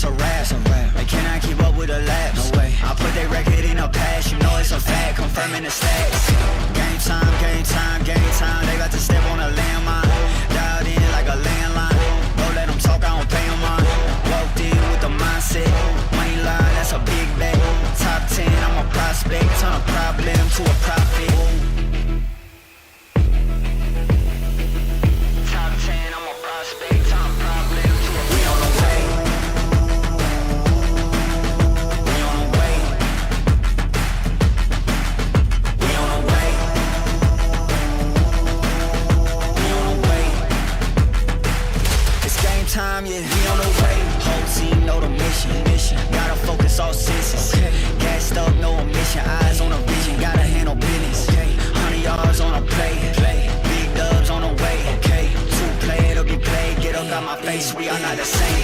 it's a rap. They cannot keep up with the laps. No way. I put their record in a pass, you know it's a fact, confirming the stats. Game time, game time, game time. They about to step on a landmine. Dialed in like a landline. Don't let them talk, I don't pay them on. Walked in with the mindset. Money line, that's a big bet. Top 10, I'm a prospect. Turn a problem to a profit. Top 10, I'm a prospect. Turn a problem to a... We on the way. We on the way. We on the way. We on the way. It's game time, yeah. We on the way. Whole team know the mission. Gotta focus all senses. Gassed up, no omission. Eyes on the vision. Gotta handle business. 100 yards on a play. Big dubs on the way. Two play, it'll be played. Get up out my face, we are not the same.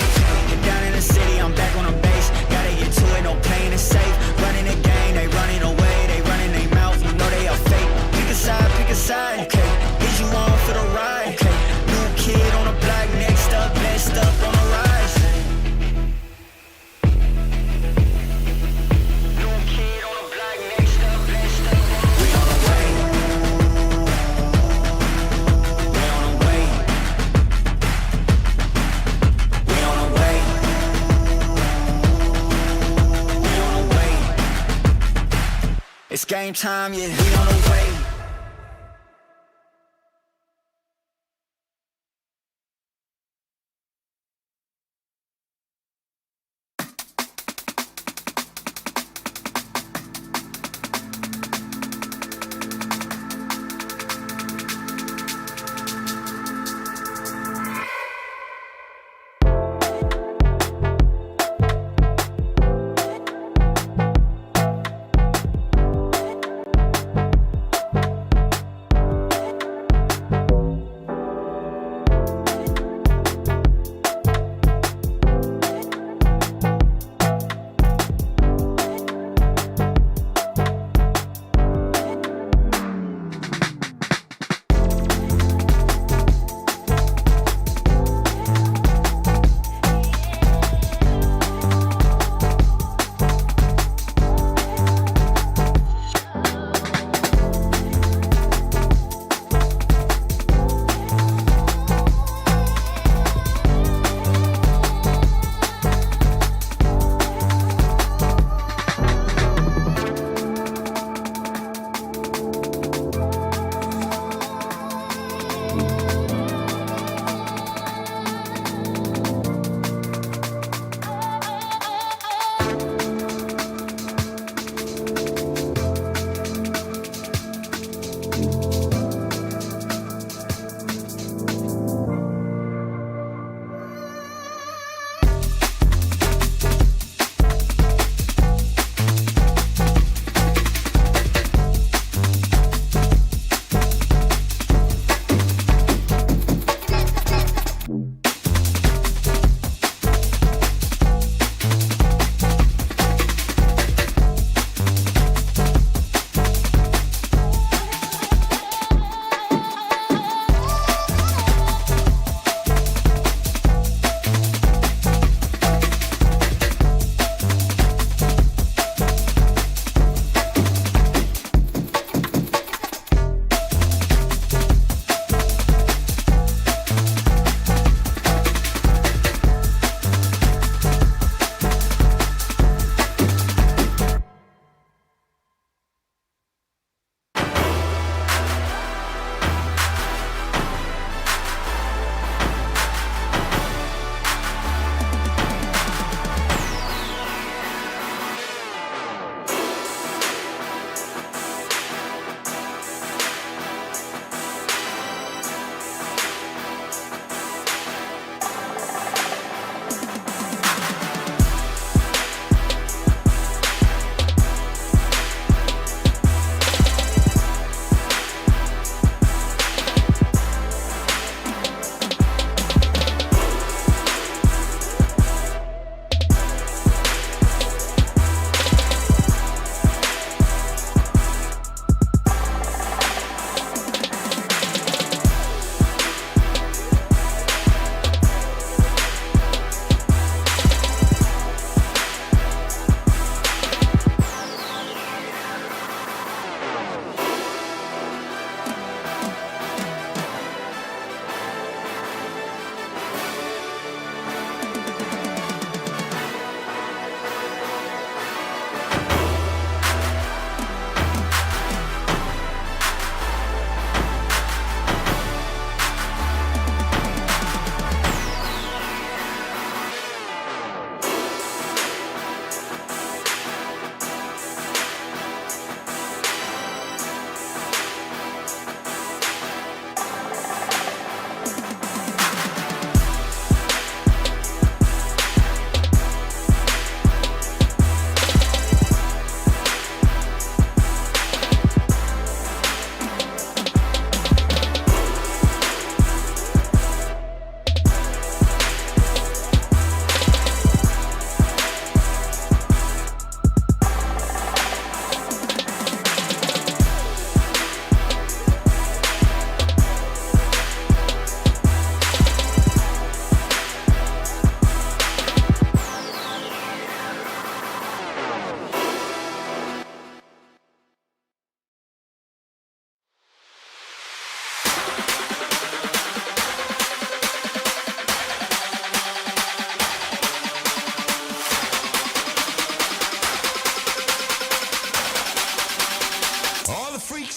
Get down in the city, I'm back on the base. Gotta get to it, no playing it safe. Running the game, they running away. They running their mouth, you know they are fake. Pick a side, pick a side. Okay, is you on for the ride? Okay, new kid on the block, next up, best up on the rise. New kid on the block, next up, best up. We on the way. We on the way. We on the way. We on the way. It's game time, yeah. We on the way.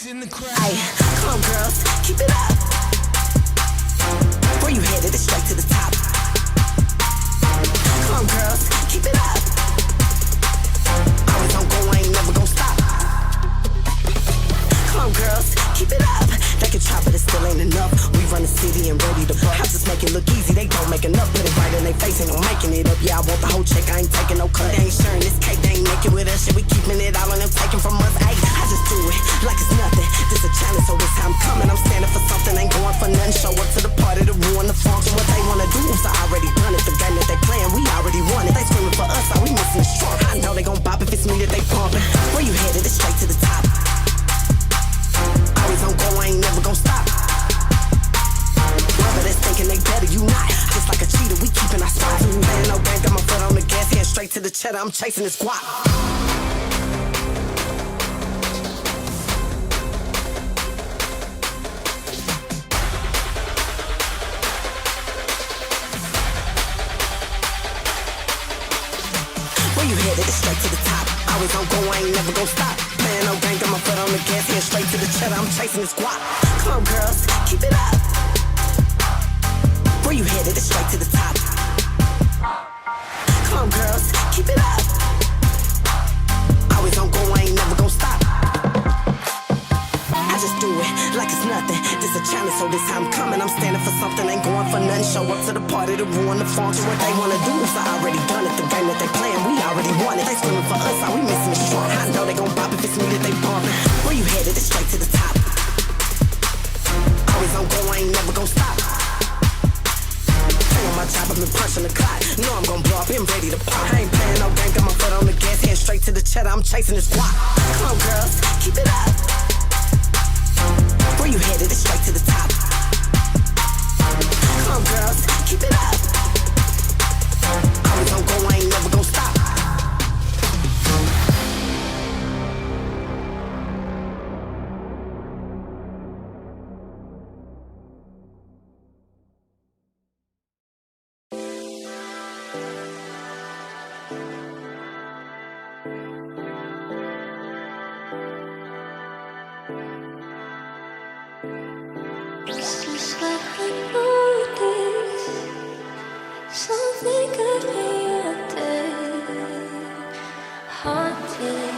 Ay, come on girls, keep it up. Where you headed? It's straight to the top. Come on girls, keep it up. Always on go, I ain't never gon' stop. Come on girls, keep it up. They can try but it still ain't enough. We run the city and ready to buck. I just make it look easy, they don't make enough. Put it right in their face, ain't no making it up. Yeah, I want the whole check, I ain't taking no cut. They ain't sharing this cake, they ain't making with us shit. We keeping it all on them, taking from us. Ay, I just do it like it's nothing. This a challenge, so this how I'm coming. I'm standing for something, ain't going for nothing. Show up to the party to ruin the function. What they wanna do is I already done it. The game that they playing, we already won it. They screaming for us, all we missing is strong. I know they gon' bop if it's me that they pumping. Where you headed? It's straight to the top. Always on go, I ain't never gon' stop. Whoever that's thinking they better, you not. Just like a cheater, we keeping our spot. Man, no game, got my foot on the gas, hand straight to the cheddar. I'm chasing this guap. Where you headed? It's straight to the top. Always on go, I ain't never gon' stop. Man, no game, got my foot on the gas, hand straight to the cheddar. I'm chasing this guap. Come on, girls, keep it up. Where you headed? It's straight to the top. Come on, girls, keep it up. Always on go, I ain't never gon' stop. I just do it like it's nothing. This a challenge, so this how I'm coming. I'm standing for something, ain't going for nothing. Show up to the party to ruin the function. What they wanna do is I already done it. The game that they playing, we already won it. They screaming for us, all we missing is strong. I know they gon' bop if it's me that they bumping. Where you headed? It's straight to the top. Always on go, I ain't never gon' stop. On my job, I've been punching the clock. Know I'm gon' blow up, been ready to pop. I ain't playing no game, got my foot on the gas, hand straight to the cheddar. I'm chasing this guap. Come on, girls, keep it up. Where you headed? It's straight to the top. Come on, girls, keep it up. Always on go, I ain't never gon' stop. Something could be haunted.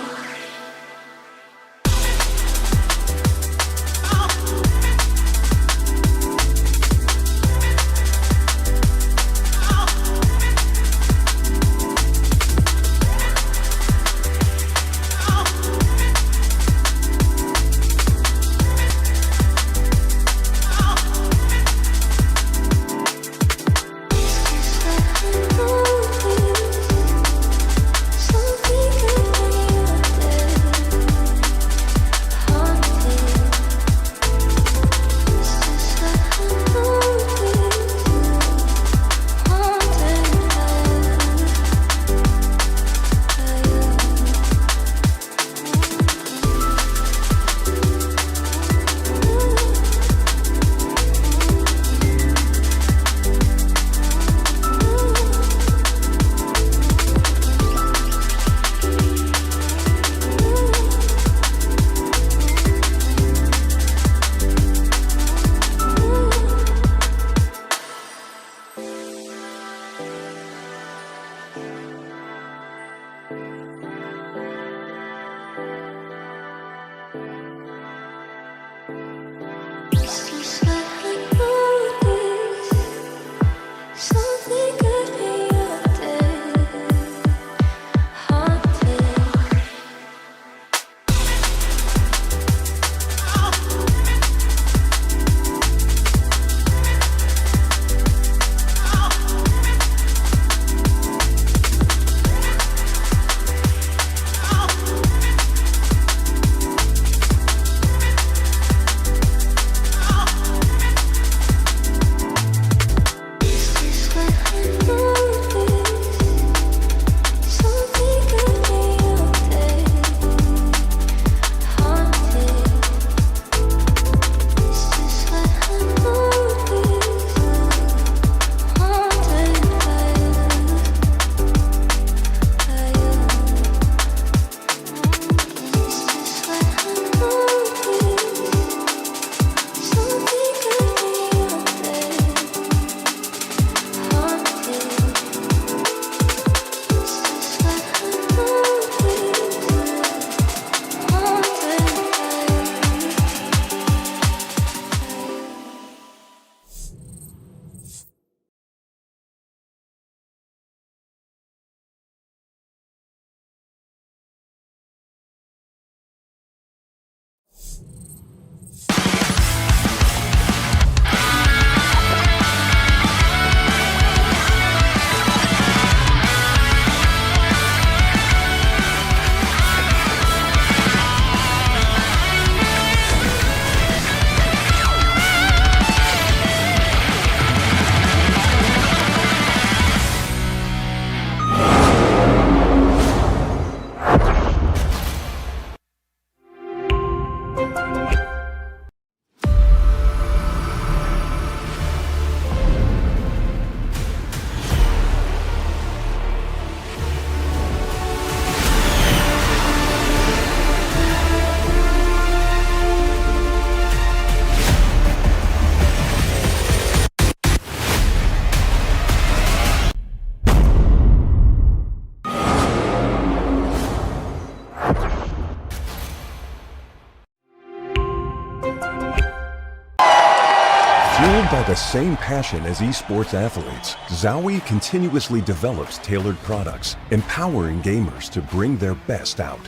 share the same passion as esports athletes, Zowie continuously develops tailored products, empowering gamers to bring their best out.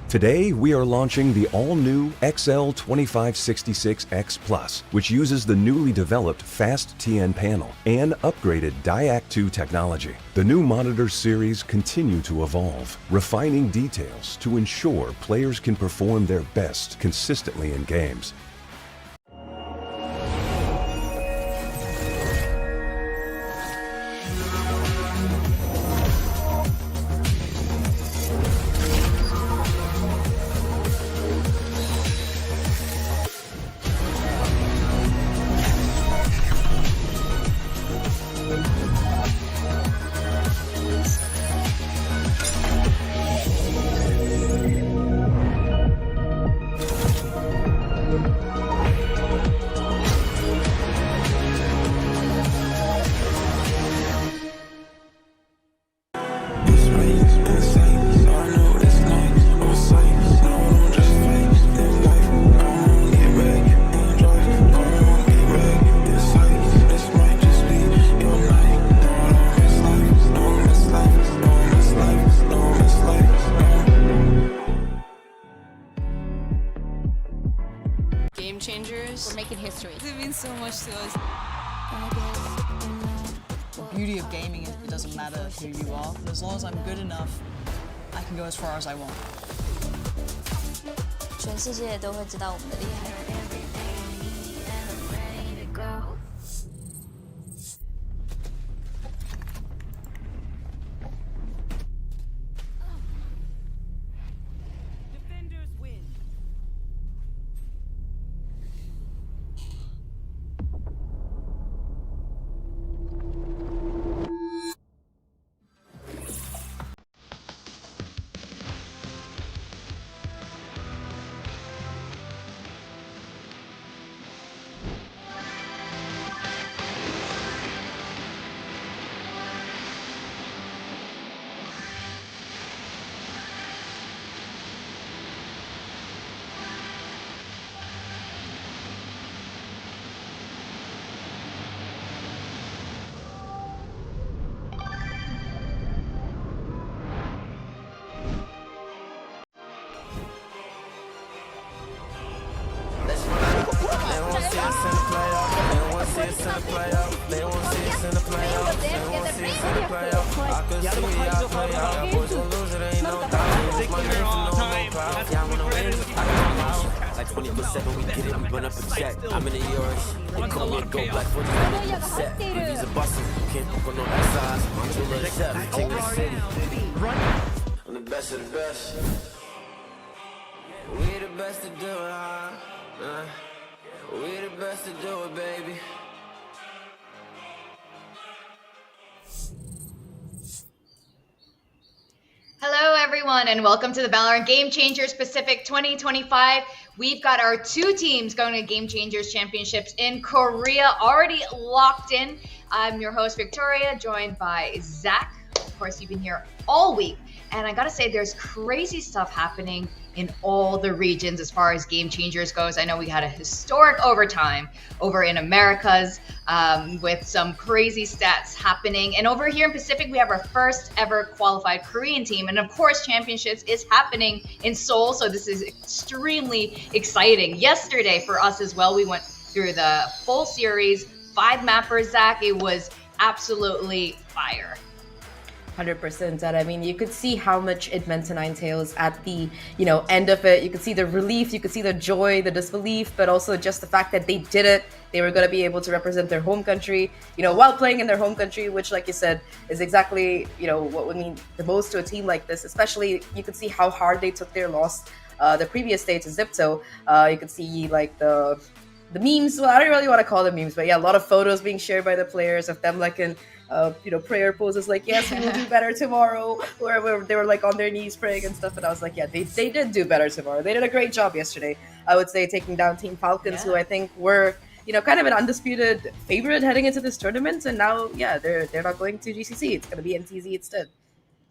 Today, we are launching the all-new XL2566X Plus, which uses the newly developed Fast TN panel and upgraded Diac2 technology. The new monitor series continue to evolve, refining details to ensure players can perform their best consistently in games. Game changers. We're making history. It means so much to us. The beauty of gaming is it doesn't matter who you are, but as long as I'm good enough, I can go as far as I want. 全世界都会知道我们的厉害。Like 24/7, we get it, we run up a check. I'm in the yours. They call me a go black for the set. He's a bustle, can't fuck on no size. I'm too little chef, king of the city. I'm the best of the best. We the best to do it, huh? We the best to do it, baby. Hello everyone and welcome to the VALORANT Game Changers Pacific 2025. We've got our two teams going to Game Changers Championships in Korea already locked in. I'm your host Victoria, joined by Zach. Of course, you've been here all week. And I gotta say, there's crazy stuff happening in all the regions as far as Game Changers goes. I know we had a historic overtime over in Americas with some crazy stats happening. And over here in Pacific, we have our first ever qualified Korean team. And of course, championships is happening in Seoul. So this is extremely exciting. Yesterday for us as well, we went through the full series, 5 mappers, Zach. It was absolutely fire. 100%. And I mean, you could see how much it meant to Ninetales at the, end of it. You could see the relief, you could see the joy, the disbelief, but also just the fact that they did it. They were going to be able to represent their home country, while playing in their home country, which, like you said, is exactly, what would mean the most to a team like this. Especially, you could see how hard they took their loss the previous day to Zipto. You could see, like, the memes. Well, I don't really want to call them memes, but yeah, a lot of photos being shared by the players of them, like, in prayer poses, like, yes, we will do better tomorrow, where they were like on their knees praying and stuff. And I was like, yeah, they did do better tomorrow. They did a great job yesterday, I would say, taking down Team Falcons, who I think were kind of an undisputed favorite heading into this tournament. And now, yeah, they're not going to GCC. It's going to be NTZ instead.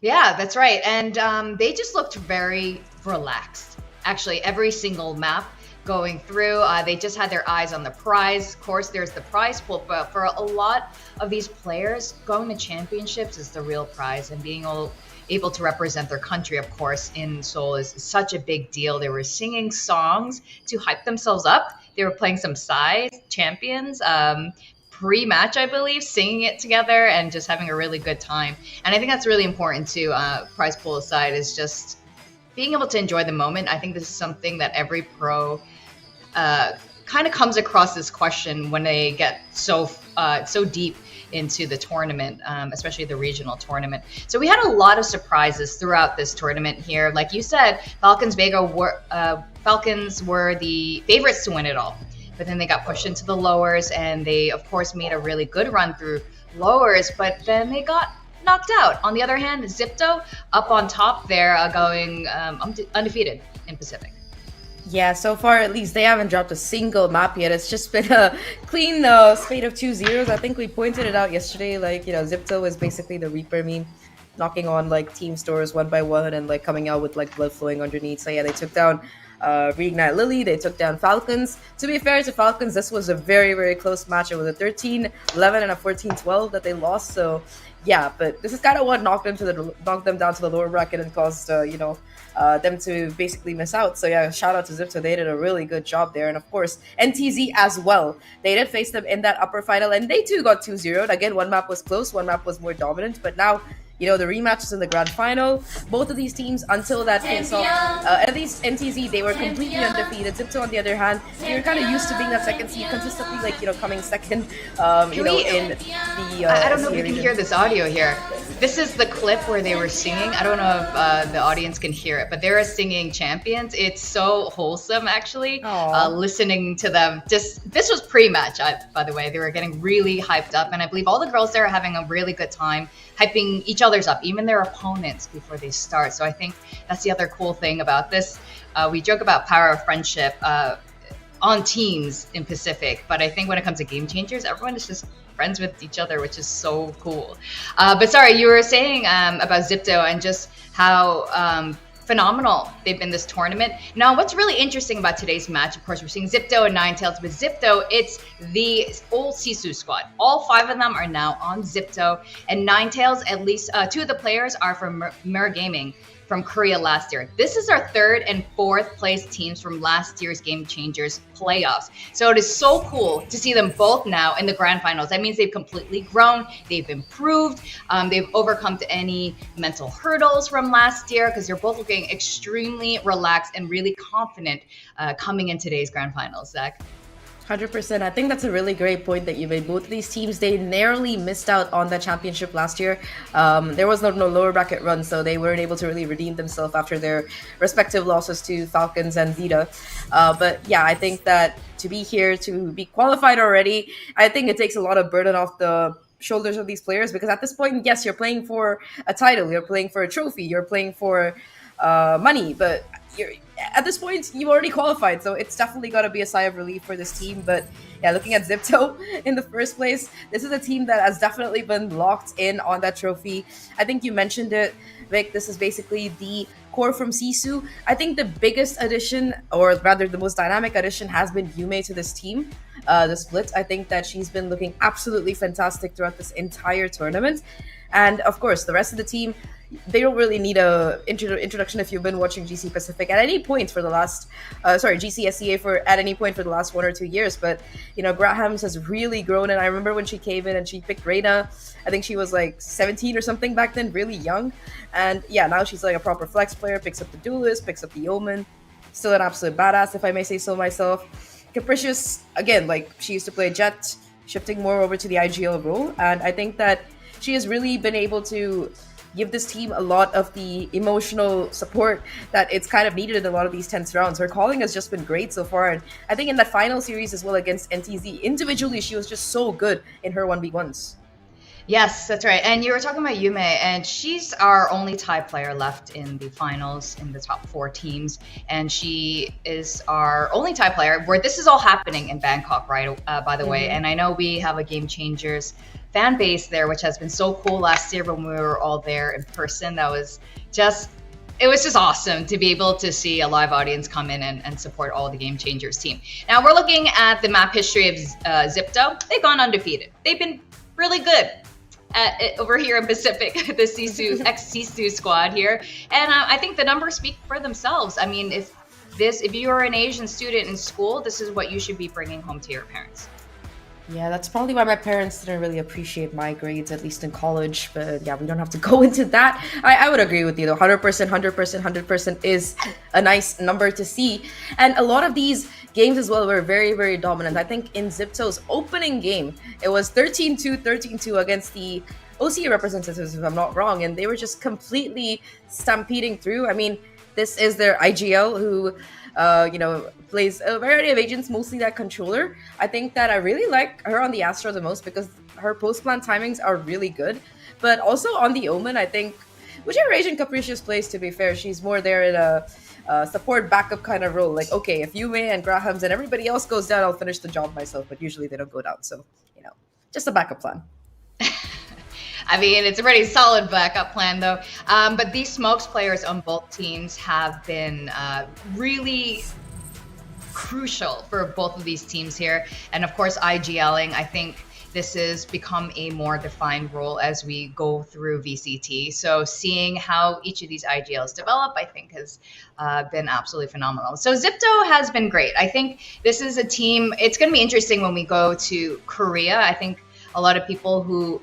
Yeah, that's right. And they just looked very relaxed. Actually, every single map, going through. They just had their eyes on the prize. Of course, there's the prize pool, but for a lot of these players, going to championships is the real prize, and being able to represent their country, of course, in Seoul is such a big deal. They were singing songs to hype themselves up. They were playing some Psy champions pre-match, I believe, singing it together and just having a really good time. And I think that's really important too. Prize pool aside, is just being able to enjoy the moment. I think this is something that every pro kind of comes across this question when they get so deep into the tournament, especially the regional tournament. So we had a lot of surprises throughout this tournament here. Like you said, Falcons were the favorites to win it all, but then they got pushed into the lowers, and they of course made a really good run through lowers, but then they got knocked out. On the other hand, Zipto up on top there, going undefeated in Pacific. Yeah, so far at least they haven't dropped a single map yet. It's just been a clean spate of 2-0s. I think we pointed it out yesterday. Like, Zipto is basically the Reaper meme, knocking on like team stores one by one and like coming out with like blood flowing underneath. So yeah, they took down Reignite Lily. They took down Falcons. To be fair to Falcons, this was a very, very close match. It was a 13-11 and a 14-12 that they lost. So yeah, but this is kind of what knocked them down to the lower bracket and caused them to basically miss out. So yeah, shout out to Zipto. They did a really good job there. And of course, NTZ as well. They did face them in that upper final, and they too got 2-0'd. Again, one map was close, one map was more dominant, but now the rematch is in the grand final. Both of these teams, until that face-off, at least NTZ, they were completely undefeated. Zipto, on the other hand, they were kind of used to being that second seed, consistently, coming second, in the I don't know if you can hear this audio here. This is the clip where they were singing. I don't know if the audience can hear it, but they were singing Champions. It's so wholesome, actually, listening to them. This was pre-match, by the way. They were getting really hyped up, and I believe all the girls there are having a really good time, hyping each other's up, even their opponents, before they start. So I think that's the other cool thing about this. We joke about power of friendship on teams in Pacific, but I think when it comes to game changers, everyone is just friends with each other, which is so cool. But sorry, you were saying about Zipto and just how phenomenal they've been this tournament. Now, what's really interesting about today's match, of course, we're seeing Zipto and Ninetales. With Zipto, it's the old Sisu squad. All 5 of them are now on Zipto, and Ninetales, at least 2 of the players are from Mir Gaming from Korea last year. This is our 3rd and 4th place teams from last year's Game Changers playoffs. So it is so cool to see them both now in the grand finals. That means they've completely grown, they've improved, they've overcome any mental hurdles from last year, because they're both looking extremely relaxed and really confident coming in today's grand finals. Zach? 100%. I think that's a really great point that you made. Both of these teams, they narrowly missed out on the championship last year. There was no lower bracket run, so they weren't able to really redeem themselves after their respective losses to Falcons and Zeta. But yeah, I think that to be here, to be qualified already, I think it takes a lot of burden off the shoulders of these players, because at this point, yes, you're playing for a title, you're playing for a trophy, you're playing for money, but at this point, you already qualified, so it's definitely got to be a sigh of relief for this team. But yeah, looking at Zipto in the first place, this is a team that has definitely been locked in on that trophy. I think you mentioned it, Vic. This is basically the core from Sisu. I think the biggest addition, or rather the most dynamic addition, has been Yume to this team. The split, I think that she's been looking absolutely fantastic throughout this entire tournament. And of course, the rest of the team, they don't really need a introduction if you've been watching GC Pacific at any point for the last, GC SEA at any point for the last 1 or 2 years. But, Grahams has really grown. And I remember when she came in and she picked Reina, I think she was like 17 or something back then, really young. And yeah, now she's like a proper flex player, picks up the Duelist, picks up the Yeoman. Still an absolute badass, if I may say so myself. Capricious, again, like she used to play Jet, shifting more over to the IGL role. And I think that she has really been able to give this team a lot of the emotional support that it's kind of needed in a lot of these tense rounds. Her calling has just been great so far, and I think in that final series as well against NTZ, individually she was just so good in her 1v1s. Yes, that's right. And you were talking about Yume, and she's our only Thai player left in the finals in the top 4 teams. And she is our only Thai player where this is all happening in Bangkok, right? By the way. And I know we have a Game Changers fan base there, which has been so cool last year when we were all there in person. That was just it was just awesome to be able to see a live audience come in and support all the Game Changers team. Now we're looking at the map history of Zipto. They've gone undefeated. They've been really good over here in Pacific, the Sisu ex-Sisu squad here, and I think the numbers speak for themselves. I mean, if you're an Asian student in school, this is what you should be bringing home to your parents. Yeah, that's probably why my parents didn't really appreciate my grades, at least in college. But yeah, we don't have to go into that. I would agree with you though. 100%, 100%, 100% is a nice number to see. And a lot of these games as well were very, very dominant. I think in Zipto's opening game, it was 13-2, 13-2 against the OCA representatives, if I'm not wrong. And they were just completely stampeding through. I mean, this is their IGL who, plays a variety of agents, mostly that controller. I think that I really like her on the Astra the most because her post-plan timings are really good. But also on the Omen, I think whichever agent Capricious plays, to be fair, she's more there in a support backup kind of role. Like, okay, if Yume and Grahams and everybody else goes down, I'll finish the job myself. But usually they don't go down. So, just a backup plan. I mean, it's a pretty solid backup plan, though. But these smokes players on both teams have been really crucial for both of these teams here. And of course, IGLing, I think this has become a more defined role as we go through VCT. So seeing how each of these IGLs develop, I think has been absolutely phenomenal. So Zipto has been great. I think this is a team, it's going to be interesting when we go to Korea. I think a lot of people who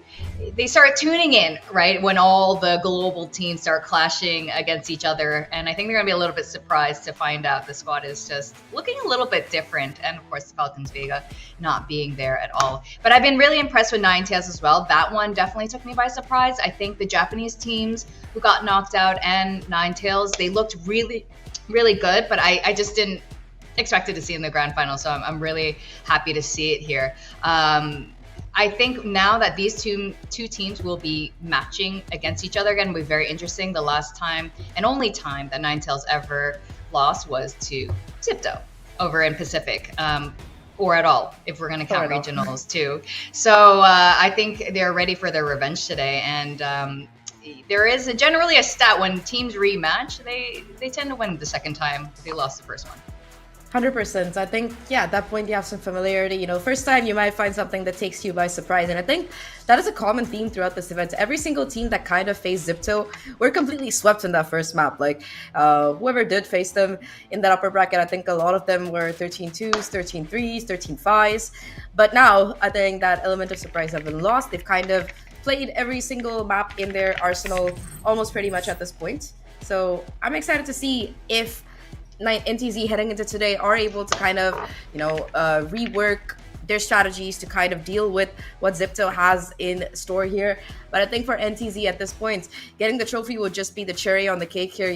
they start tuning in, right, when all the global teams start clashing against each other. And I think they're going to be a little bit surprised to find out the squad is just looking a little bit different. And of course, Falcons Vega not being there at all. But I've been really impressed with Ninetales as well. That one definitely took me by surprise. I think the Japanese teams who got knocked out and Ninetales, they looked really, really good. But I just didn't expect it to see in the grand final. So I'm really happy to see it here. I think now that these two teams will be matching against each other again will be very interesting. The last time and only time that Ninetales ever lost was to Zipto over in Pacific, or at all, if we're going to count regionals too. So I think they're ready for their revenge today. And there is generally a stat when teams rematch, they tend to win the second time if they lost the first one. 100%. I think, at that point you have some familiarity. First time you might find something that takes you by surprise. And I think that is a common theme throughout this event. Every single team that kind of faced Zipto were completely swept in that first map. Like, whoever did face them in that upper bracket, I think a lot of them were 13-2s, 13-3s, 13-5s. But now, I think that element of surprise have been lost. They've kind of played every single map in their arsenal almost pretty much at this point. So I'm excited to see if NTZ heading into today are able to kind of, rework their strategies to kind of deal with what Zipto has in store here. But I think for NTZ at this point, getting the trophy will just be the cherry on the cake here.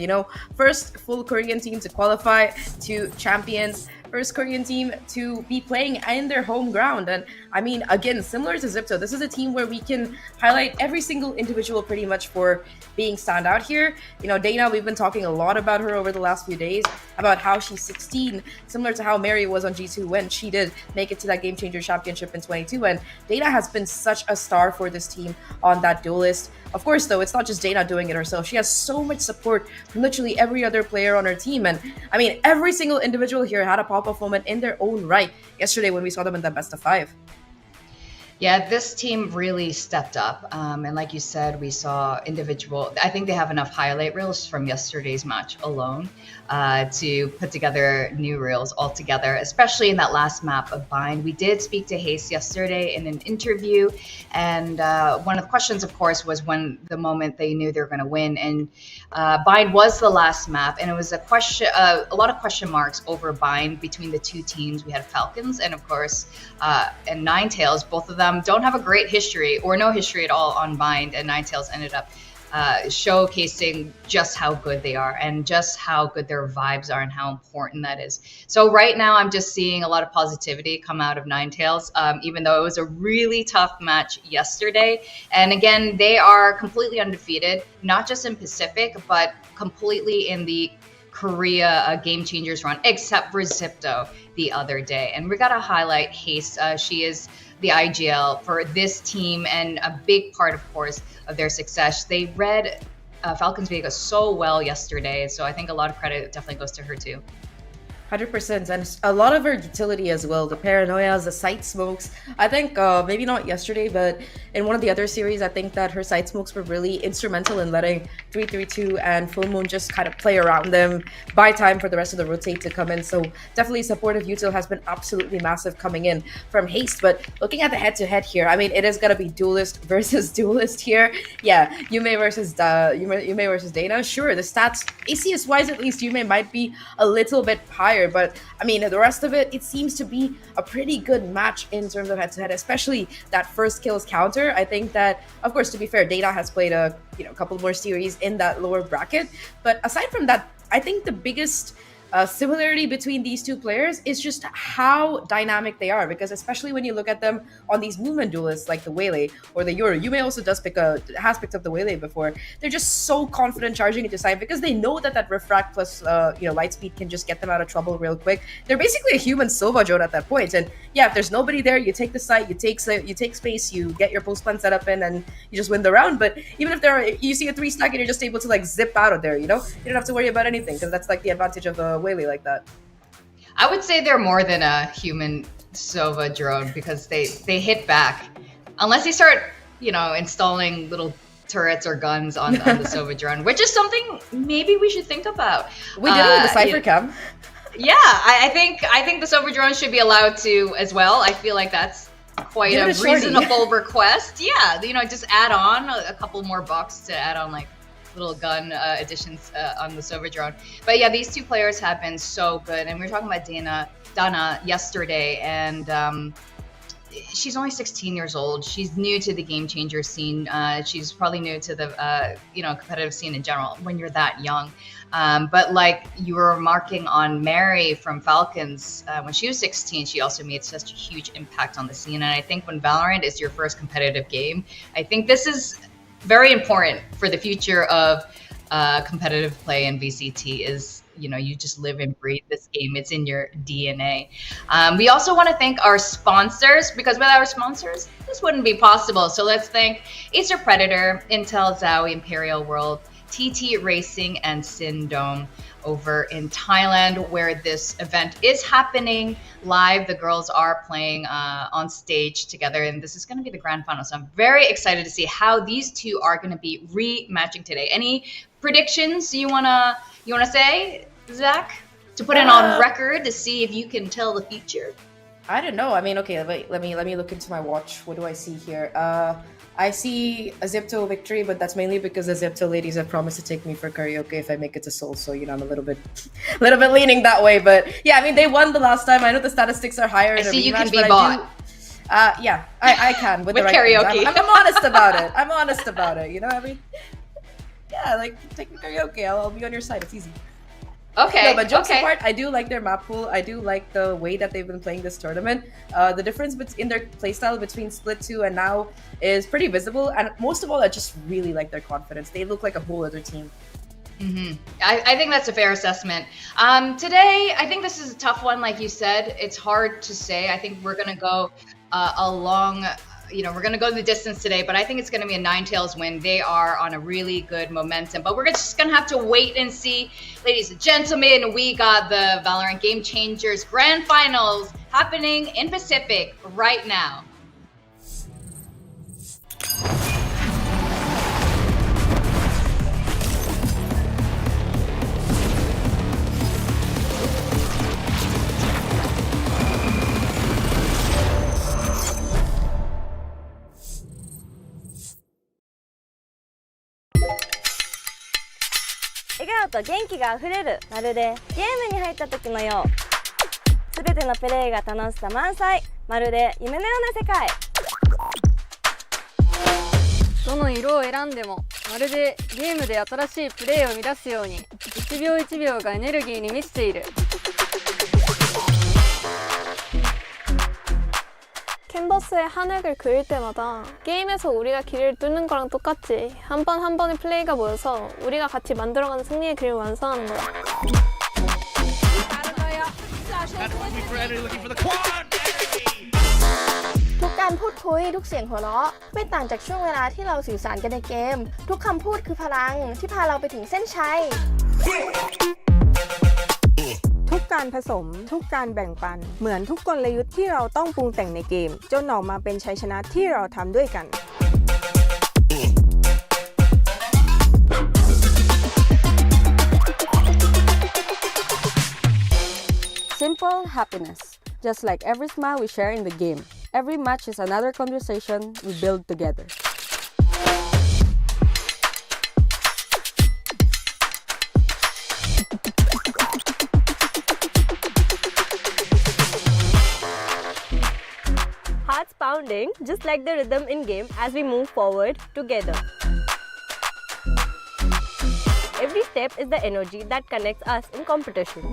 First full Korean team to qualify to champions. First Korean team to be playing in their home ground. And I mean, again, similar to Zipto, this is a team where we can highlight every single individual pretty much for being standout here. Dana, we've been talking a lot about her over the last few days, about how she's 16, similar to how Mary was on G2 when she did make it to that Game Changer Championship in 22. And Dana has been such a star for this team on that duelist. Of course, though, it's not just Dana doing it herself. She has so much support from literally every other player on her team. And I mean, every single individual here had a pop-off moment in their own right yesterday when we saw them in the best of 5. Yeah, this team really stepped up. And like you said, we saw I think they have enough highlight reels from yesterday's match alone to put together new reels altogether, especially in that last map of Bind. We did speak to Hayes yesterday in an interview. And one of the questions, of course, was when the moment they knew they were going to win. And Bind was the last map. And it was a lot of question marks over Bind between the two teams. We had Falcons and, of course, and Ninetales. Both of them don't have a great history or no history at all on Bind, and Ninetales ended up showcasing just how good they are and just how good their vibes are and how important that is. So right now I'm just seeing a lot of positivity come out of Ninetales, even though it was a really tough match yesterday. And again, they are completely undefeated, not just in Pacific, but completely in the Korea Game Changers run, except for Zipto the other day. And we got to highlight Haste. She is the IGL for this team and a big part, of course, of their success. They read Falcons Vega so well yesterday. So I think a lot of credit definitely goes to her too. 100%, and a lot of her utility as well. The paranoias, the sight smokes. I think maybe not yesterday, but in one of the other series, I think that her sight smokes were really instrumental in letting 332 and Full Moon just kind of play around them, buy time for the rest of the rotate to come in. So definitely supportive util has been absolutely massive coming in from Haste. But looking at the head-to-head here, I mean, it is gonna be duelist versus duelist here. Yeah, Yume versus Yume versus Dana. Sure, the stats ACS wise at least Yume might be a little bit higher. But I mean, the rest of it seems to be a pretty good match in terms of head-to-head, especially that first kills counter. I think that, of course, to be fair, Data has played a couple more series in that lower bracket. But aside from that, I think the biggest similarity between these two players is just how dynamic they are, because especially when you look at them on these movement duelists like the Waylay or the Yoru, Yume also has picked up the Waylay before. They're just so confident charging into side because they know that refract plus light speed can just get them out of trouble real quick. They're basically a human Sova drone at that point. And yeah, if there's nobody there, you take the site, you take space, you get your post plan set up in, and you just win the round. But even if you see a 3-stack and you're just able to like zip out of there, you don't have to worry about anything, because that's like the advantage of the Waylay like that. I would say they're more than a human Sova drone because they hit back. Unless they start, installing little turrets or guns on the Sova drone, which is something maybe we should think about. We did it with the Cypher Cam. Yeah, I think the Sova drone should be allowed to as well. I feel like that's quite a reasonable request. Yeah, just add on a couple more bucks to add on like little gun additions on the Sova drone. But yeah, these two players have been so good. And we were talking about Dana yesterday, and she's only 16 years old. She's new to the game changer scene. She's probably new to the competitive scene in general when you're that young. But like you were remarking on Mary from Falcons, when she was 16, she also made such a huge impact on the scene. And I think when Valorant is your first competitive game, I think this is very important for the future of competitive play in VCT. Is you just live and breathe this game. It's in your DNA. We also want to thank our sponsors, because without our sponsors, this wouldn't be possible. So let's thank Acer Predator, Intel, Zowie, Imperial World, TT Racing, and Sindome over in Thailand, where this event is happening live. The girls are playing on stage together, and this is going to be the grand final. So I'm very excited to see how these two are going to be rematching today. Any predictions you wanna say, Zach, to put it on record to see if you can tell the future? I don't know. I mean, okay, let me look into my watch. What do I see here? I see a Zipto victory, but that's mainly because the Zipto ladies have promised to take me for karaoke if I make it to Seoul. So I'm a little bit leaning that way. But yeah, I mean, they won the last time. I know the statistics are higher. I see you can be bought. Yeah, I can with the right karaoke. I'm honest about it. I'm honest about it. I mean, yeah, like take me karaoke. I'll be on your side. It's easy. Okay. No, but jokes apart, I do like their map pool. I do like the way that they've been playing this tournament. The difference in their playstyle between Split 2 and now is pretty visible. And most of all, I just really like their confidence. They look like a whole other team. Mm-hmm. I think that's a fair assessment. Today, I think this is a tough one. Like you said, it's hard to say. I think we're going to go we're going to go the distance today, but I think it's going to be a Ninetales win. They are on a really good momentum, but we're just going to have to wait and see. Ladies and gentlemen, we got the Valorant Game Changers Grand Finals happening in Pacific right now.笑顔と元気があふれる、まるでゲームに入った時のよう。すべてのプレイが楽しさ満載、まるで夢のような世界。どの色を選んでも、まるでゲームで新しいプレイを生み出すように、1秒1秒がエネルギーに満ちている。 캔버스에 한 획을 그릴 때마다 게임에서 우리가 길을 뚫는 거랑 똑같이 한 번 한 번의 플레이가 모여서 우리가 같이 만들어가는 승리의 길을 완성하는 거야. ทุกการพูดคุยทุกเสียงหัวเราะไม่ต่างจากช่วงเวลาที่เราสื่อสารกันในเกมทุกคำพูดคือพลังที่พาเราไปถึงเส้นชัยทุกการผสมทุกการแบ่งปันเหมือนทุกกลยุทธ์ที่เราต้องปรุงแต่งในเกมจนออกมาเป็นชัยชนะที่เราทำด้วยกัน Simple happiness. Just like every smile we share in the game, every match is another conversation we build together. Hearts pounding just like the rhythm in game as we move forward together. Every step is the energy that connects us in competition.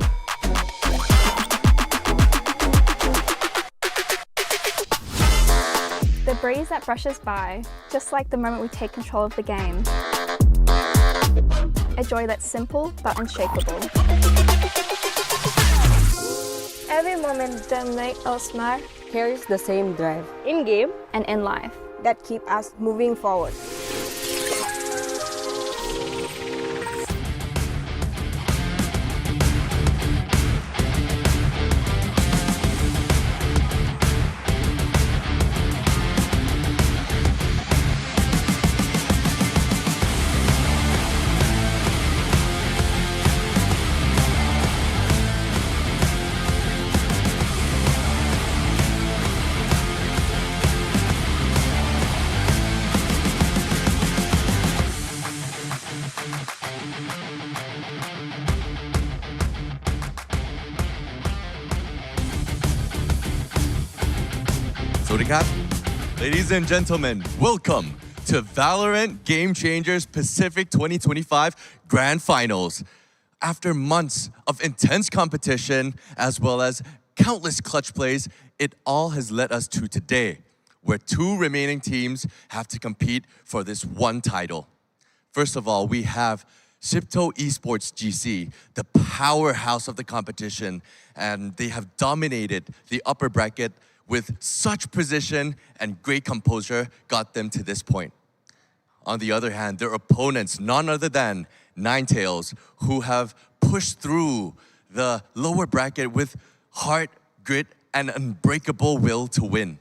The breeze that brushes by, just like the moment we take control of the game. A joy that's simple but unshakable. Every moment that makes us smile Carries the same drive in game and in life. that keep us moving forward. Ladies and gentlemen, welcome to VALORANT Game Changers Pacific 2025 Grand Finals. After months of intense competition, as well as countless clutch plays, it all has led us to today, where two remaining teams have to compete for this one title. First of all, we have Crypto Esports GC, the powerhouse of the competition, and they have dominated the upper bracket with such precision and great composure, got them to this point. On the other hand, their opponents, none other than Ninetales, who have pushed through the lower bracket with heart, grit, and unbreakable will to win.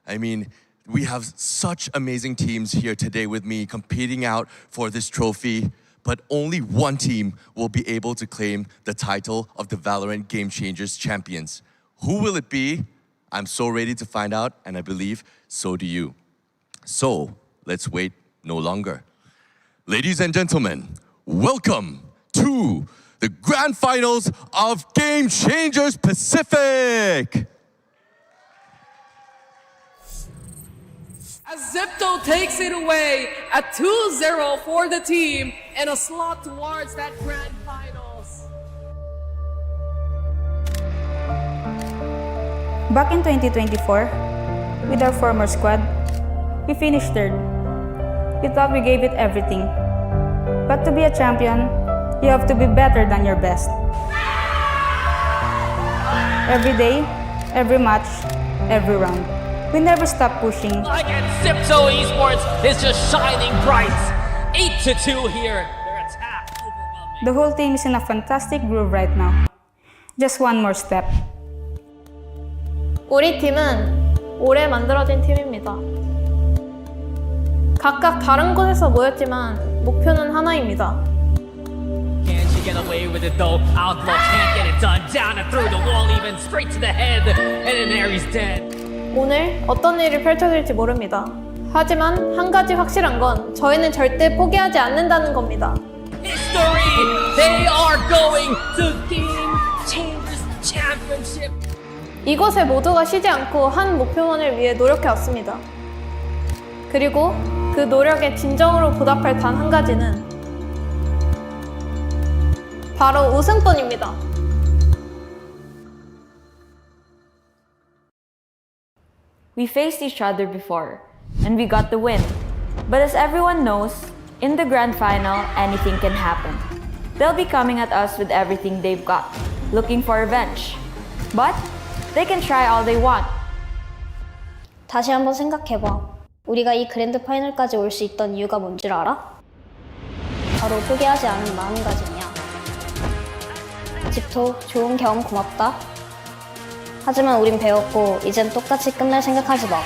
I mean, we have such amazing teams here today with me competing out for this trophy, but only one team will be able to claim the title of the VALORANT Game Changers champions. Who will it be? I'm so ready to find out, and I believe so do you. So, let's wait no longer. Ladies and gentlemen, welcome to the Grand Finals of Game Changers Pacific! As Zipto takes it away at 2-0 for the team and a slot towards that Grand Finals. Back in 2024, with our former squad, we finished third. We thought we gave it everything. But to be a champion, you have to be better than your best. Every day, every match, every round. We never stop pushing. And Crypto Esports is just shining bright. 8-2 here. Their attack overwhelming. The whole team is in a fantastic groove right now. Just one more step. 우리 팀은 올해 만들어진 팀입니다. 각각 다른 곳에서 모였지만 목표는 하나입니다. Can she get away with it though? Outlaw can't get it done. Down and through the wall, even straight to the head. And then Aries dead. 오늘 어떤 일이 펼쳐질지 모릅니다. 하지만 한 가지 확실한 건 저희는 절대 포기하지 않는다는 겁니다. History! They are going to Game Changers Championship. 이곳에 모두가 쉬지 않고 한 목표만을 위해 노력해왔습니다. 그리고 그 노력에 진정으로 보답할 단 한 가지는 바로 우승권입니다. We faced each other before, and we got the win. But as everyone knows, in the grand final, anything can happen. They'll be coming at us with everything they've got, looking for revenge. But they can try all they want. 다시 한번 생각해봐. 우리가 이 그랜드 파이널까지 올 수 있던 이유가 뭔지를 알아? 바로 포기하지 않은 마음가짐이야. 집토, 좋은 경험 고맙다. 하지만 우린 배웠고 이젠 똑같이 끝날 생각하지 마.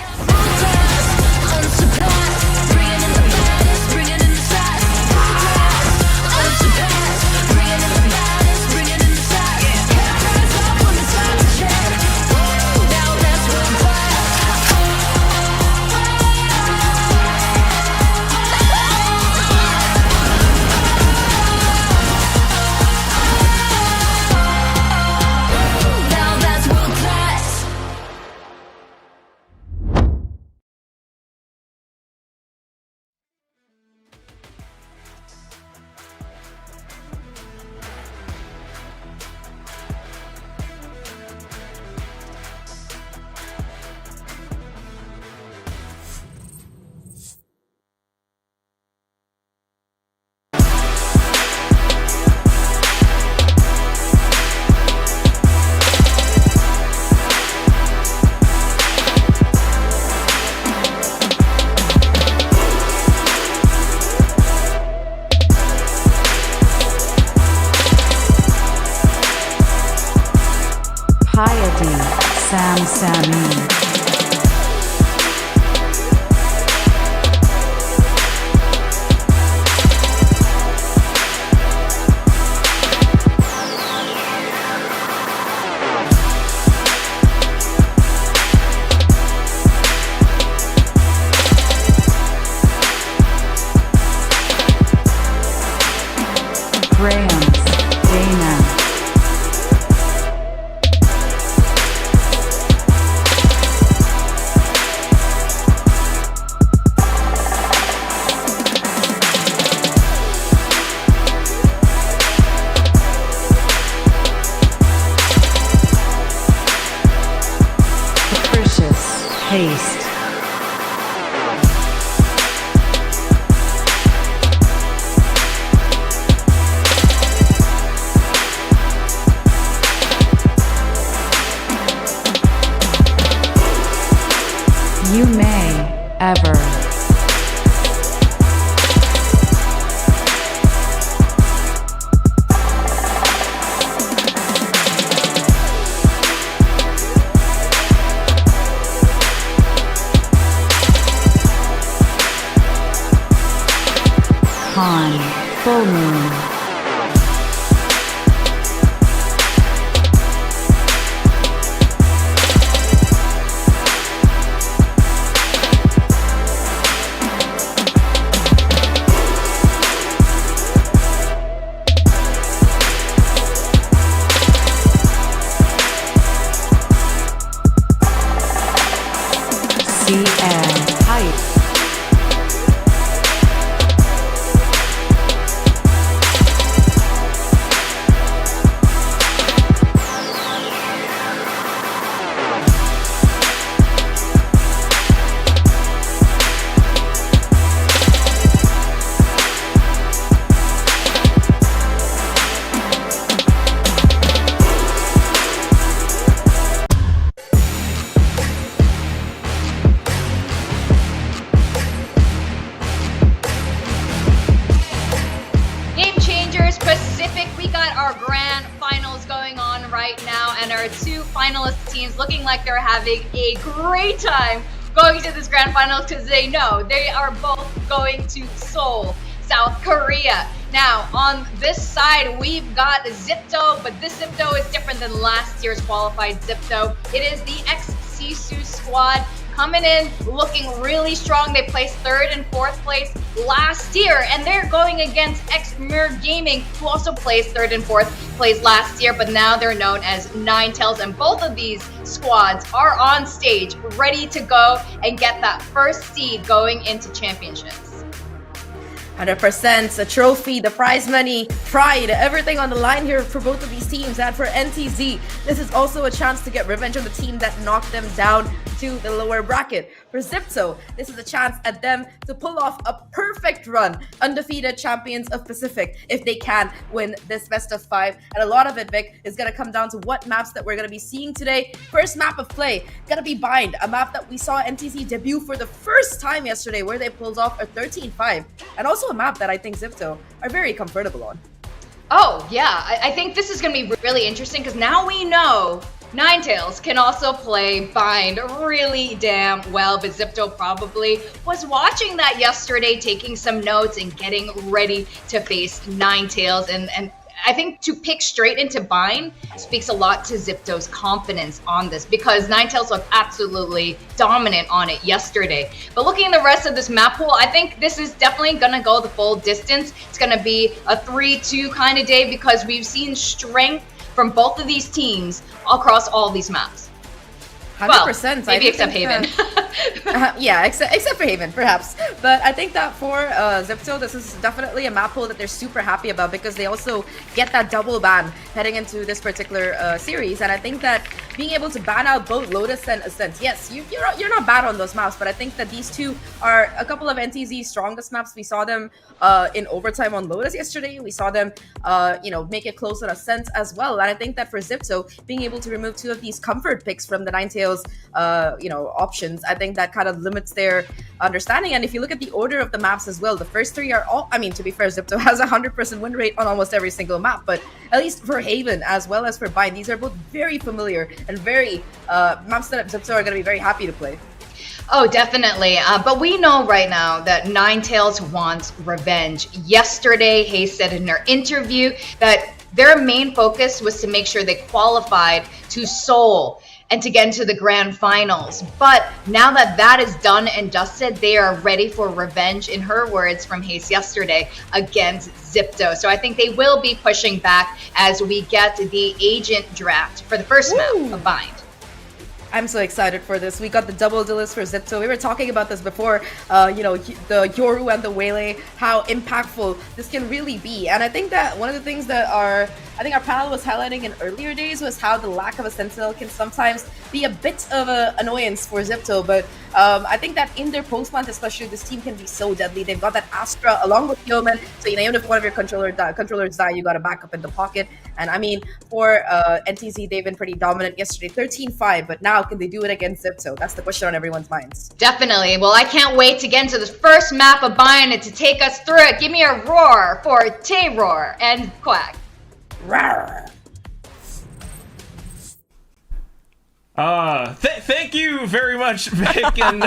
Piety, Sam Sammy. Grahams, Dana. Capricious, Haste. You may ever. Han, Full Moon. CN, Hype. Game Changers Pacific, we got our grand finals going on right now, and our two finalist teams looking like they're having a great time going to this grand finals because they know they are both going to Seoul, South Korea. Now, on this side, we've got Zipto, but this Zipto is different than last year's qualified Zipto. It is the ex-Sisu squad coming in looking really strong. They placed 3rd and 4th place last year, and they're going against X-Mir Gaming, who also placed 3rd and 4th place last year, but now they're known as Ninetales, and both of these squads are on stage, ready to go and get that first seed going into championships. 100%, a trophy, the prize money, pride, everything on the line here for both of these teams. And for NTZ, this is also a chance to get revenge on the team that knocked them down to the lower bracket. For Zipto, this is a chance at them to pull off a perfect run, undefeated champions of Pacific, if they can win this best of 5. And a lot of it, Vic, is going to come down to what maps that we're going to be seeing today. First map of play, going to be Bind, a map that we saw NTZ debut for the first time yesterday, where they pulled off a 13-5, and also a map that I think Zipto are very comfortable on. Oh, yeah. I think this is going to be really interesting because now we know Ninetales can also play Bind really damn well, but Zipto probably was watching that yesterday, taking some notes and getting ready to face Ninetales. And I think to pick straight into Bind speaks a lot to Zipto's confidence on this because Ninetales looked absolutely dominant on it yesterday. But looking at the rest of this map pool, I think this is definitely going to go the full distance. It's going to be a 3-2 kind of day because we've seen strength from both of these teams across all these maps. 100%. Well, maybe except Haven. Yeah, except for Haven, perhaps. But I think that for Zipto, this is definitely a map pool that they're super happy about because they also get that double ban heading into this particular series. And I think that being able to ban out both Lotus and Ascent, yes, you're not bad on those maps, but I think that these two are a couple of NTZ's strongest maps. We saw them in overtime on Lotus yesterday. We saw them, make it close on Ascent as well. And I think that for Zipto, being able to remove 2 of these comfort picks from the Ninetales options, I think that kind of limits their understanding. And if you look at the order of the maps as well, the first 3 are all, to be fair, Zipto has a 100% win rate on almost every single map, but at least for Haven as well as for Bind, these are both very familiar and very maps that Zipto are going to be very happy to play. Oh, definitely. But we know right now that Ninetales wants revenge. Yesterday, Hayes said in her interview that their main focus was to make sure they qualified to Seoul and to get into the grand finals. But now that that is done and dusted, they are ready for revenge, in her words from Hayes yesterday, against Zipto. So I think they will be pushing back as we get the agent draft for the first map of Bind. I'm so excited for this. We got the double dealers for Zipto. We were talking about this before, the Yoru and the Waylay, how impactful this can really be. And I think that one of the things that our panel was highlighting in earlier days was how the lack of a Sentinel can sometimes be a bit of an annoyance for Zipto. But I think that in their post-plant especially, this team can be so deadly. They've got that Astra along with Yeoman, so even if one of your controllers die, you got a backup in the pocket. And for NTZ, they've been pretty dominant yesterday, 13-5, but now can they do it against Zipto? That's the question on everyone's minds. Definitely. Well, I can't wait to get into the first map of Bind and to take us through it. Give me a roar for Tay-Roar and Quack. Rawr. Thank you very much, Vic and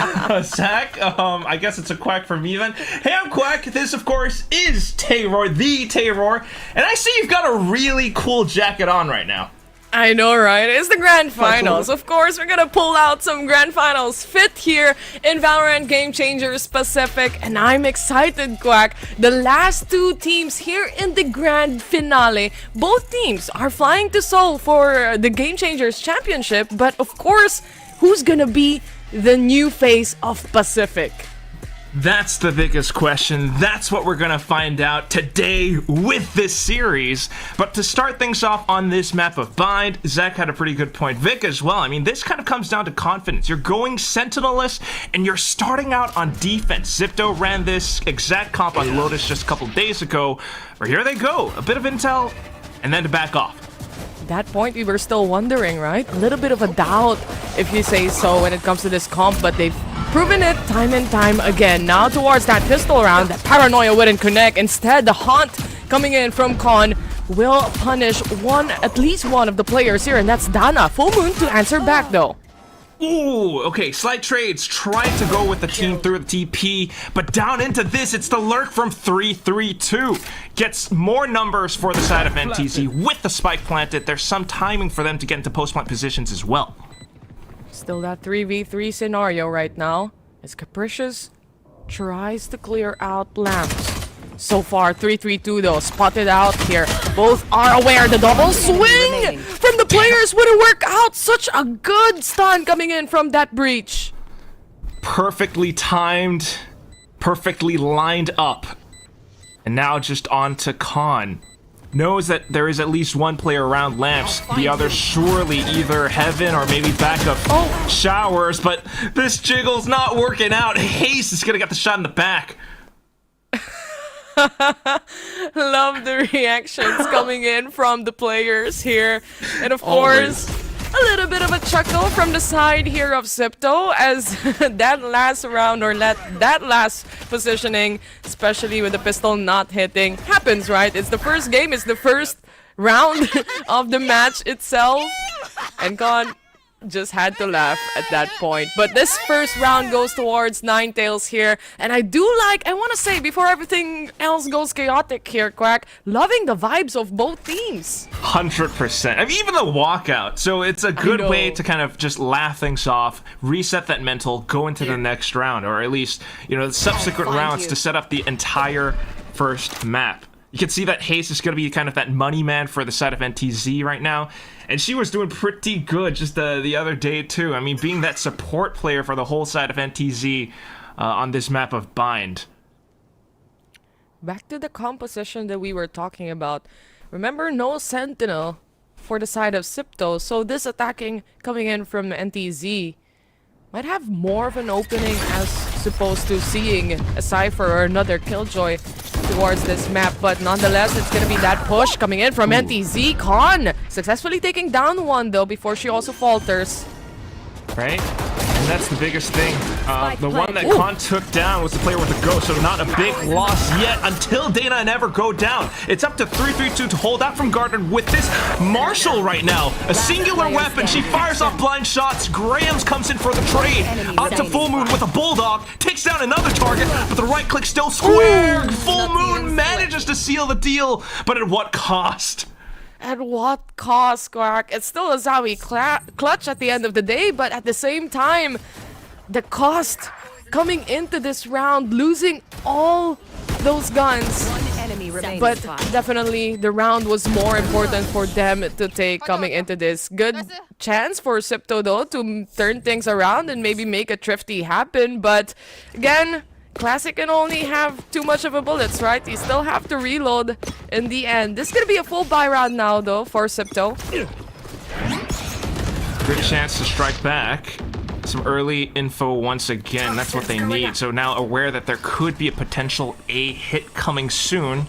Zach. I guess it's a Quack for me then. Hey, I'm Quack. This, of course, is Tay-Roar, the Tay-Roar. And I see you've got a really cool jacket on right now. I know, right? It's the Grand Finals. Of course, we're gonna pull out some Grand Finals fit here in Valorant Game Changers Pacific, and I'm excited, Quack. The last 2 teams here in the Grand Finale, both teams are flying to Seoul for the Game Changers Championship, but of course, who's gonna be the new face of Pacific? That's the biggest question. That's what we're gonna find out today with this series. But to start things off on this map of Bind, Zach had a pretty good point. Vic as well. This kind of comes down to confidence. You're going Sentinel-less, and you're starting out on defense. Zipto ran this exact comp on Lotus just a couple days ago. But here they go. A bit of intel, and then to back off. That point, we were still wondering, right? A little bit of a doubt, if you say so, when it comes to this comp, but they've proven it time and time again. Now towards that pistol round, that paranoia wouldn't connect. Instead, the haunt coming in from Con will punish at least one of the players here, and that's Dana. Full Moon to answer back, though. Ooh, okay, slight trades, trying to go with the team through the TP, but down into this, it's the lurk from 332. Gets more numbers for the side of NTZ with the spike planted. There's some timing for them to get into post-plant positions as well. Still that 3v3 scenario right now, as Capricious tries to clear out lamps. So far, 332 though, spotted out here. Both are aware. The double swing from the players wouldn't work out. Such a good stun coming in from that breach. Perfectly timed, perfectly lined up. And now just on to Khan. knows that there is at least one player around lamps, the other surely either heaven or maybe backup showers, but this jiggle's not working out. Haste is gonna get the shot in the back. Love the reactions coming in from the players here. And of course, a little bit of a chuckle from the side here of Zipto as that last round or that last positioning, especially with the pistol not hitting, happens, right? It's the first game, it's the first round of the match itself. And Con just had to laugh at that point. But this first round goes towards Ninetales here. And I want to say, before everything else goes chaotic here, Quack, loving the vibes of both teams. 100%. I mean, even the walkout. So it's a good way to kind of just laugh things off, reset that mental, go into the next round, or at least, the subsequent rounds to set up the entire first map. You can see that Haste is going to be kind of that money man for the side of NTZ right now. And she was doing pretty good just the other day, too. I mean, being that support player for the whole side of NTZ on this map of Bind. Back to the composition that we were talking about. Remember, no Sentinel for the side of Sipto. So this attacking coming in from NTZ might have more of an opening as opposed to seeing a Cypher or another Killjoy towards this map, but nonetheless it's gonna be that push coming in from NTZ. Con successfully taking down one though before she also falters. Right? And that's the biggest thing. The one that Con took down was the player with the ghost, so not a big loss yet until Dana and Ever go down. It's up to 3-3-2 to hold out from Gardner with this Marshall right now. A singular weapon. She fires off blind shots. Grahams comes in for the trade. Up to Full Moon with a Bulldog. Takes down another target, but the right click still square. Full Moon manages to seal the deal, but at what cost? At what cost, Quack? It's still a Zawi clutch at the end of the day, but at the same time, the cost coming into this round, losing all those guns. But definitely the round was more important for them to take coming into this. Good chance for Sipto though to turn things around and maybe make a thrifty happen, but again, Classic can only have too much of a bullets, right? You still have to reload in the end. This is gonna be a full buy round now, though, for Sipto. Good chance to strike back. Some early info once again. That's what they need. So now aware that there could be a potential A hit coming soon,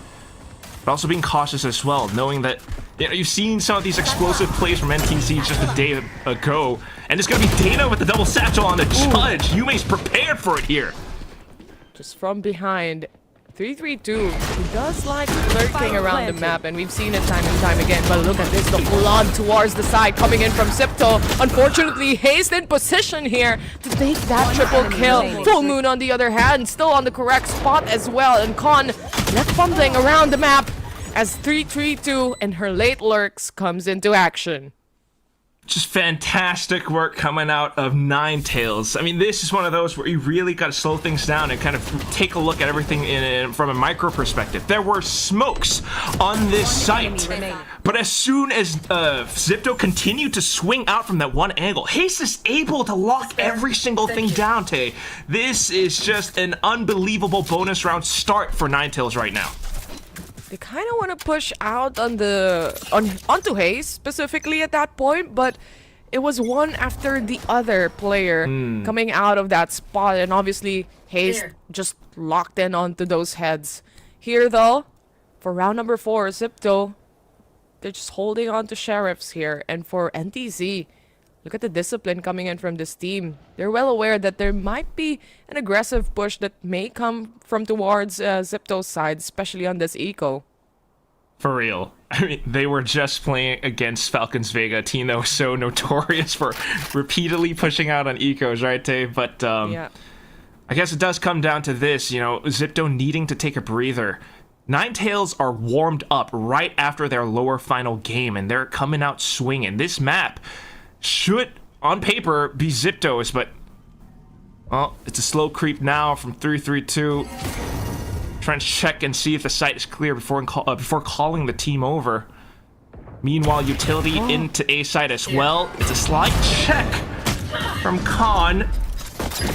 but also being cautious as well, knowing that you've seen some of these explosive plays from NTZ just a day ago, and it's gonna be Dana with the double satchel on the judge. Yume's prepared for it here. Just from behind, 3-3-2. He does like lurking around the map, and we've seen it time and time again. But look at this, the flood towards the side coming in from Sipto. Unfortunately, Haste in position here to take that triple kill. Full Moon, on the other hand, still on the correct spot as well. And Con left fumbling around the map as 3-3-2 and her late lurks comes into action. Just fantastic work coming out of Ninetales. I mean, this is one of those where you really got to slow things down and kind of take a look at everything from a micro perspective. There were smokes on this site, but as soon as Zipto continued to swing out from that one angle, Haste is able to lock every single thing down, Tay. This is just an unbelievable bonus round start for Ninetales right now. They kind of want to push out onto Haze specifically at that point, but it was one after the other player coming out of that spot, and obviously Haze just locked in onto those heads. Here though, for round number 4, Zipto, they're just holding on to Sheriffs here, and for NTZ, look at the discipline coming in from this team. They're well aware that there might be an aggressive push that may come from towards Zipto's side, especially on this eco. For real. I mean, they were just playing against Falcons Vega, a team that was so notorious for repeatedly pushing out on ecos, right, Dave? But yeah. I guess it does come down to this, Zipto needing to take a breather. Ninetales are warmed up right after their lower final game, and they're coming out swinging. This map should, on paper, be Zipto's, but well, it's a slow creep now from 3-3-2. Trying to check and see if the site is clear before calling the team over. Meanwhile, utility into A site as well. It's a slight check from Con.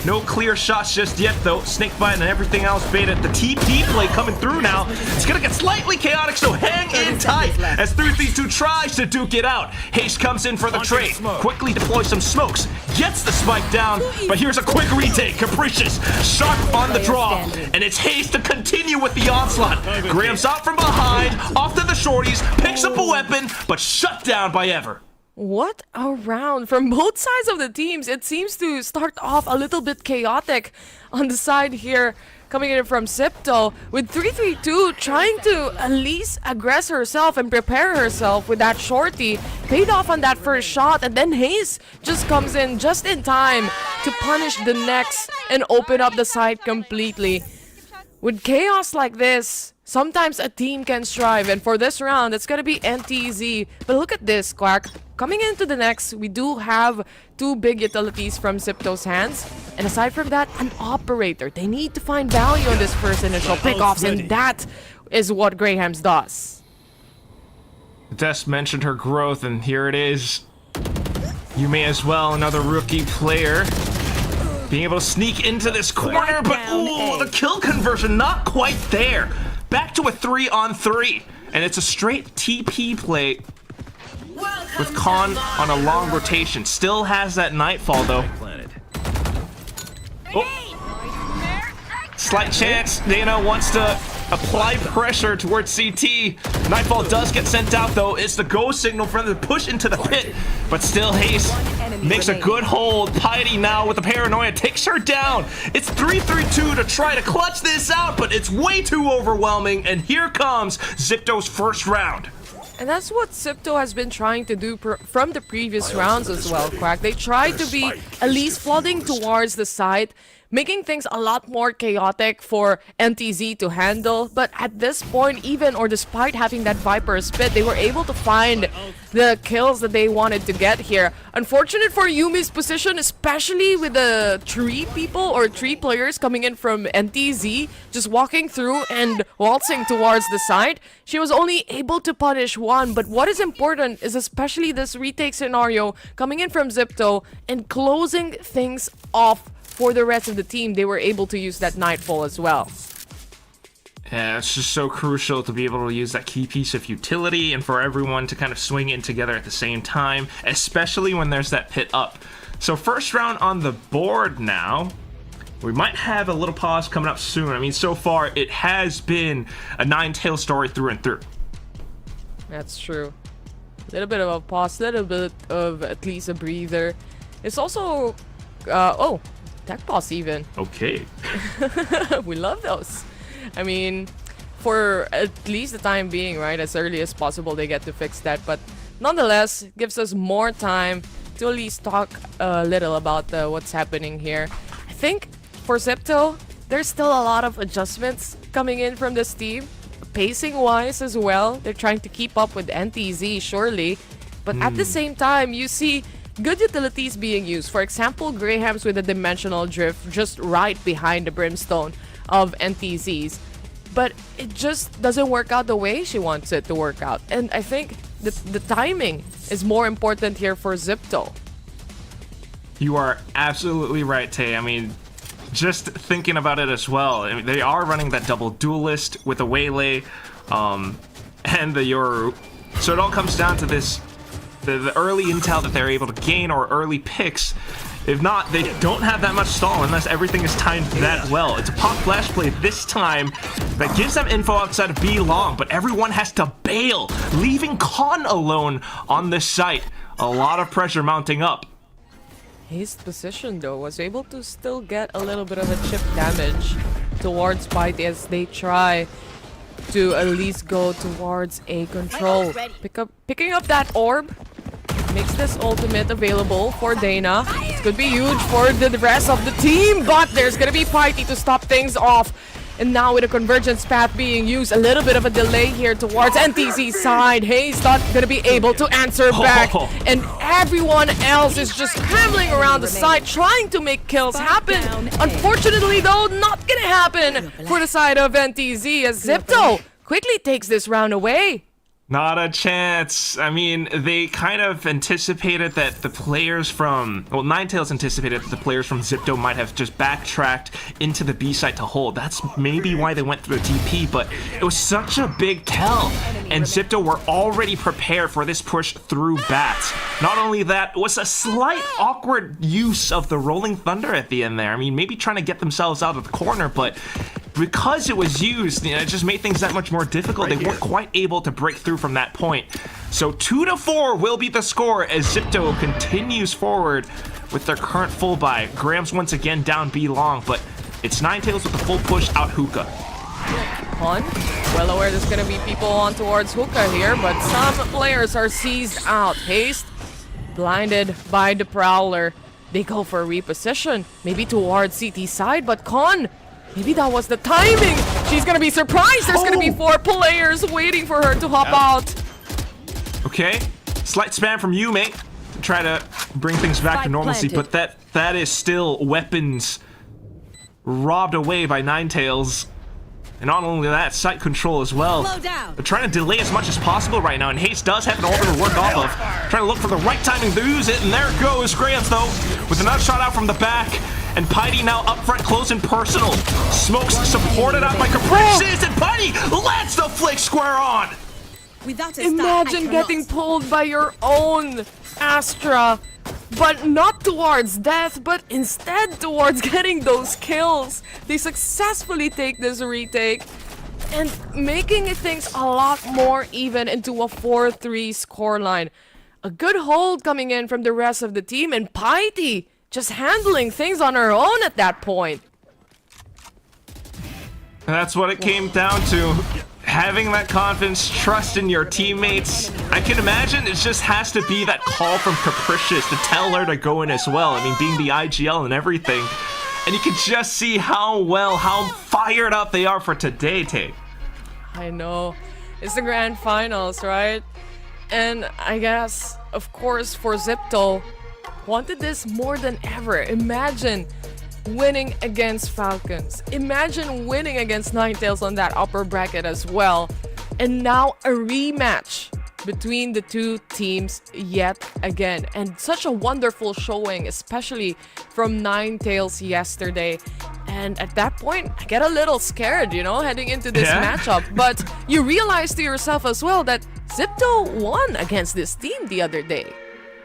No clear shots just yet, though. Snakebite and everything else beta. The TP play coming through now. It's gonna get slightly chaotic, so hang in tight as 332 tries to duke it out. Haste comes in for the trade. Quickly deploys some smokes. Gets the spike down, but here's a quick retake. Capricious, sharp on the draw, and it's Haste to continue with the onslaught. Graham's out from behind, off to the shorties, picks up a weapon, but shut down by Ever. What a round from both sides of the teams. It seems to start off a little bit chaotic on the side here, coming in from Sipto, with 332 trying to at least aggress herself and prepare herself with that shorty. Paid off on that first shot, and then Hayes just comes in just in time to punish the next and open up the side completely. With chaos like this, sometimes a team can strive, and for this round, it's gonna be NTZ. But look at this, Quack. Coming into the next, we do have two big utilities from Sipto's hands. And aside from that, an operator. They need to find value on this first initial pickoffs, and that is what Graham's does. Des mentioned her growth, and here it is. You may as well, another rookie player. Being able to sneak into this corner, but ooh, the kill conversion not quite there. Back to a 3-on-3, and it's a straight TP play with Khan on a long rotation. Still has that Nightfall though. Oh. Slight chance. Dana wants to apply pressure towards CT. Nightfall does get sent out though. It's the go signal for them to push into the pit, but still Haste makes a good hold. Piety now with the paranoia takes her down. It's 332 to try to clutch this out, but it's way too overwhelming, and here comes Zipto's first round. And that's what Sipto has been trying to do from the previous rounds as well, Quack. They tried to be at least flooding towards the side, making things a lot more chaotic for NTZ to handle. But at this point, even or despite having that Viper spit, they were able to find the kills that they wanted to get here. Unfortunate for Yumi's position, especially with the three players coming in from NTZ, just walking through and waltzing towards the side. She was only able to punish one, but what is important is especially this retake scenario coming in from Zipto and closing things off for the rest of the team. They were able to use that Nightfall as well. Yeah, it's just so crucial to be able to use that key piece of utility and for everyone to kind of swing in together at the same time, especially when there's that pit up. So first round on the board now. We might have a little pause coming up soon. I mean, so far it has been a nine-tail story through and through. That's true. A little bit of a pause, a little bit of at least a breather. It's also, oh, tech pause even. Okay. We love those. I mean, for at least the time being, right, as early as possible they get to fix that, but nonetheless gives us more time to at least talk a little about what's happening here. I think for Zipto, there's still a lot of adjustments coming in from this team, pacing wise as well. They're trying to keep up with NTZ surely, but at the same time you see good utilities being used. For example, Graham's with a dimensional drift just right behind the Brimstone of NTZ's, but it just doesn't work out the way she wants it to work out. And I think the timing is more important here for Zipto. You are absolutely right, Tay. I mean, just thinking about it as well, I mean, they are running that double duelist with the Waylay and the Yoru. So it all comes down to this, the early intel that they're able to gain or early picks. If not, they don't have that much stall unless everything is timed that well. It's a pop flash play this time that gives them info outside of B long, but everyone has to bail, leaving Khan alone on this site. A lot of pressure mounting up. His position though was able to still get a little bit of a chip damage towards Piety as they try to at least go towards a control. Picking up that orb makes this ultimate available for Dana. It's gonna be huge for the rest of the team, but there's gonna be Piety to stop things off. And now with a convergence path being used, a little bit of a delay here towards NTZ's side. Hayes not gonna be able to answer back. And everyone else is just scrambling around the side, trying to make kills happen. Unfortunately though, not gonna happen for the side of NTZ as Zipto quickly takes this round away. Not a chance. I mean, they kind of anticipated that the players from... Well, Ninetales anticipated that the players from Zipto might have just backtracked into the B site to hold. That's maybe why they went through the TP, but it was such a big tell. And Zipto were already prepared for this push through bats. Not only that, it was a slight awkward use of the Rolling Thunder at the end there. I mean, maybe trying to get themselves out of the corner, but... because it was used, it just made things that much more difficult. They weren't quite able to break through from that point. So 2-4 will be the score as Zipto continues forward with their current full buy. Graham's once again down B long, but it's Ninetales with the full push out hookah. Hun, well aware there's gonna be people on towards hookah here, but some players are seized out. Haste, blinded by the Prowler. They go for a reposition, maybe towards CT side, but Con, maybe that was the timing. She's gonna be surprised. There's gonna be 4 players waiting for her to hop out. Okay, slight spam from Yume to try to bring things back to normalcy, but that is still weapons robbed away by Ninetales. And not only that, site control as well. They're trying to delay as much as possible right now, and Haste does have an order to work off of. Trying to look for the right timing to use it, and there goes Grams though, with another shot out from the back. And Piety now up front, close and personal. Smokes supported out by Capricious, and Piety lets the flick square on! Imagine getting pulled by your own Astra, but not towards death, but instead towards getting those kills. They successfully take this retake and making things a lot more even into a 4-3 scoreline. A good hold coming in from the rest of the team, and Piety just handling things on her own at that point. That's what it came down to. Having that confidence, trust in your teammates. I can imagine it just has to be that call from Capricious to tell her to go in as well. I mean, being the IGL and everything. And you can just see how fired up they are for today, Tay. I know. It's the grand finals, right? And I guess, of course, for Zipto, wanted this more than ever. Imagine winning against Falcons. Imagine winning against Ninetales on that upper bracket as well. And now a rematch between the two teams yet again. And such a wonderful showing, especially from Ninetales yesterday. And at that point, I get a little scared, you know, heading into this matchup. But you realize to yourself as well that Zipto won against this team the other day.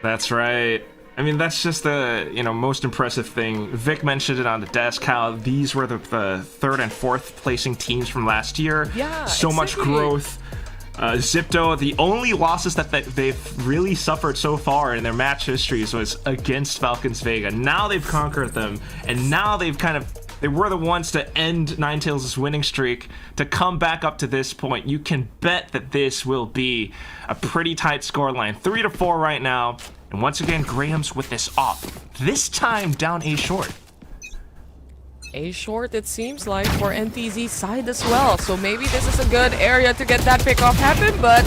That's right. I mean, that's just the, most impressive thing. Vic mentioned it on the desk, how these were the 3rd and 4th placing teams from last year. Yeah, so much growth. Zipto, the only losses that they've really suffered so far in their match histories was against Falcons Vega. Now they've conquered them, and now they were the ones to end Ninetales' winning streak to come back up to this point. You can bet that this will be a pretty tight scoreline. 3-4 right now. And once again, Graham's with this op. This time down A short. A short, it seems like, for NTZ side as well. So maybe this is a good area to get that pickoff happen. But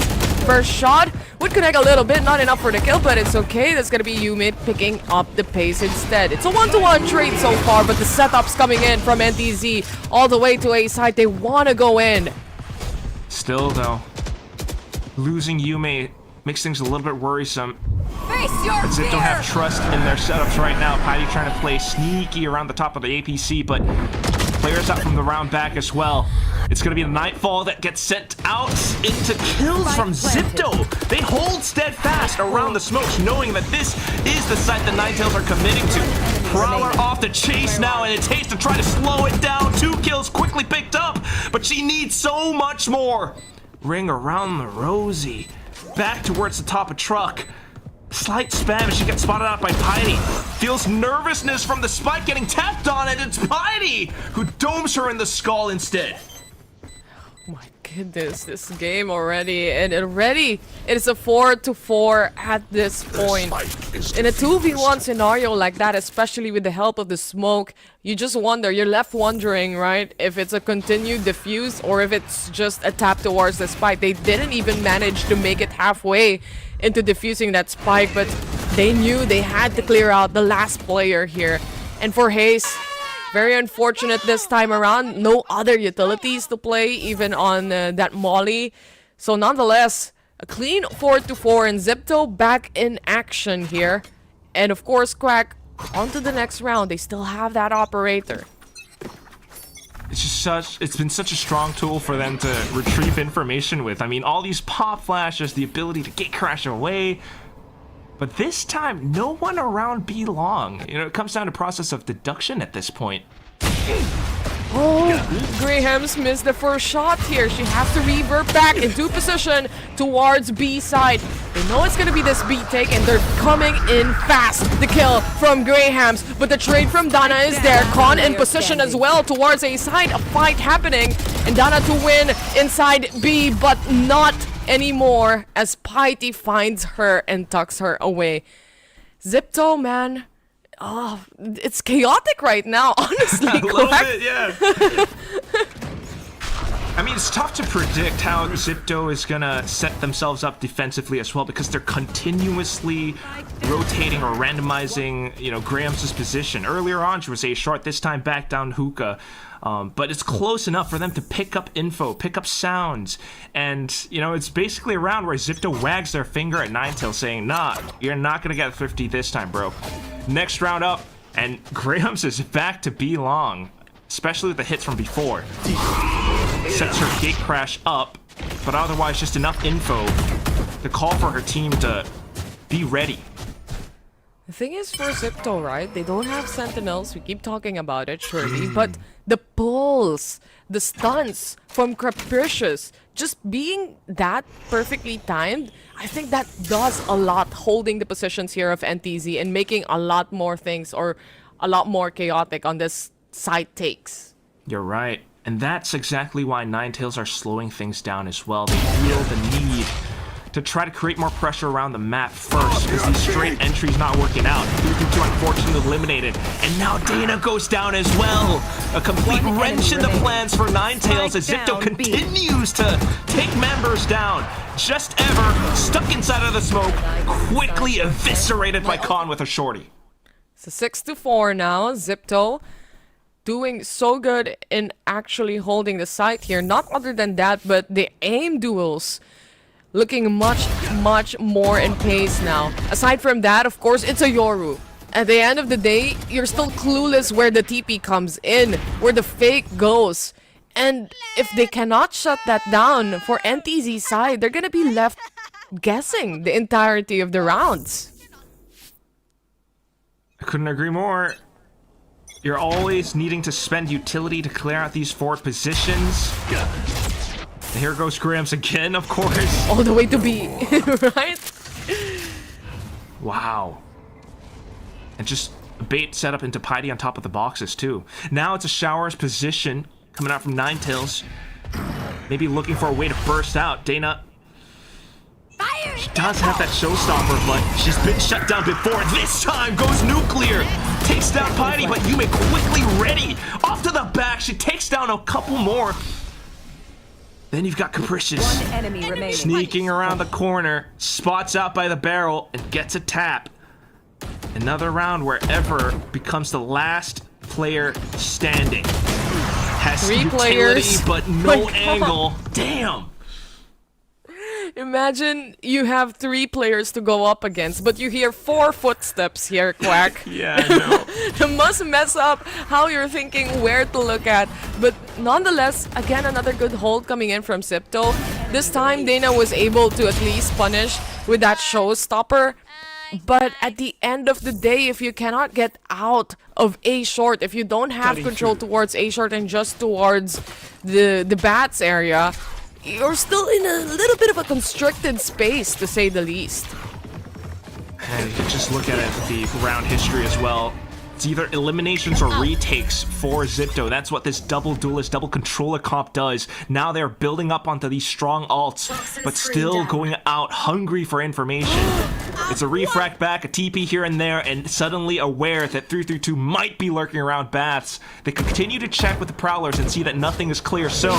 first shot would connect a little bit. Not enough for the kill, but it's okay. That's going to be Yumi picking up the pace instead. It's a 1-to-1 trade so far, but the setup's coming in from NTZ all the way to A side. They want to go in. Still, though, losing Yumi makes things a little bit worrisome. Zip don't have trust in their setups right now. Piety trying to play sneaky around the top of the APC, but players out from the round back as well. It's going to be the Nightfall that gets sent out into kills from Zipto. They hold steadfast around the smokes, knowing that this is the site the Ninetales are committing to. Prowler off the chase now, and it takes to try to slow it down. 2 kills quickly picked up, but she needs so much more. Ring around the Rosie. Back towards the top of truck. Slight spam as she gets spotted out by Piety. Feels nervousness from the spike getting tapped on, and it's Piety who domes her in the skull instead. Oh my goodness, this game already, and already it is a 4-4 at this point. In a 2v1 scenario like that, especially with the help of the smoke, you just wonder, you're left wondering, right, if it's a continued diffuse or if it's just a tap towards the spike. They didn't even manage to make it halfway into diffusing that spike, but they knew they had to clear out the last player here. And for Haze, very unfortunate this time around. No other utilities to play, even on that Molly. So nonetheless, A clean 4-4 and Zipto back in action here. And of course, Quack, on to the next round. They still have that operator. It's been such a strong tool for them to retrieve information with. I mean, all these pop flashes, the ability to gate crash away. But this time, no one around B long. You know, it comes down to process of deduction at this point. Oh, Graham's missed the first shot here. She has to revert back into position towards B side. They know it's gonna be this B take, and they're coming in fast. The kill from Graham's, but the trade from Dana is there. Con in position as well towards A side. A fight happening, and Dana to win inside B, but not anymore as Piety finds her and tucks her away. Zipto, man. Oh, it's chaotic right now, honestly. A little bit, yeah. I mean, it's tough to predict how Zipto is gonna set themselves up defensively as well, because they're continuously rotating or randomizing, you know, Graham's position. Earlier on, she was A short, this time back down hookah. But it's close enough for them to pick up info, pick up sounds. And, you know, it's basically a round where Zipto wags their finger at Ninetales saying, nah, you're not gonna get 50 this time, bro. Next round up, and Graham's is back to B long, especially with the hits from before. Sets her gate crash up, but otherwise just enough info to call for her team to be ready. The thing is, for Zipto, right, they don't have sentinels. We keep talking about it, surely, but the pulls, the stunts from Capricious, just being that perfectly timed, I think that does a lot, holding the positions here of NTZ and making a lot more things, or a lot more chaotic on this side takes. You're right. And that's exactly why Ninetales are slowing things down as well. They feel the need to try to create more pressure around the map first, because these straight entries not working out. 3-2 unfortunately eliminated, and now Dana goes down as well. A complete wrench in the plans for Ninetales as Zipto continues to take members down. Just ever stuck inside of the smoke, quickly eviscerated by Khan with a shorty. So 6-4 now. Zipto doing so good in actually holding the site here. Not other than that, but the aim duels looking much more in pace now. Aside from that, of course, it's a Yoru. At the end of the day, you're still clueless where the TP comes in, where the fake goes. And if they cannot shut that down for NTZ side, they're gonna be left guessing the entirety of the rounds. I couldn't agree more. You're always needing to spend utility to clear out these forward positions. And here goes Graham's again, of course. All the way to B, right? Wow. And just a bait set up into Piety on top of the boxes, too. Now it's a Shower's position coming out from Ninetales. Maybe looking for a way to burst out. Dana, she does have that showstopper, but she's been shut down before. This time goes nuclear. Takes down Piety, but Yume quickly ready. Off to the back, she takes down a couple more. Then you've got Capricious sneaking around the corner, spots out by the barrel, and gets a tap. Another round where Ever becomes the last player standing. Has 3 utility, players, but no angle. Damn. Imagine you have 3 players to go up against, but you hear 4 footsteps here, Quack. Yeah, I know. It must mess up how you're thinking where to look at. But nonetheless, again, another good hold coming in from Zipto. This time, Dana was able to at least punish with that showstopper. But at the end of the day, if you cannot get out of A short, if you don't have control towards A short and just towards the bats area, you're still in a little bit of a constricted space, to say the least. And you can just look at it, the round history as well. It's either eliminations or retakes for Zipto. That's what this double duelist, double controller comp does. Now they're building up onto these strong alts, but still going out hungry for information. It's a refract back, a TP here and there, and suddenly aware that 332 might be lurking around baths. They continue to check with the Prowlers and see that nothing is clear. So,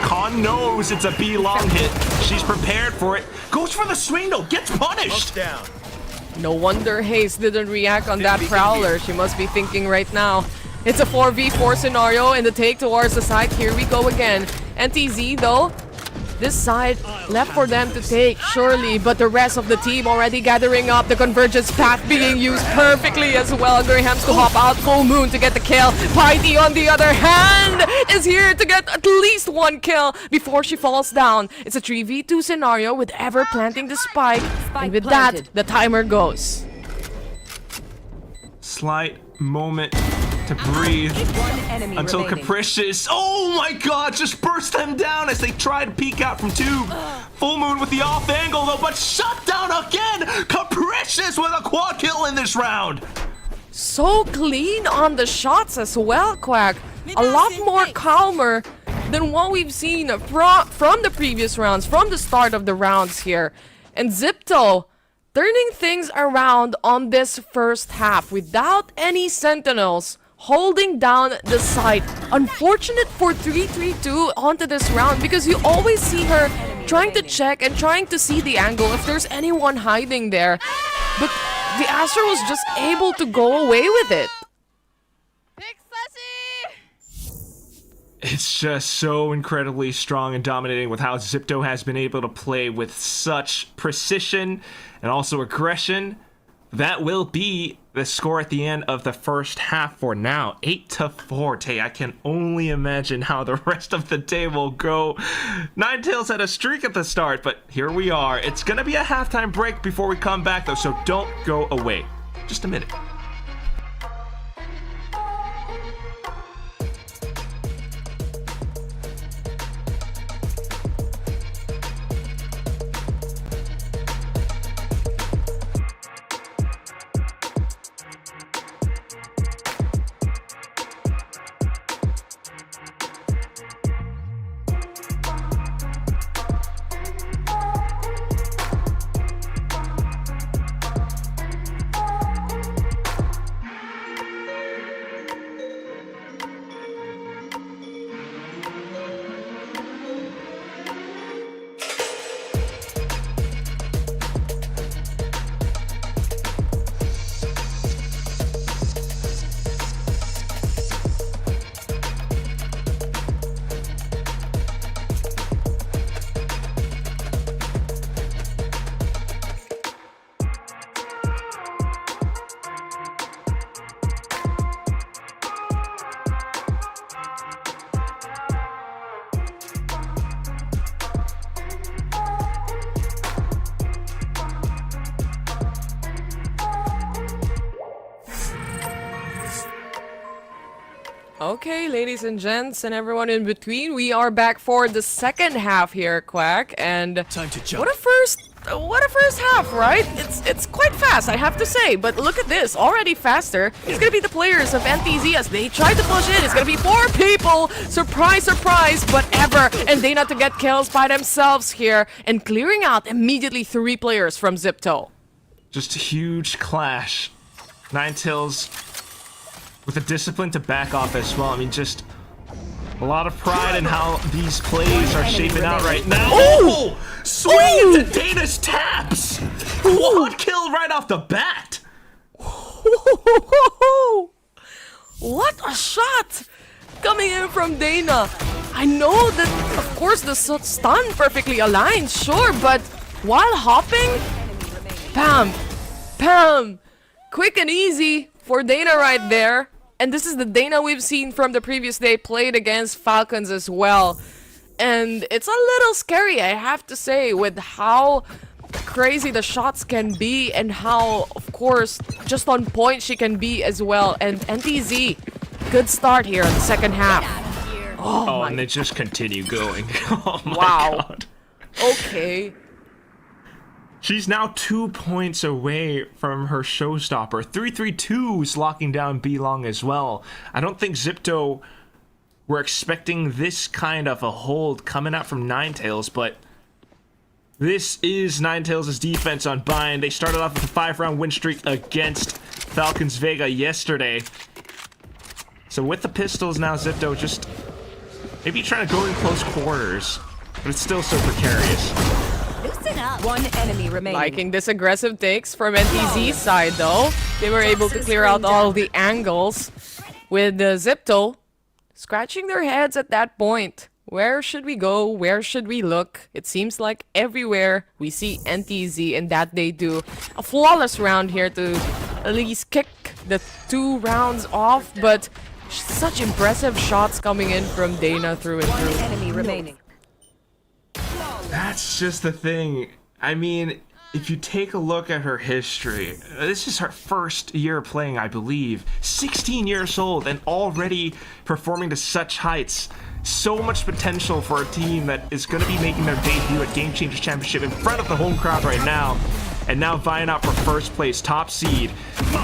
Khan knows it's a B long hit. She's prepared for it. Goes for the swing though, gets punished. No wonder Hayes didn't react on that Prowler. She must be thinking right now. It's a 4v4 scenario and the take towards the side. Here we go again. NTZ though, this side left for them to take, surely, but the rest of the team already gathering up. The convergence path being used perfectly as well. Graham's to hop out, Full Moon to get the kill. Piety, on the other hand, is here to get at least one kill before she falls down. It's a 3v2 scenario with Ever planting the spike, and with that, the timer goes. Slight moment to breathe until Capricious, oh my god, just burst them down as they try to peek out from tube. Full Moon with the off angle though, but shut down again. Capricious with a quad kill in this round. So clean on the shots as well, Quack. A lot more calmer than what we've seen from the previous rounds, from the start of the rounds here. And Zipto turning things around on this first half without any sentinels holding down the site. Unfortunate for 3-3-2 onto this round because you always see her trying to check and trying to see the angle if there's anyone hiding there. But the Astra was just able to go away with it. It's just so incredibly strong and dominating with how Zipto has been able to play with such precision and also aggression. That will be the score at the end of the first half for now. 8-4. Tay, I can only imagine how the rest of the day will go. Ninetales had a streak at the start, but here we are. It's gonna be a halftime break before we come back though, so don't go away. Just a minute. Okay, ladies and gents, and everyone in between, we are back for the second half here, Quack, and time to jump. what a first half, right? It's quite fast, I have to say, but look at this, already faster. It's gonna be the players of NTZ as they try to push in. It's gonna be 4 people, surprise, surprise, but Ever and Dana to get kills by themselves here, and clearing out immediately 3 players from Zipto. Just a huge clash. Ninetales with the discipline to back off as well. I mean, just a lot of pride in how these plays are shaping out right now. Oh! Swing into Dana's taps! Quad kill right off the bat! What a shot! Coming in from Dana. I know that, of course, the stun perfectly aligned, sure, but while hopping, bam, bam, quick and easy for Dana right there. And this is the Dana we've seen from the previous day, played against Falcons as well. And it's a little scary, I have to say, with how crazy the shots can be and how, of course, just on point she can be as well. And NTZ, good start here in the second half. Oh, and they just continue going. Oh my god. Okay. She's now 2 points away from her showstopper. 3-3-2 is locking down B-Long as well. I don't think Zipto were expecting this kind of a hold coming out from Ninetales, but this is Ninetales' defense on Bind. They started off with a 5-round win streak against Falcons Vega yesterday. So with the pistols now, Zipto just maybe trying to go in close quarters, but it's still so precarious. Loosen up. One enemy remaining. Liking this aggressive takes from NTZ's side though. They were able to clear out all the angles with Zipto scratching their heads at that point. Where should we go? Where should we look? It seems like everywhere we see NTZ, and that they do a flawless round here to at least kick the 2 rounds off, but such impressive shots coming in from Dana through and through. Enemy remaining. That's just the thing. I mean, if you take a look at her history, this is her first year playing, I believe. 16 years old and already performing to such heights. So much potential for a team that is going to be making their debut at Game Changers Championship in front of the home crowd right now. And now vying out for first place, top seed.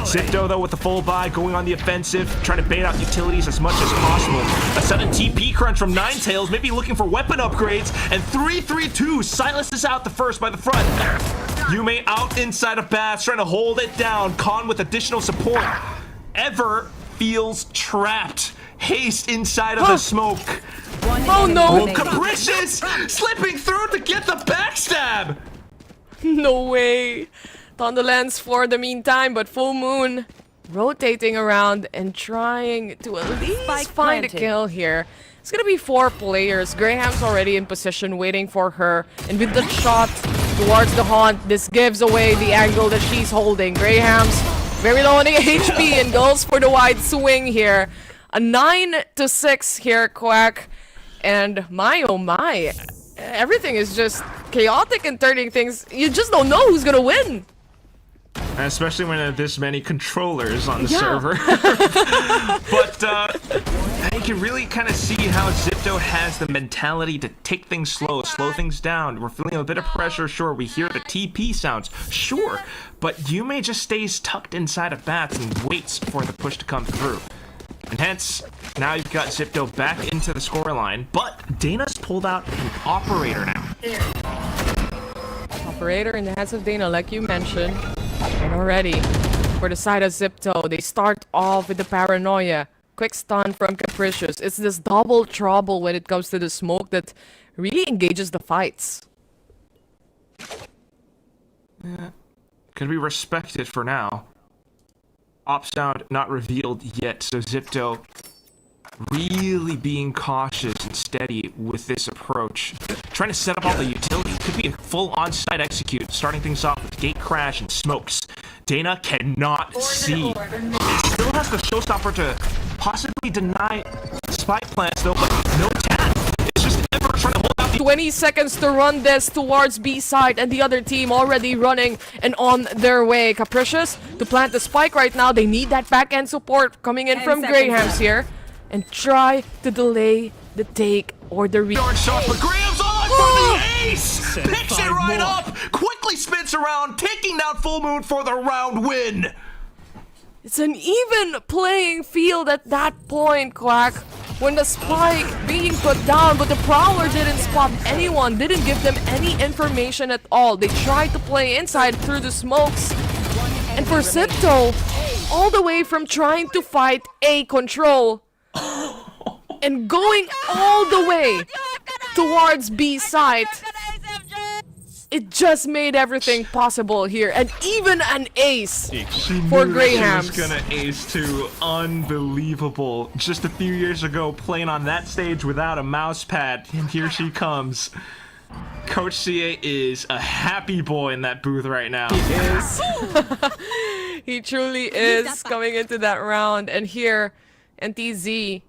Zipto, though, with the full buy, going on the offensive, trying to bait out utilities as much as possible. A sudden TP crunch from Ninetales, maybe looking for weapon upgrades, and 3-3-2 silences out the first by the front. Yume out inside of Bass, trying to hold it down. Khan with additional support. Ever feels trapped. Haste inside of the smoke. Oh no! Capricious! Slipping through to get the backstab! No way! Thunderlands for the meantime, but Full Moon rotating around and trying to at least find a kill here. It's gonna be 4 players. Graham's already in position waiting for her. And with the shot towards the haunt, this gives away the angle that she's holding. Graham's very low on the HP and goes for the wide swing here. A 9-6 here, Quack. And my oh my, everything is just chaotic and turning things. You just don't know who's gonna win. Especially when there are this many controllers on the server. But you can really kind of see how Zipto has the mentality to take things slow things down. We're feeling a bit of pressure, sure. We hear the TP sounds, sure. But Yume just stays tucked inside of Bats and waits for the push to come through. And hence, now you've got Zipto back into the scoreline, but Dana's pulled out an operator now. Operator in the hands of Dana, like you mentioned. And already, for the side of Zipto, they start off with the paranoia. Quick stun from Capricious. It's this double trouble when it comes to the smoke that really engages the fights. Yeah. Could be respected for now. Op sound not revealed yet, so Zipto really being cautious and steady with this approach. Trying to set up all the utilities. Could be a full on-site execute, starting things off with gate crash and smokes. Dana cannot see. It still has the showstopper to possibly deny spike plants though, but no tap. It's just ever trying to hold out the 20 seconds to run this towards B side, and the other team already running and on their way. Capricious to plant the spike right now. They need that back end support coming in from Graham's here. And try to delay the take or the shot, but Graham's on for the ace! Picks it right up! Quickly spins around, taking down Full Moon for the round win! It's an even playing field at that point, Quack. When the spike being put down, but the Prowler didn't spot anyone, didn't give them any information at all. They tried to play inside through the smokes. And for Zipto, all the way from trying to fight A control and going all the way towards B side, it just made everything possible here, and even an ace for Graham. She was gonna ace too. Unbelievable. Just a few years ago, playing on that stage without a mouse pad, and here she comes. Coach CA is a happy boy in that booth right now. He is. He truly is coming into that round, and here NTZ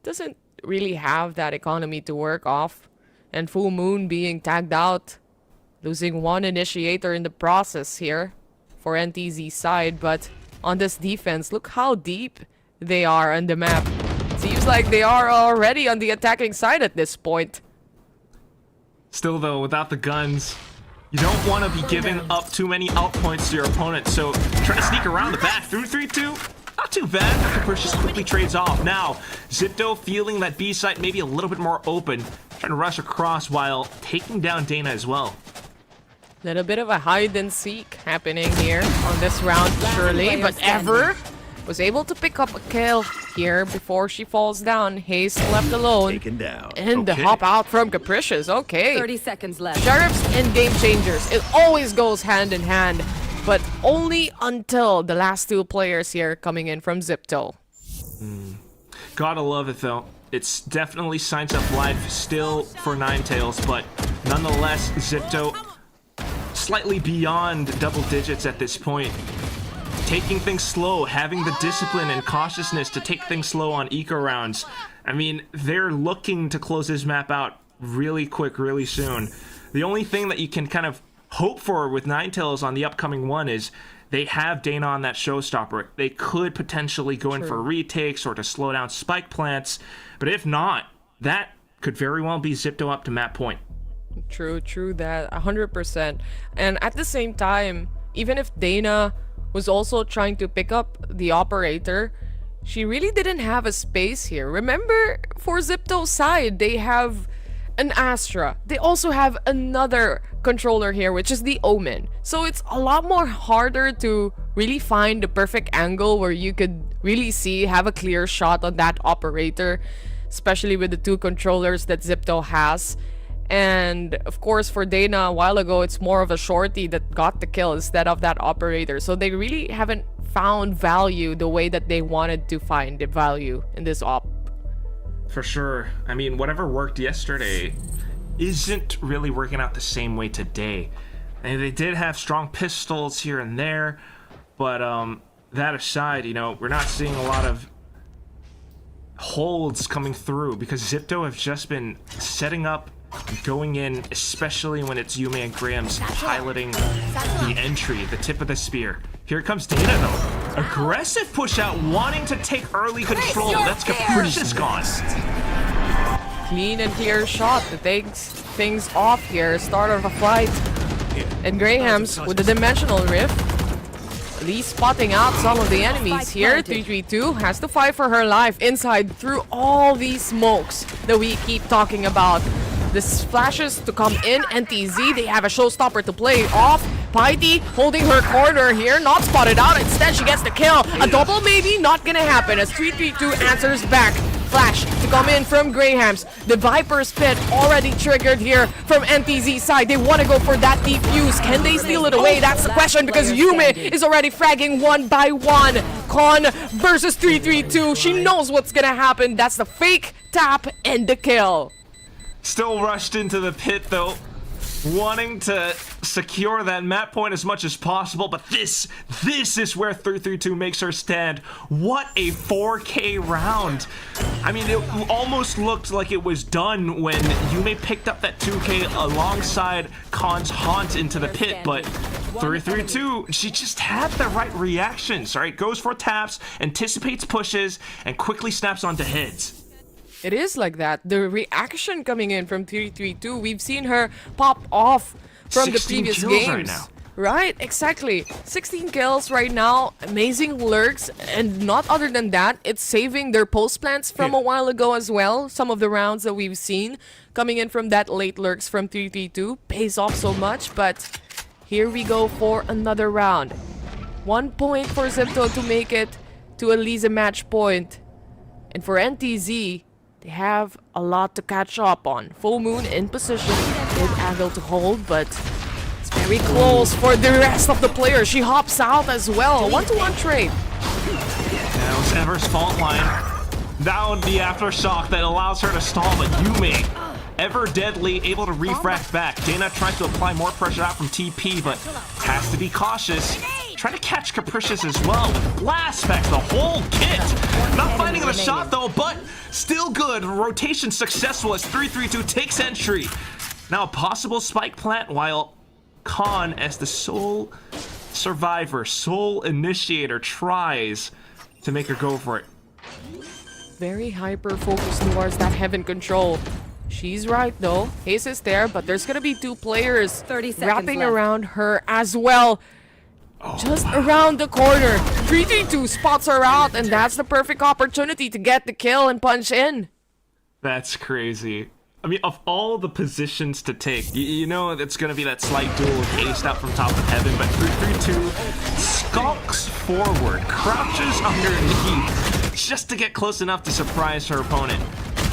doesn't really have that economy to work off, and Full Moon being tagged out, losing 1 initiator in the process here for NTZ side. But on this defense, look how deep they are on the map. Seems like they are already on the attacking side at this point. Still though, without the guns, you don't want to be giving up too many out points to your opponent, so try to sneak around the back through 3-2. Not too bad. Capricious quickly trades off. Now, Zipto feeling that B site maybe a little bit more open, trying to rush across while taking down Dana as well. Little bit of a hide and seek happening here on this round, surely, but Ever was able to pick up a kill here before she falls down. Haste left alone. Taken down. And the hop out from Capricious. Okay. 30 seconds left. Sheriffs and Game Changers. It always goes hand in hand, but only until the last 2 players here coming in from Zipto. Gotta love it though. It's definitely signs of life still for Ninetales, but nonetheless, Zipto slightly beyond double digits at this point. Taking things slow, having the discipline and cautiousness to take things slow on eco rounds. I mean, they're looking to close this map out really quick, really soon. The only thing that you can kind of hope for with Ninetales on the upcoming one is they have Dana on that showstopper. They could potentially go in for retakes or to slow down spike plants, but if not, that could very well be Zipto up to map point. True that, 100%. And at the same time, even if Dana was also trying to pick up the operator, she really didn't have a space here. Remember, for Zipto's side, they have an Astra. They also have another controller here, which is the Omen. So it's a lot more harder to really find the perfect angle where you could really have a clear shot on that operator, especially with the two controllers that Zipto has. And of course, for Dana a while ago, it's more of a shorty that got the kill instead of that operator. So they really haven't found value the way that they wanted to find the value in this op. For sure. I mean, whatever worked yesterday isn't really working out the same way today. And they did have strong pistols here and there, but that aside, you know, we're not seeing a lot of holds coming through because Zipto have just been setting up, going in, especially when it's Yume and Graham's piloting the entry, the tip of the spear. Here comes Dana though. Aggressive push out, wanting to take early control. That's Capricious gone. Clean and clear shot that takes things off here. Start of a fight. And Graham's with the dimensional rift. At least spotting out some of the enemies here. 332 has to fight for her life inside through all these smokes that we keep talking about. The splashes to come in. NTZ, they have a showstopper to play off. Piety holding her corner here, not spotted out. Instead, she gets the kill. A double maybe not gonna happen as 332 answers back. Flash to come in from Graham's. The Viper's Pit already triggered here from NTZ's side. They want to go for that defuse. Can they steal it away? That's the question because Yume is already fragging one by one. Con versus 332. She knows what's gonna happen. That's the fake tap and the kill. Still rushed into the pit though, wanting to secure that map point as much as possible, but this is where 332 makes her stand. What a 4K round. I mean, it almost looked like it was done when Yume picked up that 2K alongside Khan's haunt into the pit, but 332, she just had the right reactions, right? Goes for taps, anticipates pushes, and quickly snaps onto heads. It is like that. The reaction coming in from 332, we've seen her pop off from the previous games. Right now. Right, exactly. 16 kills right now, amazing lurks, and not other than that, it's saving their post plants from a while ago as well. Some of the rounds that we've seen coming in from that late lurks from 332 pays off so much, but here we go for another round. 1 point for Zipto to make it to at least a match point. And for NTZ, they have a lot to catch up on. Full Moon in position, good angle to hold, but it's very close for the rest of the players. She hops out as well. 1-to-1 trade. That was Ever's fault line. Down the aftershock that allows her to stall, but Yume, ever deadly, able to refract back. Dana tries to apply more pressure out from TP, but has to be cautious. Trying to catch Capricious as well with blast back the whole kit. Not finding the shot though, but still good. Rotation successful as 332 takes entry. Now a possible spike plant while Khan, as the sole survivor, sole initiator, tries to make her go for it. Very hyper focused towards that heaven control. She's right though. Haze is there, but there's gonna be two players wrapping around her as well. Just around the corner. 332 spots her out, and that's the perfect opportunity to get the kill and punch in. That's crazy. I mean, of all the positions to take, you know it's going to be that slight duel with Ace out from top of heaven, but 332 skulks forward, crouches underneath, just to get close enough to surprise her opponent.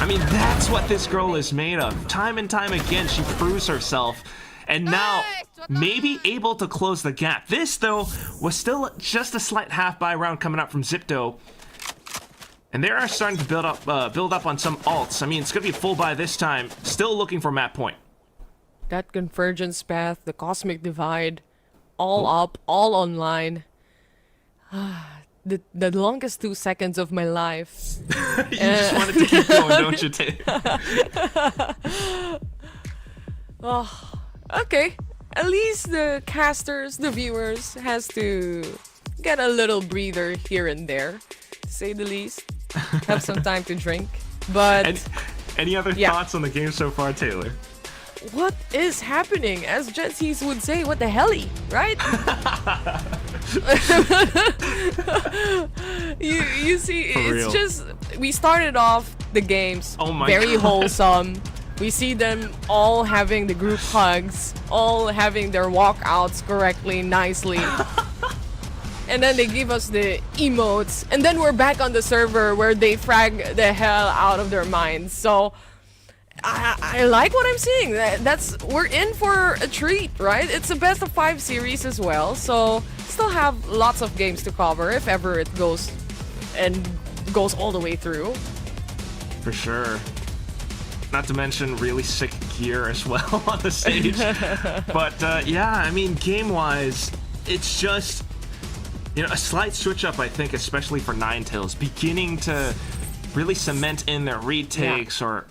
I mean, that's what this girl is made of. Time and time again, she proves herself. And now, maybe able to close the gap. This, though, was still just a slight half-buy round coming up from Zipto. And they are starting to build up on some alts. I mean, it's going to be full buy this time. Still looking for map point. That convergence path, the cosmic divide, all up, all online. The longest 2 seconds of my life. You just wanted to keep going, don't you, Tay? Oh, okay. At least the casters, the viewers, has to get a little breather here and there, to say the least. Have some time to drink. But any other thoughts on the game so far, Taylor? What is happening? As Gen Zs would say, what the helly, right? you see, it's just, we started off the games very wholesome. We see them all having the group hugs, all having their walkouts correctly, nicely. And then they give us the emotes, and then we're back on the server where they frag the hell out of their minds. So I like what I'm seeing. We're in for a treat, right? It's a best of 5 series as well, so still have lots of games to cover if ever it goes all the way through. For sure. Not to mention really sick gear as well on the stage. But yeah, I mean, game-wise, it's just, you know, a slight switch up, I think, especially for Ninetales, beginning to really cement in their retakes or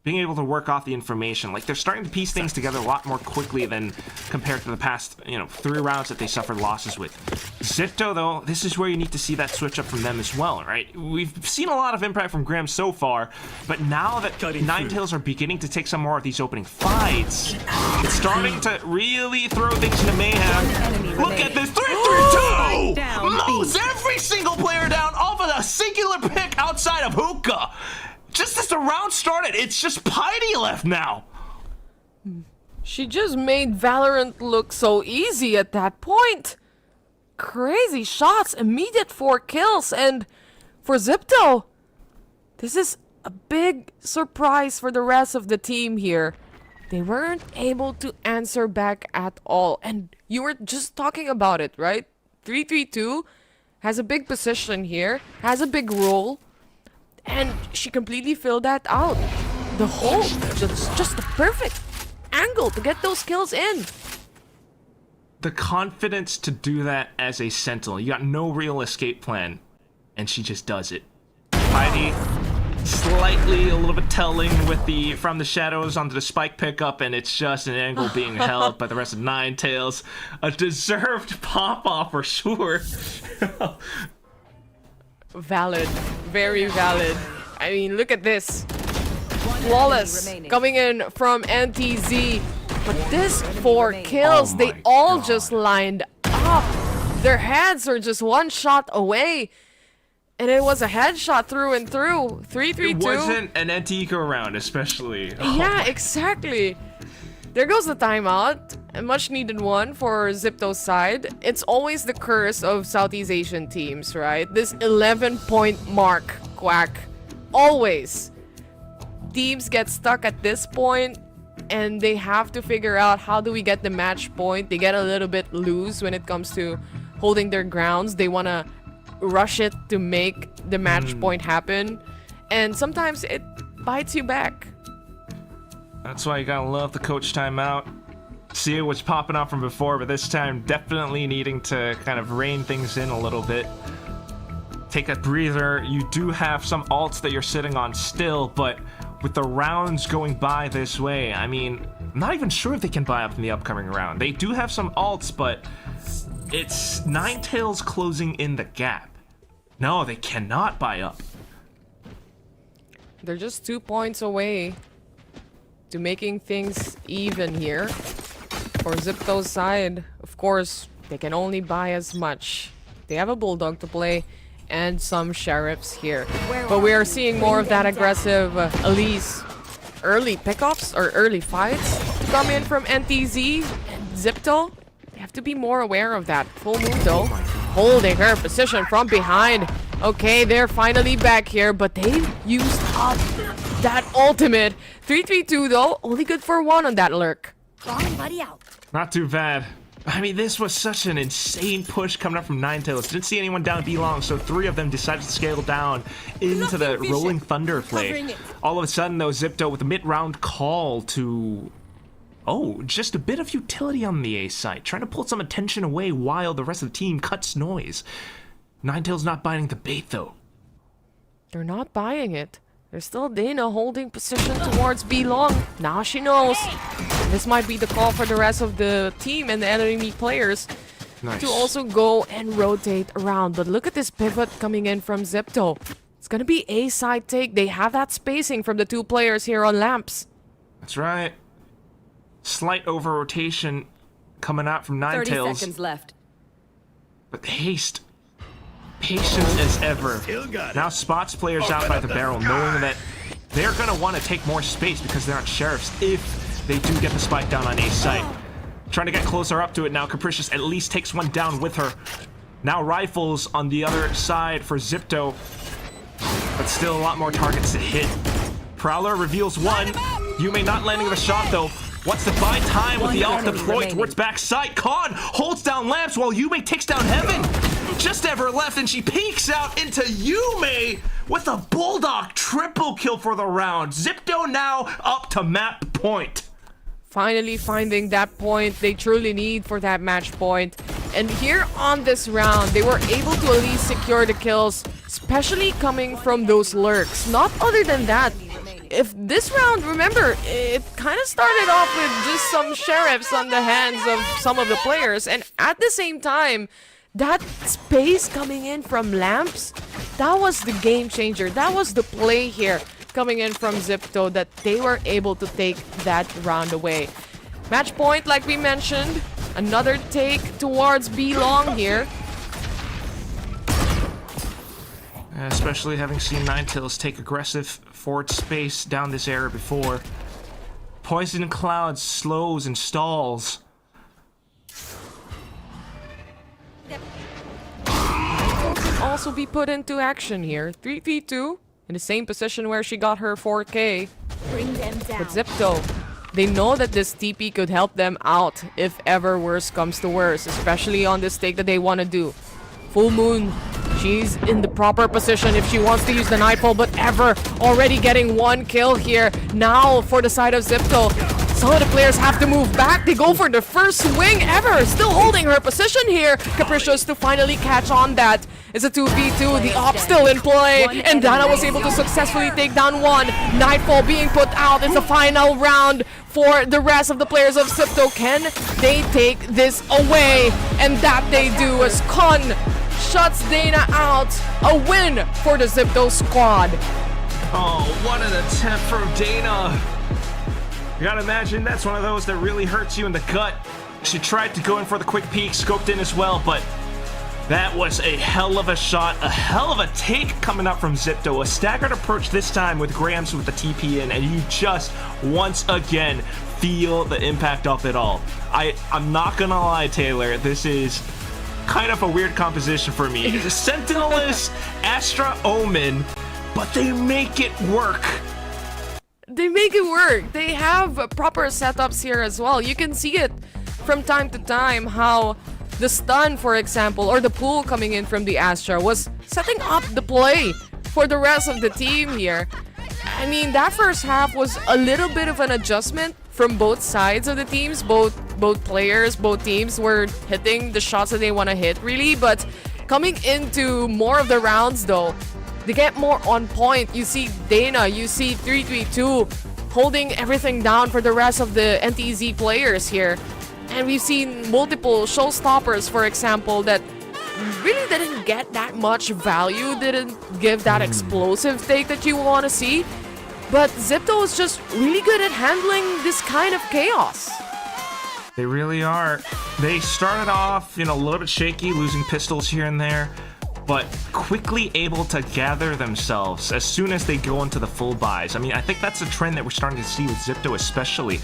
being able to work off the information. Like, they're starting to piece things together a lot more quickly than compared to the past, 3 rounds that they suffered losses with. Zipto, though, this is where you need to see that switch up from them as well, right? We've seen a lot of impact from Graham so far, but now that Ninetales are beginning to take some more of these opening fights, it's starting to really throw things into mayhem. Look at this, 3-3-2! Mows every single player down off of a singular pick outside of Hookah! Just as the round started, it's just Piety left now. She just made Valorant look so easy at that point. Crazy shots, immediate 4 kills, and for Zipto, this is a big surprise for the rest of the team here. They weren't able to answer back at all, and you were just talking about it, right? 3-3-2 has a big position here, has a big role. And she completely filled that out. The hole, just the perfect angle to get those kills in. The confidence to do that as a Sentinel. You got no real escape plan, and she just does it. Heidi, slightly a little bit telling with the from the shadows onto the spike pickup, and it's just an angle being held by the rest of Ninetales. A deserved pop-off for sure. Valid. Very valid. I mean, look at this. Flawless coming in from NTZ. But this 4 kills, they all just lined up. Their heads are just one shot away. And it was a headshot through and through. 3-3-2. It wasn't an anti-eco round, especially. Yeah, exactly. There goes the timeout. A much needed one for Zipto's side. It's always the curse of Southeast Asian teams, right? This 11-point mark, Quack. Always. Teams get stuck at this point and they have to figure out how do we get the match point. They get a little bit loose when it comes to holding their grounds. They want to rush it to make the match point happen. And sometimes it bites you back. That's why you gotta love the coach timeout. See what's popping up from before, but this time definitely needing to kind of rein things in a little bit. Take a breather. You do have some alts that you're sitting on still, but with the rounds going by this way, I mean, I'm not even sure if they can buy up in the upcoming round. They do have some alts, but it's Ninetales closing in the gap. No, they cannot buy up. They're just 2 points away to making things even here. For Zipto's side, of course, they can only buy as much. They have a Bulldog to play and some Sheriffs here. But we are seeing more of that aggressive Elise early pickups or early fights come in from NTZ and Zipto. They have to be more aware of that. Full move though. Holding her position from behind. Okay, they're finally back here, but they've used up that ultimate. 3-3-2 though, only good for 1 on that lurk. Not too bad. I mean, this was such an insane push coming up from Ninetales. Didn't see anyone down B long, so 3 of them decided to scale down into the Rolling Thunder play. All of a sudden, though, Zipto with a mid-round call to... Oh, just a bit of utility on the A side, trying to pull some attention away while the rest of the team cuts noise. Ninetales not biting the bait, though. They're not buying it. There's still Dana holding position towards B long. Now she knows. This might be the call for the rest of the team and the enemy players to also go and rotate around. But look at this pivot coming in from Zipto. It's gonna be A side take. They have that spacing from the 2 players here on Lamps. That's right. Slight over-rotation coming out from Ninetales. 30 seconds left. But the haste. Patience as ever. Now spots players out by the barrel, knowing that they're going to want to take more space because they're on Sheriffs if they do get the spike down on A site. Trying to get closer up to it now. Capricious at least takes one down with her. Now Rifles on the other side for Zipto, but still a lot more targets to hit. Prowler reveals one. Yume not landing the shot though. Wants to buy time with the ult deployed towards backside. Khan holds down Lamps while Yume takes down Heaven. Just ever left, and she peeks out into Yume with a Bulldog triple kill for the round. Zipto now up to map point. Finally finding that point they truly need for that match point. And here on this round, they were able to at least secure the kills, especially coming from those lurks. Not other than that, if this round, remember, it kind of started off with just some sheriffs on the hands of some of the players, and at the same time, that space coming in from Lamps, that was the game changer. That was the play here coming in from Zipto that they were able to take that round away. Match point, like we mentioned, another take towards B long here. Especially having seen Ninetales take aggressive forward space down this area before. Poison Cloud slows and stalls. Also be put into action here. 3v2 in the same position where she got her 4K. Bring them down. But Zipto, they know that this TP could help them out if ever worse comes to worse, especially on this take that they want to do. Full Moon, she's in the proper position if she wants to use the Nightfall, but Ever already getting 1 kill here. Now for the side of Zipto, some of the players have to move back. They go for the first swing. Ever still holding her position here. Capricious to finally catch on that. It's a 2v2, the op still in play, and Dana was able to successfully take down 1. Nightfall being put out is the final round for the rest of the players of Zipto. Can they take this away? And that they do as Con shuts Dana out. A win for the Zipto squad. Oh, what an attempt from Dana. You gotta imagine that's one of those that really hurts you in the gut. She tried to go in for the quick peek, scoped in as well, but that was a hell of a shot, a hell of a take coming up from Zipto. A staggered approach this time with Grams with the TP in, and you just, once again, feel the impact of it all. I'm not gonna lie, Taylor, this is kind of a weird composition for me. It's a Sentinelist, Astra Omen, but they make it work. They make it work. They have proper setups here as well. You can see it from time to time how the stun, for example, or the pull coming in from the Astra was setting up the play for the rest of the team here. I mean, that first half was a little bit of an adjustment from both sides of the teams. Both players, both teams were hitting the shots that they want to hit, really. But coming into more of the rounds, though, they get more on point. You see Dana, you see 332 holding everything down for the rest of the NTZ players here. And we've seen multiple showstoppers, for example, that really didn't get that much value, didn't give that explosive take that you want to see. But Zipto is just really good at handling this kind of chaos. They really are. They started off, a little bit shaky, losing pistols here and there, but quickly able to gather themselves as soon as they go into the full buys. I mean, I think that's a trend that we're starting to see with Zipto especially.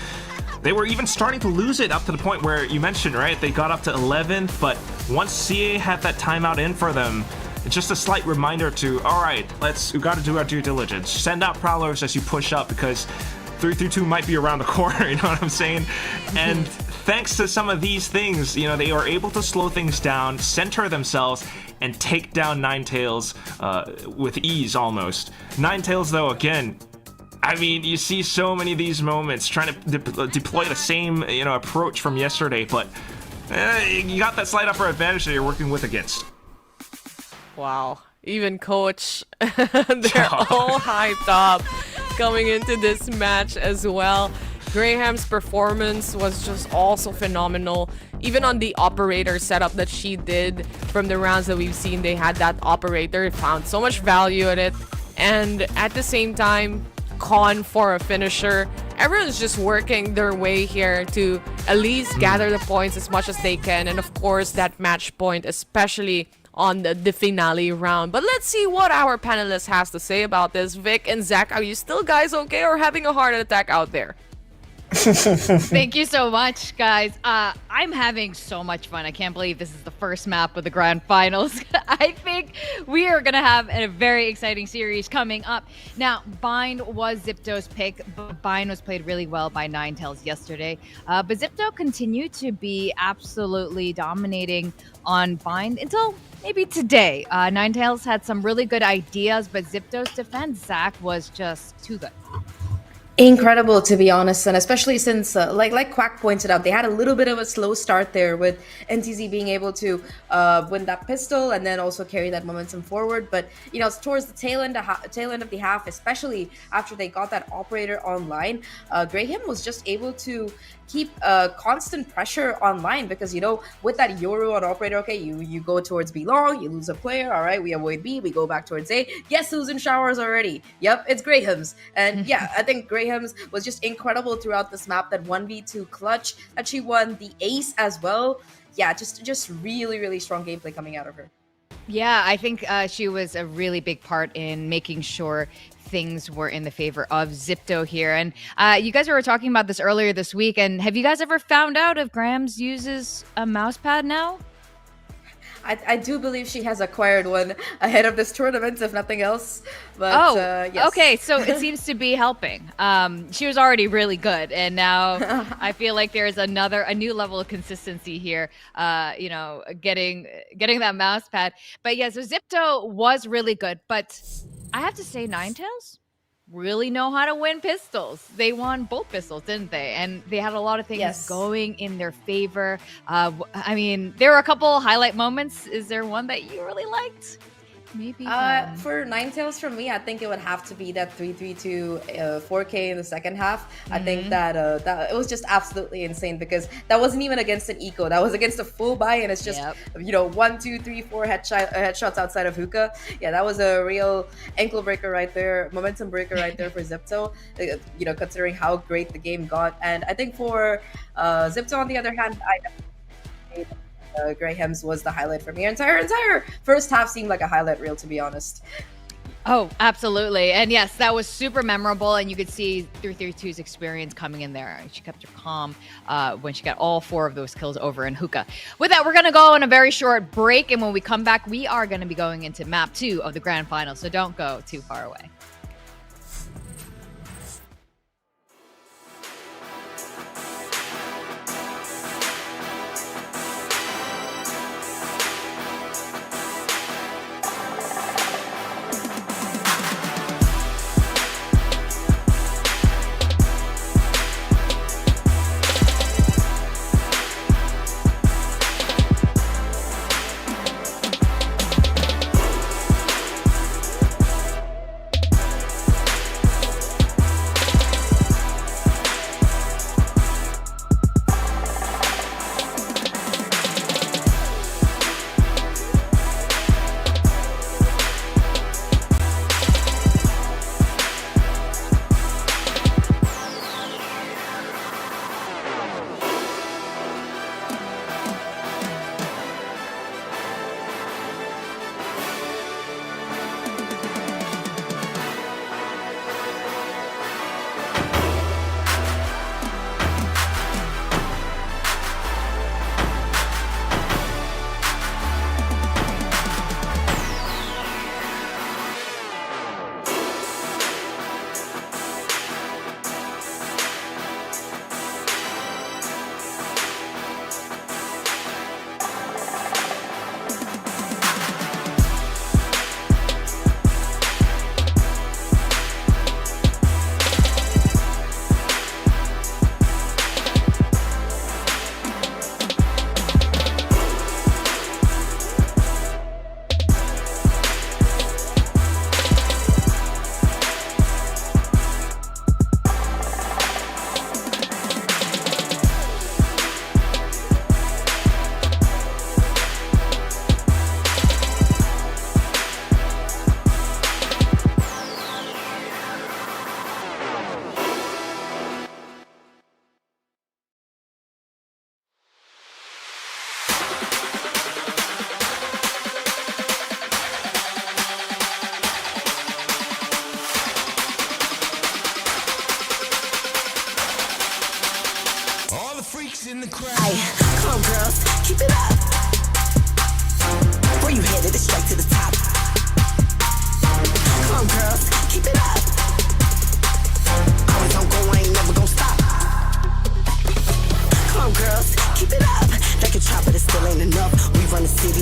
They were even starting to lose it up to the point where you mentioned, right? They got up to 11th, but once CA had that timeout in for them, it's just a slight reminder to, all right, we got to do our due diligence. Send out Prowlers as you push up because 332 might be around the corner, you know what I'm saying? And thanks to some of these things, you know, they are able to slow things down, center themselves, and take down Ninetales with ease almost. Ninetales, though, again, I mean, you see so many of these moments trying to deploy the same, you know, approach from yesterday, but you got that slight upper advantage that you're working with against. Wow. Even coach, they're all hyped up coming into this match as well. Graham's performance was just also phenomenal. Even on the operator setup that she did from the rounds that we've seen, they had that operator, found so much value in it. And at the same time, Con for a finisher. Everyone's just working their way here to at least gather the points as much as they can. And of course, that match point, especially on the finale round. But let's see what our panelist has to say about this. Vic and Zach, are you still guys okay or having a heart attack out there? Thank you so much, guys. I'm having so much fun. I can't believe this is the first map of the grand finals. I think we are going to have a very exciting series coming up. Now, Bind was Zipto's pick, but Bind was played really well by Ninetales yesterday. But Zipto continued to be absolutely dominating on Bind until maybe today. Ninetales had some really good ideas, but Zipto's defense, Zach, was just too good. Incredible, to be honest, and especially since, like Quack pointed out, they had a little bit of a slow start there with NTZ being able to win that pistol and then also carry that momentum forward. But you know, towards the tail end of the half, especially after they got that operator online, Graham was just able to keep constant pressure online because, you know, with that Yoru on operator, okay, you go towards B long, you lose a player, all right, we avoid B, we go back towards A. Guess who's in showers already? Yep, it's Graham's. And yeah, I think Graham's was just incredible throughout this map. That 1v2 clutch that she won, the ace as well. Yeah, just really, really strong gameplay coming out of her. Yeah, I think she was a really big part in making sure things were in the favor of Zipto here. And you guys were talking about this earlier this week, and have you guys ever found out if Grams uses a mouse pad now? I do believe she has acquired one ahead of this tournament, if nothing else. But, yes. Okay, so it seems to be helping. She was already really good, and now I feel like there's a new level of consistency here. You know, getting that mouse pad. But yeah, so Zipto was really good, but I have to say, Ninetales really know how to win pistols. They won both pistols, didn't they? And they had a lot of things going in their favor. I mean, there were a couple highlight moments. Is there one that you really liked? Maybe for Ninetales, for me, I think it would have to be that 3-3-2 4K in the second half. I think that it was just absolutely insane because that wasn't even against an eco. That was against a full buy, and it's just you know, 1, 2, 3, 4 headshots outside of hookah. Yeah, that was a real ankle breaker right there, momentum breaker right there for Zipto. You know, considering how great the game got, and I think for Zipto on the other hand, Graham's was the highlight for me. Entire first half seemed like a highlight reel, to be honest. Oh, absolutely. And yes, that was super memorable, and you could see 332's experience coming in there. She kept her calm when she got all 4 of those kills over in hookah. With that, we're going to go on a very short break, and when we come back, we are going to be going into map 2 of the grand final, so don't go too far away.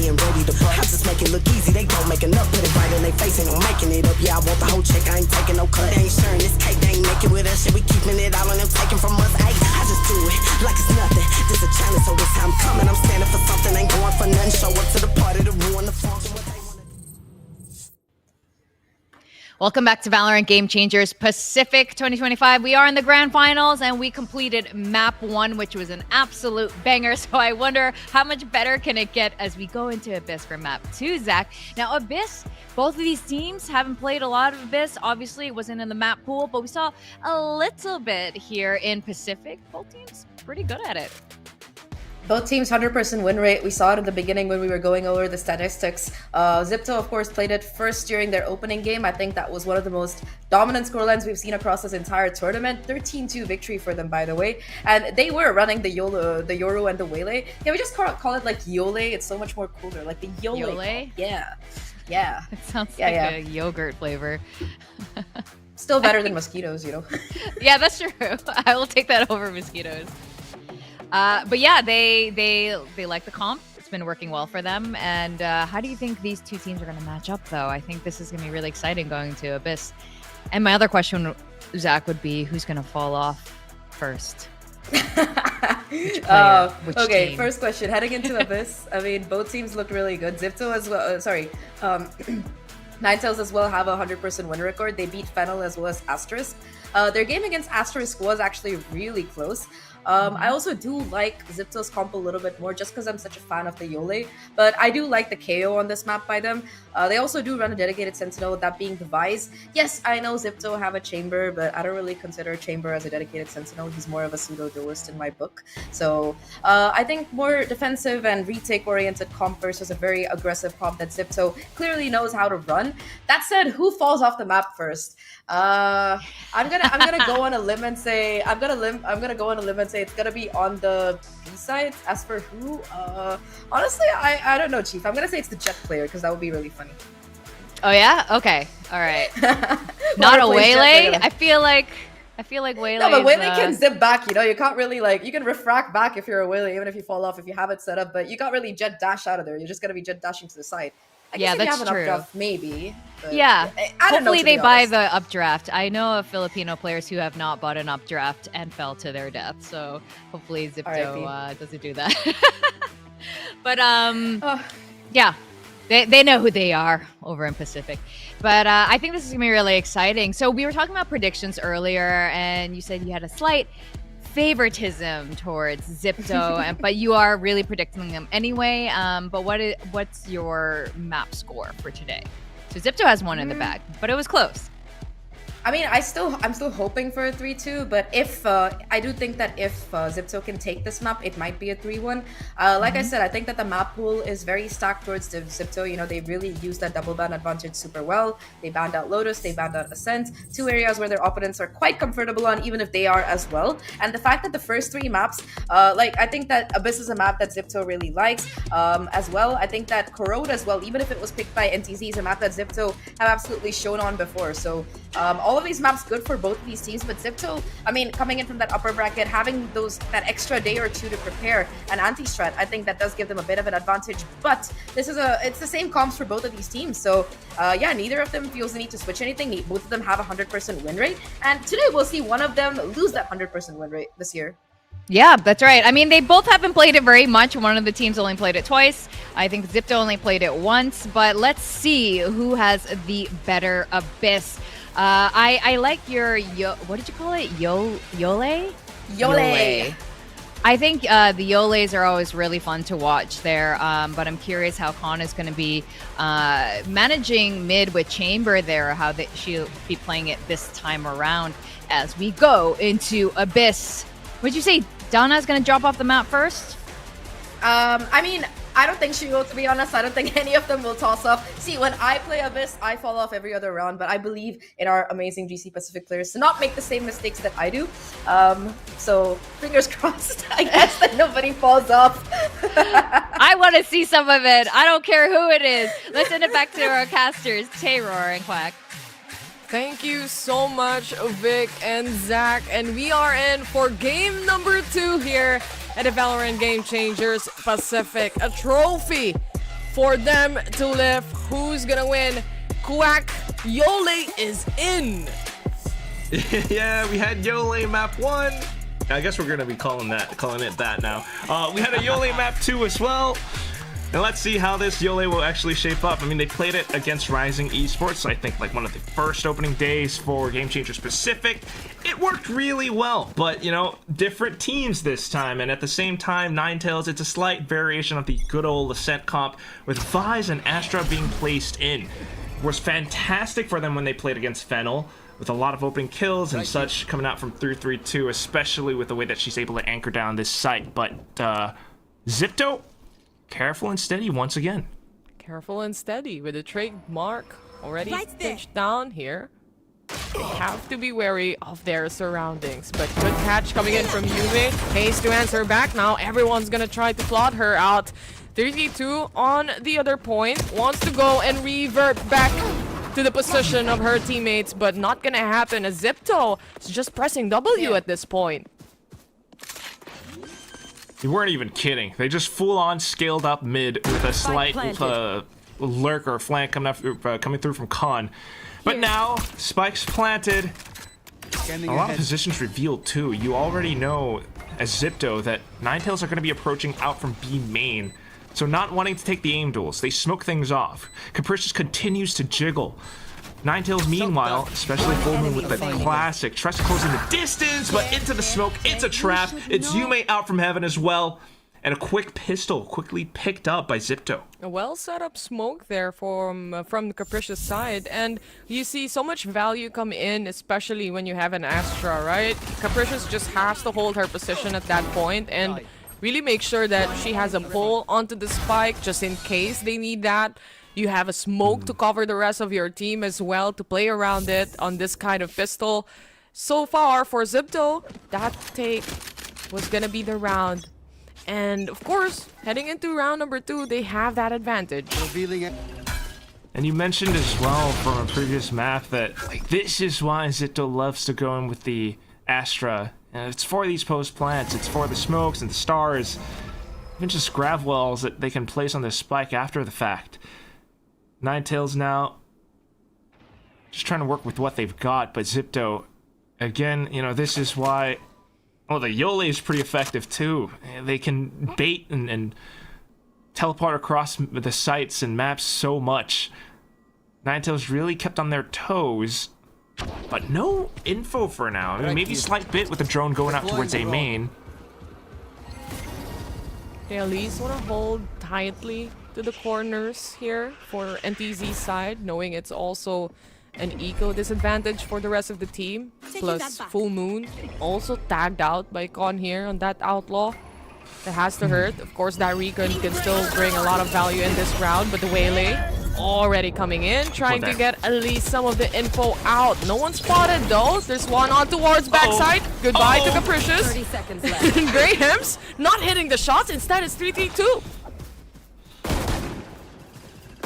being ready to bust. I just make it look easy, they don't make enough. Put it right in their face, ain't no making it up. Yeah, I want the whole check, I ain't taking no cut. They ain't sharing this cake, they ain't making with us. Shit, we keeping it all on them, taking from us. Ay, I just do it like it's nothing. This a challenge, so this how I'm coming. I'm standing for something, ain't going for nothing. Show up to the party to ruin the function. Welcome back to Valorant Game Changers Pacific 2025. We are in the grand finals and we completed map 1, which was an absolute banger. So I wonder how much better can it get as we go into Abyss for map 2, Zach. Now Abyss, both of these teams haven't played a lot of Abyss. Obviously it wasn't in the map pool, but we saw a little bit here in Pacific. Both teams pretty good at it. Both teams 100% win rate. We saw it in the beginning when we were going over the statistics. Zipto, of course, played it first during their opening game. I think that was one of the most dominant scorelines we've seen across this entire tournament. 13-2 victory for them, by the way. And they were running the Yoru and the Wele. Yeah, we just call it like Yole. It's so much more cooler. Like the Yole. Yole? Yeah. Yeah. It sounds like a yogurt flavor. Still better than mosquitoes, you know? Yeah, that's true. I will take that over mosquitoes. But yeah, they like the comp. It's been working well for them. And how do you think these two teams are going to match up, though? I think this is going to be really exciting going to Abyss. And my other question, Zach, would be who's going to fall off first? Which player, which okay, team? First question. Heading into Abyss, I mean, both teams look really good. Zipto as well. Ninetales as well have a 100% win record. They beat Fennel as well as Asterisk. Their game against Asterisk was actually really close. I also do like Zipto's comp a little bit more just because I'm such a fan of the Yole, but I do like the KO on this map by them. They also do run a dedicated Sentinel, that being the Vise. Yes, I know Zipto have a Chamber, but I don't really consider Chamber as a dedicated Sentinel. He's more of a pseudo-duelist in my book. So I think more defensive and retake-oriented comp versus a very aggressive comp that Zipto clearly knows how to run. That said, who falls off the map first? I'm gonna go on a limb and say it's gonna be on the B side. As for who, honestly, I don't know, Chief. I'm gonna say it's the Jet player because that would be really funny. Oh yeah? Okay. All right. Not a Waylay? I feel like Waylay. No, but Waylay can zip back, you know. You can't really you can refract back if you're a Waylay, even if you fall off if you have it set up, but you can't really jet dash out of there. You're just gonna be jet dashing to the side. I guess if you have an updraft, maybe. Yeah. I don't know, Hopefully to be they buy honest. the updraft. I know of Filipino players who have not bought an updraft and fell to their death. So hopefully Zipto doesn't do that. But yeah, they know who they are over in Pacific. But I think this is gonna be really exciting. So we were talking about predictions earlier, and you said you had a slight favoritism towards Zipto, but you are really predicting them anyway. But what's your map score for today? So Zipto has one in the bag, but it was close. I mean, I'm still hoping for a 3-2, but if I do think that if Zipto can take this map, it might be a 3-1. Like I said, I think that the map pool is very stacked towards the Zipto. You know, they really use that double ban advantage super well. They banned out Lotus, they banned out Ascent, two areas where their opponents are quite comfortable on, even if they are as well. And the fact that the first 3 maps, I think that Abyss is a map that Zipto really likes as well. I think that Corrode as well, even if it was picked by NTZ, is a map that Zipto have absolutely shown on before. So all of these maps good for both of these teams, but Zipto, I mean, coming in from that upper bracket, having that extra day or two to prepare an anti-strat, I think that does give them a bit of an advantage. But it's the same comps for both of these teams, so yeah, neither of them feels the need to switch anything. Both of them have a 100% win rate, and today we'll see one of them lose that 100% win rate this year. Yeah, that's right. I mean, they both haven't played it very much. One of the teams only played it twice. I think Zipto only played it once, but let's see who has the better Abyss. I like your what did you call it? Yole? Yole. I think the Yoles are always really fun to watch there, but I'm curious how Khan is going to be managing mid with Chamber there, how she'll be playing it this time around as we go into Abyss. Would you say Donna's going to drop off the map first? I mean, I don't think she will, to be honest. I don't think any of them will toss off. See, when I play Abyss, I fall off every other round, but I believe in our amazing GC Pacific players to not make the same mistakes that I do. So, fingers crossed, I guess, that nobody falls off. I want to see some of it. I don't care who it is. Let's send it back to our casters, Tayror and Quack. Thank you so much, Vic and Zach. And we are in for game number 2 here at the Valorant Game Changers Pacific. A trophy for them to lift. Who's gonna win? Quack, Yole is in. Yeah, we had Yole map 1. I guess we're gonna be calling it that now. We had a Yole map 2 as well. And let's see how this Yole will actually shape up. I mean, they played it against Rising Esports, I think like one of the first opening days for Game Changers Pacific. It worked really well, but you know, different teams this time. And at the same time, Ninetales, it's a slight variation of the good old Ascent comp with Vise and Astra being placed in. It was fantastic for them when they played against Fennel, with a lot of opening kills and such coming out from 332, especially with the way that she's able to anchor down this site. But Zipto, careful and steady once again. Careful and steady with the trademark already pinched down here. They have to be wary of their surroundings. But good catch coming in from Yume. Haste to answer back now. Everyone's gonna try to plot her out. 32 on the other point. Wants to go and revert back to the position of her teammates, but not gonna happen as Zipto is just pressing W at this point. They weren't even kidding. They just full-on scaled up mid with a slight lurk or flank coming through from Khan. But now, spikes planted. A lot of positions revealed too. You already know as Zipto that Ninetales are going to be approaching out from B main. So not wanting to take the aim duels, they smoke things off. Capricious continues to jiggle. Ninetales, meanwhile, especially Full Moon with the classic, tries to close in the distance, but into the smoke, it's a trap. It's Yume out from heaven as well. And a quick pistol quickly picked up by Zipto. A well set up smoke there from the Capricious side, and you see so much value come in, especially when you have an Astra, right? Capricious just has to hold her position at that point and really make sure that she has a pull onto the spike just in case they need that. You have a smoke to cover the rest of your team as well to play around it on this kind of pistol. So far for Zipto, that take was gonna be the round. And of course, heading into round number 2, they have that advantage. And you mentioned as well from a previous map that this is why Zipto loves to go in with the Astra. And it's for these post plants, it's for the smokes and the stars, even just grav wells that they can place on the spike after the fact. Ninetales now just trying to work with what they've got, but Zipto, again, you know, this is why. Oh, the Yole is pretty effective too. They can bait and teleport across the sites and maps so much. Ninetales really kept on their toes, but no info for now. I mean, maybe a slight bit with the drone going out towards A main. They at least want to hold tightly to the corners here for NTZ side, knowing it's also an eco disadvantage for the rest of the team. Plus Full Moon also tagged out by Con here on that outlaw. That has to hurt. Of course, that recon can still bring a lot of value in this round, but the Waylay already coming in, trying to get at least some of the info out. No one spotted though. There's one on towards backside. Goodbye to Capricious. 30 seconds left. Graham's not hitting the shots. Instead, it's 3-3-2.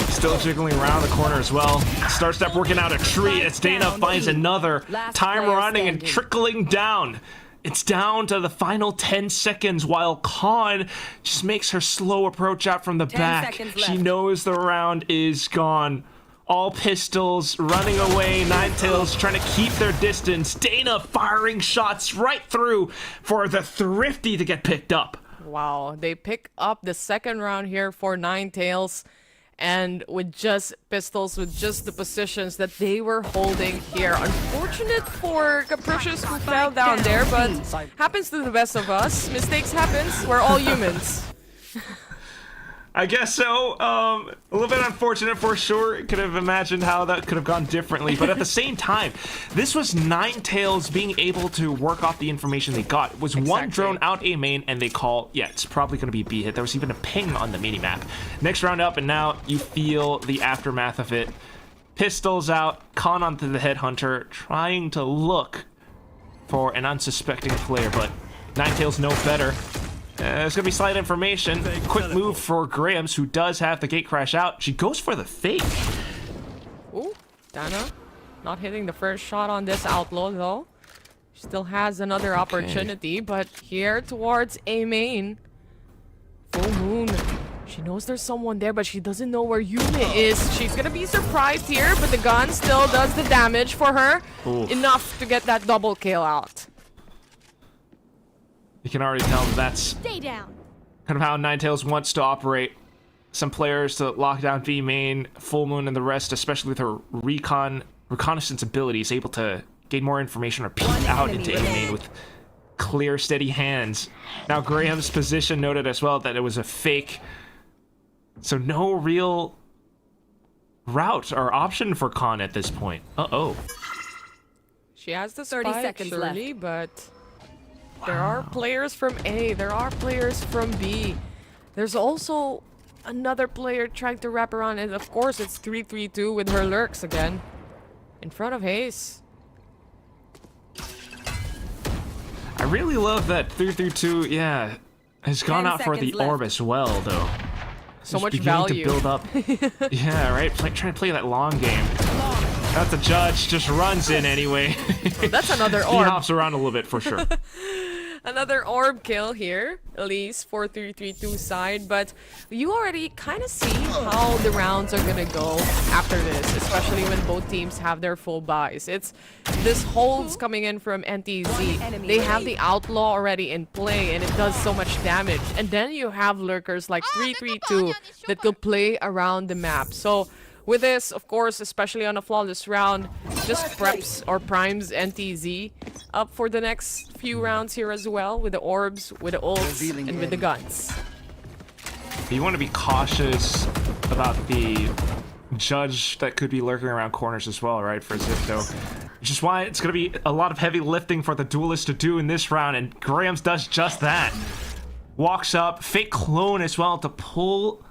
Still jiggling around the corner as well. Star Step working out a tree as Dana finds another. Time running and trickling down. It's down to the final 10 seconds while Khan just makes her slow approach out from the back. She knows the round is gone. All pistols running away. Ninetales trying to keep their distance. Dana firing shots right through for the Thrifty to get picked up. Wow, they pick up the second round here for Ninetales. And with just pistols, with just the positions that they were holding here. Unfortunate for Capricious who fell down there, but happens to the best of us. Mistakes happens. We're all humans. I guess so. A little bit unfortunate for sure. Could have imagined how that could have gone differently. But at the same time, this was Ninetales being able to work off the information they got. It was one drone out A main and they call, yeah, it's probably going to be a B hit. There was even a ping on the mini-map. Next round up, and now you feel the aftermath of it. Pistols out, Khan onto the headhunter, trying to look for an unsuspecting player, but Ninetales know better. There's gonna be slight information. Quick move for Grahams, who does have the gate crash out. She goes for the fake. Ooh, Dana not hitting the first shot on this outlaw though. Still has another opportunity, but here towards A main. Full Moon She knows there's someone there, but she doesn't know where Yume is. She's gonna be surprised here, but the gun still does the damage for her. Oof. Enough to get that double kill out. You can already tell that's Stay down. kind of how Ninetales wants to operate. Some players to lock down V main, Full Moon, and the rest, especially with her reconnaissance abilities, able to gain more information or peek out into A main with clear, steady hands. Now Graham's position noted as well that it was a fake, so no real route or option for Khan at this point. Uh-oh. She has the 30 spike, seconds surely, but there are players from A, there are players from B. There's also another player trying to wrap around, and of course it's 3-3-2 with her lurks again. In front of Hayes. I really love that 3-3-2, yeah, has gone out for the orb as well, though. So Just much beginning value. to build up. Yeah, right? Trying to play that long game. Not the judge, just runs in anyway. Oh, that's another He orb. hops around a little bit for sure. Another orb kill here, at least for 3-3-2 side, but you already kind of see how the rounds are gonna go after this, especially when both teams have their full buys. It's this holds coming in from NTZ. They have the outlaw already in play, and it does so much damage. And then you have lurkers like 3-3-2 that could play around the map. So with this, of course, especially on a flawless round, just preps or primes NTZ up for the next few rounds here as well, with the orbs, with the ults, and with the guns. You want to be cautious about the judge that could be lurking around corners as well, right, for Zipto. Which is why it's going to be a lot of heavy lifting for the duelist to do in this round, and Grahams does just that. Walks up, fake clone as well to pull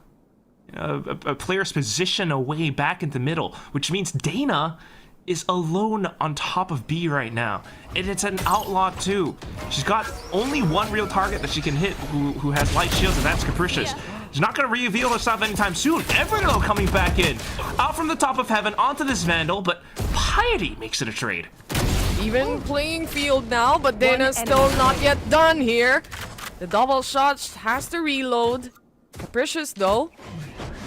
a player's position away back in the middle, which means Dana is alone on top of B right now, and it's an outlaw too. She's got only one real target that she can hit who has light shields, and that's Capricious. She's not going to reveal herself anytime soon. Everglow coming back in, out from the top of heaven onto this Vandal, but Piety makes it a trade. Even playing field now, but Dana's still not yet done here. The double shot has to reload. Capricious though,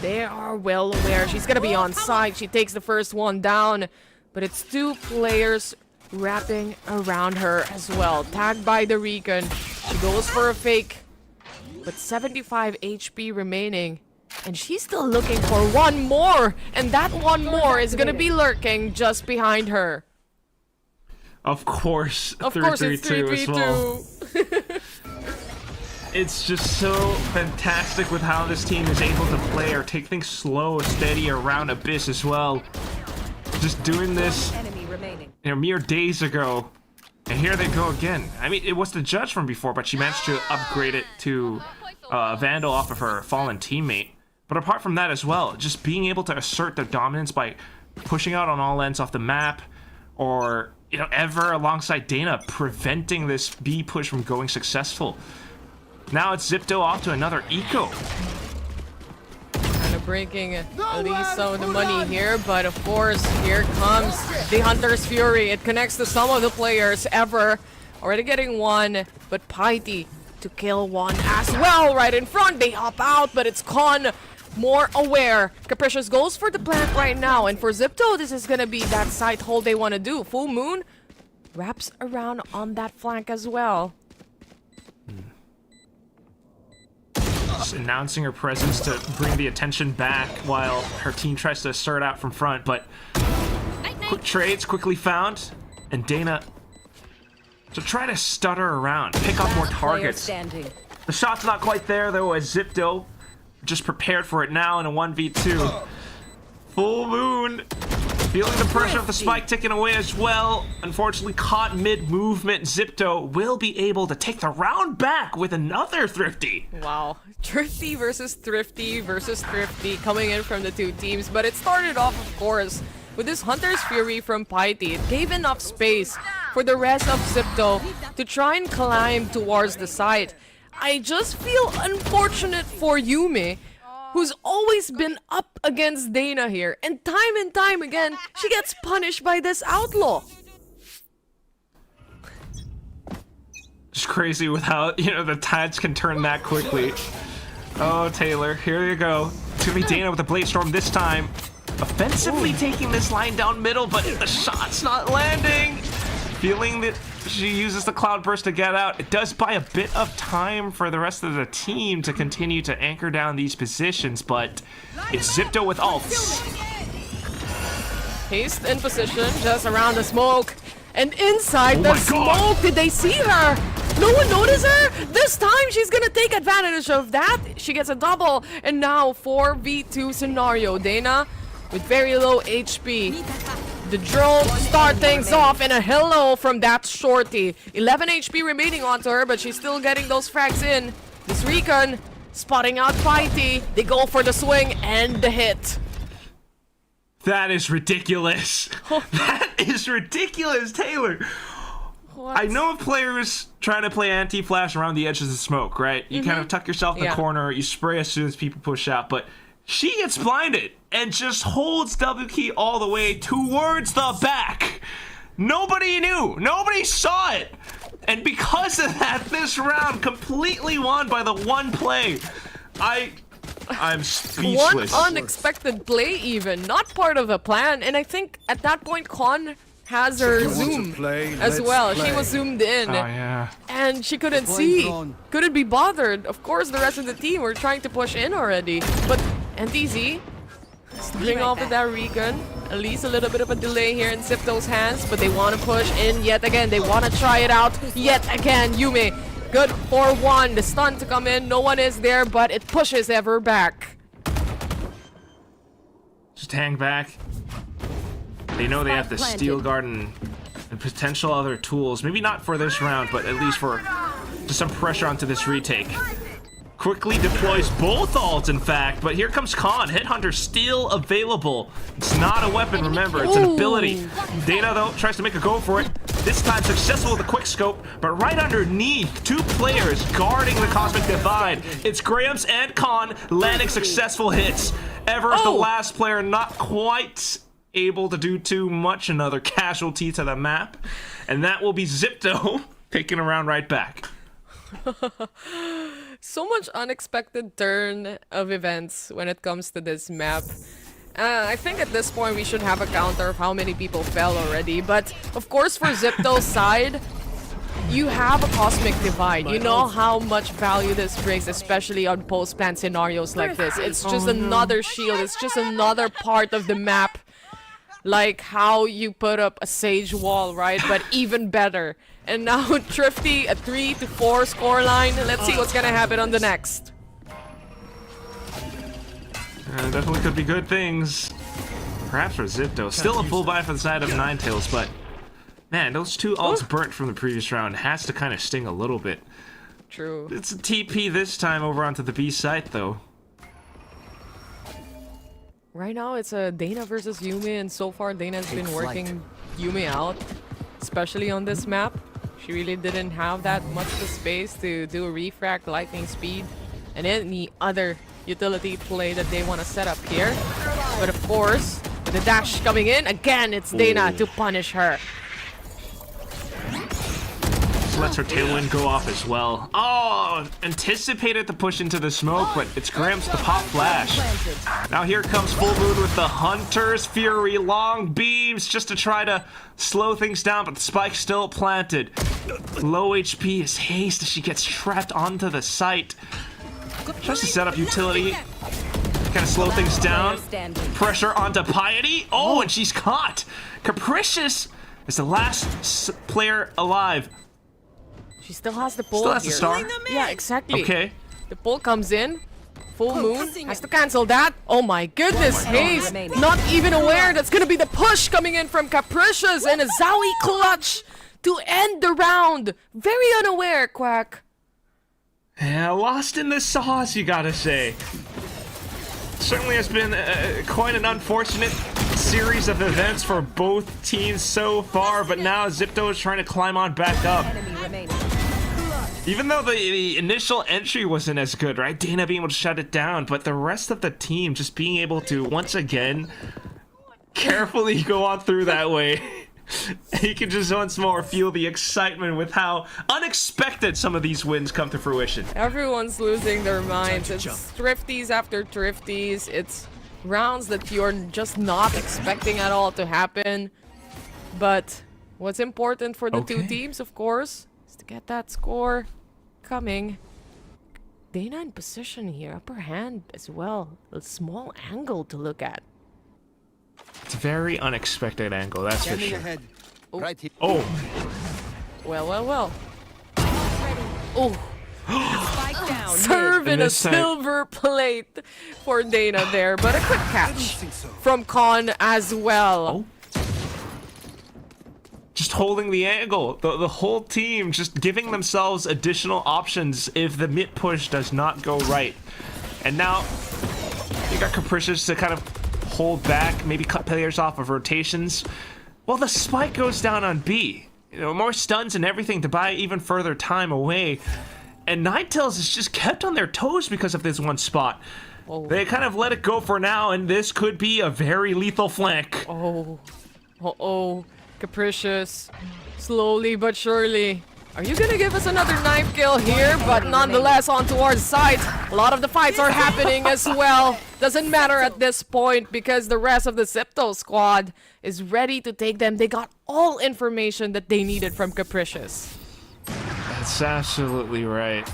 they are well aware she's gonna be on site. She takes the first one down, but it's two players wrapping around her as well. Tagged by the Recon. She goes for a fake, but 75 HP remaining, and she's still looking for one more, and that one more is gonna be lurking just behind her. Of course, Of course, it's 3-3-2 as well. 3-3-2. It's just so fantastic with how this team is able to play or take things slow, steady around Abyss as well. Just doing this, mere days ago, and here they go again. I mean, it was the judge from before, but she managed to upgrade it to Vandal off of her fallen teammate. But apart from that as well, just being able to assert their dominance by pushing out on all ends off the map, or Ever alongside Dana preventing this B push from going successful. Now it's Zipto off to another eco. Kind of breaking at least some of the money here, but of course, here comes the Hunter's Fury. It connects to some of the players. Ever already getting one, but Piety to kill one as well right in front. They hop out, but it's Con more aware. Capricious goes for the plant right now, and for Zipto, this is gonna be that side hold they want to do. Full Moon wraps around on that flank as well. Just announcing her presence to bring the attention back while her team tries to assert out from front, but quick trades quickly found, and Dana to try to stutter around, pick up more targets. The shot's not quite there though, as Zipto just prepared for it now in a 1v2. Full Moon feeling the pressure of the spike ticking away as well. Unfortunately caught mid-movement. Zipto will be able to take the round back with another Thrifty. Wow. Thrifty versus Thrifty versus Thrifty coming in from the two teams. But it started off, of course, with this Hunter's Fury from Piety. It gave enough space for the rest of Zipto to try and climb towards the site. I just feel unfortunate for Yume, who's always been up against Dana here, and time again, she gets punished by this outlaw. Just crazy with how, the tides can turn that quickly. Oh, Taylor, here you go. It's gonna be Dana with the Blade Storm this time. Offensively taking this line down middle, but the shot's not landing. Feeling that she uses the Cloud Burst to get out. It does buy a bit of time for the rest of the team to continue to anchor down these positions, but it's Zipto with ults. Haste in position, just around the smoke. And inside the smoke, did they see her? No one noticed her? This time she's gonna take advantage of that. She gets a double. And now 4v2 scenario. Dana with very low HP. The drone start things off, and a hello from that shorty. 11 HP remaining onto her, but she's still getting those frags in. This Recon spotting out Fighty. They go for the swing and the hit. That is ridiculous. That is ridiculous, Taylor. What? I know of players trying to play anti-flash around the edges of smoke, right? You kind of tuck yourself in the corner, you spray as soon as people push out, but she gets blinded and just holds W key all the way towards the back. Nobody knew. Nobody saw it. And because of that, this round completely won by the one play. I'm speechless. One unexpected play even, not part of the plan. And I think at that point, Con has her zoom as well. She was zoomed in. Oh, yeah. And she couldn't see, couldn't be bothered. Of course, the rest of the team were trying to push in already. But NTZ starting off with that recon. At least a little bit of a delay here in Zipto's hands, but they want to push in yet again. They want to try it out yet again. Yume, good for one. The stun to come in. No one is there, but it pushes Ever back. Just hang back. They know they have the Steel Garden and potential other tools. Maybe not for this round, but at least for just some pressure onto this retake. Quickly deploys both ults, in fact, but here comes Khan. Headhunter still available. It's not a weapon, remember, it's an ability. Dana, though, tries to make a go for it. This time successful with a quick scope, but right underneath, two players guarding the Cosmic Divide. It's Grahams and Khan landing successful hits. Ever the last player not quite able to do too much. Another casualty to the map. And that will be Zipto taking a round right back. So much unexpected turn of events when it comes to this map. I think at this point we should have a counter of how many people fell already. But of course for Zipto's side, you have a Cosmic Divide. You know how much value this brings, especially on post-plan scenarios like this. It's just another shield. It's just another part of the map. Like how you put up a Sage wall, right? But even better. And now Thrifty, a 3-4 scoreline. Let's see what's gonna happen on the next. Definitely could be good things. Perhaps for Zipto. Still a full buy for the side of Ninetales, but man, those two ults burnt from the previous round has to kind of sting a little bit. True. It's a TP this time over onto the B site, though. Right now, it's a Dana versus Yume, and so far Dana's been working Yume out, especially on this map. She really didn't have that much of space to do a refract, lightning speed, and any other utility play that they want to set up here. But of course, with the dash coming in, again, it's Dana to punish her. Lets her tailwind go off as well. Oh, anticipated the push into the smoke, but it's Gramps the pop flash. Now here comes Full Moon with the Hunter's Fury. Long beams just to try to slow things down, but the spike's still planted. Low HP is Haste as she gets trapped onto the site. Tries to set up utility. Kind of slow things down. Pressure onto Piety. Oh, and she's caught. Capricious is the last player alive. She still has the pull. Still has the star? Yeah, exactly. Okay. The pull comes in. Full Moon has to cancel that. Oh my goodness, Haze not even aware that's gonna be the push coming in from Capricious, and a Zowie clutch to end the round. Very unaware, Quack. Yeah, lost in the sauce, you gotta say. Certainly has been quite an unfortunate series of events for both teams so far, but now Zipto is trying to climb on back up. Even though the initial entry wasn't as good, right? Dana being able to shut it down, but the rest of the team just being able to, once again, carefully go on through that way. You can just once more feel the excitement with how unexpected some of these wins come to fruition. Everyone's losing their minds. It's thrifties after thrifties. It's rounds that you're just not expecting at all to happen. But what's important for the two teams, of course, is to get that score coming. Dana in position here, upper hand as well. A small angle to look at. It's a very unexpected angle, that's for sure. Ahead. Oh. Right here. Oh. Well. Oh. Spike down. Serve in a this time- silver plate for Dana there, but a quick catch from Con as well. Oh. Just holding the angle. The whole team just giving themselves additional options if the mid push does not go right. And now you got Capricious to kind of hold back, maybe cut players off of rotations. Well, the spike goes down on B. You know, more stuns and everything to buy even further time away. And Ninetales is just kept on their toes because of this one spot. Oh. They kind of let it go for now, and this could be a very lethal flank. Oh. Uh-oh. Capricious. Slowly but surely. Are you gonna give us another knife kill here? But nonetheless, on towards site. A lot of the fights are happening as well. Doesn't matter at this point because the rest of the Zipto squad is ready to take them. They got all information that they needed from Capricious. That's absolutely right.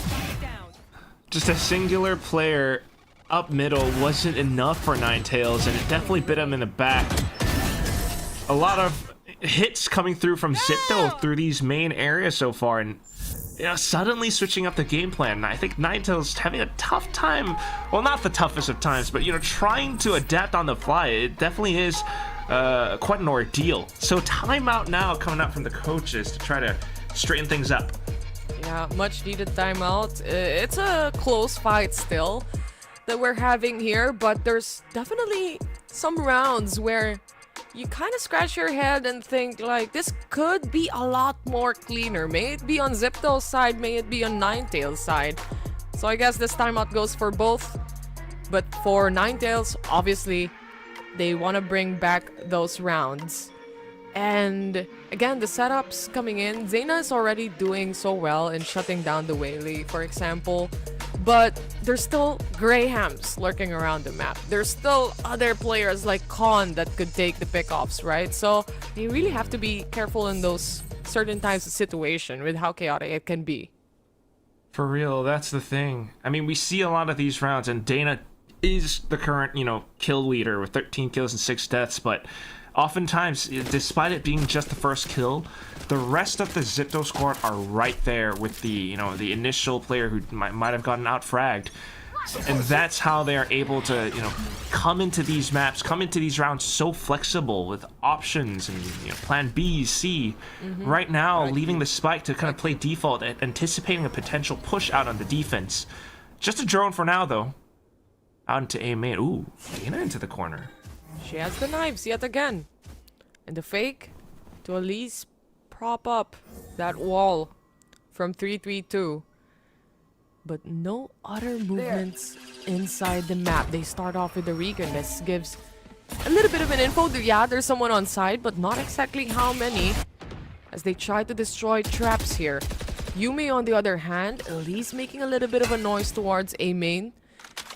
Just a singular player up middle wasn't enough for Ninetales, and it definitely bit him in the back. A lot of hits coming through from Zipto through these main areas so far, and suddenly switching up the game plan. I think Ninetales having a tough time, well, not the toughest of times, but trying to adapt on the fly. It definitely is quite an ordeal. So timeout now coming up from the coaches to try to straighten things up. Yeah, much needed timeout. It's a close fight still that we're having here, but there's definitely some rounds where you kind of scratch your head and think like this could be a lot more cleaner. May it be on Zipto's side, may it be on Ninetales' side. So I guess this timeout goes for both. But for Ninetales, obviously, they want to bring back those rounds. And again, the setups coming in. Zayna is already doing so well in shutting down the Whaley, for example. But there's still Grahams lurking around the map. There's still other players like Con that could take the pickoffs, right? So they really have to be careful in those certain types of situation with how chaotic it can be. For real, that's the thing. I mean, we see a lot of these rounds, and Dana is the current, kill leader with 13 kills and 6 deaths, but oftentimes, despite it being just the first kill, the rest of the Zipto squad are right there with the, the initial player who might have gotten out-fragged. And that's how they are able to, come into these maps, come into these rounds so flexible with options and, plan B, C. Right now, leaving the spike to kind of play default and anticipating a potential push out on the defense. Just a drone for now, though. Out into A main. Ooh, Dana into the corner. She has the knives yet again. And the fake to at least prop up that wall from 332. But no other movements inside the map. They start off with the recon. This gives a little bit of an info. Yeah, there's someone on side, but not exactly how many. As they try to destroy traps here. Yume, on the other hand, at least making a little bit of a noise towards A main.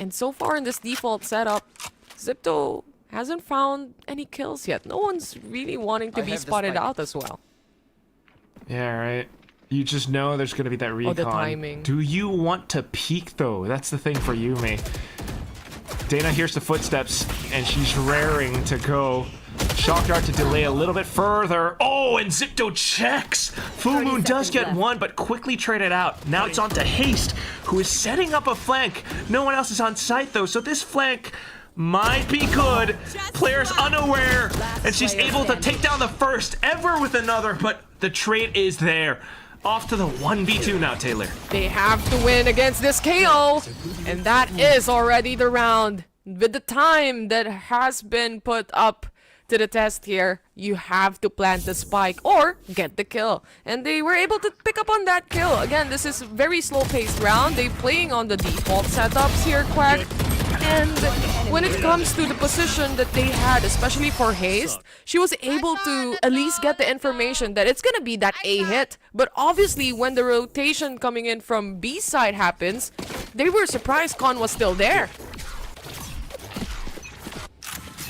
And so far in this default setup, Zipto hasn't found any kills yet. No one's really wanting to be spotted out as well. Yeah, right. You just know there's going to be that recon. Oh, the timing. Do you want to peek, though? That's the thing for Yume. Dana hears the footsteps, and she's raring to go. Shock dart to delay a little bit further. Oh, and Zipto checks! Full Moon does get one, but quickly traded out. Now it's on to Haste, who is setting up a flank. No one else is on site, though, so this flank might be good. Player's unaware, and she's able to take down the first ever with another, but the trade is there. Off to the 1v2 now, Taylor. They have to win against this KO, and that is already the round. With the time that has been put up to the test here, you have to plant the spike or get the kill. And they were able to pick up on that kill. Again, this is a very slow-paced round. They're playing on the default setups here, Quack. And when it comes to the position that they had, especially for Haste, she was able to at least get the information that it's gonna be that A hit. But obviously, when the rotation coming in from B side happens, they were surprised Con was still there.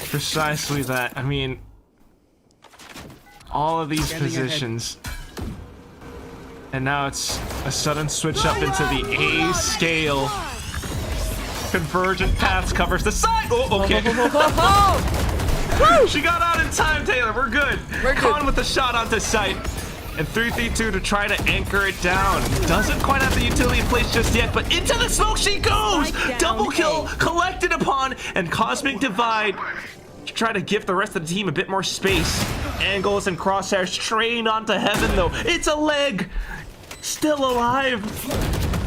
Precisely that. I mean, all of these positions. And now it's a sudden switch up into the A scale. Convergent paths covers the side. Oh, okay. She got out in time, Taylor. We're good. Con with the shot onto site. And 3-3-2 to try to anchor it down. Doesn't quite have the utility in place just yet, but into the smoke she goes! Double kill collected upon, and Cosmic Divide to try to give the rest of the team a bit more space. Angles and crosshairs trained onto heaven though. It's a leg! Still alive!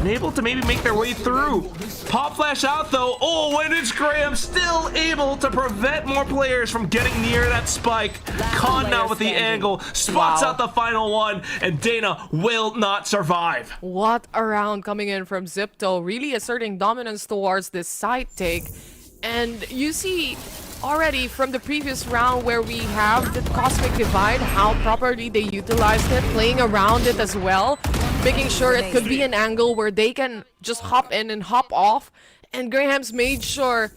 And able to maybe make their way through. Pop flash out though. Oh, and it's Graham still able to prevent more players from getting near that spike. Con now with the angle, spots out the final one, and Dana will not survive. What a round coming in from Zipto, really asserting dominance towards this side take. And you see already from the previous round where we have the Cosmic Divide, how properly they utilized it, playing around it as well, making sure it could be an angle where they can just hop in and hop off, and Graham's made sure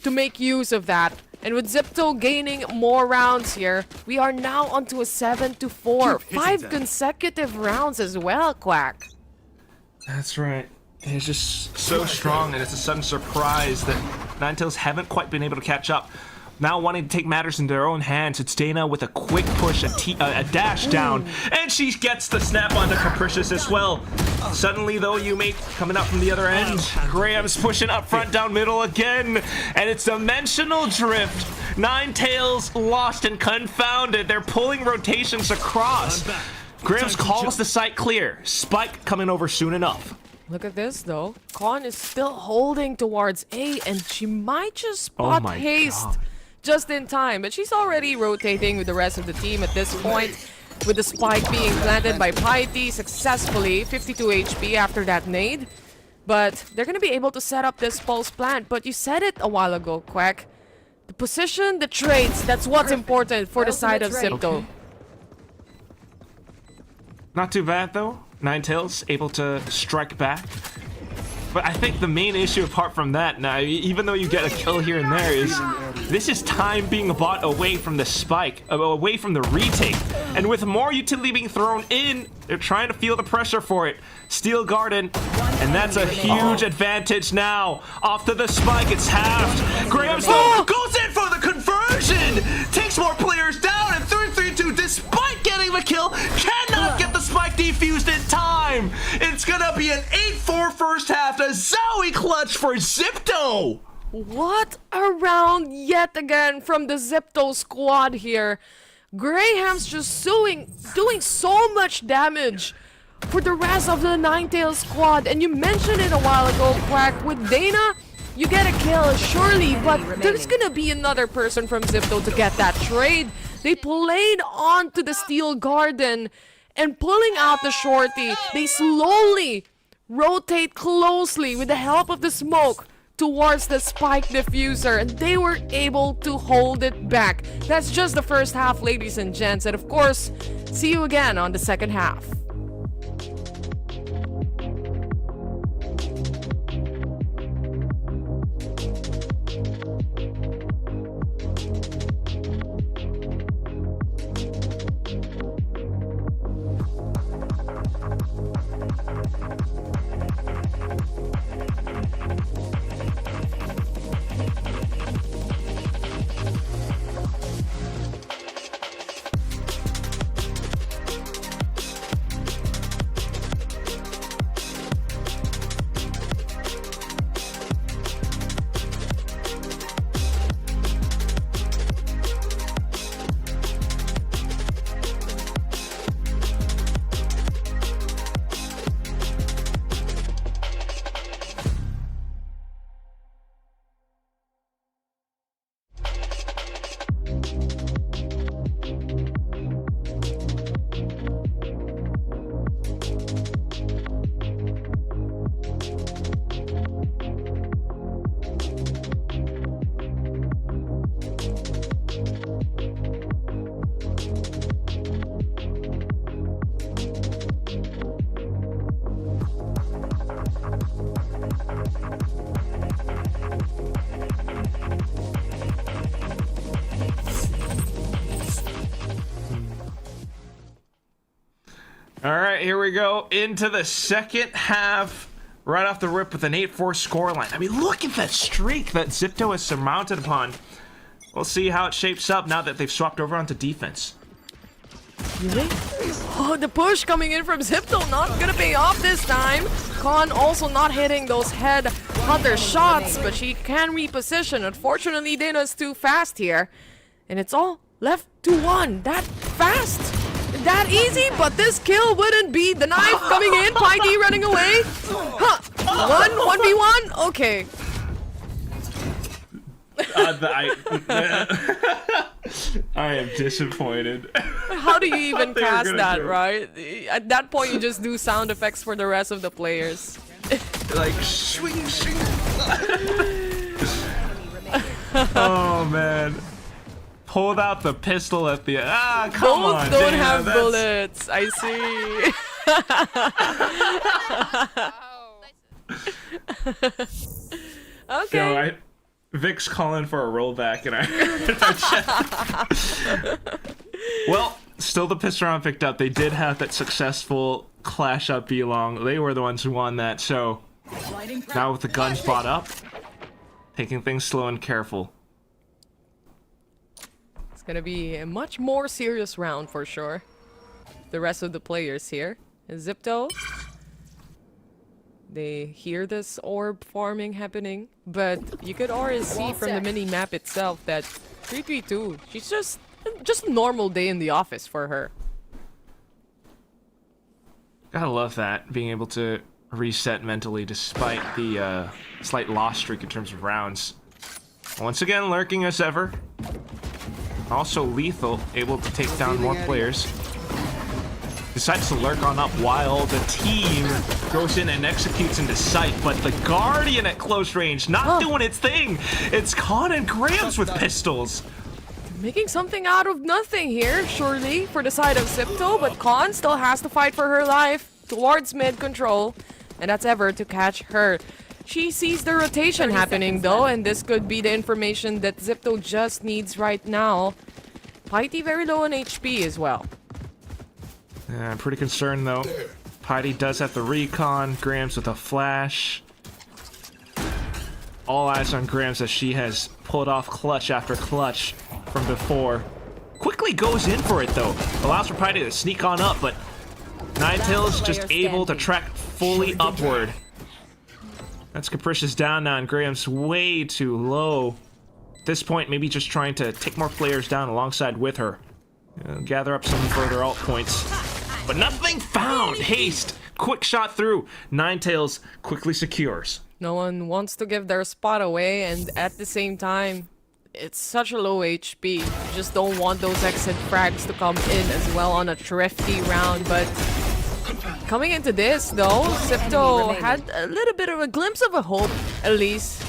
to make use of that. And with Zipto gaining more rounds here, we are now onto a 7-4. 5 consecutive rounds as well, Quack. That's right. It's just so strong, and it's a sudden surprise that Ninetales haven't quite been able to catch up. Now wanting to take matters into their own hands, it's Dana with a quick push, a dash down, and she gets the snap onto Capricious as well. Suddenly though, Yume coming up from the other end. Graham's pushing up front, down middle again, and it's Dimensional Drift. Ninetales lost and confounded. They're pulling rotations across. Graham's calls the site clear. Spike coming over soon enough. Look at this though. Con is still holding towards A, and she might just spot Haste just in time, but she's already rotating with the rest of the team at this point, with the spike being planted by Piety successfully. 52 HP after that nade, but they're gonna be able to set up this pulse plant. But you said it a while ago, Quack, the position, the trades, that's what's important for the side of Zipto. Okay. Not too bad though. Ninetales able to strike back. But I think the main issue apart from that, now, even though you get a kill here and there, is this is time being bought away from the spike, away from the retake. And with more utility being thrown in, they're trying to feel the pressure for it. Steel Garden, and that's a huge advantage now. Off to the spike, it's halved. Graham's goes in for the conversion! Takes more players down, and 3-3-2, despite getting the kill, cannot get the spike defused in time! It's gonna be an 8-4 first half, a Zowie clutch for Zipto! What a round yet again from the Zipto squad here. Graham's just doing so much damage for the rest of the Ninetales squad. And you mentioned it a while ago, Quack, with Dana, you get a kill, surely, but there's gonna be another person from Zipto to get that trade. They played on to the Steel Garden, and pulling out the shorty, they slowly rotate closely with the help of the smoke towards the spike diffuser, and they were able to hold it back. That's just the first half, ladies and gents, and of course, see you again on the second half. All right, here we go into the second half. Right off the rip with an 8-4 scoreline. I mean, look at that streak that Zipto has surmounted upon. We'll see how it shapes up now that they've swapped over onto defense. Really? Oh, the push coming in from Zipto, not gonna pay off this time. Khan also not hitting those head hunter shots, but she can reposition. Unfortunately, Dana's too fast here. And it's all left to one. That fast, that easy, but this kill wouldn't be. The knife coming in, Piety running away. Huh. 1v1? Okay. I am disappointed. How do you even cast that, right? At that point, you just do sound effects for the rest of the players. Like, swing, swing. Oh, man. Pulled out the pistol at the... come Both on, don't Dana, have bullets, I see. Okay. Yo, Vic's calling for a rollback, and well, still the pistol round picked up. They did have that successful clash up B-long. They were the ones who won that, so now with the guns bought up, taking things slow and careful. It's gonna be a much more serious round for sure. The rest of the players here. Zipto. They hear this orb farming happening, but you could already see from the mini map itself that 332, she's just a normal day in the office for her. Gotta love that, being able to reset mentally despite the slight loss streak in terms of rounds. Once again, lurking as ever. Also lethal, able to take down more players. Decides to lurk on up while the team goes in and executes into sight, but the Guardian at close range not doing its thing. It's Khan and Grams with pistols. Making something out of nothing here, surely, for the side of Zipto, but Khan still has to fight for her life towards mid control, and that's Ever to catch her. She sees the rotation happening though, and this could be the information that Zipto just needs right now. Piety very low on HP as well. I'm pretty concerned though. Piety does have the recon, Grams with a flash. All eyes on Grams as she has pulled off clutch after clutch from before. Quickly goes in for it though. Allows for Piety to sneak on up, but Ninetales just able to track fully upward. That's Capricious down now, and Graham's way too low. At this point, maybe just trying to take more players down alongside with her. Gather up some further alt points. But nothing found! Haste! Quick shot through. Ninetales quickly secures. No one wants to give their spot away, and at the same time, it's such a low HP. You just don't want those exit frags to come in as well on a thrifty round, but coming into this though, Zipto had a little bit of a glimpse of a hope, at least,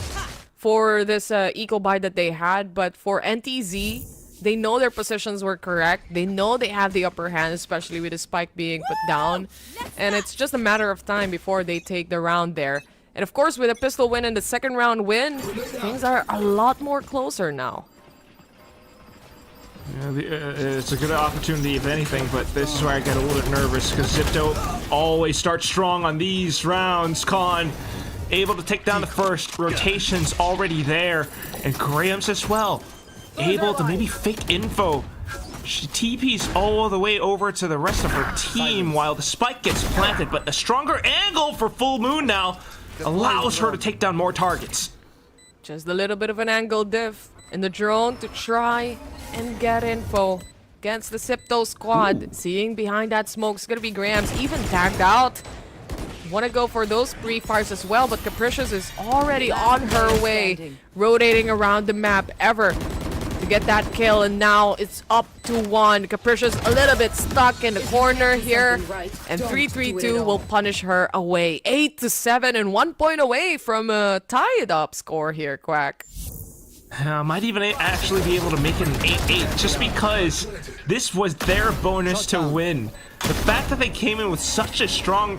for this eco buy that they had, but for NTZ, they know their positions were correct. They know they have the upper hand, especially with the spike being put down. And it's just a matter of time before they take the round there. And of course, with a pistol win and the second round win, things are a lot more closer now. Yeah, it's a good opportunity, if anything, but this is where I get a little bit nervous, because Zipto always starts strong on these rounds. Khan able to take down the first. Rotations already there. And Grams as well. Able to maybe fake info. She TPs all the way over to the rest of her team while the spike gets planted, but the stronger angle for Full Moon now allows her to take down more targets. Just a little bit of an angle diff in the drone to try and get info against the Zipto squad. Seeing behind that smoke is gonna be Grams, even tagged out. Want to go for those pre-fires as well, but Capricious is already on her way, rotating around the map. Ever to get that kill, and now it's up to 1. Capricious a little bit stuck in the corner here, and 332 will punish her away. 8-7 and 1 point away from a tied-up score here, Quack. Might even actually be able to make it an 8-8, just because this was their bonus to win. The fact that they came in with such a strong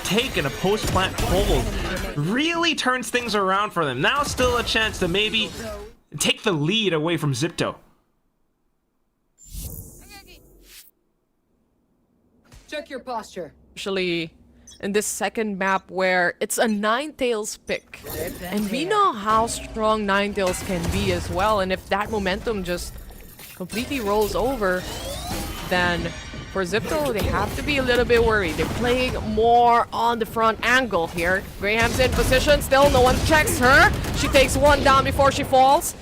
take and a post-plant hold really turns things around for them. Now still a chance to maybe take the lead away from Zipto. Check your posture. Especially in this second map where it's a Ninetales pick. And we know how strong Ninetales can be as well. And if that momentum just completely rolls over, then for Zipto, they have to be a little bit worried. They're playing more on the front angle here. Graham's in position, still no one checks her. She takes one down before she falls.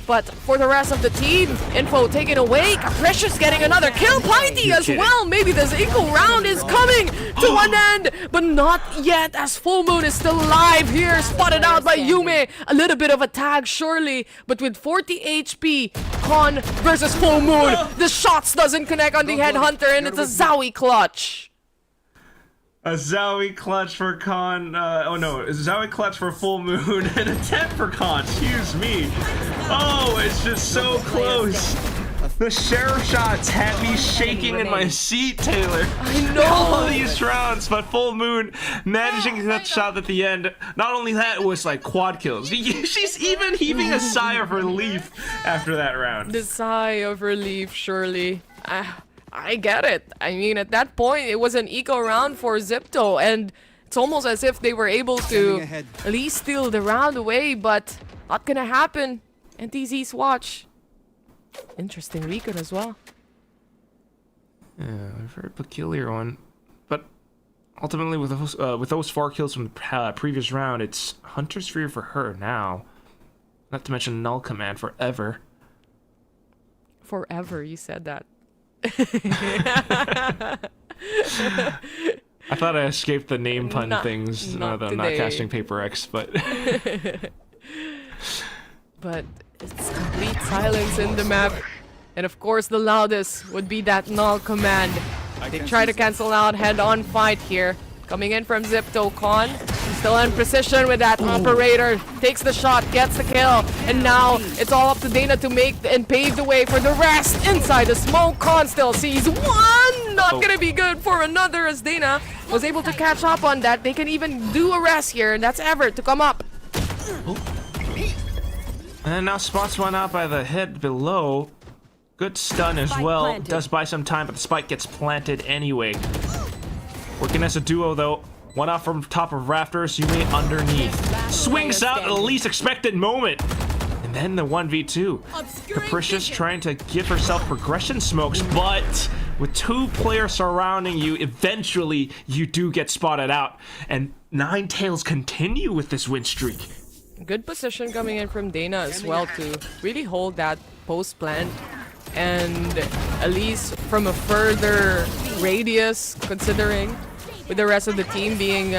But for the rest of the team, info taken away. Capricious getting another kill. Piety as well. Maybe this equal round is coming to an end, but not yet, as Full Moon is still alive here. Spotted out by Yume. A little bit of a tag, surely, but with 40 HP, Con versus Full Moon. The shots doesn't connect on the Headhunter, and it's a Zowie clutch. A Zowie clutch for Con, oh no, a Zowie clutch for Full Moon and a 10 for Con, excuse me. Oh, it's just so close. The sheriff shots had me shaking in my seat, Taylor. I know. All these rounds, but Full Moon managing that shot at the end. Not only that, it was like quad kills. She's even heaving a sigh of relief after that round. The sigh of relief, surely. I get it. I mean, at that point, it was an eco round for Zipto, and it's almost as if they were able to at least steal the round away, but not gonna happen. NTZ's watch. Interesting recon as well. Yeah, a very peculiar one. But ultimately, with those 4 kills from the previous round, it's Hunter's Fear for her now. Not to mention Null Command forever. Forever, you said that. I thought I escaped the name pun things now that I'm not casting Paper X, but but it's complete silence in the map, and of course the loudest would be that Null Command. They try to cancel out head-on fight here. Coming in from Zipto. Con still in precision with that operator. Takes the shot, gets the kill, and now it's all up to Dana to make and pave the way for the rest. Inside the smoke, Con still sees one. Not gonna be good for another, as Dana was able to catch up on that. They can even do a rest here, and that's Everett to come up. And now spots one out by the head below. Good stun as well. Does buy some time, but the spike gets planted anyway. Working as a duo though. One off from top of rafters, Yume underneath. Swings out at the least expected moment. And then the 1v2. Capricious trying to give herself progression smokes, but with 2 players surrounding you, eventually you do get spotted out. And Ninetales continue with this win streak. Good position coming in from Dana as well to really hold that post plant, and at least from a further radius, considering with the rest of the team being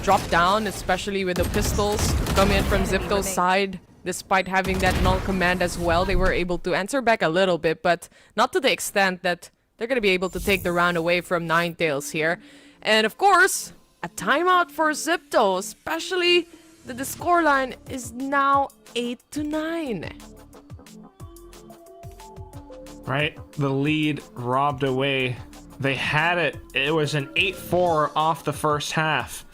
dropped down, especially with the pistols coming in from Zipto's side. Despite having that Null Command as well, they were able to answer back a little bit, but not to the extent that they're going to be able to take the round away from Ninetales here. And of course, a timeout for Zipto, especially that the scoreline is now 8-9. Right, the lead robbed away. They had it. It was an 8-4 off the first half.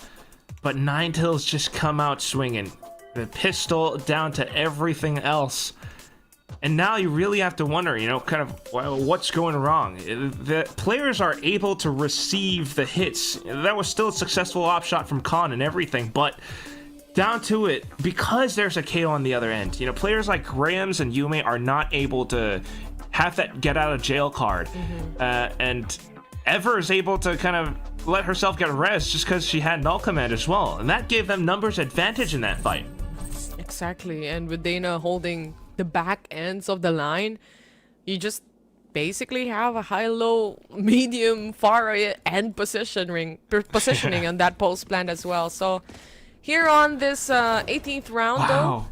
But Ninetales just come out swinging. The pistol down to everything else. And now you really have to wonder, you know, kind of what's going wrong. The players are able to receive the hits. That was still a successful op shot from Con and everything, but down to it, because there's a KO on the other end, you know, players like Grams and Yume are not able to have that get out of jail card. And Ever is able to kind of let herself get res just because she had Null Command as well. And that gave them numbers advantage in that fight. Exactly, and with Dana holding the back ends of the line, you just basically have a high-low, medium, far end positioning on that post plant as well. So here on this 18th round, though,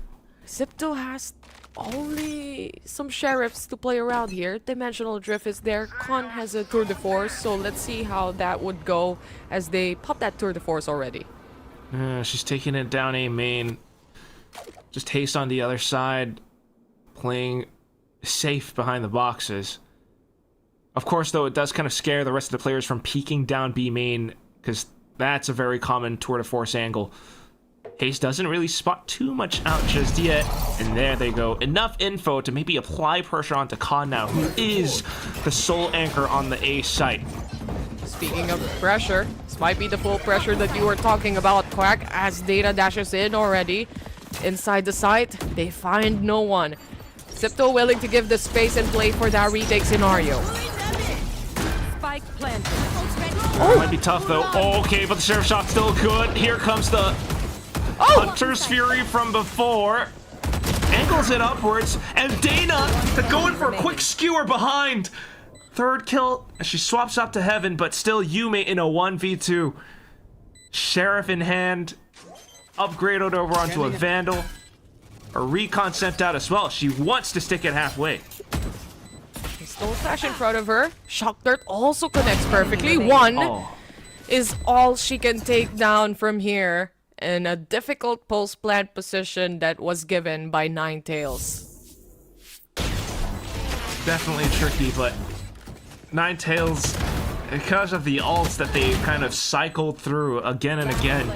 Zipto has only some sheriffs to play around here. Dimensional Drift is there. Con has a Tour de Force, so let's see how that would go as they pop that Tour de Force already. She's taking it down A main. Just haste on the other side, playing safe behind the boxes. Of course, though, it does kind of scare the rest of the players from peeking down B main, because that's a very common Tour de Force angle. Haste doesn't really spot too much out just yet, and there they go. Enough info to maybe apply pressure onto Con now, who is the sole anchor on the A site. Speaking of pressure, this might be the full pressure that you were talking about, Quack, as Data dashes in already. Inside the site, they find no one. XIP willing to give the space and play for that retake scenario. Spike planted. Oh, might be tough though. Okay, but the sheriff shot's still good. Here comes the Hunter's Fury from before. Angles it upwards, and Dana going for a quick skewer behind. Third kill as she swaps up to heaven, but still Yume in a 1v2. Sheriff in hand. Upgraded over onto a Vandal. A recon sent out as well. She wants to stick it halfway. Stole Flash in front of her. Shock Dart also connects perfectly. One is all she can take down from here in a difficult post plant position that was given by Ninetales. Definitely tricky, but Ninetales, because of the ults that they kind of cycled through again and again,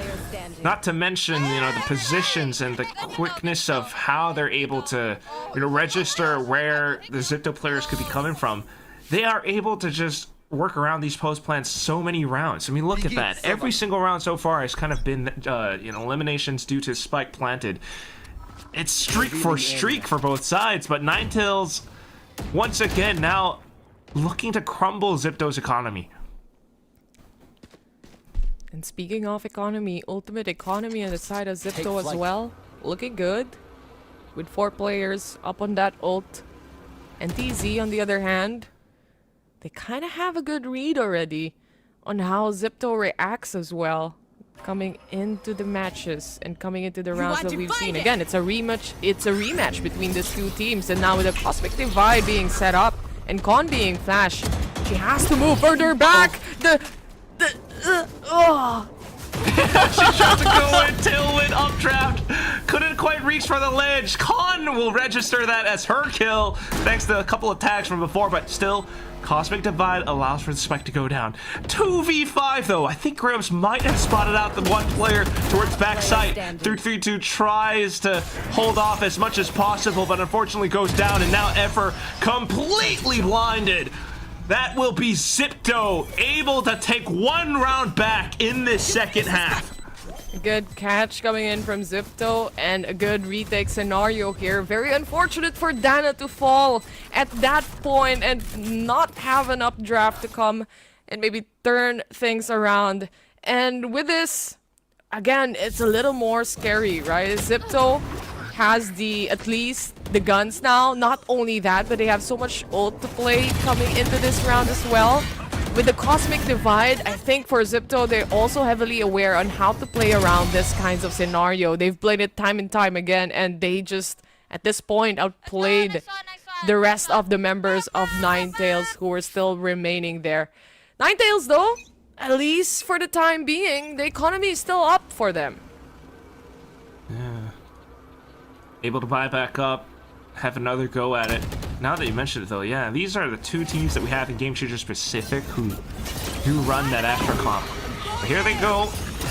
not to mention, you know, the positions and the quickness of how they're able to, you know, register where the Zipto players could be coming from, they are able to just work around these post plants so many rounds. I mean, look at that. Every single round so far has kind of been, you know, eliminations due to spike planted. It's streak for streak for both sides, but Ninetales, once again, now looking to crumble Zipto's economy. And speaking of economy, ultimate economy on the side of Zipto as well. Looking good. With 4 players up on that ult. NTZ on the other hand, they kind of have a good read already on how Zipto reacts as well. Coming into the matches and coming into the rounds that we've seen. Again, it's a rematch between these two teams. And now with a Cosmic Divide being set up and Con being flashed, she has to move further back. She tried to go in, tailwind, updraft, couldn't quite reach for the ledge. Con will register that as her kill, thanks to a couple of tags from before, but still, Cosmic Divide allows for the spike to go down. 2v5 though, I think Grims might have spotted out the one player towards backside. 332 tries to hold off as much as possible, but unfortunately goes down, and now Effer completely blinded. That will be Zipto able to take one round back in this second half. A good catch coming in from Zipto and a good retake scenario here. Very unfortunate for Dana to fall at that point and not have an updraft to come and maybe turn things around. And with this, again, it's a little more scary, right? Zipto has at least the guns now. Not only that, but they have so much ult to play coming into this round as well. With the Cosmic Divide, I think for Zipto, they're also heavily aware on how to play around this kinds of scenario. They've played it time and time again, and they just, at this point, outplayed the rest of the members of Ninetales who are still remaining there. Ninetales, though, at least for the time being, the economy is still up for them. Yeah. Able to buy back up, have another go at it. Now that you mentioned it though, yeah, these are the two teams that we have in Game Changer Pacific who do run that Astra comp. But here they go,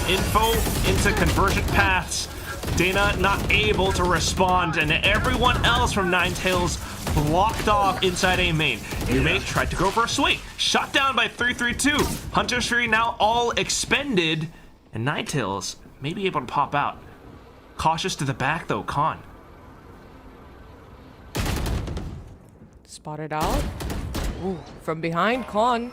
info into convergent paths. Dana not able to respond, and everyone else from Ninetales blocked off inside A main. Yume tried to go for a swing, shot down by 332. Hunter's Fury now all expended, and Ninetales may be able to pop out. Cautious to the back though, Con. Spotted out. Ooh, from behind, Con.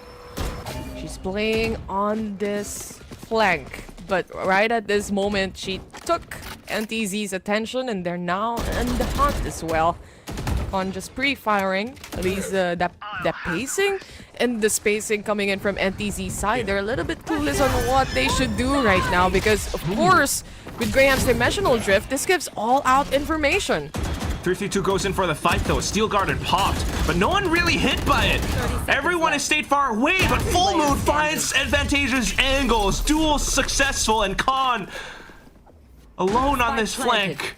She's playing on this flank. But right at this moment, she took NTZ's attention, and they're now in the hunt as well. Con just pre-firing. At least that pacing and the spacing coming in from NTZ's side. They're a little bit clueless on what they should do right now because, of course, with Graham's Dimensional Drift, this gives all-out information. 332 goes in for the fight though. Steel Garden popped, but no one really hit by it. Everyone has stayed far away, but Full Moon finds advantageous angles. Duel successful, and Con alone on this flank.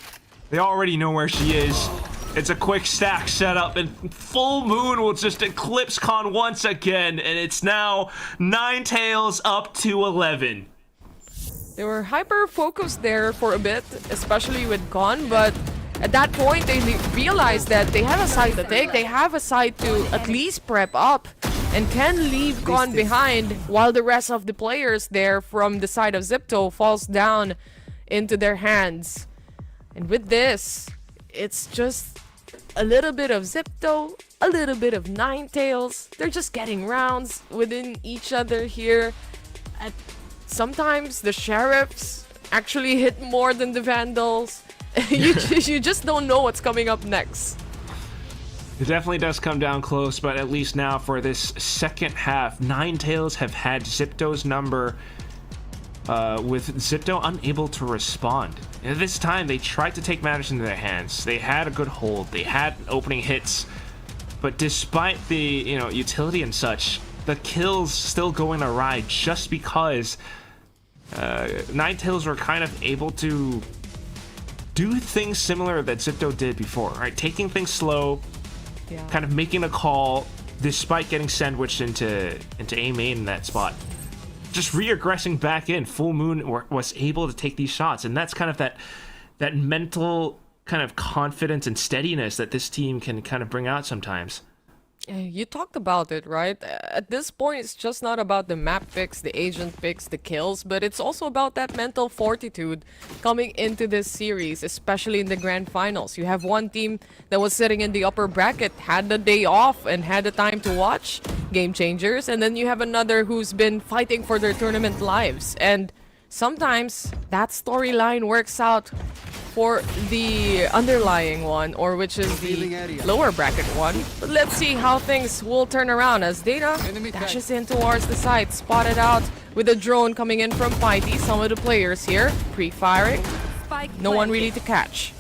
They already know where she is. It's a quick stack setup, and Full Moon will just eclipse Con once again, and it's now Ninetales up to 11. They were hyper-focused there for a bit, especially with Con, but at that point, they realized that they have a side to take, they have a side to at least prep up, and can leave Con behind while the rest of the players there from the side of Zipto falls down into their hands. And with this, it's just a little bit of Zipto, a little bit of Ninetales. They're just getting rounds within each other here. Sometimes the Sheriffs actually hit more than the Vandals. You just don't know what's coming up next. It definitely does come down close, but at least now for this second half, Ninetales have had Zipto's number, with Zipto unable to respond. And this time, they tried to take matters into their hands. They had a good hold. They had opening hits. But despite the, utility and such, the kills still going awry just because Ninetales were kind of able to do things similar that Zipto did before, right? Taking things slow, kind of making a call despite getting sandwiched into A main in that spot. Just re-aggressing back in. Full Moon was able to take these shots, and that's kind of that mental kind of confidence and steadiness that this team can kind of bring out sometimes. You talked about it, right? At this point, it's just not about the map picks, the agent picks, the kills, but it's also about that mental fortitude coming into this series, especially in the grand finals. You have one team that was sitting in the upper bracket, had the day off and had the time to watch Game Changers, and then you have another who's been fighting for their tournament lives. And sometimes that storyline works out for the underlying one, or which is the lower bracket one. But let's see how things will turn around as Dana dashes in towards the side, spotted out with a drone coming in from Piety. Some of the players here pre-firing, no one really to catch.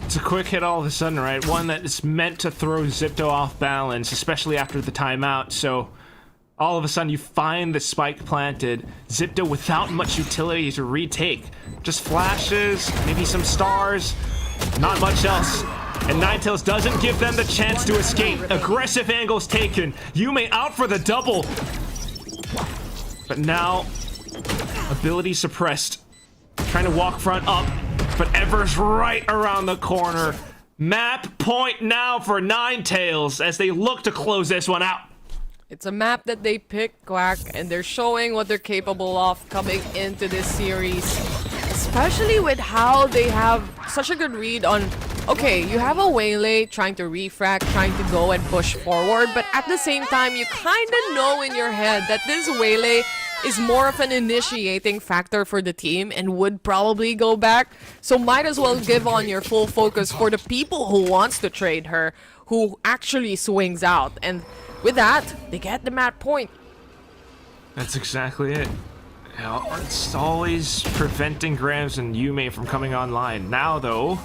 It's a quick hit all of a sudden, right? One that is meant to throw Zipto off balance, especially after the timeout. So all of a sudden you find the spike planted, Zipto without much utility to retake. Just flashes, maybe some stars, not much else. And Ninetales doesn't give them the chance to escape. Aggressive angles taken. Yume out for the double. But now, ability suppressed. Trying to walk front up, but Ever's right around the corner. Map point now for Ninetales as they look to close this one out. It's a map that they picked, Quack, and they're showing what they're capable of coming into this series. Especially with how they have such a good read on, okay, you have a Waylay trying to refract, trying to go and push forward, but at the same time, you kind of know in your head that this Waylay is more of an initiating factor for the team and would probably go back. So might as well give on your full focus for the people who wants to trade her, who actually swings out. And with that, they get the map point. That's exactly it. It's always preventing Grams and Yume from coming online. Now, though,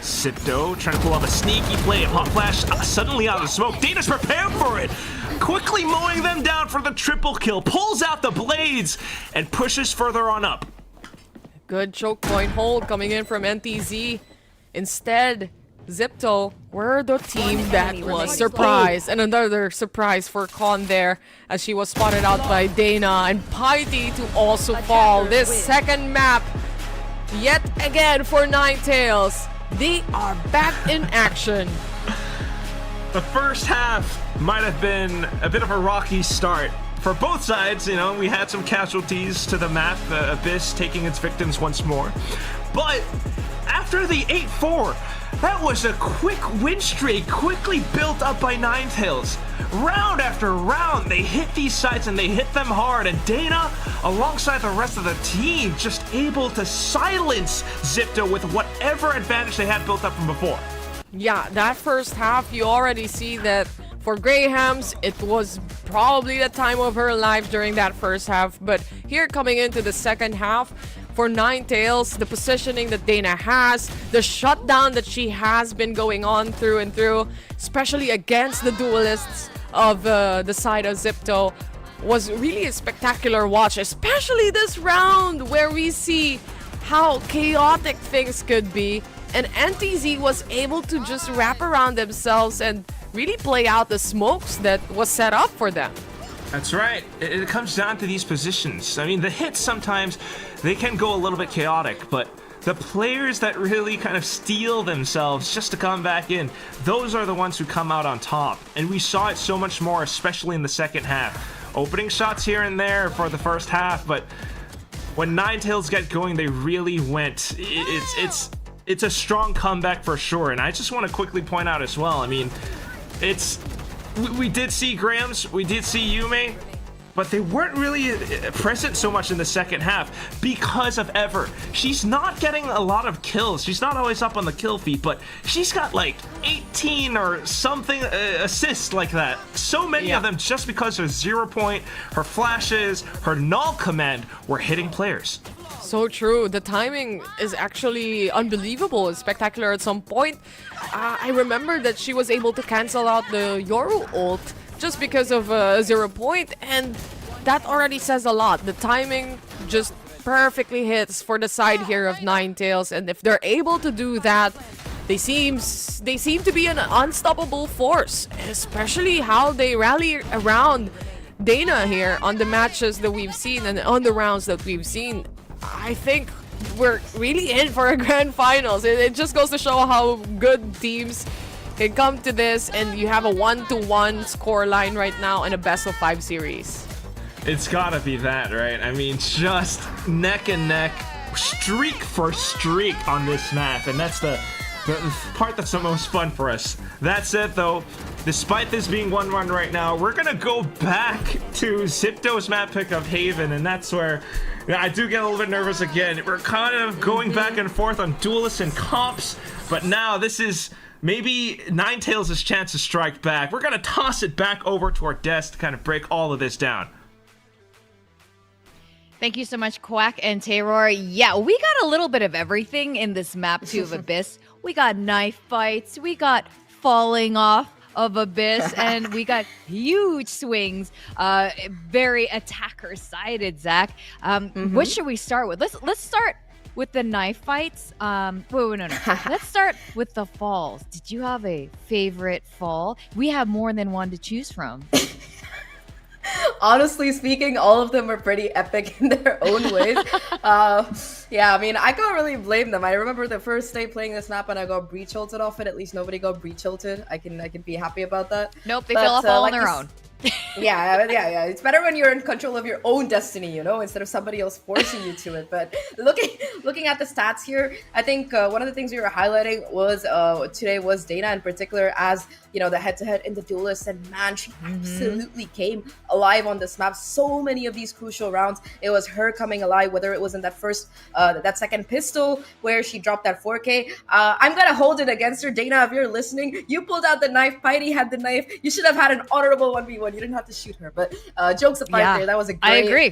Zipto trying to pull off a sneaky play. Hot flash suddenly out of the smoke. Data's prepared for it. Quickly mowing them down for the triple kill. Pulls out the blades and pushes further on up. Good choke point hold coming in from NTZ. Instead, Zipto were the team that was surprised. And another surprise for Con there as she was spotted out by Dana and Piety to also fall. This second map, yet again for Ninetales. They are back in action. The first half might have been a bit of a rocky start. For both sides, we had some casualties to the map, Abyss taking its victims once more. But after the 8-4, that was a quick win streak, quickly built up by Ninetales. Round after round, they hit these sites and they hit them hard. And Dana, alongside the rest of the team, just able to silence Zipto with whatever advantage they had built up from before. Yeah, that first half, you already see that for Grahams, it was probably the time of her life during that first half. But here coming into the second half, for Ninetales, the positioning that Dana has, the shutdown that she has been going on through and through, especially against the duelists of the side of Zipto, was really a spectacular watch, especially this round where we see how chaotic things could be. And NTZ was able to just wrap around themselves and really play out the smokes that was set up for them. That's right. It comes down to these positions. I mean, the hits sometimes, they can go a little bit chaotic, but the players that really kind of steel themselves just to come back in, those are the ones who come out on top. And we saw it so much more, especially in the second half. Opening shots here and there for the first half, but when Ninetales get going, they really went. It's a strong comeback for sure. And I just want to quickly point out as well, I mean, we did see Grams, we did see Yume, but they weren't really present so much in the second half because of Ever. She's not getting a lot of kills. She's not always up on the kill feed, but she's got like 18 or something assists like that. So many of them just because her 0 point, her flashes, her null command were hitting players. So true. The timing is actually unbelievable. It's spectacular at some point. I remember that she was able to cancel out the Yoru ult just because of 0 point, and that already says a lot. The timing just perfectly hits for the side here of Ninetales, and if they're able to do that, they seem to be an unstoppable force, especially how they rally around Dana here on the matches that we've seen and on the rounds that we've seen. I think we're really in for a grand finals. It just goes to show how good teams can come to this, and you have a 1-1 score line right now in a best-of-5 series. It's gotta be that, right? I mean, just neck and neck, streak for streak on this map, and that's the part that's the most fun for us. That said, though, despite this being 1-1 right now, we're gonna go back to Zipto's map pick of Haven, and that's where I do get a little bit nervous again. We're kind of going back and forth on duelists and comps, but now this is maybe Ninetales' chance to strike back. We're gonna toss it back over to our desk to kind of break all of this down. Thank you so much, Quack and Terror. Yeah, we got a little bit of everything in this map 2 of Abyss. We got knife fights, we got falling off of Abyss, and we got huge swings. Very attacker-sided, Zach. What should we start with? Let's start with the knife fights. Wait, no. Let's start with the falls. Did you have a favorite fall? We have more than one to choose from. Honestly speaking, all of them are pretty epic in their own ways. Yeah, I mean, I can't really blame them. I remember the first day playing this map and I got breach ulted off it. At least nobody got breach ulted. I can be happy about that. Nope, they fell off all on their own. Yeah. It's better when you're in control of your own destiny, you know, instead of somebody else forcing you to it. But looking at the stats here, I think one of the things we were highlighting was today was Dana in particular, as you know, the head-to-head in the duelist, and man, she absolutely came alive on this map. So many of these crucial rounds, it was her coming alive, whether it was in that second pistol where she dropped that 4K. I'm gonna hold it against her, Dana. If you're listening, you pulled out the knife. Piety had the knife. You should have had an honorable 1v1. You didn't have to shoot her, but jokes apart, there, that was a great. I agree.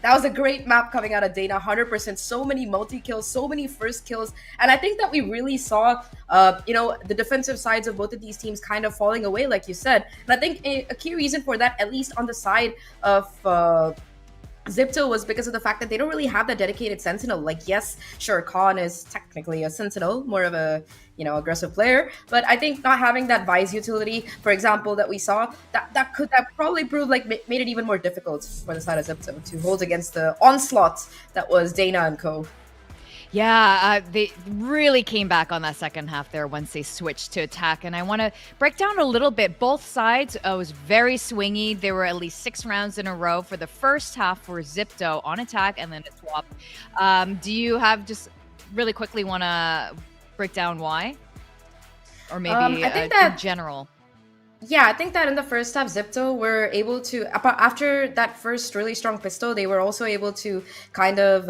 That was a great map coming out of Dana, 100%. So many multi-kills, so many first kills. And I think that we really saw, the defensive sides of both of these teams kind of falling away, like you said. And I think a key reason for that, at least on the side of Zipto, was because of the fact that they don't really have that dedicated sentinel. Like, yes, sure, Khan is technically a sentinel, more of a, aggressive player. But I think not having that Vice utility, for example, that we saw, that probably proved made it even more difficult for the side of Zipto to hold against the onslaught that was Dana and co. Yeah, they really came back on that second half there once they switched to attack. And I want to break down a little bit. Both sides was very swingy. There were at least 6 rounds in a row for the first half for Zipto on attack and then a swap. Do you have just really quickly want to break down why? Or maybe in general? Yeah, I think that in the first half, Zipto were able to, after that first really strong pistol, they were also able to kind of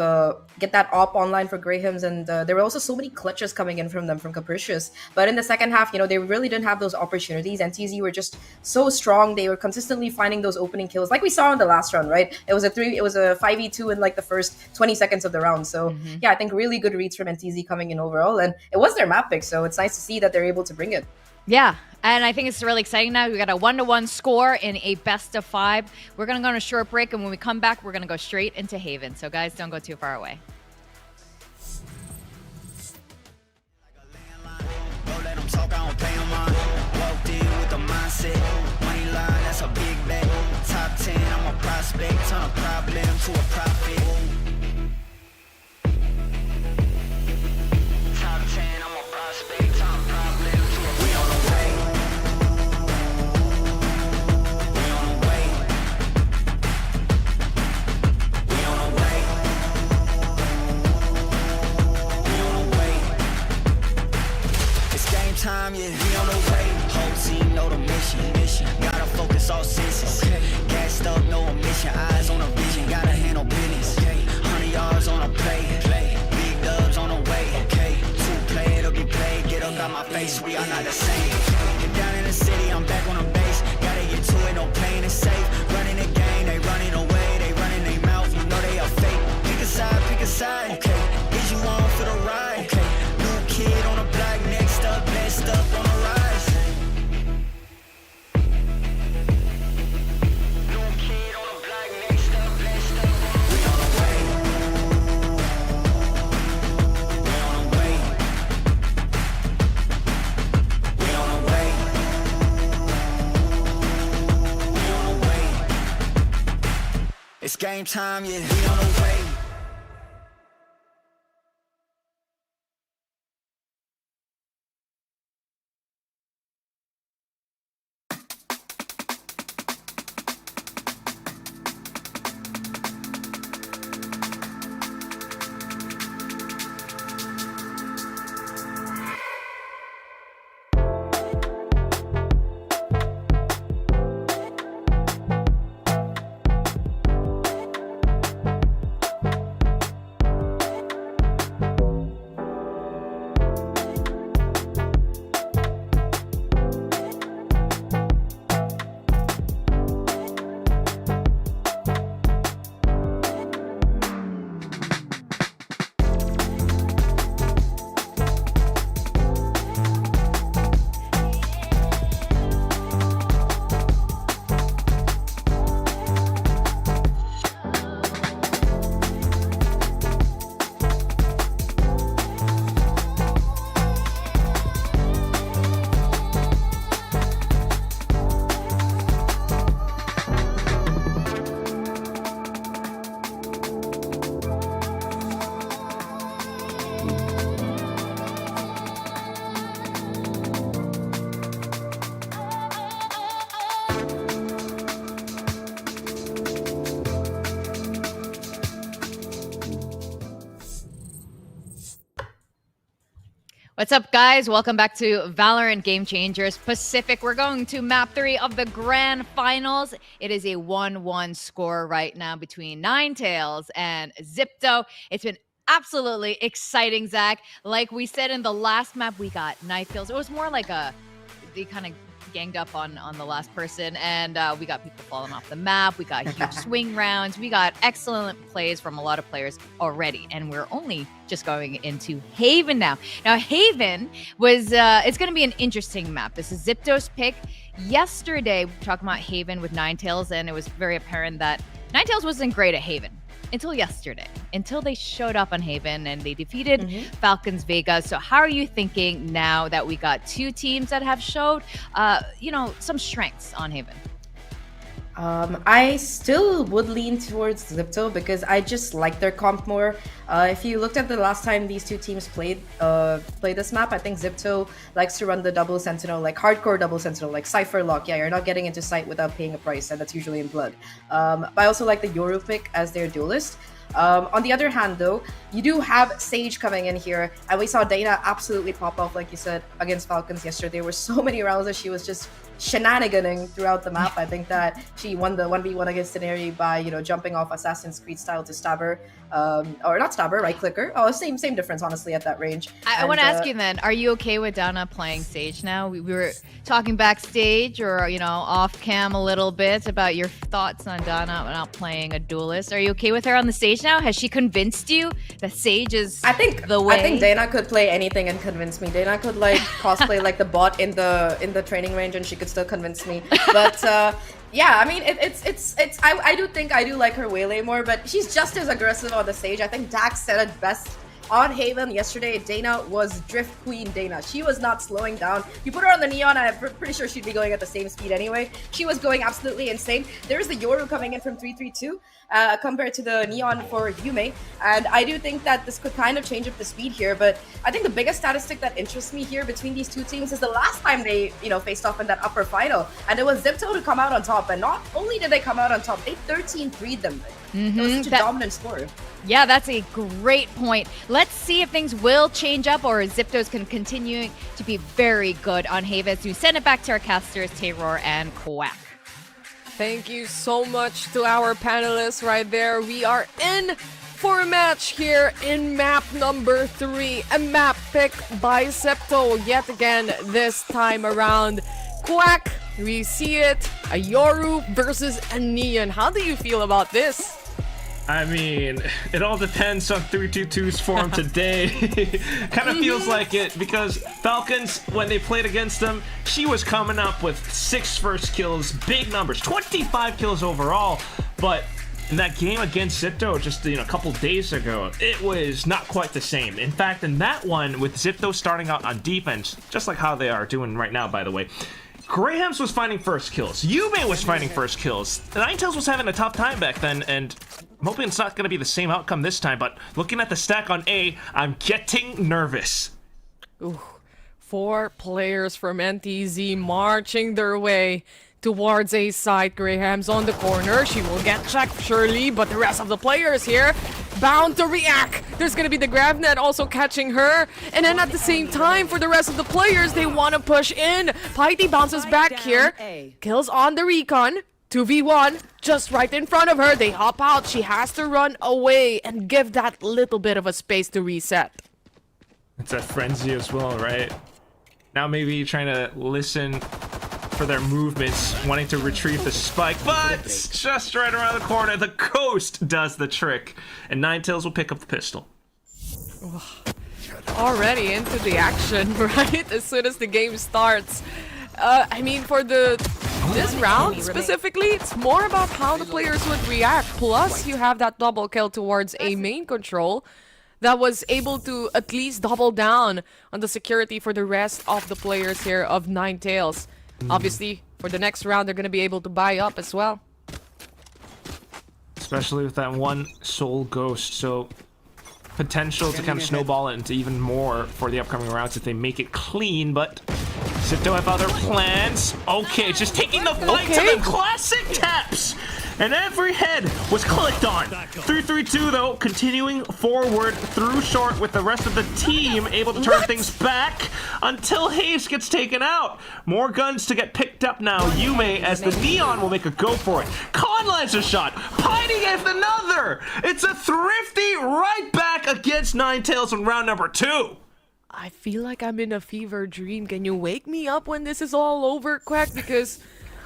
get that op online for Grahams, and there were also so many clutches coming in from them, from Capricious. But in the second half, they really didn't have those opportunities. NTZ were just so strong. They were consistently finding those opening kills, like we saw in the last round, right? It was a 5v2 in the first 20 seconds of the round. So yeah, I think really good reads from NTZ coming in overall, and it was their map pick, so it's nice to see that they're able to bring it. Yeah, and I think it's really exciting now. We got a 1-1 score in a best-of-5. We're going to go on a short break, and when we come back, we're going to go straight into Haven. So guys, don't go too far away. Don't let them talk, I don't pay them on. Walked in with the mindset. Money line, that's a big bet. Top 10, I'm a prospect. Turn a problem to a profit. all senses. Gassed up, no omission, eyes on a vision, gotta handle business. 100 yards on a play, big dubs on the way. 2 play, it'll be played, get up out my face, we are not the same. Get down in the city, I'm back on the base, gotta get to it, no pain is safe. Running the game, they running away, they running their mouth, you know they are fake. Pick a side, is you on for the ride? New kid on the block, next up, blessed up on the rise. It's game time, yeah, we on the way. What's up, guys? Welcome back to Valorant Game Changers Pacific. We're going to map 3 of the grand finals. It is a 1-1 score right now between Ninetales and Zipto. It's been absolutely exciting, Zach. Like we said in the last map, we got Ninetales. It was more like they kind of ganged up on the last person, and we got people falling off the map. We got huge swing rounds. We got excellent plays from a lot of players already, and we're only just going into Haven now. Now, Haven was it's going to be an interesting map. This is Zipto's pick. Yesterday, we were talking about Haven with Ninetales, and it was very apparent that Ninetales wasn't great at Haven until yesterday, until they showed up on Haven and they defeated Falcons Vegas. So how are you thinking now that we got 2 teams that have showed, some strengths on Haven? I still would lean towards Zipto because I just like their comp more. If you looked at the last time these 2 teams played this map, I think Zipto likes to run the double sentinel, like hardcore double sentinel, like Cypher Lock. Yeah, you're not getting into sight without paying a price, and that's usually in blood. But I also like the Yoru pick as their duelist. On the other hand, though, you do have Sage coming in here, and we saw Dana absolutely pop off, like you said, against Falcons yesterday. There were so many rounds that she was just shenaniganing throughout the map. I think that she won the 1v1 against Teneri by, jumping off Assassin's Creed style to stab her, or not stab her, right click her. Oh, same difference, honestly, at that range. I want to ask you then, are you okay with Dana playing Sage now? We were talking backstage or, off cam a little bit about your thoughts on Dana not playing a duelist. Are you okay with her on the stage now? Has she convinced you that Sage is the way? I think Dana could play anything and convince me. Dana could cosplay like the bot in the training range, and she could still convince me. But yeah, I mean, I do think I do like her way more, but she's just as aggressive on the stage. I think Dax said it best on Haven yesterday. Dana was Drift Queen Dana. She was not slowing down. You put her on the Neon, I'm pretty sure she'd be going at the same speed anyway. She was going absolutely insane. There's the Yoru coming in from 332 compared to the Neon for Yume, and I do think that this could kind of change up the speed here, but I think the biggest statistic that interests me here between these 2 teams is the last time they, faced off in that upper final, and it was Zipto to come out on top, and not only did they come out on top, they 13-3'd them. It was such a dominant score. Yeah, that's a great point. Let's see if things will change up or Ziptos can continue to be very good on Haven. So we send it back to our casters, Tayror and Quack. Thank you so much to our panelists right there. We are in for a match here in map number 3. A map picked by Zepto yet again this time around. Quack, we see it. A Yoru versus a Neon. How do you feel about this? I mean, it all depends on 322's form today. Kind of feels like it, because Falcons, when they played against them, she was coming up with 6 first kills, big numbers, 25 kills overall. But in that game against Zipto just a couple days ago, it was not quite the same. In fact, in that one, with Zipto starting out on defense, just like how they are doing right now, by the way, Grahams was finding first kills. Yume was finding first kills. Ninetales was having a tough time back then, and I'm hoping it's not going to be the same outcome this time, but looking at the stack on A, I'm getting nervous. Ooh, 4 players from NTZ marching their way towards A side. Graham's on the corner. She will get checked, surely, but the rest of the players here bound to react. There's going to be the grab net also catching her. And then at the same time, for the rest of the players, they want to push in. Piety bounces back here. Kills on the recon. 2v1, just right in front of her. They hop out. She has to run away and give that little bit of a space to reset. It's a frenzy as well, right? Now maybe trying to listen for their movements, wanting to retrieve the spike, but just right around the corner, the ghost does the trick, and Ninetales will pick up the pistol. Already into the action, right? As soon as the game starts. I mean, for this round specifically, it's more about how the players would react. Plus, you have that double kill towards a main control that was able to at least double down on the security for the rest of the players here of Ninetales. Obviously, for the next round, they're going to be able to buy up as well. Especially with that one soul ghost, so potential to kind of snowball it into even more for the upcoming rounds if they make it clean, but Zipto have other plans. Okay, just taking the fight to the classic taps! And every head was clicked on. 332 though, continuing forward through short with the rest of the team, able to turn things back until Hayes gets taken out. More guns to get picked up now. Yume, as the Neon will make a go for it. Khan lands a shot. Piety gets another. It's a thrifty right back against Ninetales in round number 2. I feel like I'm in a fever dream. Can you wake me up when this is all over, Quack? Because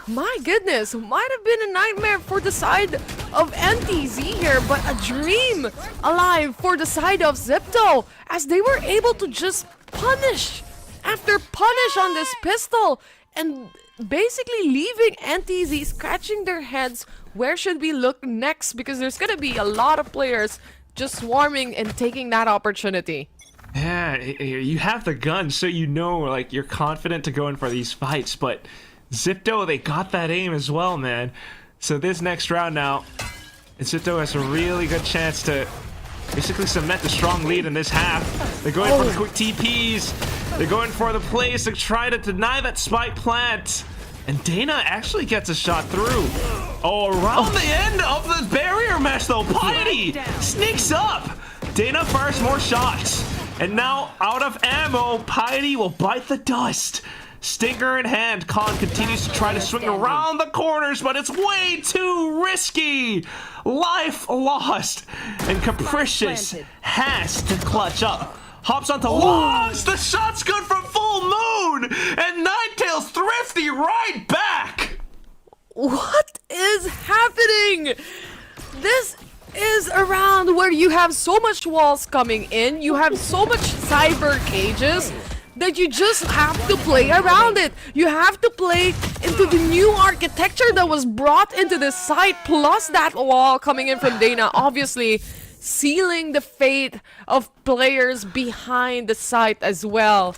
my goodness, might have been a nightmare for the side of NTZ here, but a dream alive for the side of Zipto, as they were able to just punish after punish on this pistol, and basically leaving NTZ scratching their heads. Where should we look next? Because there's gonna be a lot of players just swarming and taking that opportunity. Yeah, you have the gun, so like, you're confident to go in for these fights, but Zipto, they got that aim as well, man. So this next round now, Zipto has a really good chance to basically cement the strong lead in this half. They're going for the quick TPs. They're going for the plays to try to deny that spike plant. And Dana actually gets a shot through. Oh, around the end of the barrier mesh though, Piety sneaks up. Dana fires more shots. And now, out of ammo, Piety will bite the dust. Stinger in hand, Khan continues to try to swing around the corners, but it's way too risky. Life lost, and Capricious has to clutch up. Hops onto longs, the shot's good from Full Moon, and Ninetales thrifty right back. What is happening? This is a round where you have so much walls coming in, you have so much cyber cages, that you just have to play around it. You have to play into the new architecture that was brought into the site, plus that wall coming in from Dana, obviously sealing the fate of players behind the site as well.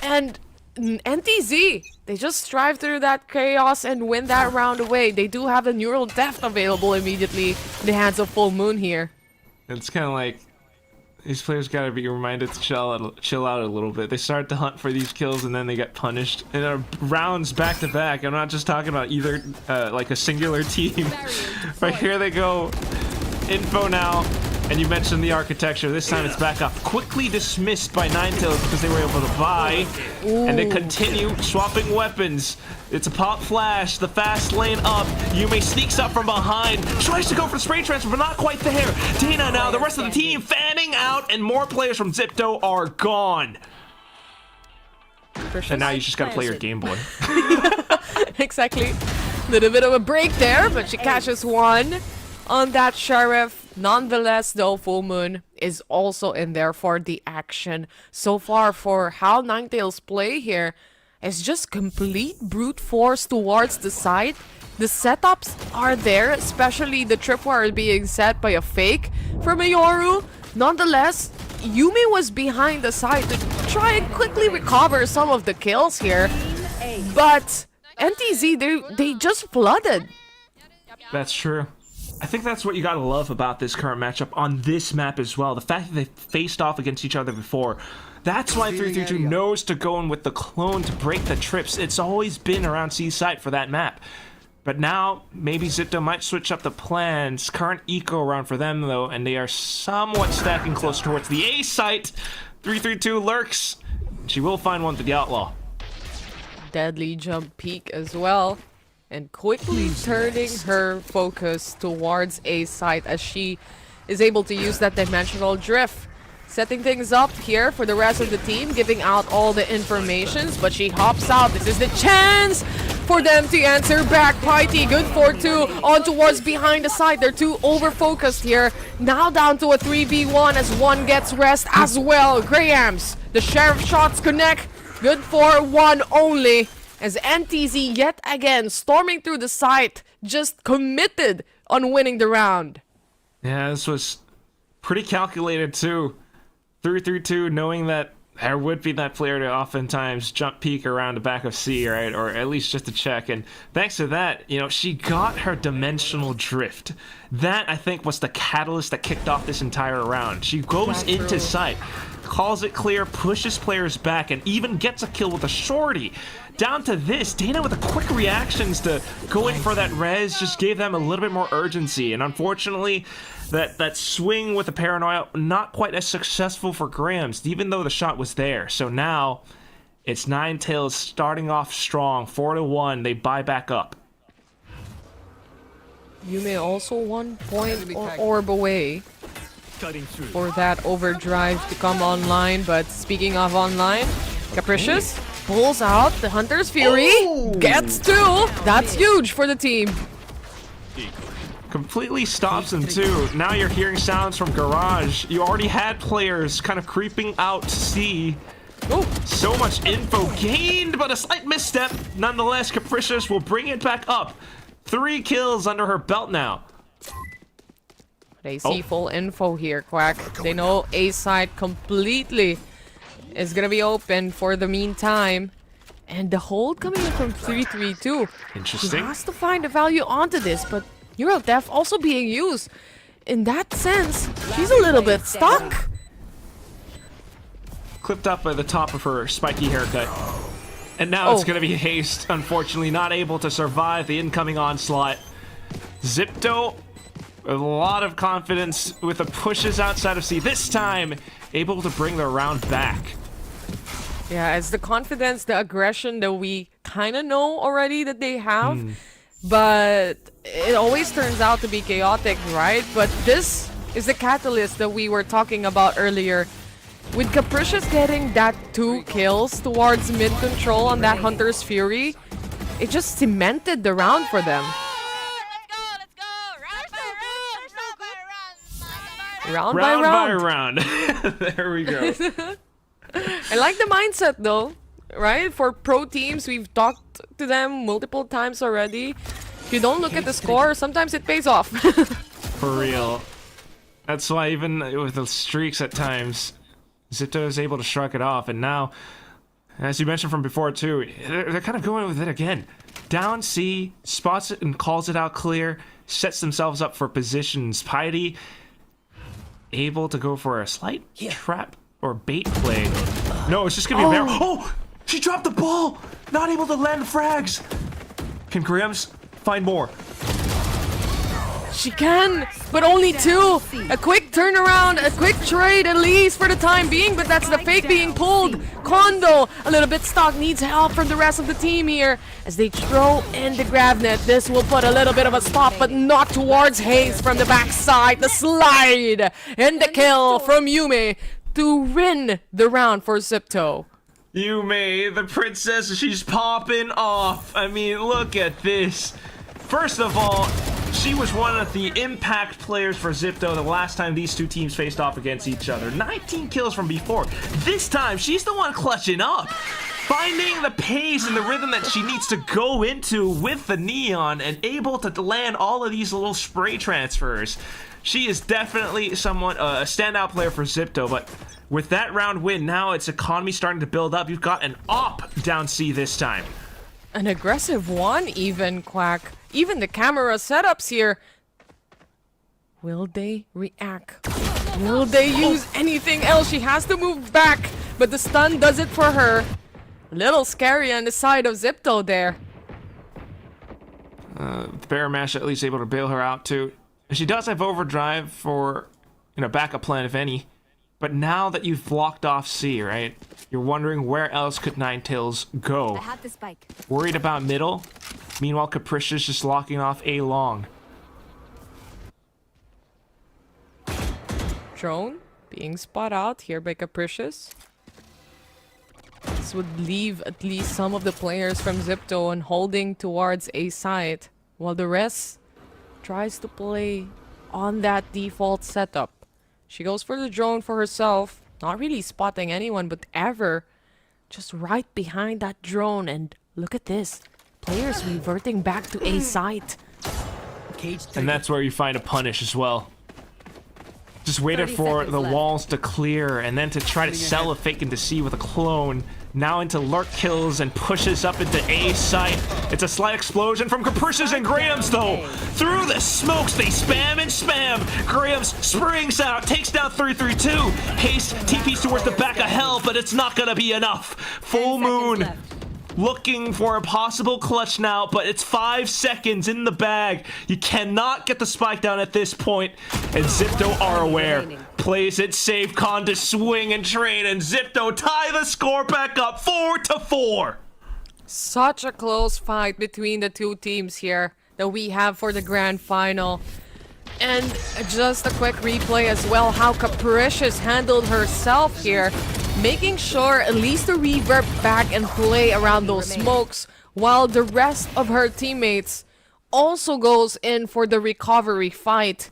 And NTZ, they just strive through that chaos and win that round away. They do have a neural depth available immediately in the hands of Full Moon here. It's kind of like these players gotta be reminded to chill out a little bit. They start to hunt for these kills and then they get punished. And rounds back to back. I'm not just talking about either like a singular team, but here they go. Info now. And you mentioned the architecture. This time it's back up. Quickly dismissed by Ninetales because they were able to buy. Ooh. And they continue swapping weapons. It's a pop flash. The fast lane up. Yume sneaks up from behind. Tries to go for spray transfer, but not quite there. Dana now, the rest of the team fanning out, and more players from Zipto are gone. And now you just gotta play your Game Boy. Exactly. Little bit of a break there, but she catches one on that Sheriff. Nonetheless, though, Full Moon is also in there for the action. So far, for how Ninetales play here, is just complete brute force towards the side. The setups are there, especially the tripwire being set by a fake from Mayoru. Nonetheless, Yume was behind the side to try and quickly recover some of the kills here. But NTZ, they just flooded. That's true. I think that's what you gotta love about this current matchup on this map as well. The fact that they faced off against each other before. That's why 332 knows to go in with the clone to break the trips. It's always been around C site for that map. But now, maybe Zipto might switch up the plans. Current eco round for them, though, and they are somewhat stacking close towards the A site. 332 lurks. She will find one to the Outlaw. Deadly jump peek as well. And quickly turning her focus towards A site as she is able to use that dimensional drift. Setting things up here for the rest of the team, giving out all the informations, but she hops out. This is the chance for them to answer back. Piety, good for two, on towards behind the side. They're too over-focused here. Now down to a 3v1 as one gets rest as well. Grahams, the Sheriff shots connect. Good for one only. As NTZ yet again storming through the site, just committed on winning the round. Yeah, this was pretty calculated too. 332 knowing that there would be that player to oftentimes jump peek around the back of C, right? Or at least just to check. And thanks to that, you know, she got her dimensional drift. That, I think, was the catalyst that kicked off this entire round. She goes into sight, calls it clear, pushes players back, and even gets a kill with a shorty. Down to this, Dana with the quick reactions to go in for that res just gave them a little bit more urgency. And unfortunately, that swing with the paranoia, not quite as successful for Grams, even though the shot was there. So now, it's Ninetales starting off strong, 4-1. They buy back up. Yume also 1 point orb away for that overdrive to come online. But speaking of online, Capricious pulls out the Hunter's Fury, gets two. That's huge for the team. Completely stops him too. Now you're hearing sounds from Garage. You already had players kind of creeping out to see. Oh, so much info gained, but a slight misstep. Nonetheless, Capricious will bring it back up. 3 kills under her belt now. They see full info here, Quack. They know A side completely is gonna be open for the meantime. And the hold coming in from 332. Interesting. She has to find a value onto this, but Eurodef also being used. In that sense, she's a little bit stuck. Clipped up by the top of her spiky haircut. And now it's going to be Haste, unfortunately not able to survive the incoming onslaught. Zipto, with a lot of confidence with the pushes outside of C. This time, able to bring the round back. Yeah, it's the confidence, the aggression that we kind of know already that they have. But it always turns out to be chaotic, right? But this is the catalyst that we were talking about earlier. With Capricious getting that 2 kills towards mid-control on that Hunter's Fury, it just cemented the round for them. Round by round. There we go. I like the mindset though, right? For pro teams, we've talked to them multiple times already. If you don't look at the score, sometimes it pays off. For real. That's why even with the streaks at times, Zipto is able to shrug it off. And now, as you mentioned from before too, they're kind of going with it again. Down C, spots it and calls it out clear, sets themselves up for positions. Piety able to go for a slight trap or bait play. No, it's just gonna be a barrel. Oh! She dropped the ball! Not able to land frags! Can Grams find more? She can, but only 2. A quick turnaround, a quick trade at least for the time being, but that's the fake being pulled. Kondo, a little bit stuck, needs help from the rest of the team here as they throw in the grab net. This will put a little bit of a stop, but not towards Hayes from the backside. The slide and the kill from Yume to win the round for Zipto. Yume, the princess, she's popping off. I mean, look at this. First of all, she was one of the impact players for Zipto the last time these two teams faced off against each other. 19 kills from before. This time, she's the one clutching up. Finding the pace and the rhythm that she needs to go into with the Neon and able to land all of these little spray transfers. She is definitely someone, a standout player for Zipto, but with that round win, now its economy starting to build up. You've got an op down C this time. An aggressive one even, Quack. Even the camera setups here. Will they react? Will they use anything else? She has to move back, but the stun does it for her. A little scary on the side of Zipto there. Bear Mash at least able to bail her out too. She does have overdrive for, backup plan if any. But now that you've blocked off C, right? You're wondering where else could Ninetales go. I have the spike. Worried about middle? Meanwhile, Capricious just locking off A long. Drone being spot out here by Capricious. This would leave at least some of the players from Zipto on holding towards A site, while the rest tries to play on that default setup. She goes for the drone for herself, not really spotting anyone but Ever, just right behind that drone. And look at this, players reverting back to A site. And that's where you find a punish as well. Just waited for the walls to clear and then to try to sell a fake into C with a clone. Now into lurk kills and pushes up into A site. It's a slight explosion from Capricious and Graham's though. Through the smokes, they spam and spam. Graham's springs out, takes down 332. Haste TPs towards the back of hell, but it's not gonna be enough. Full Moon looking for a possible clutch now, but it's 5 seconds in the bag. You cannot get the spike down at this point, and Zipto are aware. Plays it safe, Con to swing and trade, and Zipto tie the score back up 4-4. Such a close fight between the two teams here that we have for the grand final. And just a quick replay as well, how Capricious handled herself here, making sure at least to reverb back and play around those smokes, while the rest of her teammates also goes in for the recovery fight.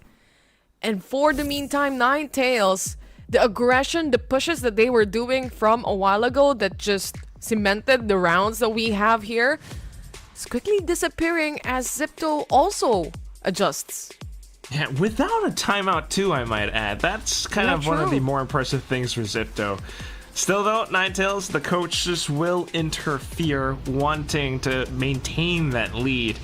And for the meantime, Ninetales, the aggression, the pushes that they were doing from a while ago that just cemented the rounds that we have here, is quickly disappearing as Zipto also adjusts. Yeah, without a timeout too, I might add. That's kind of one of the more impressive things for Zipto. Still though, Ninetales, the coaches will interfere, wanting to maintain that lead.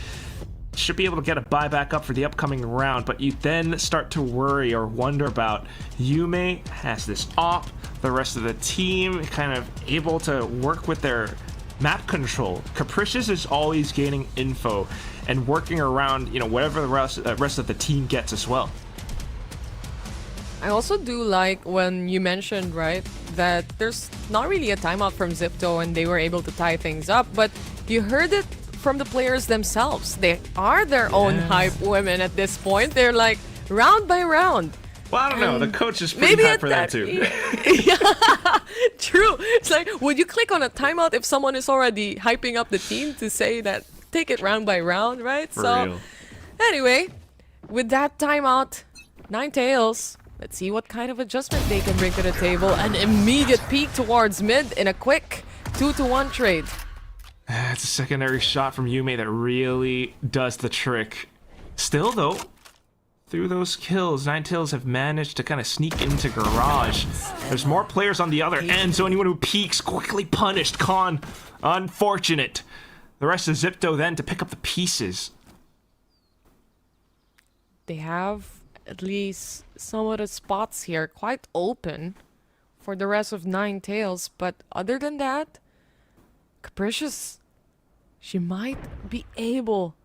Should be able to get a buyback up for the upcoming round, but you then start to worry or wonder about Yume has this op, the rest of the team kind of able to work with their map control. Capricious is always gaining info and working around, whatever the rest of the team gets as well. I also do like when you mentioned, right, that there's not really a timeout from Zipto and they were able to tie things up, but you heard it from the players themselves. They are their own hype women at this point. They're like, round by round. Well, I don't know. The coach is pretty hype for that too. Yeah, true. It's like, would you click on a timeout if someone is already hyping up the team to say that, take it round by round, right? For real. Anyway, with that timeout, Ninetales, let's see what kind of adjustment they can bring to the table. An immediate peek towards mid in a quick 2-to-1 trade. It's a secondary shot from Yume that really does the trick. Still though, through those kills, Ninetales have managed to kind of sneak into Garage. There's more players on the other end, so anyone who peeks quickly punished. Con, unfortunate. The rest of Zipto then to pick up the pieces. They have at least some of the spots here quite open for the rest of Ninetales, but other than that, Capricious, she might be able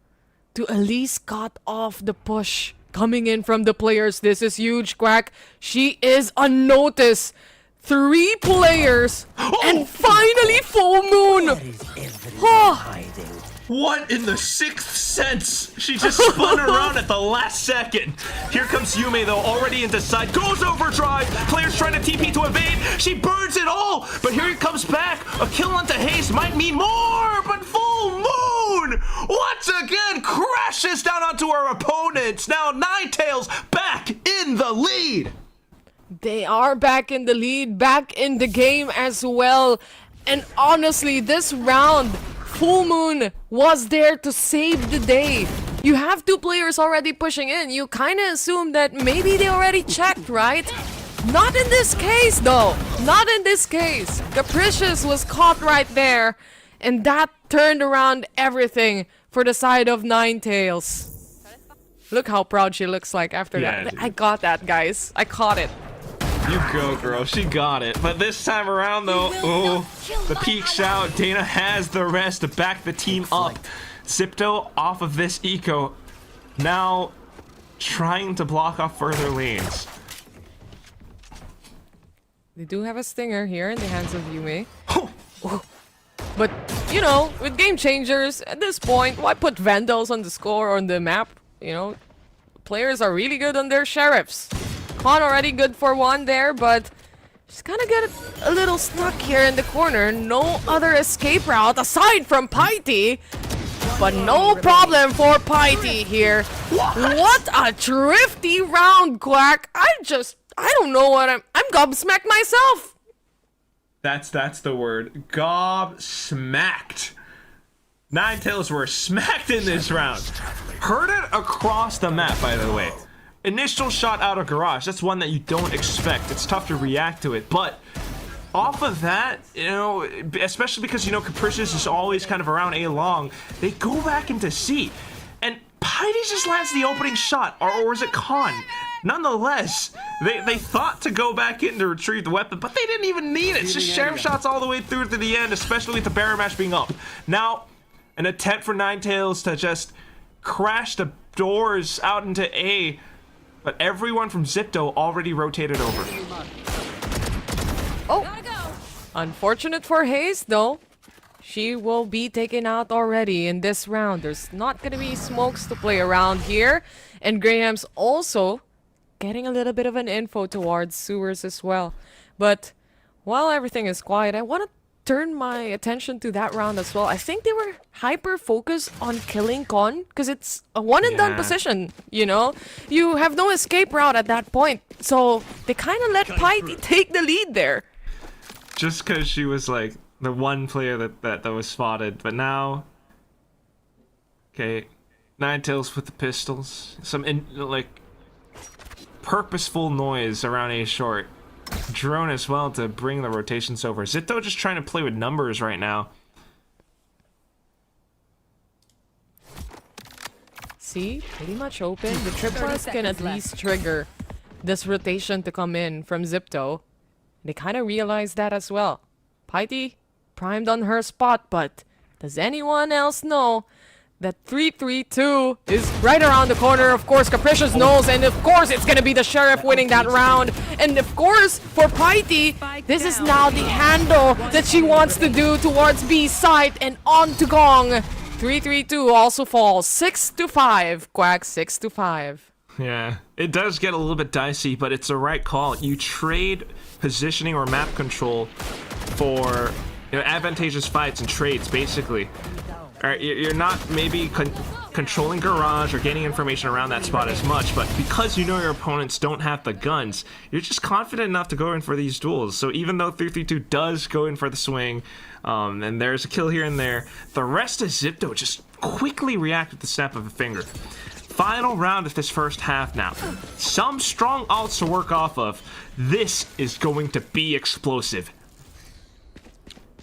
to at least cut off the push coming in from the players. This is huge, Quack. She is unnoticed. 3 players and finally full moon. What in the sixth sense? She just spun around at the last second. Here comes Yume though, already into side. Goes overdrive. Players trying to TP to evade. She burns it all. But here it comes back. A kill onto Haste might mean more. But full moon once again crashes down onto our opponents. Now Ninetales back in the lead. They are back in the lead, back in the game as well. And honestly, this round, Full Moon was there to save the day. You have 2 players already pushing in. You kind of assume that maybe they already checked, right? Not in this case, though. Not in this case. Capricious was caught right there. And that turned around everything for the side of Ninetales. Look how proud she looks like after that. Dude. I got that, guys. I caught it. You go, girl. She got it. But this time around, though, the peak shout. Dana has the rest to back the team up. Zipto off of this eco. Now trying to block off further lanes. They do have a stinger here in the hands of Yume. But, you know, with Game Changers, at this point, why put Vandals on the score or on the map? You know, players are really good on their sheriffs. Con already good for 1 there, but just kind of get a little stuck here in the corner. No other escape route aside from Piety. But no problem for Piety here. What a drifty round, Quack. I don't know what I'm gobsmacked myself. That's the word. Gobsmacked. Ninetales were smacked in this round. Heard it across the map, by the way. Initial shot out of garage, that's one that you don't expect. It's tough to react to it, but off of that, you know, especially because, you know, Capricious is always kind of around A long, they go back into C. And Piety just lands the opening shot, or was it Con? Nonetheless, they thought to go back in to retrieve the weapon, but they didn't even need it. It's just sheriff shots all the way through to the end, especially with the Baron match being up. Now, an attempt for Ninetales to just crash the doors out into A. But everyone from Zipto already rotated over. Oh, unfortunate for Hayes, though. She will be taken out already in this round. There's not going to be smokes to play around here. And Graham's also getting a little bit of an info towards sewers as well. But while everything is quiet, I want to turn my attention to that round as well. I think they were hyper focused on killing Con because it's a one and done position, you know? You have no escape route at that point. So they kind of let Piety take the lead there. Just because she was like the one player that was spotted. But now, okay, Ninetales with the pistols. Some like purposeful noise around A short. Drone as well to bring the rotations over. Zipto just trying to play with numbers right now. See, pretty much open. The triplets can at least trigger this rotation to come in from Zipto. They kind of realize that as well. Piety primed on her spot, but does anyone else know that 3-3-2 is right around the corner? Of course, Capricious knows, and of course, it's gonna be the Sheriff winning that round. And of course, for Piety, this is now the handle that she wants to do towards B side and on to Gong. 3-3-2 also falls 6-5. Quack 6-5. Yeah, it does get a little bit dicey, but it's the right call. You trade positioning or map control for, you know, advantageous fights and trades, basically. Alright, you're not maybe controlling garage or getting information around that spot as much, but because you know your opponents don't have the guns, you're just confident enough to go in for these duels. So even though 3-3-2 does go in for the swing, and there's a kill here and there, the rest of Zipto just quickly react with the snap of a finger. Final round of this first half now. Some strong ults to work off of. This is going to be explosive.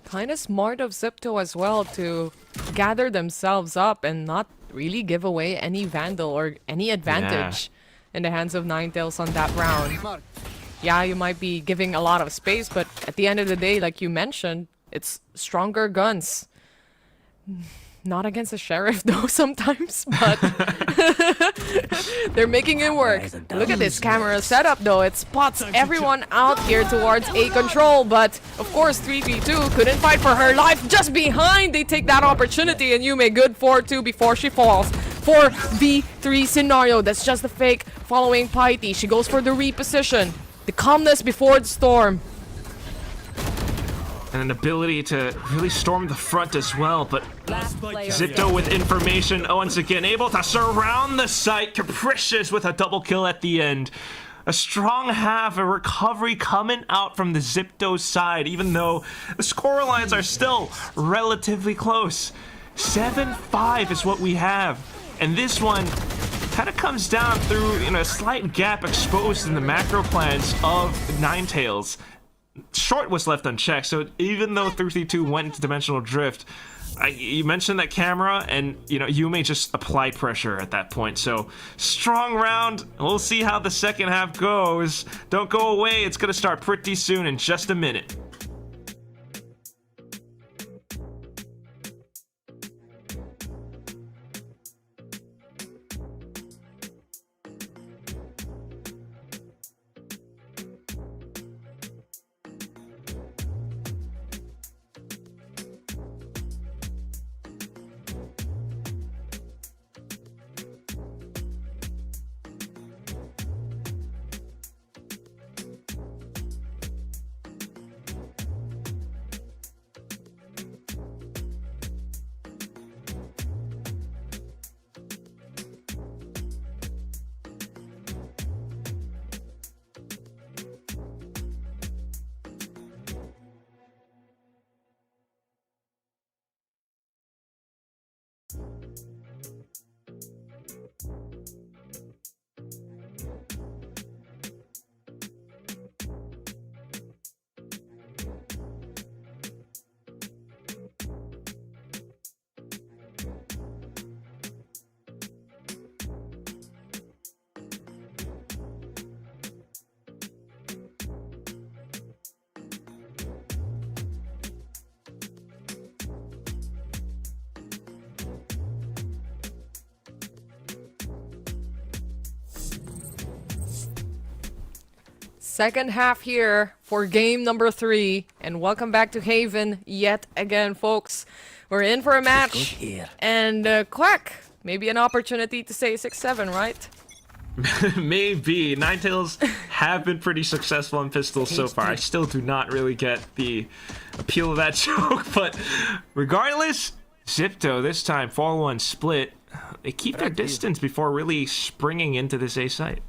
Kind of smart of Zipto as well to gather themselves up and not really give away any Vandal or any advantage in the hands of Ninetales on that round. Yeah, you might be giving a lot of space, but at the end of the day, like you mentioned, it's stronger guns. Not against the sheriff though sometimes, but they're making it work. Look at this camera setup though. It spots everyone out here towards A control, but of course 3v2 couldn't fight for her life. Just behind, they take that opportunity, and Yume good 4-2 before she falls. 4v3 scenario. That's just the fake following Piety. She goes for the reposition. The calmness before the storm. And an ability to really storm the front as well, but Zipto with information once again, able to surround the site. Capricious with a double kill at the end. A strong half, a recovery coming out from the Zipto side, even though the score lines are still relatively close. 7-5 is what we have. And this one kind of comes down through, a slight gap exposed in the macro plans of Ninetales. Short was left unchecked, so even though 332 went into dimensional drift, you mentioned that camera, and Yume just applied pressure at that point. So strong round. We'll see how the second half goes. Don't go away. It's gonna start pretty soon in just a minute. Second half here for game number 3, and welcome back to Haven yet again, folks. We're in for a match, and Quack, maybe an opportunity to say 6-7, right? Maybe. Ninetales have been pretty successful in pistols so far. I still do not really get the appeal of that joke, but regardless, Zipto this time 4-1 split. They keep their distance before really springing into this A site.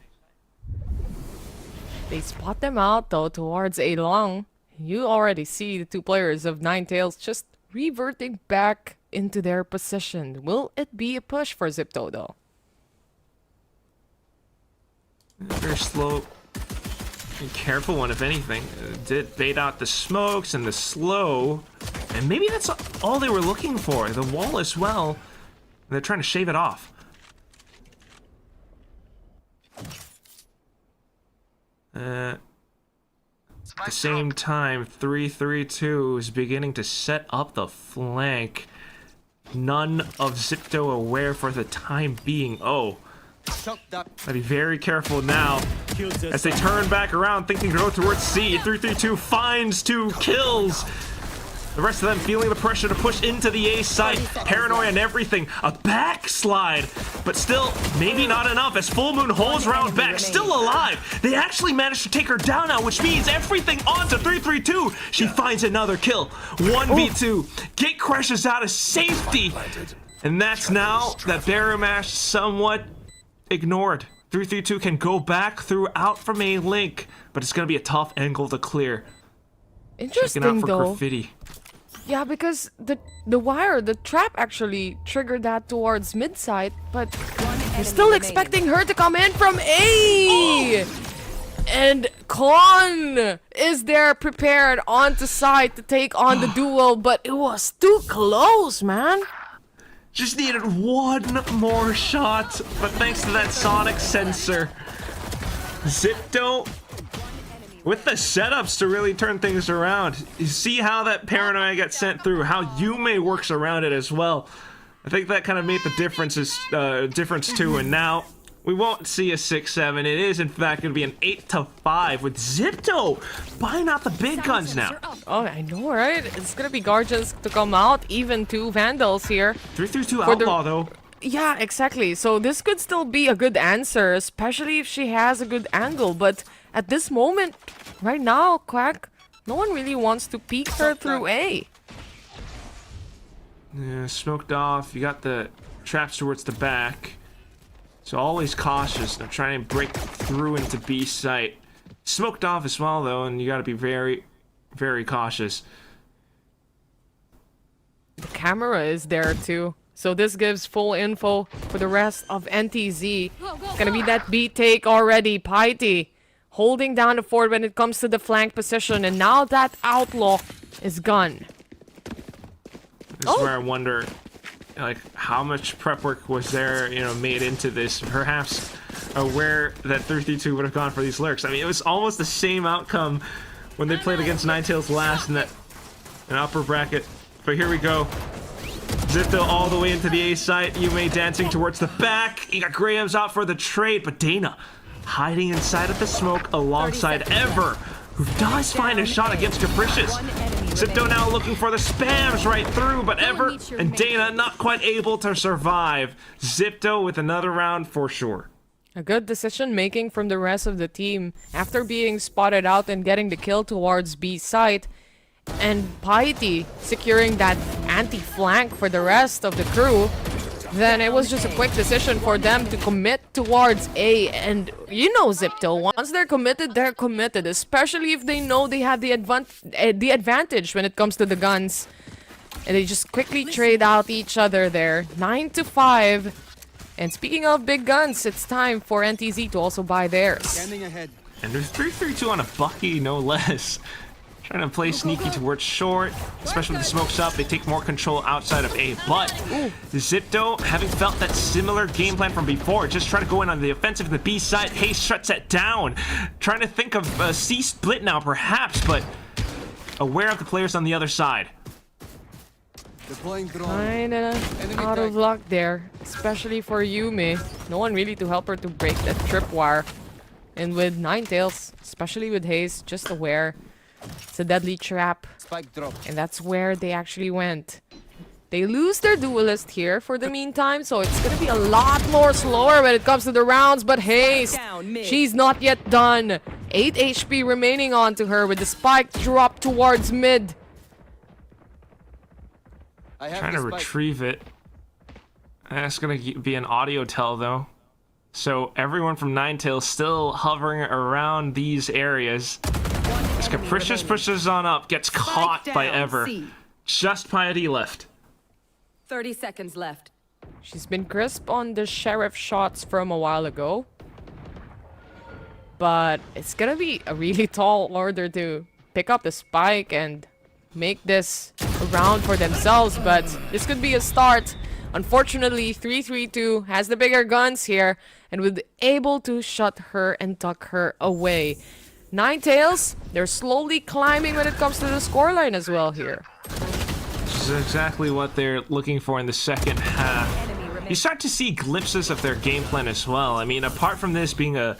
They spot them out though towards A long. You already see the two players of Ninetales just reverting back into their position. Will it be a push for Zipto though? Very slow and careful one, if anything. Did bait out the smokes and the slow, and maybe that's all they were looking for. The wall as well. They're trying to shave it off. At the same time, 332 is beginning to set up the flank. None of Zipto aware for the time being. Oh, gotta be very careful now as they turn back around, thinking to go towards C. 332 finds 2 kills. The rest of them feeling the pressure to push into the A site. Paranoia and everything. A backslide, but still maybe not enough as Full Moon holds round back. Still alive. They actually managed to take her down now, which means everything onto 332. She finds another kill. 1v2. Gate crashes out of safety. And that's now that Barrow Mash somewhat ignored. 332 can go back throughout from A link, but it's going to be a tough angle to clear. Interesting Checking out for though. Graffiti. Yeah, because the wire, the trap actually triggered that towards mid side, but you're still expecting her to come in from A! And Kon is there prepared onto side to take on the duel, but it was too close, man. Just needed one more shot, but thanks to that sonic sensor, Zipto with the setups to really turn things around. You see how that paranoia gets sent through, how Yume works around it as well. I think that kind of made the difference too, and now we won't see a 6-7. It is, in fact, going to be an 8-5 with Zipto buying out the big guns now. Oh, I know, right? It's going to be Guardians to come out, even 2 Vandals here. 3-2 Outlaw, though. Yeah, exactly. So this could still be a good answer, especially if she has a good angle. But at this moment, right now, Quack, no one really wants to peek her through A. Yeah, smoked off. You got the traps towards the back. So always cautious. They're trying to break through into B site. Smoked off as well, though, and you got to be very, very cautious. The camera is there, too. So this gives full info for the rest of NTZ. Gonna be that B take already. Piety holding down the fort when it comes to the flank position. And now that Outlaw is gone. This is where I wonder, like, how much prep work was there, made into this. Perhaps aware that 3-2 would have gone for these lurks. I mean, it was almost the same outcome when they played against Ninetales last in that upper bracket. But here we go. Zipto all the way into the A site. Yume dancing towards the back. You got Graham's out for the trade, but Dana hiding inside of the smoke alongside Ever, who does find a shot against Capricious. Zipto now looking for the spams right through, but Ever and Dana not quite able to survive. Zipto with another round for sure. A good decision making from the rest of the team after being spotted out and getting the kill towards B site. And Piety securing that anti-flank for the rest of the crew. Then it was just a quick decision for them to commit towards A. And you know Zipto, once they're committed, especially if they know they have the advantage when it comes to the guns. And they just quickly trade out each other there. 9-5. And speaking of big guns, it's time for NTZ to also buy theirs. And there's 3-3-2 on a Bucky, no less. Trying to play sneaky towards short, especially with the smokes up. They take more control outside of A. But Zipto, having felt that similar game plan from before, just trying to go in on the offensive in the B side. Hayes shuts that down. Trying to think of a C split now, perhaps, but aware of the players on the other side. Kinda out of luck there, especially for Yume. No one really to help her to break that tripwire. And with Ninetales, especially with Hayes, just aware. It's a deadly trap. And that's where they actually went. They lose their duelist here for the meantime, so it's gonna be a lot more slower when it comes to the rounds, but Hayes, she's not yet done. 8 HP remaining onto her with the spike drop towards mid. Trying to retrieve it. That's gonna be an audio tell though. So everyone from Ninetales still hovering around these areas. As Capricious pushes on up, gets caught by Ever. Just Piety left. 30 seconds left. She's been crisp on the sheriff shots from a while ago. But it's gonna be a really tall order to pick up the spike and make this a round for themselves. But this could be a start. Unfortunately, 3-3-2 has the bigger guns here and was able to shut her and tuck her away. Ninetales, they're slowly climbing when it comes to the scoreline as well here. This is exactly what they're looking for in the second half. You start to see glimpses of their game plan as well. I mean, apart from this being a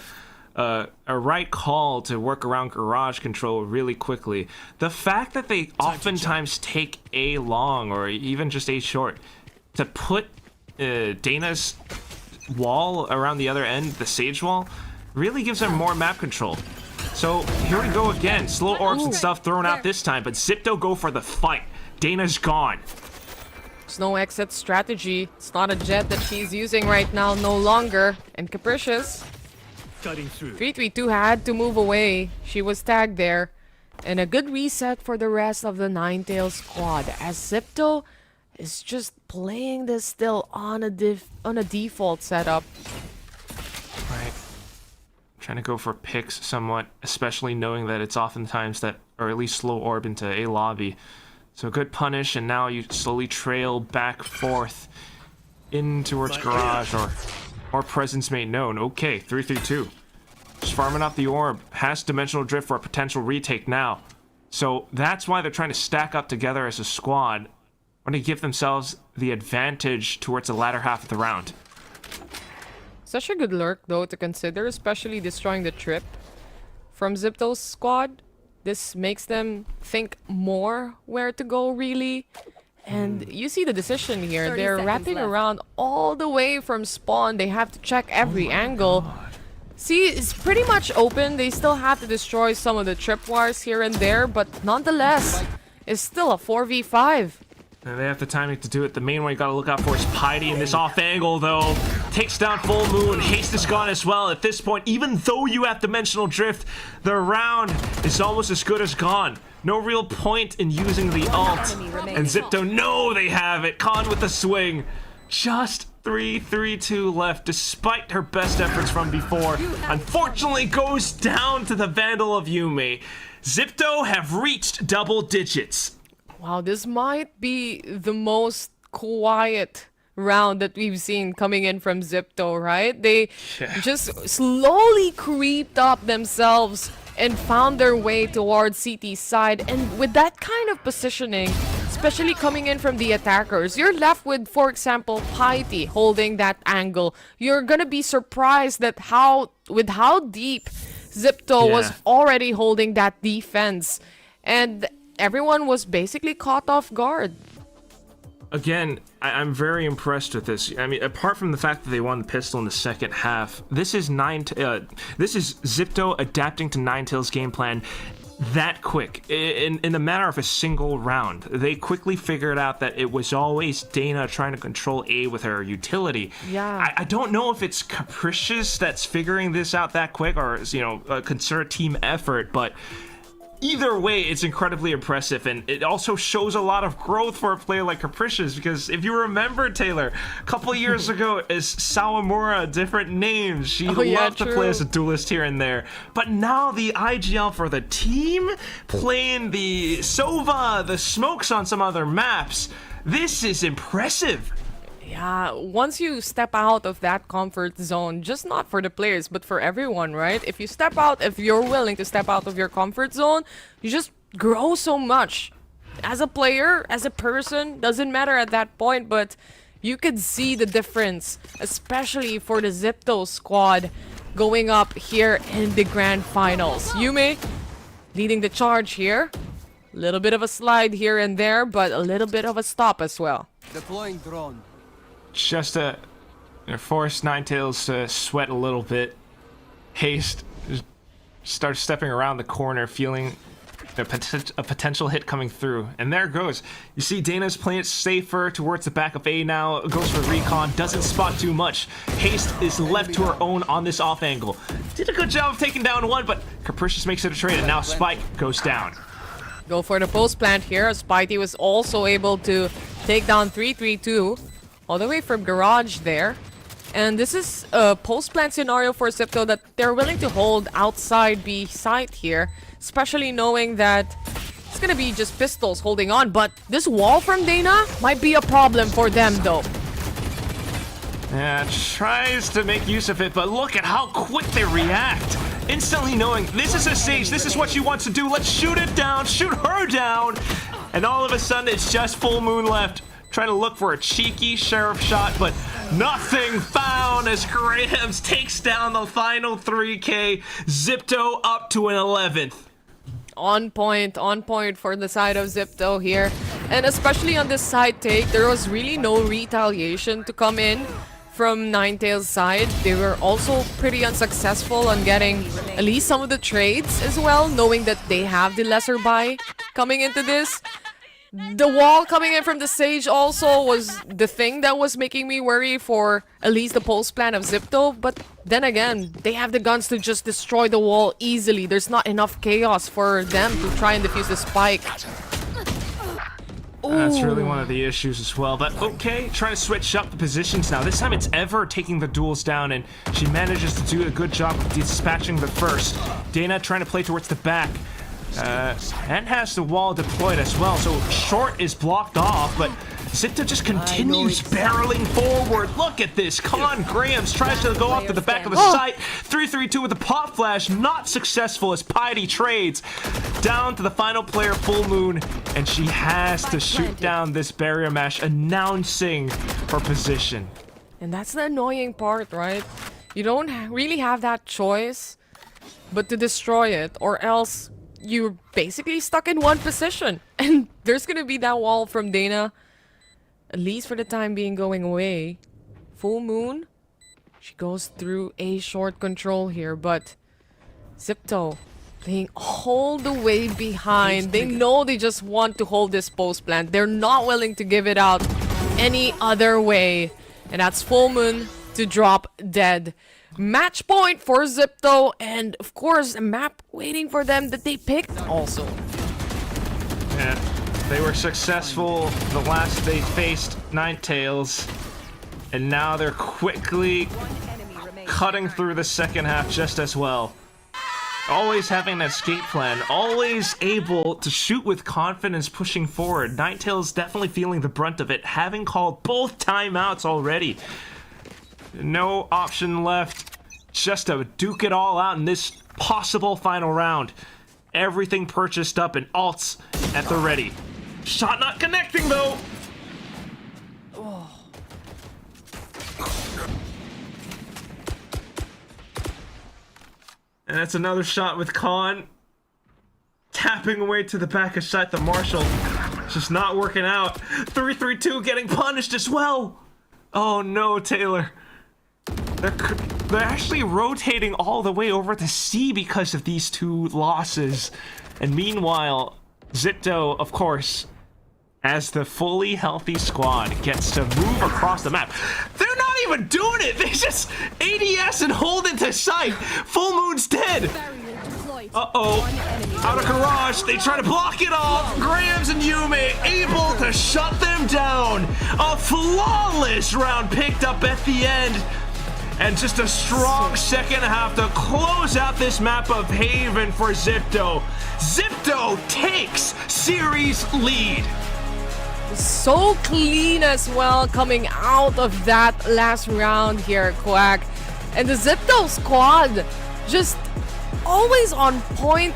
right call to work around garage control really quickly, the fact that they oftentimes take A long or even just A short to put Dana's wall around the other end, the Sage wall, really gives them more map control. So here we go again. Slow orbs and stuff thrown out this time, but Zipto go for the fight. Dana's gone. There's no exit strategy. It's not a jet that she's using right now, no longer. And Capricious, 3-3-2 had to move away. She was tagged there. And a good reset for the rest of the Ninetales squad, as Zipto is just playing this still on a default setup. Right. Trying to go for picks somewhat, especially knowing that it's oftentimes that, or at least slow orb into A lobby. So good punish, and now you slowly trail back forth in towards garage or presence made known. Okay, 3-3-2. Just farming up the orb. Has dimensional drift for a potential retake now. So that's why they're trying to stack up together as a squad. want to give themselves the advantage towards the latter half of the round. Such a good lurk, though, to consider, especially destroying the trip from Zipto's squad. This makes them think more where to go, really. And you see the decision here. They're wrapping around all the way from spawn. They have to check every angle. See, it's pretty much open. They still have to destroy some of the tripwires here and there, but nonetheless, it's still a 4v5. And they have the timing to do it. The main one you gotta look out for is Piety in this off angle, though. Takes down Full Moon. Haste is gone as well. At this point, even though you have Dimensional Drift, the round is almost as good as gone. No real point in using the ult. And Zipto, no, they have it. Khan with the swing. Just 3-3-2 left, despite her best efforts from before. Unfortunately, goes down to the Vandal of Yume. Zipto have reached double digits. Wow, this might be the most quiet round that we've seen coming in from Zipto, right? They just slowly creeped up themselves and found their way towards CT's side. And with that kind of positioning, especially coming in from the attackers, you're left with, for example, Piety holding that angle. You're gonna be surprised that with how deep Zipto was already holding that defense. And everyone was basically caught off guard. Again, I'm very impressed with this. I mean, apart from the fact that they won the pistol in the second half, this is Zipto adapting to Ninetales' game plan that quick, in the matter of a single round. They quickly figured out that it was always Dana trying to control A with her utility. Yeah. I don't know if it's Capricious that's figuring this out that quick, or, you know, a concerted team effort, but either way, it's incredibly impressive, and it also shows a lot of growth for a player like Capricious, because if you remember, Taylor, a couple years ago as Sawamura, different names, she loved to play as a duelist here and there, but now the IGL for the team, playing the Sova, the smokes on some other maps, this is impressive. Yeah, once you step out of that comfort zone, just not for the players, but for everyone, right? If you're willing to step out of your comfort zone, you just grow so much. As a player, as a person, doesn't matter at that point, but you could see the difference, especially for the Zipto squad going up here in the grand finals. Yume leading the charge here. A little bit of a slide here and there, but a little bit of a stop as well. Deploying drone. Just to force Ninetales to sweat a little bit. Haste just starts stepping around the corner, feeling a potential hit coming through. And there it goes. You see Dana's playing it safer towards the back of A now. Goes for recon, doesn't spot too much. Haste is left to her own on this off angle. Did a good job of taking down one, but Capricious makes it a trade, and now Spike goes down. Go for the post plant here. Spidey was also able to take down 3-3-2. All the way from garage there. And this is a post-plant scenario for Zipto that they're willing to hold outside B site here. Especially knowing that it's gonna be just pistols holding on. But this wall from Dana might be a problem for them though. Yeah, tries to make use of it, but look at how quick they react. Instantly knowing, this is a stage, this is what she wants to do. Let's shoot it down, shoot her down. And all of a sudden, it's just Full Moon left. Trying to look for a cheeky sheriff shot, but nothing found as Grahams takes down the final 3K. Zipto up to an 11th. On point for the side of Zipto here. And especially on this side take, there was really no retaliation to come in from Ninetales' side. They were also pretty unsuccessful on getting at least some of the trades as well, knowing that they have the lesser buy coming into this. The wall coming in from the stage also was the thing that was making me worry for at least the post plan of Zipto. But then again, they have the guns to just destroy the wall easily. There's not enough chaos for them to try and defuse the spike. That's really one of the issues as well. But okay, trying to switch up the positions now. This time it's Ever taking the duels down, and she manages to do a good job of dispatching the first. Dana trying to play towards the back. And has the wall deployed as well, so short is blocked off, but Zipto just continues barreling forward. Look at this. Con Grahams tries to go off to the back of the site. 3-3-2 with the pop flash. Not successful as Piety trades. Down to the final player, Full Moon. And she has to shoot down this barrier mash, announcing her position. And that's the annoying part, right? You don't really have that choice but to destroy it, or else you're basically stuck in one position. And there's gonna be that wall from Dana, at least for the time being, going away. Full Moon, she goes through a short control here, but Zipto playing all the way behind. They know they just want to hold this post plant. They're not willing to give it out any other way. And that's Full Moon to drop dead. Match point for Zipto, and of course a map waiting for them that they picked also. Yeah, they were successful the last they faced Ninetales, and now they're quickly cutting through the second half just as well. Always having an escape plan, always able to shoot with confidence pushing forward. Ninetales definitely feeling the brunt of it, having called both timeouts already. No option left, just to duke it all out in this possible final round. Everything purchased up and ults at the ready. Shot not connecting though. Oh. And that's another shot with Khan. Tapping away to the back of shot the Marshall. Just not working out. 3-3-2 getting punished as well. Oh no, Taylor. They're actually rotating all the way over to C because of these two losses. And meanwhile, Zipto, of course, as the fully healthy squad, gets to move across the map. They're not even doing it! They just ADS and hold into sight! Full Moon's dead! Uh-oh. Out of garage, they try to block it off. Grahams and Yume able to shut them down. A flawless round picked up at the end. And just a strong second half to close out this map of Haven for Zipto. Zipto takes series lead. So clean as well coming out of that last round here, Quack. And the Zipto squad just always on point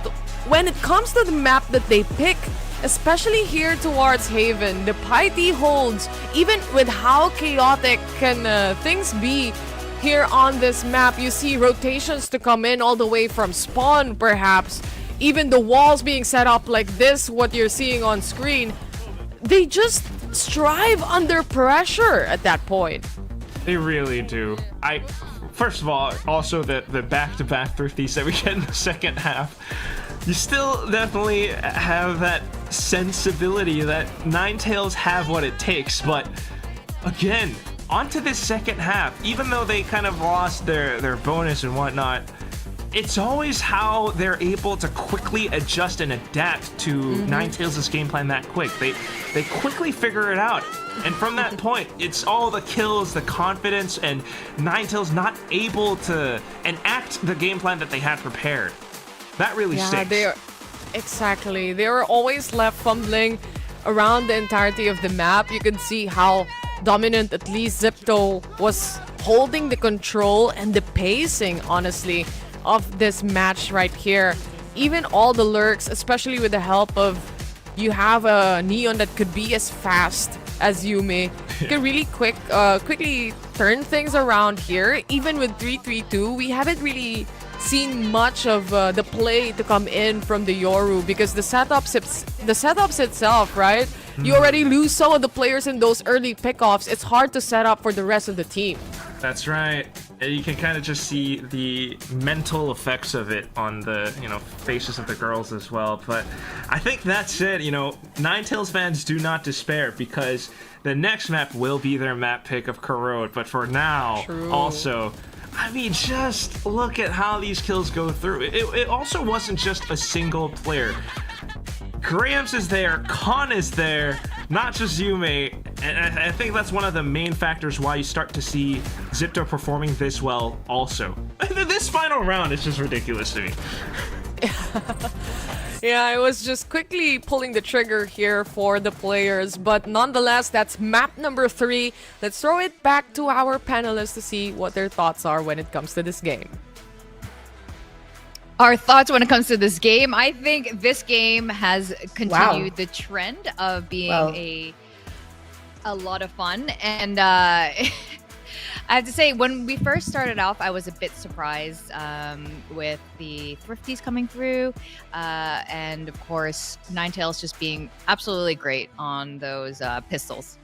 when it comes to the map that they pick, especially here towards Haven. The Piety holds, even with how chaotic can things be here on this map. You see rotations to come in all the way from spawn, perhaps. Even the walls being set up like this, what you're seeing on screen. They just strive under pressure at that point. They really do. First of all, also the back-to-back thrifties that we get in the second half. You still definitely have that sensibility that Ninetales have what it takes, but again, onto this second half, even though they kind of lost their bonus and whatnot, it's always how they're able to quickly adjust and adapt to Ninetales' game plan that quick. They quickly figure it out. And from that point, it's all the kills, the confidence, and Ninetales not able to enact the game plan that they had prepared. That really stinks. Exactly. They were always left fumbling around the entirety of the map. You can see how dominant at least Zipto was holding the control and the pacing, honestly, of this match right here. Even all the lurks, especially with the help of, you have a Neon that could be as fast as Yume. You can really quickly turn things around here. Even with 3-3-2, we haven't really seen much of the play to come in from the Yoru, because the setups itself, right? You already lose some of the players in those early pickoffs. It's hard to set up for the rest of the team. That's right. And you can kind of just see the mental effects of it on the, faces of the girls as well. But I think that's it. Ninetales fans, do not despair, because the next map will be their map pick of Corrode. But for now, also, I mean, just look at how these kills go through. It also wasn't just a single player. Grahams is there, Khan is there, not just Yume, and I think that's one of the main factors why you start to see Zipto performing this well also. This final round is just ridiculous to me. Yeah, I was just quickly pulling the trigger here for the players, but nonetheless, that's map number 3. Let's throw it back to our panelists to see what their thoughts are when it comes to this game. Our thoughts when it comes to this game, I think this game has continued the trend of being a lot of fun. And I have to say, when we first started off, I was a bit surprised with the Thrifties coming through. And of course, Ninetales just being absolutely great on those pistols.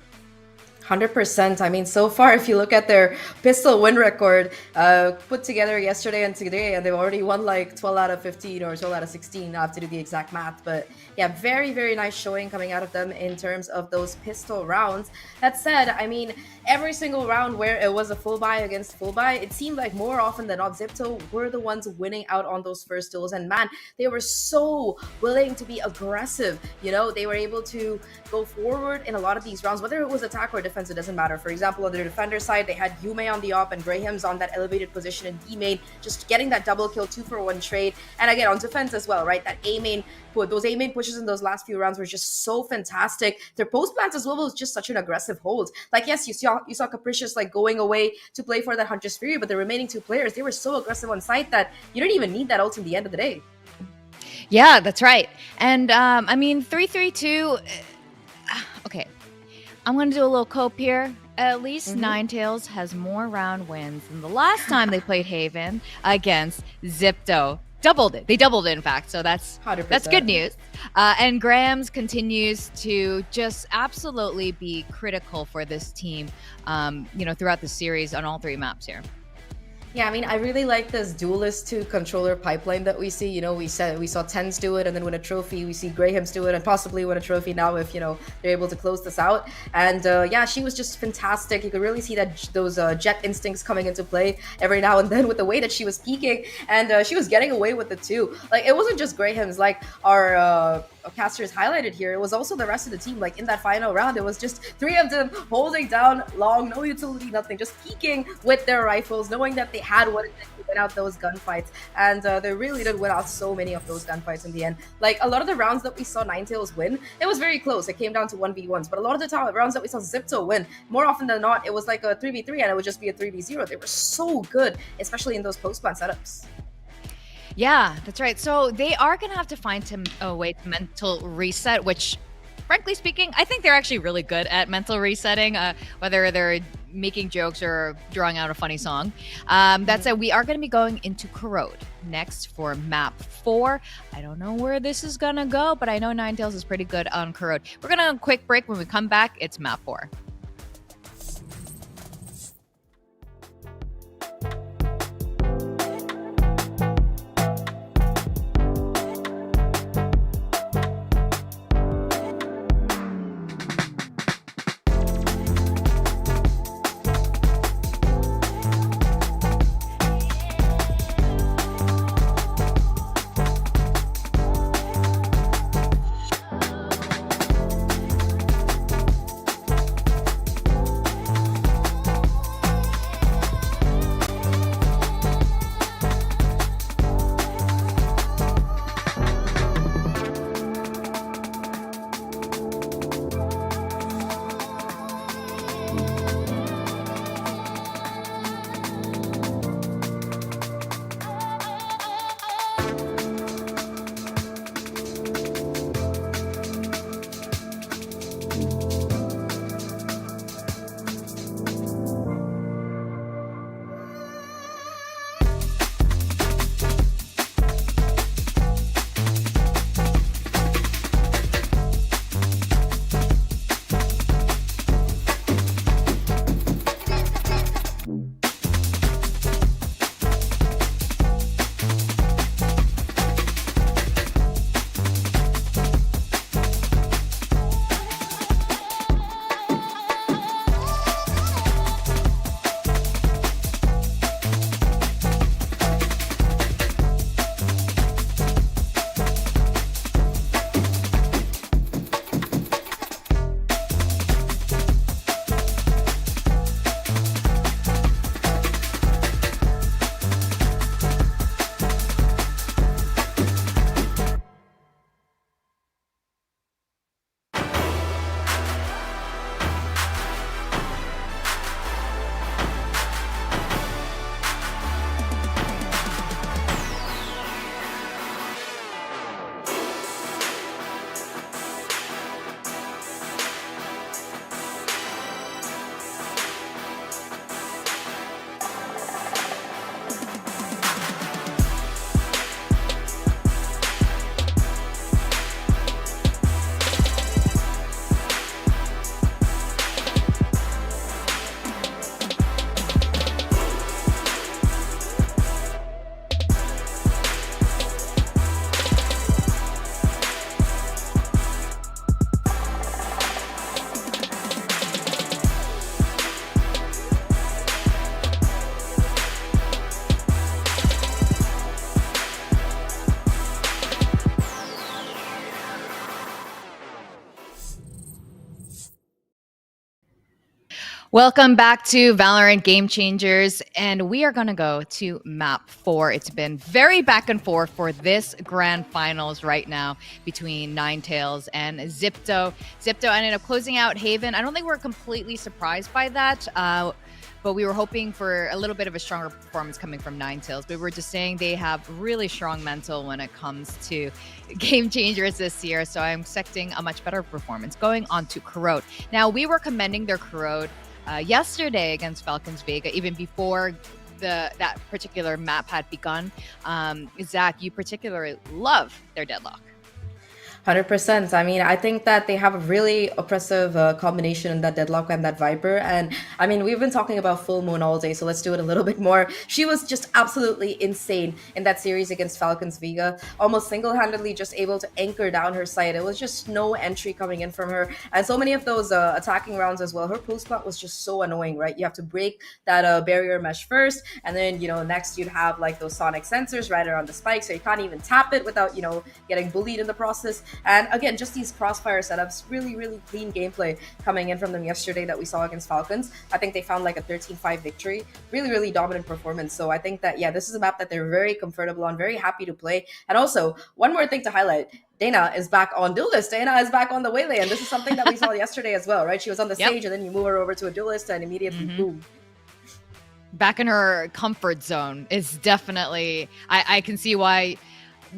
100%. I mean, so far, if you look at their pistol win record put together yesterday and today, and they've already won like 12 out of 15 or 12 out of 16. I have to do the exact math. But yeah, very, very nice showing coming out of them in terms of those pistol rounds. That said, I mean, every single round where it was a full buy against full buy, it seemed like more often than not, Zipto were the ones winning out on those first duels. And man, they were so willing to be aggressive. You know, they were able to go forward in a lot of these rounds, whether it was attack or defense, it doesn't matter. For example, on the defender side, they had Yume on the op and Graham's on that elevated position in B main, just getting that double kill 2-for-1 trade. And again, on defense as well, right? That A main, those A main pushes in those last few rounds were just so fantastic. Their post plants as well was just such an aggressive hold. Like, yes, you saw Capricious like going away to play for that Hunter's Fury, but the remaining 2 players, they were so aggressive on site that you didn't even need that ult in the end of the day. Yeah, that's right. And I mean, 3-3-2. Okay, I'm going to do a little cope here. At least Ninetales has more round wins than the last time they played Haven against Zipto. Doubled it. They doubled it, in fact. So that's 100%. That's good news. And Graham's continues to just absolutely be critical for this team, throughout the series on all 3 maps here. Yeah, I mean, I really like this duelist to controller pipeline that we see. You know, we saw Tens do it and then win a trophy. We see Graham's do it and possibly win a trophy now if, they're able to close this out. And yeah, she was just fantastic. You could really see that those Jet instincts coming into play every now and then with the way that she was peeking. And she was getting away with it too. Like, it wasn't just Graham's, like our casters highlighted here. It was also the rest of the team. Like, in that final round, it was just 3 of them holding down long, no utility, nothing, just peeking with their rifles, knowing that they had what it took to win out those gunfights. And they really did win out so many of those gunfights in the end. Like, a lot of the rounds that we saw Ninetales win, it was very close. It came down to 1v1s. But a lot of the rounds that we saw Zipto win, more often than not, it was like a 3v3 and it would just be a 3v0. They were so good, especially in those post-plant setups. Yeah, that's right. So they are going to have to find a way to mental reset, which, frankly speaking, I think they're actually really good at mental resetting, whether they're making jokes or drawing out a funny song. That said, we are going to be going into Corrode next for map 4. I don't know where this is going to go, but I know Ninetales is pretty good on Corrode. We're going to have a quick break. When we come back, it's map 4. Welcome back to Valorant Game Changers, and we are going to go to map 4. It's been very back and forth for this grand finals right now between Ninetales and Zipto. Zipto ended up closing out Haven. I don't think we're completely surprised by that, but we were hoping for a little bit of a stronger performance coming from Ninetales. But we're just saying they have really strong mental when it comes to game changers this year, so I'm expecting a much better performance going on to Corrode. Now, we were commending their Corrode yesterday against Falcons Vega, even before that particular map had begun. Zach, you particularly love their deadlock. 100%. I mean, I think that they have a really oppressive combination in that Deadlock and that Viper. And I mean, we've been talking about Full Moon all day, so let's do it a little bit more. She was just absolutely insane in that series against Falcons Vega, almost single-handedly just able to anchor down her side. It was just no entry coming in from her. And so many of those attacking rounds as well. Her post plant was just so annoying, right? You have to break that barrier mesh first, and then, you know, next you'd have like those sonic sensors right around the spike, so you can't even tap it without, you know, getting bullied in the process. And again, just these crossfire setups, really, really clean gameplay coming in from them yesterday that we saw against Falcons. I think they found like a 13-5 victory. Really, really dominant performance. So I think that, yeah, this is a map that they're very comfortable on, very happy to play. And also, one more thing to highlight. Dana is back on Duelist. Dana is back on the Waylay, and this is something that we saw yesterday as well, right? She was on the stage, and then you move her over to a Duelist, and immediately, boom. Back in her comfort zone is definitely, I can see why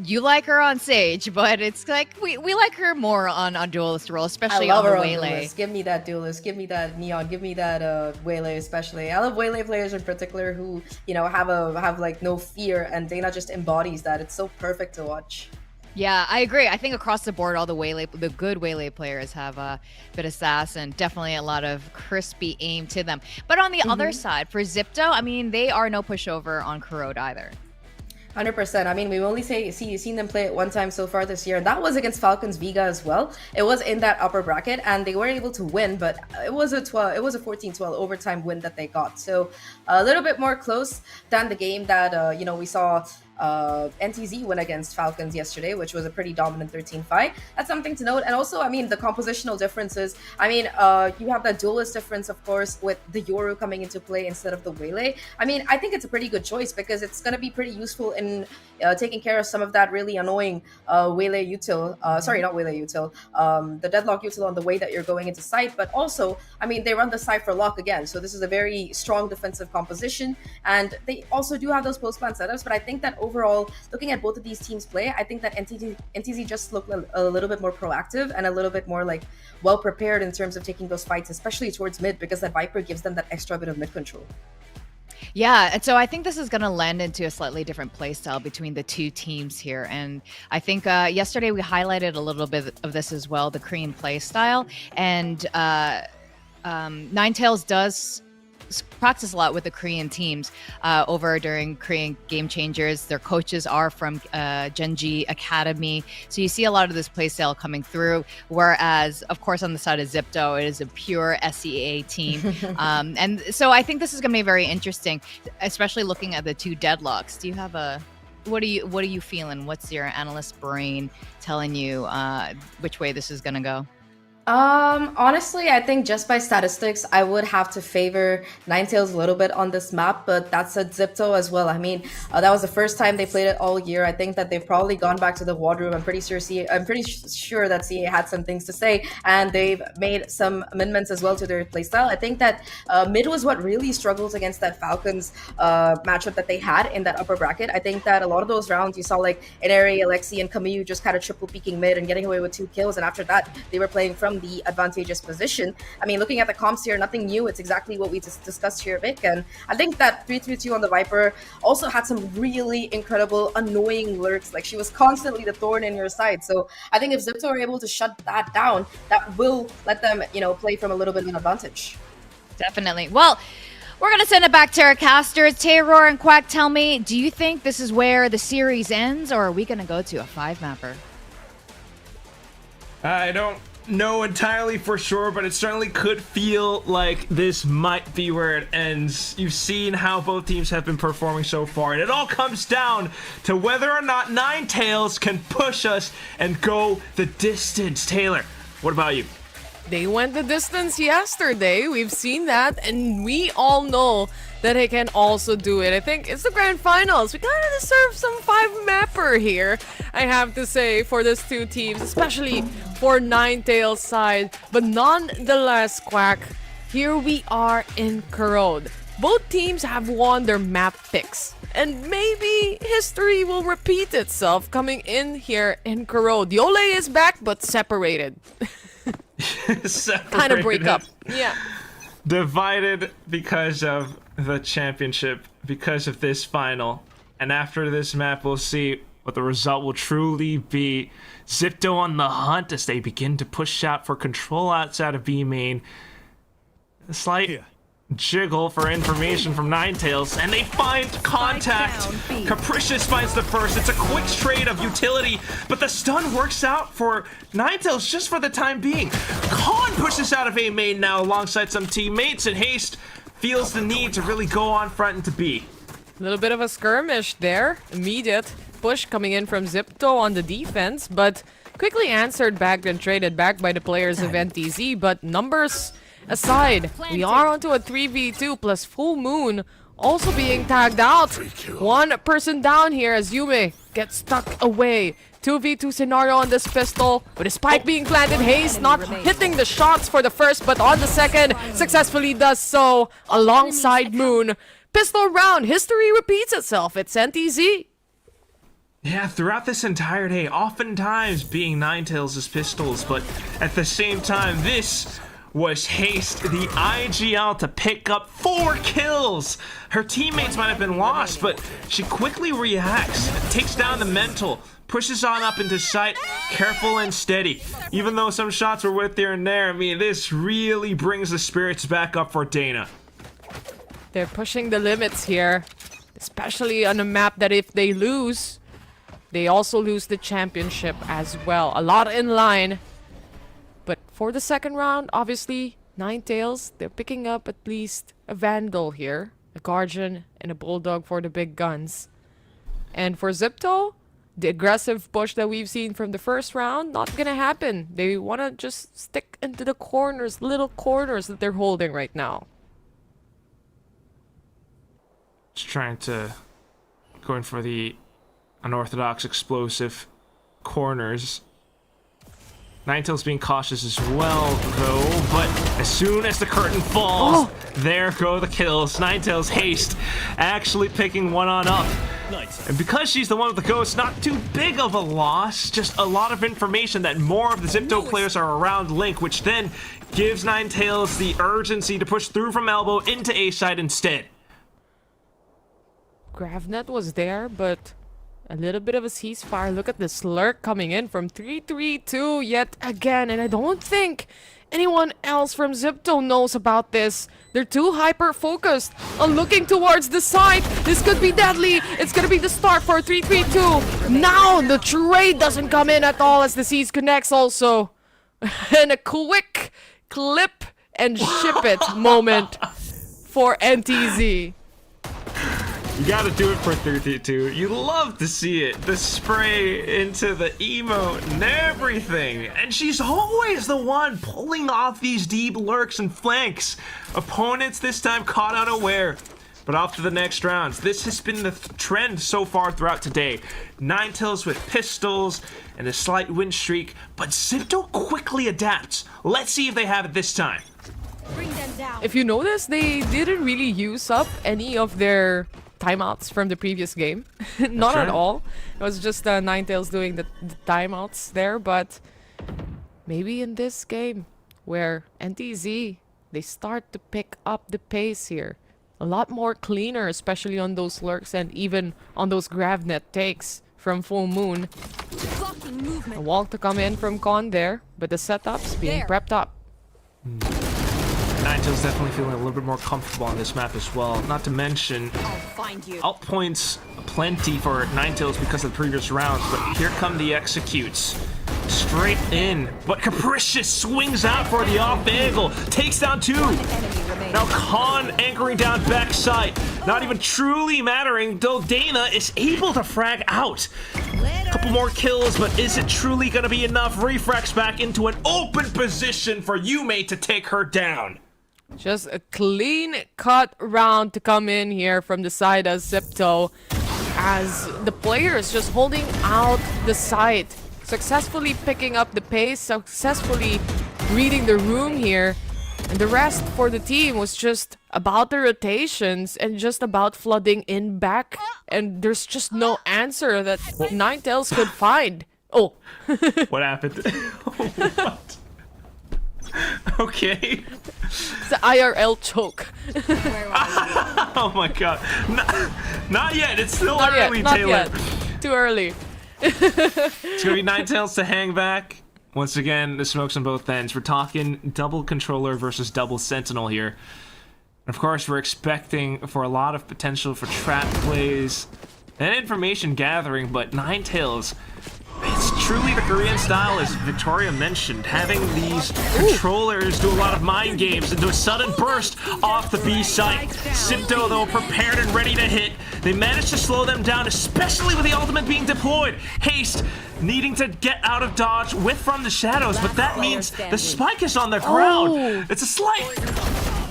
you like her on Sage, but it's like we like her more on Duelist role, especially on the Waylay. Give me that Duelist, give me that Neon, give me that Waylay especially. I love Waylay players in particular who, you know, have like no fear, and Dana just embodies that. It's so perfect to watch. Yeah, I agree. I think across the board, all the good Waylay players have a bit of sass and definitely a lot of crispy aim to them. But on the other side, for Zipto, I mean, they are no pushover on Corrode either. 100%. I mean, we've only seen them play it one time so far this year, and that was against Falcons Vega as well. It was in that upper bracket, and they were able to win, but it was a 14-12 overtime win that they got. So a little bit more close than the game that you know, we saw NTZ win against Falcons yesterday, which was a pretty dominant 13-5. That's something to note. And also, I mean, the compositional differences. I mean, you have that Duelist difference, of course, with the Yoru coming into play instead of the Waylay. I mean, I think it's a pretty good choice because it's going to be pretty useful in taking care of some of that really annoying Waylay util. Sorry, not Waylay util. The Deadlock util on the way that you're going into site. But also, I mean, they run the Cypher lock again. So this is a very strong defensive composition. And they also do have those post-plant setups. But I think that overall, looking at both of these teams play, I think that NTZ just looked a little bit more proactive and a little bit more like well prepared in terms of taking those fights, especially towards mid, because that Viper gives them that extra bit of mid control. Yeah, and so I think this is going to lend into a slightly different playstyle between the two teams here. And I think yesterday we highlighted a little bit of this as well, the Korean playstyle. And Ninetales does practice a lot with the Korean teams over during Korean Game Changers. Their coaches are from Genji Academy. So you see a lot of this playstyle coming through. Whereas, of course, on the side of Zipto, it is a pure SEA team. And so I think this is going to be very interesting, especially looking at the two deadlocks. Do you have what are you feeling? What's your analyst brain telling you which way this is going to go? Honestly, I think just by statistics, I would have to favor Ninetales a little bit on this map, but that's a Zipto as well. I mean, that was the first time they played it all year. I think that they've probably gone back to the wardroom. I'm pretty sure that CA had some things to say, and they've made some amendments as well to their playstyle. I think that mid was what really struggled against that Falcons matchup that they had in that upper bracket. I think that a lot of those rounds, you saw like Inari, Alexi, and Camus just kind of triple peeking mid and getting away with 2 kills, and after that, they were playing from the advantageous position. I mean, looking at the comps here, nothing new. It's exactly what we just discussed here, Vic. And I think that 3-2 on the Viper also had some really incredible, annoying lurks. Like, she was constantly the thorn in your side. So I think if Zipto are able to shut that down, that will let them, you know, play from a little bit of an advantage. Definitely. Well, we're going to send it back to our casters. Taylor and Quack, tell me, do you think this is where the series ends, or are we going to go to a 5-mapper? I don't know entirely for sure, but it certainly could feel like this might be where it ends. You've seen how both teams have been performing so far, and it all comes down to whether or not Ninetales can push us and go the distance. Taylor, what about you? They went the distance yesterday. We've seen that, and we all know that they can also do it. I think it's the grand finals. We kind of deserve some 5-mapper here, I have to say, for these two teams, especially for Ninetales side. But nonetheless, Quack, here we are in Corrode. Both teams have won their map picks, and maybe history will repeat itself coming in here in Corrode. Yole is back, but separated. Kind of break up. Yeah. Divided because of the championship, because of this final. And after this map, we'll see what the result will truly be. Zipto on the hunt as they begin to push out for control outside of B main. A slight jiggle for information from Ninetales, and they find contact. Capricious finds the first. It's a quick trade of utility, but the stun works out for Ninetales just for the time being. Khan pushes out of A main now alongside some teammates, and Haste feels the need to really go on front into B. A little bit of a skirmish there. Immediate push coming in from Zipto on the defense, but quickly answered back and traded back by the players of NTZ. But numbers aside, we are onto a 3v2 plus Full Moon also being tagged out. One person down here as Yume gets stuck away. 2v2 scenario on this pistol with a spike being planted. Haste not hitting the shots for the first, but on the second successfully does so alongside Moon. Pistol round, history repeats itself. It's NTZ. Yeah, throughout this entire day, oftentimes being Ninetales' pistols, but at the same time, this was Haste, the IGL, to pick up 4 kills. Her teammates might have been lost, but she quickly reacts, takes down the mental, pushes on up into sight, careful and steady. Even though some shots were with here and there, I mean, this really brings the spirits back up for Dana. They're pushing the limits here, especially on a map that if they lose, they also lose the championship as well. A lot in line. But for the second round, obviously, Ninetales, they're picking up at least a Vandal here, a Guardian, and a Bulldog for the big guns. And for Zipto, the aggressive push that we've seen from the first round, not gonna happen. They want to just stick into the corners, little corners that they're holding right now. Just trying to going for the unorthodox explosive corners. Ninetales being cautious as well, though, but as soon as the curtain falls, there go the kills. Ninetales Haste actually picking one on up. Nice. And because she's the one with the ghost, not too big of a loss, just a lot of information that more of the Zipto players are around Link, which then gives Ninetales the urgency to push through from elbow into A side instead. Gravnet was there, but a little bit of a ceasefire. Look at this lurk coming in from 332 yet again. And I don't think anyone else from Zipto knows about this. They're too hyper-focused on looking towards the side. This could be deadly. It's going to be the start for 332. Now the trade doesn't come in at all as the Seas connects also. And a quick clip and ship it moment for NTZ. You gotta do it for 332. You love to see it. The spray into the emote and everything. And she's always the one pulling off these deep lurks and flanks. Opponents this time caught unaware. But off to the next rounds. This has been the trend so far throughout today. Ninetales with pistols and a slight win streak. But Zipto quickly adapts. Let's see if they have it this time. If you notice, they didn't really use up any of their timeouts from the previous game. Not at all. It was just Ninetales doing the timeouts there, but maybe in this game where NTZ, they start to pick up the pace here. A lot more cleaner, especially on those lurks and even on those Gravnet takes from Full Moon. A wall to come in from Con there, but the setup's being prepped up. Ninetales definitely feeling a little bit more comfortable on this map as well. Not to mention, out points plenty for Ninetales because of the previous rounds, but here come the executes. straight in. But Capricious swings out for the off angle. Takes down 2. Now Khan anchoring down backside. Not even truly mattering, though Dana is able to frag out. Couple more kills, but is it truly going to be enough? Refrags back into an open position for Yume to take her down. Just a clean cut round to come in here from the side of Zipto, as the players just holding out the site, successfully picking up the pace, successfully reading the room here. And the rest for the team was just about the rotations and just about flooding in back. And there's just no answer that Ninetales could find. Oh. What happened? What? Okay. It's the IRL choke. Oh my god. Not yet. It's still Not early, yet, not Taylor. yet. Too early. It's gonna be Ninetales to hang back. Once again, the smoke's on both ends. We're talking double controller versus double sentinel here. Of course, we're expecting for a lot of potential for trap plays and information gathering, but Ninetales, it's truly the Korean style, as Victoria mentioned, having these controllers do a lot of mind games and do a sudden burst off the B site. Zipto, though, prepared and ready to hit. They managed to slow them down, especially with the ultimate being deployed. Haste needing to get out of dodge with From the Shadows, but that means the spike is on the ground. It's a slight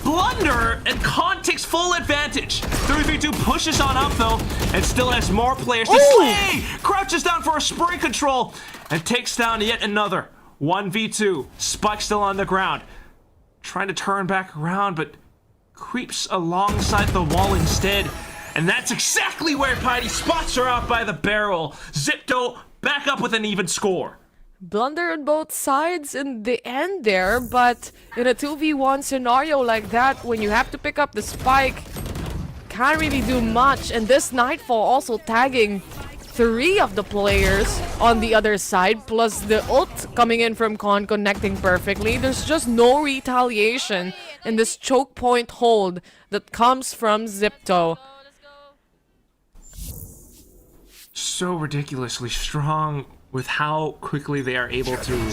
blunder, and Khan takes full advantage. 332 pushes on up, though, and still has more players to slay. Crouches down for a spray control and takes down yet another 1v2. Spike still on the ground, trying to turn back around, but creeps alongside the wall instead. And that's exactly where Piety spots her out by the barrel. Zipto back up with an even score. Blunder on both sides in the end there, but in a 2v1 scenario like that, when you have to pick up the spike, can't really do much. And this Nightfall also tagging 3 of the players on the other side, plus the ult coming in from Khan connecting perfectly. There's just no retaliation in this choke point hold that comes from Zipto. So ridiculously strong with how quickly they are able to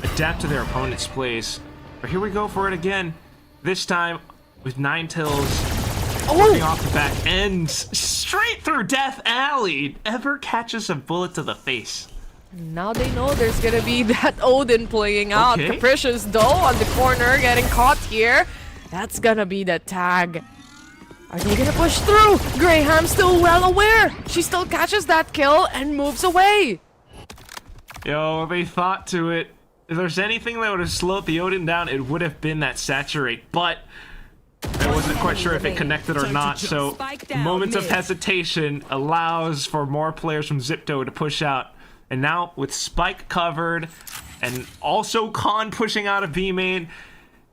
adapt to their opponent's plays. But here we go for it again. This time with Ninetales working off the back ends, straight through Death Alley. Ever catches a bullet to the face. Now they know there's gonna be that Odin playing out. Okay. Capricious, though, on the corner, getting caught here. That's gonna be the tag. Are they gonna push through? Graham still well aware. She still catches that kill and moves away. Yo, they thought to it. If there's anything that would have slowed the Odin down, it would have been that saturate, but I wasn't quite sure if it connected or not, so moments of hesitation allows for more players from Zipto to push out. And now, with Spike covered, and also Khan pushing out of B main,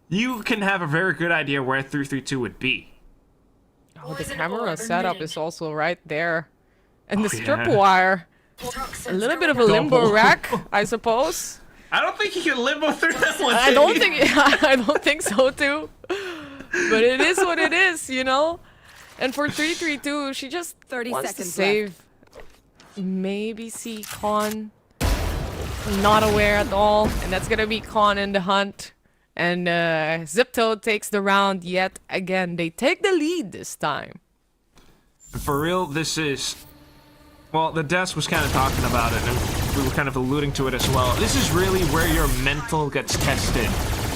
you can have a very good idea where 332 would be. Oh, the camera setup is also right there. And the strip wire. A little bit of a limbo rack, I suppose. I don't think you can limbo through that one. I don't think so too. But it is what it is, you know? And for 332, she just 30 wants seconds to save. Maybe see Khan. Not aware at all. And that's gonna be Khan in the hunt. And Zipto takes the round yet again. They take the lead this time. For real, this is... Well, the desk was kind of talking about it, and we were kind of alluding to it as well. This is really where your mental gets tested,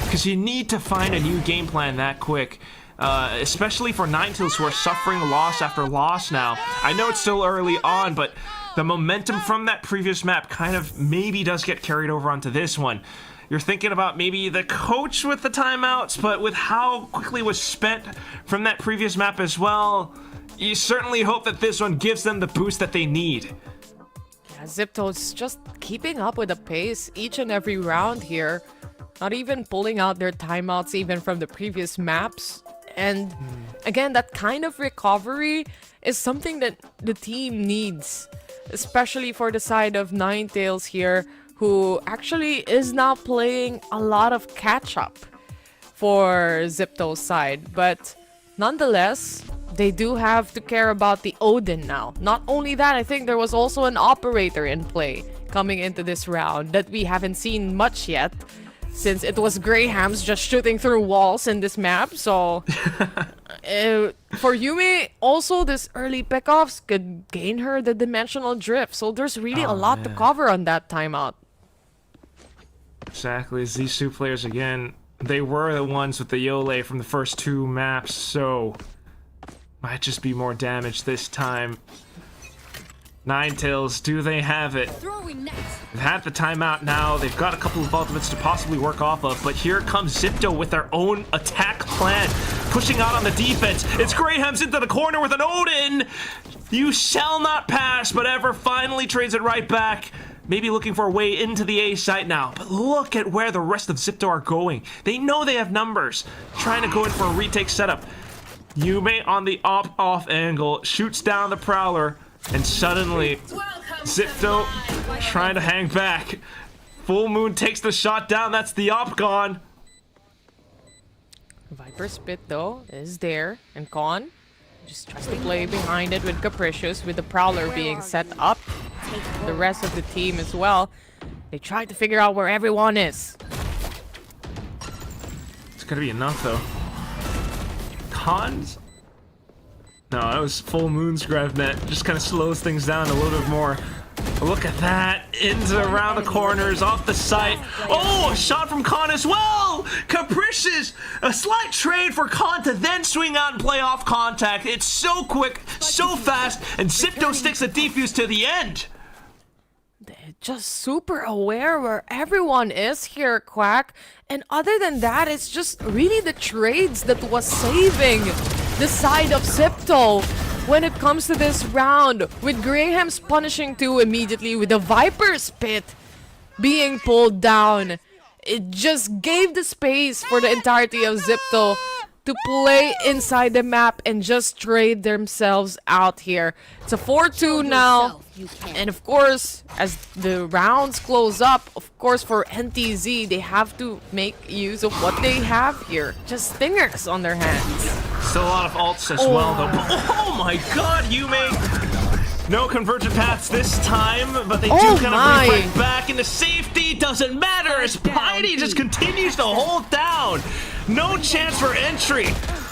because you need to find a new game plan that quick, especially for Ninetales, who are suffering loss after loss now. I know it's still early on, but the momentum from that previous map kind of maybe does get carried over onto this one. You're thinking about maybe the coach with the timeouts, but with how quickly was spent from that previous map as well, you certainly hope that this one gives them the boost that they need. Yeah, Zipto's just keeping up with the pace each and every round here. Not even pulling out their timeouts even from the previous maps. And again, that kind of recovery is something that the team needs. Especially for the side of Ninetales here, who actually is now playing a lot of catch-up for Zipto's side. But nonetheless, they do have to care about the Odin now. Not only that, I think there was also an operator in play coming into this round that we haven't seen much yet, since it was Graham's just shooting through walls in this map. So for Yume, also this early pickoffs could gain her the dimensional drift. So there's really a lot to cover on that timeout. Exactly. As these two players, again, they were the ones with the Yole from the first two maps, so might just be more damage this time. Ninetales, do they have it? They've had the timeout now. They've got a couple of ultimates to possibly work off of, but here comes Zipto with their own attack plan, pushing out on the defense. It's Graham's into the corner with an Odin. You shall not pass, but Ever finally trades it right back. Maybe looking for a way into the A site now, but look at where the rest of Zipto are going. They know they have numbers, trying to go in for a retake setup. Yume on the off angle shoots down the Prowler, and suddenly Zipto trying to hang back. Full Moon takes the shot down. That's the op gone. Viper Spit though is there, and Con just tries to play behind it with Capricious, with the Prowler being set up. The rest of the team as well. They tried to figure out where everyone is. It's gonna be enough though. Cons? No, that was Full Moon's GravNet. Just kind of slows things down a little bit more. Look at that. Into around the corners, off the site. Oh, a shot from Khan as well! Capricious! A slight trade for Khan to then swing out and play off contact. It's so quick, so fast, and Zipto sticks the defuse to the end. They're just super aware where everyone is here, Quack. And other than that, it's just really the trades that was saving the side of Zipto when it comes to this round, with Graham's punishing 2 immediately, with the Viper's Pit being pulled down. It just gave the space for the entirety of Zipto to play inside the map and just trade themselves out here. It's a 4-2 now, and of course, as the rounds close up, of course for NTZ, they have to make use of what they have here. Just stingers on their hands. Still a lot of ults as well, though. Oh my god, Yume! No convergent paths this time, but they do kind of reflect back into safety. Doesn't matter as Piety just continues to hold down. No chance for entry.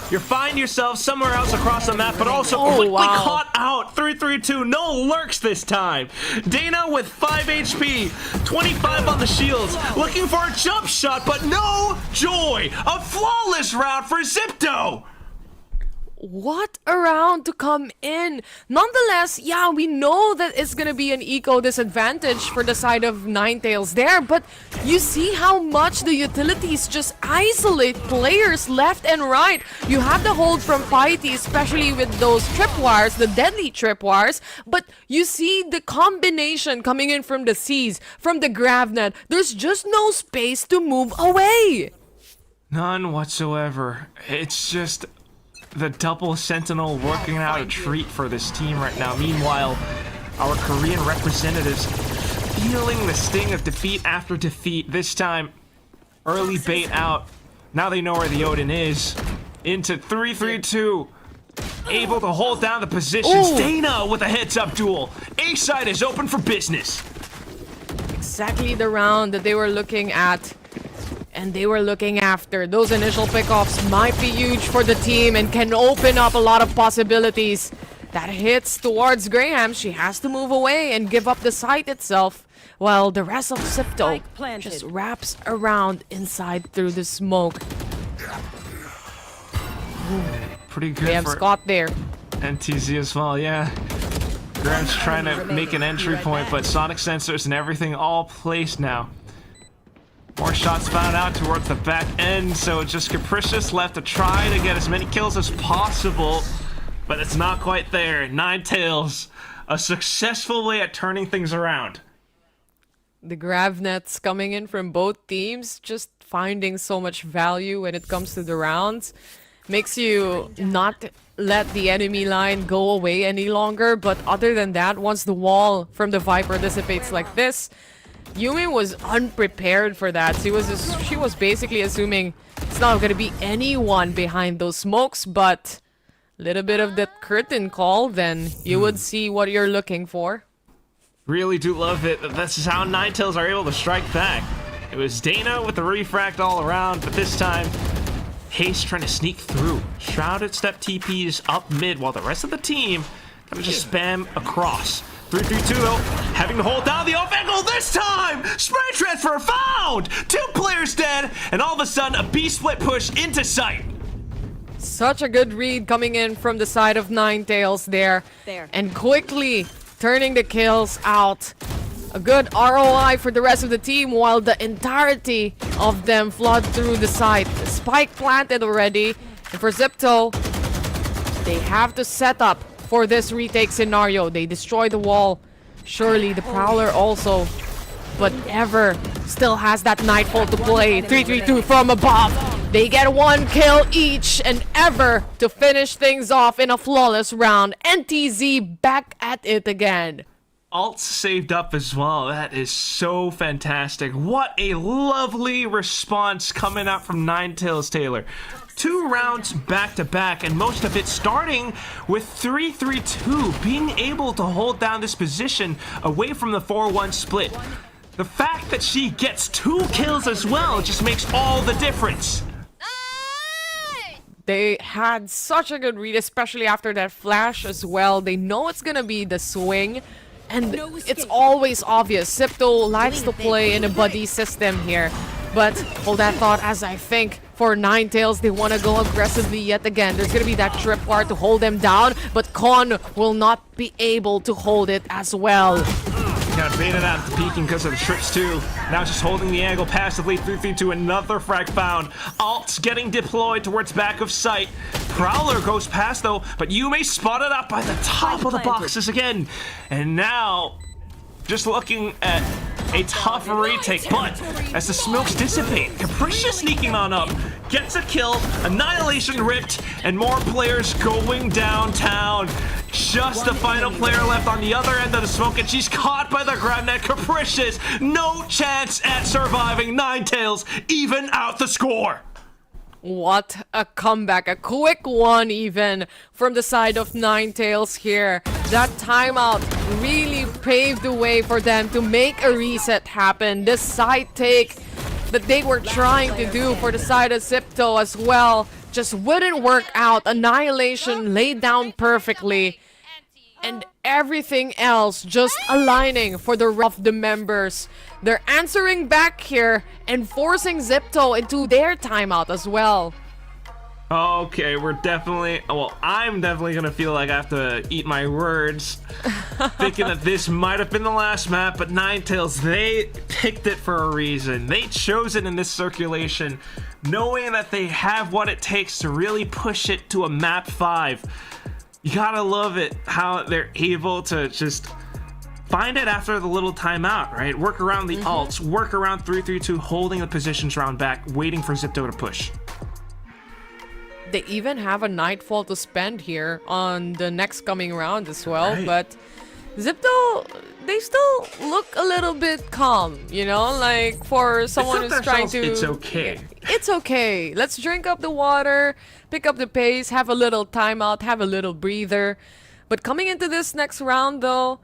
You find yourself somewhere else across the map, but also quickly caught out. 3-3-2, no lurks this time. Dana with 5 HP, 25 on the shields, looking for a jump shot, but no joy. A flawless round for Zipto. What a round to come in. Nonetheless, yeah, we know that it's gonna be an eco disadvantage for the side of Ninetales there, but you see how much the utilities just isolate players left and right. You have the hold from Piety, especially with those tripwires, the deadly tripwires, but you see the combination coming in from the Seas, from the GravNet. There's just no space to move away. None whatsoever. It's just the double Sentinel working out a treat for this team right now. Meanwhile, our Korean representatives feeling the sting of defeat after defeat. This time, early bait out. Now they know where the Odin is. Into 3-3-2. Able to hold down the positions. Dana with a heads-up duel. A-side is open for business. Exactly the round that they were looking at. And they were looking after. Those initial pickoffs might be huge for the team and can open up a lot of possibilities. That hits towards Graham. She has to move away and give up the site itself, while the rest of Zipto just wraps around inside through the smoke. Pretty good Graham's for got there. NTZ as well, yeah. Graham's trying to make an entry point, but sonic sensors and everything all placed now. More shots found out towards the back end, so just Capricious left to try to get as many kills as possible, but it's not quite there. Ninetales, a successful way at turning things around. The GravNets coming in from both teams, just finding so much value when it comes to the rounds. Makes you not let the enemy line go away any longer, but other than that, once the wall from the Viper dissipates like this, Yume was unprepared for that. She was basically assuming it's not going to be anyone behind those smokes, but Little bit of that curtain call, then you would see what you're looking for. Really do love it. This is how Ninetales are able to strike back. It was Dana with the refract all around, but this time, Haste trying to sneak through. Shrouded step TPs up mid, while the rest of the team kind of just spam across. 3-3-2 though, having to hold down the off angle this time! Spray transfer found! 2 players dead, and all of a sudden a B-split push into sight. Such a good read coming in from the side of Ninetales there. And quickly turning the kills out. A good ROI for the rest of the team while the entirety of them flood through the site. The spike planted already. And for Zipto, they have to set up for this retake scenario. They destroy the wall. Surely the Prowler also. But Ever still has that Nightfall to play. 3-3-2 from above. They get 1 kill each, and Ever to finish things off in a flawless round. NTZ back at it again. Alts saved up as well. That is so fantastic. What a lovely response coming out from Ninetales Taylor. 2 rounds back to back, and most of it starting with 3-3-2, being able to hold down this position away from the 4-1 split. The fact that she gets 2 kills as well just makes all the difference. They had such a good read, especially after that flash as well. They know it's gonna be the swing, and it's always obvious. Zipto likes to play in a buddy system here. But hold that thought, as I think for Ninetales, they want to go aggressively yet again. There's gonna be that trip part to hold them down, but Con will not be able to hold it as well. Got baited out at the peeking because of the trips too. Now just holding the angle passively. 3-3-2, another frag found. Alts getting deployed towards back of sight. Prowler goes past though, but Yume spotted up by the top of the boxes again. And now, just looking at a tough retake, but as the smokes dissipate, Capricious sneaking on up, gets a kill, Annihilation ripped, and more players going downtown. Just the final player left on the other end of the smoke, and she's caught by the grab net. Capricious, no chance at surviving. Ninetales even out the score. What a comeback, a quick one even from the side of Ninetales here. That timeout really paved the way for them to make a reset happen. This side take that they were trying to do for the side of Zipto as well just wouldn't work out. Annihilation laid down perfectly, and everything else just aligning for the rest of the members. They're answering back here and forcing Zipto into their timeout as well. Okay, I'm definitely gonna feel like I have to eat my words. Thinking that this might have been the last map, but Ninetales, they picked it for a reason. They chose it in this circulation, knowing that they have what it takes to really push it to a map 5. You gotta love it, how they're able to just find it after the little timeout, right? Work around the alts, work around 3-3-2, holding the positions round back, waiting for Zipto to push. They even have a Nightfall to spend here on the next coming round as well, right. But Zipto, they still look a little bit calm, you know, like for someone who's trying to... It's okay. It's okay. Let's drink up the water, pick up the pace, have a little timeout, have a little breather. But coming into this next round though,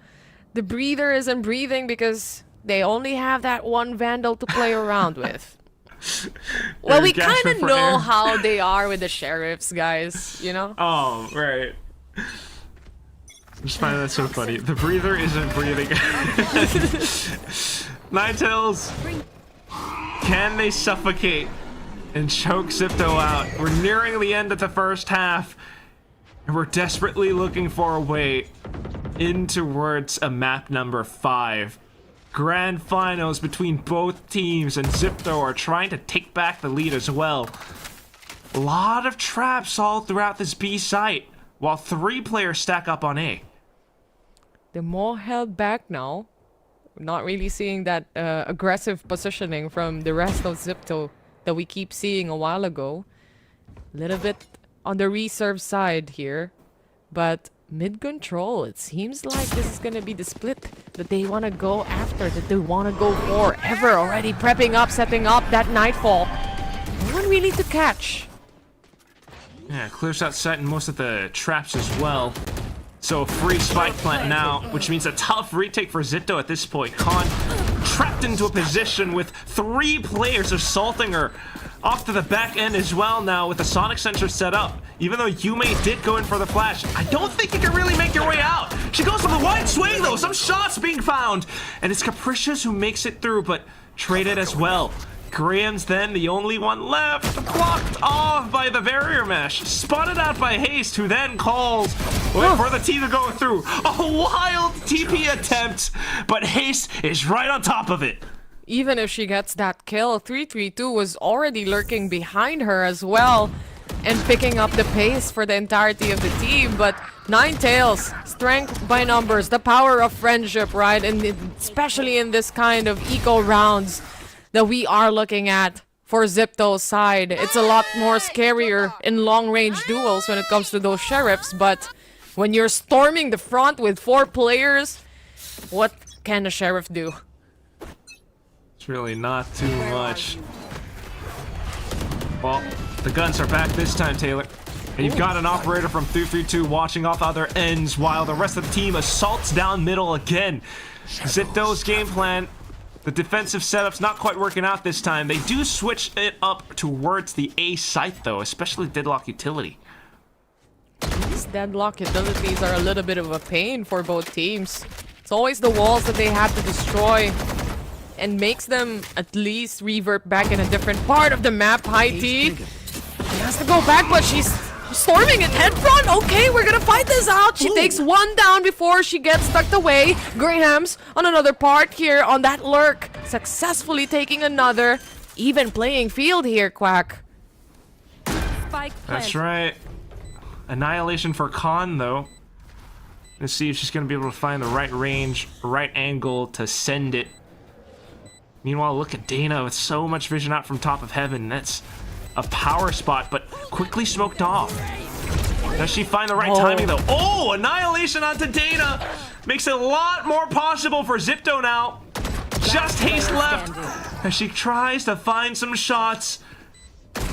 the breather isn't breathing because they only have that one Vandal to play around with. Well, we kind of know how they are with the sheriffs, guys, you know? Oh, right. I just find that so funny. The breather isn't breathing. Ninetales, can they suffocate and choke Zipto out? We're nearing the end of the first half, and we're desperately looking for a way in towards a map number 5. Grand finals between both teams, and Zipto are trying to take back the lead as well. A lot of traps all throughout this B site, while 3 players stack up on A. They're more held back now. We're not really seeing that aggressive positioning from the rest of Zipto that we keep seeing a while ago. A little bit on the reserve side here, but mid-control, it seems like this is gonna be the split that they want to go after, that they want to go for. Ever already prepping up, setting up that Nightfall. No one really to catch. Yeah, clears out sight and most of the traps as well. So a free spike plant now, which means a tough retake for Zito at this point. Khan trapped into a position with 3 players assaulting her. Off to the back end as well now with the sonic sensor set up. Even though Yume did go in for the flash, I don't think you can really make your way out. She goes for the wide swing though, some shots being found. And it's Capricious who makes it through, but traded as well. Graham's then the only one left, blocked off by the barrier mesh, spotted out by Haste, who then calls for the team to go through. A wild TP attempt, but Haste is right on top of it. Even if she gets that kill, 332 was already lurking behind her as well and picking up the pace for the entirety of the team. But Ninetales, strength by numbers, the power of friendship, right? And especially in this kind of eco rounds that we are looking at for Zipto's side. It's a lot more scarier in long-range duels when it comes to those sheriffs, but when you're storming the front with 4 players, what can a sheriff do? It's really not too much. Well, the guns are back this time, Taylor. And you've got an operator from 332 watching off other ends while the rest of the team assaults down middle again. Zipto's game plan, the defensive setup's not quite working out this time. They do switch it up towards the A site though, especially Deadlock Utility. These Deadlock Utilities are a little bit of a pain for both teams. It's always the walls that they have to destroy and makes them at least revert back in a different part of the map. High T. She has to go back, but she's storming it head front. Okay, we're gonna fight this out. She takes 1 down before she gets tucked away. Graham's on another part here on that lurk, successfully taking another. Even playing field here, Quack. That's right. Annihilation for Khan though. Let's see if she's gonna be able to find the right range, right angle to send it. Meanwhile, look at Dana with so much vision out from top of heaven. That's a power spot, but quickly smoked off. Does she find the right timing though? Oh, Annihilation onto Dana. Makes it a lot more possible for Zipto now. Just Haste left as she tries to find some shots.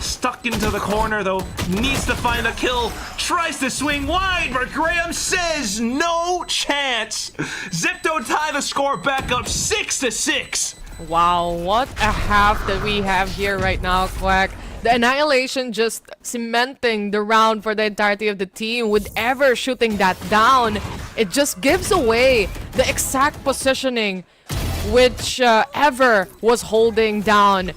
Stuck into the corner though, needs to find a kill, tries to swing wide, but Graham says no chance. Zipto tie the score back up 6-6. Wow, what a half that we have here right now, Quack. The Annihilation just cementing the round for the entirety of the team with Ever shooting that down. It just gives away the exact positioning which Ever was holding down.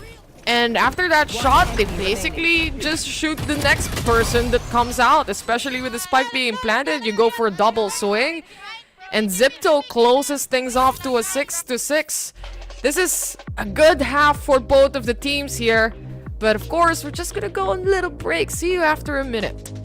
And after that shot, they basically just shoot the next person that comes out, especially with the spike being planted. You go for a double swing, and Zipto closes things off to a 6-6. This is a good half for both of the teams here, but of course, we're just gonna go on a little break. See you after a minute.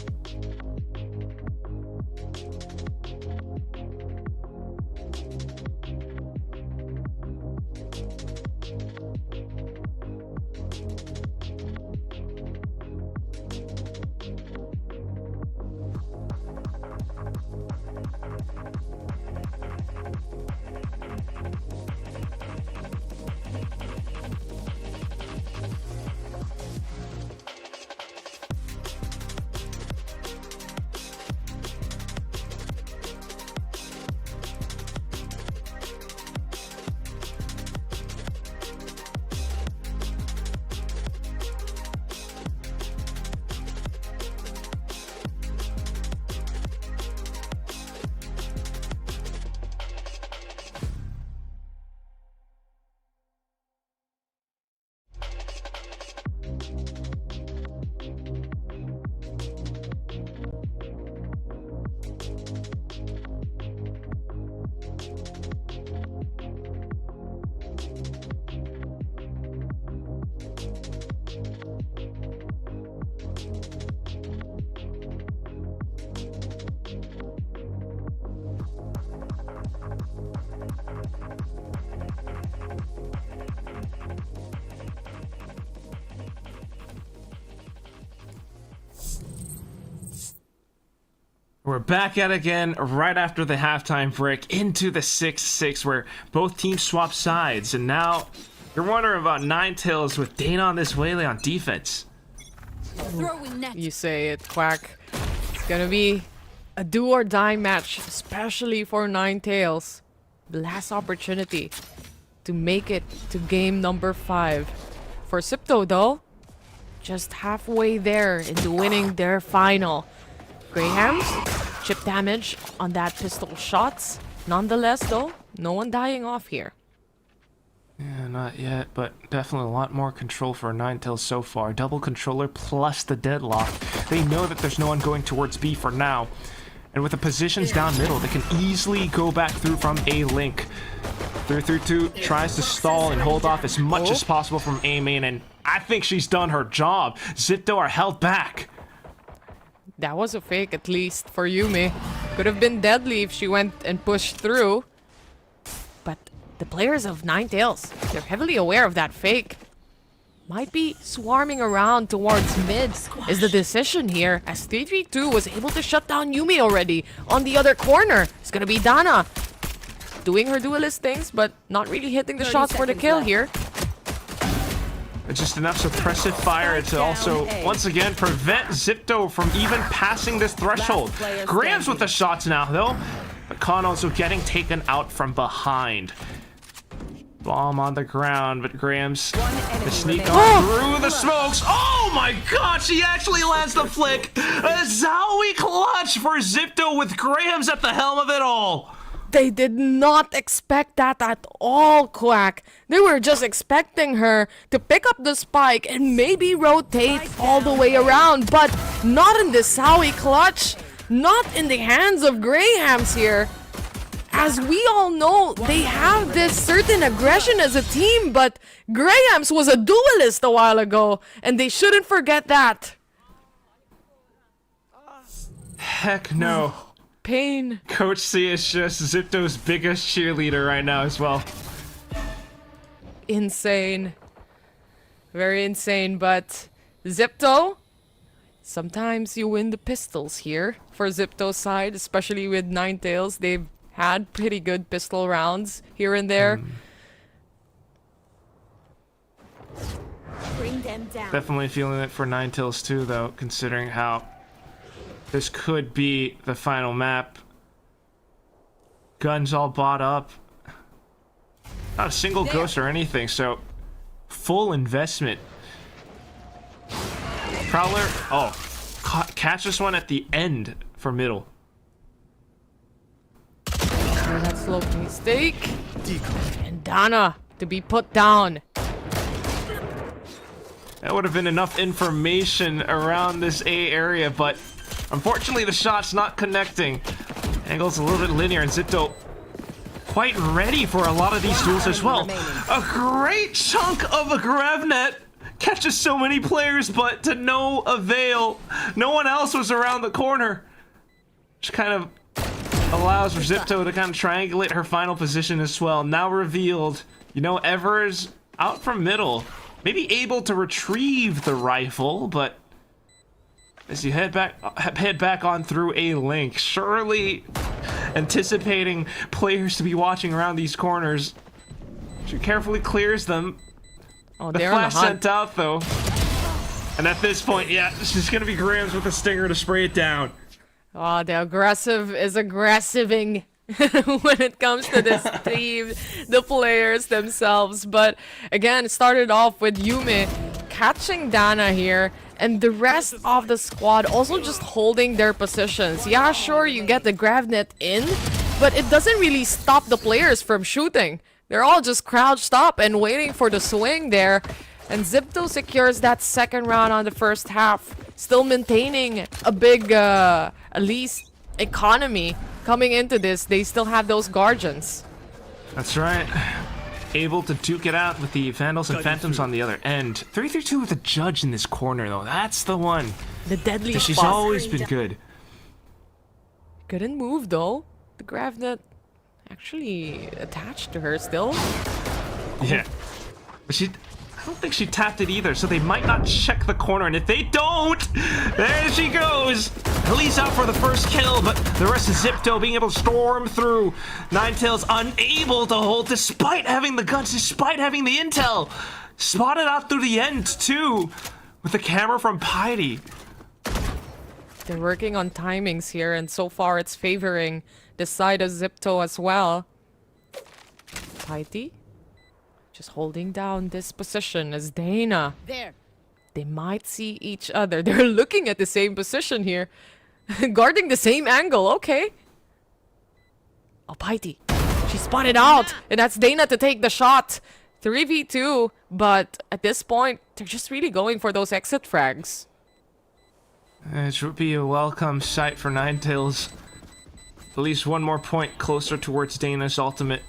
We're back at it again right after the halftime break into the 6-6 where both teams swap sides. And now you're wondering about Ninetales with Dana on this waylay on defense. You say it, Quack. It's gonna be a do or die match, especially for Ninetales. The last opportunity to make it to game number 5. For Sipto though, just halfway there into winning their final. Grahams, chip damage on that pistol shots. Nonetheless though, no one dying off here. Yeah, not yet, but definitely a lot more control for Ninetales so far. Double controller plus the deadlock. They know that there's no one going towards B for now. And with the positions down middle, they can easily go back through from A link. 332 tries to stall and hold off as much as possible from A main, and I think she's done her job. Zipto are held back. That was a fake, at least for Yumi. Could have been deadly if she went and pushed through. But the players of Ninetales, they're heavily aware of that fake. Might be swarming around towards mid is the decision here, as 332 was able to shut down Yumi already. On the other corner, it's gonna be Dana. Doing her duelist things, but not really hitting the shots for the kill here. It's just enough suppressive fire to also, once again, prevent Zipto from even passing this threshold. Grams with the shots now, though. But Khan also getting taken out from behind. Bomb on the ground, but Grams the sneak on through the smokes. Oh my god, she actually lands the flick. A Zowie clutch for Zipto with Grams at the helm of it all. They did not expect that at all, Quack. They were just expecting her to pick up the spike and maybe rotate all the way around, but not in the Zowie clutch. Not in the hands of Grahams here. As we all know, they have this certain aggression as a team, but Grahams was a duelist a while ago, and they shouldn't forget that. Heck no. Pain. Coach C is just Zipto's biggest cheerleader right now as well. Insane. Very insane, but Zipto, sometimes you win the pistols here for Zipto's side, especially with Ninetales. They've had pretty good pistol rounds here and there. Bring them down. Definitely feeling it for Ninetales too, though, considering how this could be the final map. Guns all bought up. Not a single ghost or anything, so full investment. Prowler, catch this one at the end for middle. That slow mistake. And Dana to be put down. That would have been enough information around this A area, but unfortunately the shot's not connecting. Angle's a little bit linear, and Zipto quite ready for a lot of these duels as well. A great chunk of a Gravnet catches so many players, but to no avail. No one else was around the corner. Which kind of allows for Zipto to kind of triangulate her final position as well. Now revealed, you know, Evers out from middle. Maybe able to retrieve the rifle, but as you head back on through A link, surely anticipating players to be watching around these corners. She carefully clears them. Oh, the flash sent out though. And at this point, yeah, she's gonna be Grams with a stinger to spray it down. Oh, the aggressive is aggressiving when it comes to this team, the players themselves. But again, it started off with Yumi catching Dana here, and the rest of the squad also just holding their positions. Yeah, sure, you get the Gravnet in, but it doesn't really stop the players from shooting. They're all just crouched up and waiting for the swing there. And Zipto secures that second round on the first half, still maintaining a big, at least, economy coming into this. They still have those Guardians. That's right. Able to duke it out with the Vandals and Phantoms on the other end. 332 with a Judge in this corner, though. That's the one. The deadly spot. She's always been good. Couldn't move, though. The Gravnet actually attached to her still. Yeah. But I don't think she tapped it either, so they might not check the corner, and if they don't, there she goes! Elise out for the first kill, but the rest of Zipto being able to storm through. Ninetales unable to hold, despite having the guns, despite having the intel. Spotted out through the end, too, with the camera from Piety. They're working on timings here, and so far it's favoring the side of Zipto as well. Piety just holding down this position as Dana. There. They might see each other. They're looking at the same position here. Guarding the same angle, okay. Oh, Piety. She spotted out, and that's Dana to take the shot. 3v2, but at this point, they're just really going for those exit frags. It would be a welcome sight for Ninetales. At least one more point closer towards Dana's ultimate,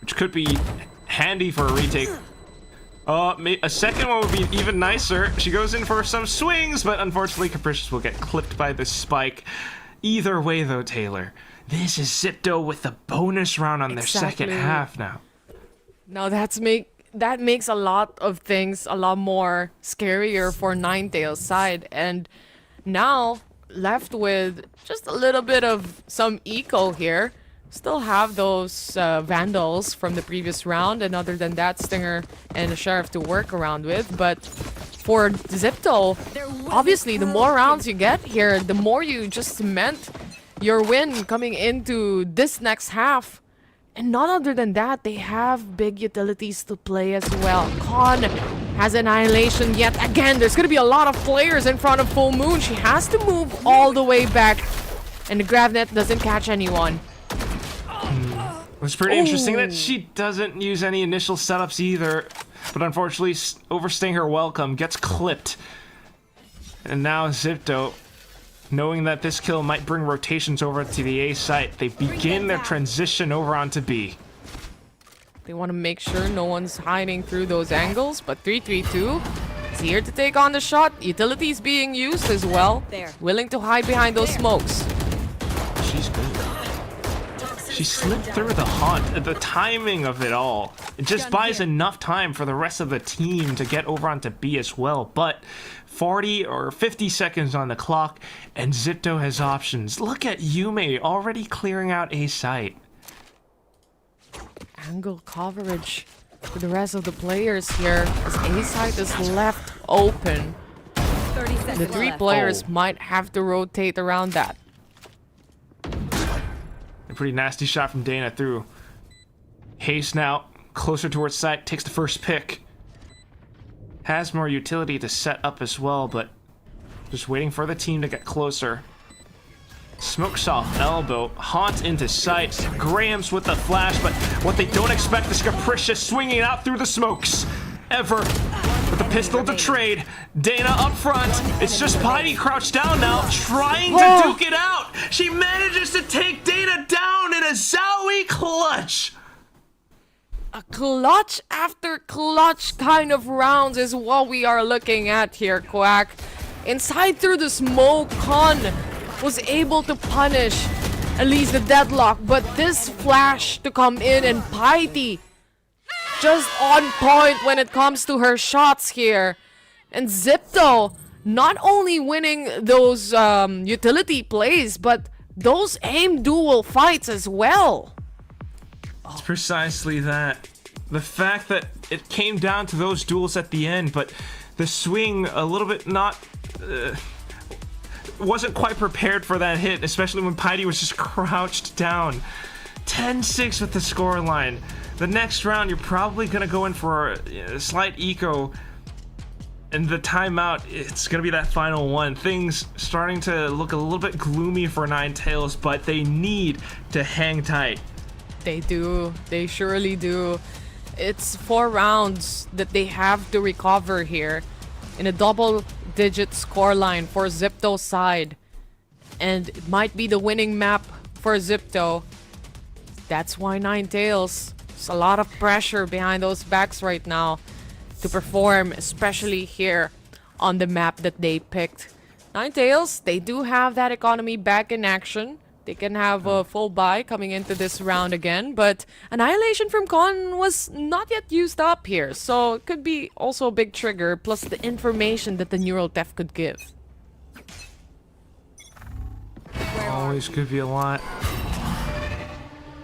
which could be handy for a retake. A second one would be even nicer. She goes in for some swings, but unfortunately Capricious will get clipped by the spike. Either way though, Taylor, this is Zipto with the bonus round on their second half now. Now that makes a lot of things a lot more scarier for Ninetales' side, and now left with just a little bit of some eco here. Still have those Vandals from the previous round, and other than that, Stinger and the Sheriff to work around with. But for Zipto, obviously the more rounds you get here, the more you just cement your win coming into this next half. And not other than that, they have big utilities to play as well. Con has Annihilation yet again. There's going to be a lot of players in front of Full Moon. She has to move all the way back, and the Gravnet doesn't catch anyone. It's pretty interesting that she doesn't use any initial setups either, but unfortunately overstaying her welcome, gets clipped. And now Zipto, knowing that this kill might bring rotations over to the A site, they begin their transition over onto B. They want to make sure no one's hiding through those angles, but 332 is here to take on the shot. Utilities being used as well. Willing to hide behind those smokes. She's good. She slipped through the haunt. The timing of it all, it just buys enough time for the rest of the team to get over onto B as well. But 40 or 50 seconds on the clock, and Zipto has options. Look at Yume already clearing out A site. Angle coverage for the rest of the players here, as A site is left open. 30 seconds The three left. players might have to rotate around that. A pretty nasty shot from Dana through. Haste now, closer towards site, takes the first pick. Has more utility to set up as well, but just waiting for the team to get closer. Smoke soft elbow, Haunt into sight. Graham's with the flash, but what they don't expect is Capricious swinging out through the smokes. Ever with the pistol to trade. Dana up front. It's just Piety crouched down now, trying to duke it out. She manages to take Dana down in a Zowie clutch. A clutch after clutch kind of rounds is what we are looking at here, Quack. Inside through the smoke, Con was able to punish at least the deadlock, but this flash to come in, and Piety just on point when it comes to her shots here. And Zipto not only winning those utility plays, but those aim duel fights as well. It's precisely that. The fact that it came down to those duels at the end, but the swing a little bit not... wasn't quite prepared for that hit, especially when Piety was just crouched down. 10-6 with the scoreline. The next round, you're probably going to go in for a slight eco. And the timeout, it's going to be that final one. Things starting to look a little bit gloomy for Ninetales, but they need to hang tight. They do. They surely do. It's 4 rounds that they have to recover here in a double-digit scoreline for Zipto's side. And it might be the winning map for Zipto. That's why Ninetales, there's a lot of pressure behind those backs right now to perform, especially here on the map that they picked. Ninetales, they do have that economy back in action. They can have a full buy coming into this round again, but Annihilation from Con was not yet used up here, so it could be also a big trigger, plus the information that the Neural Theft could give. Always could be a lot.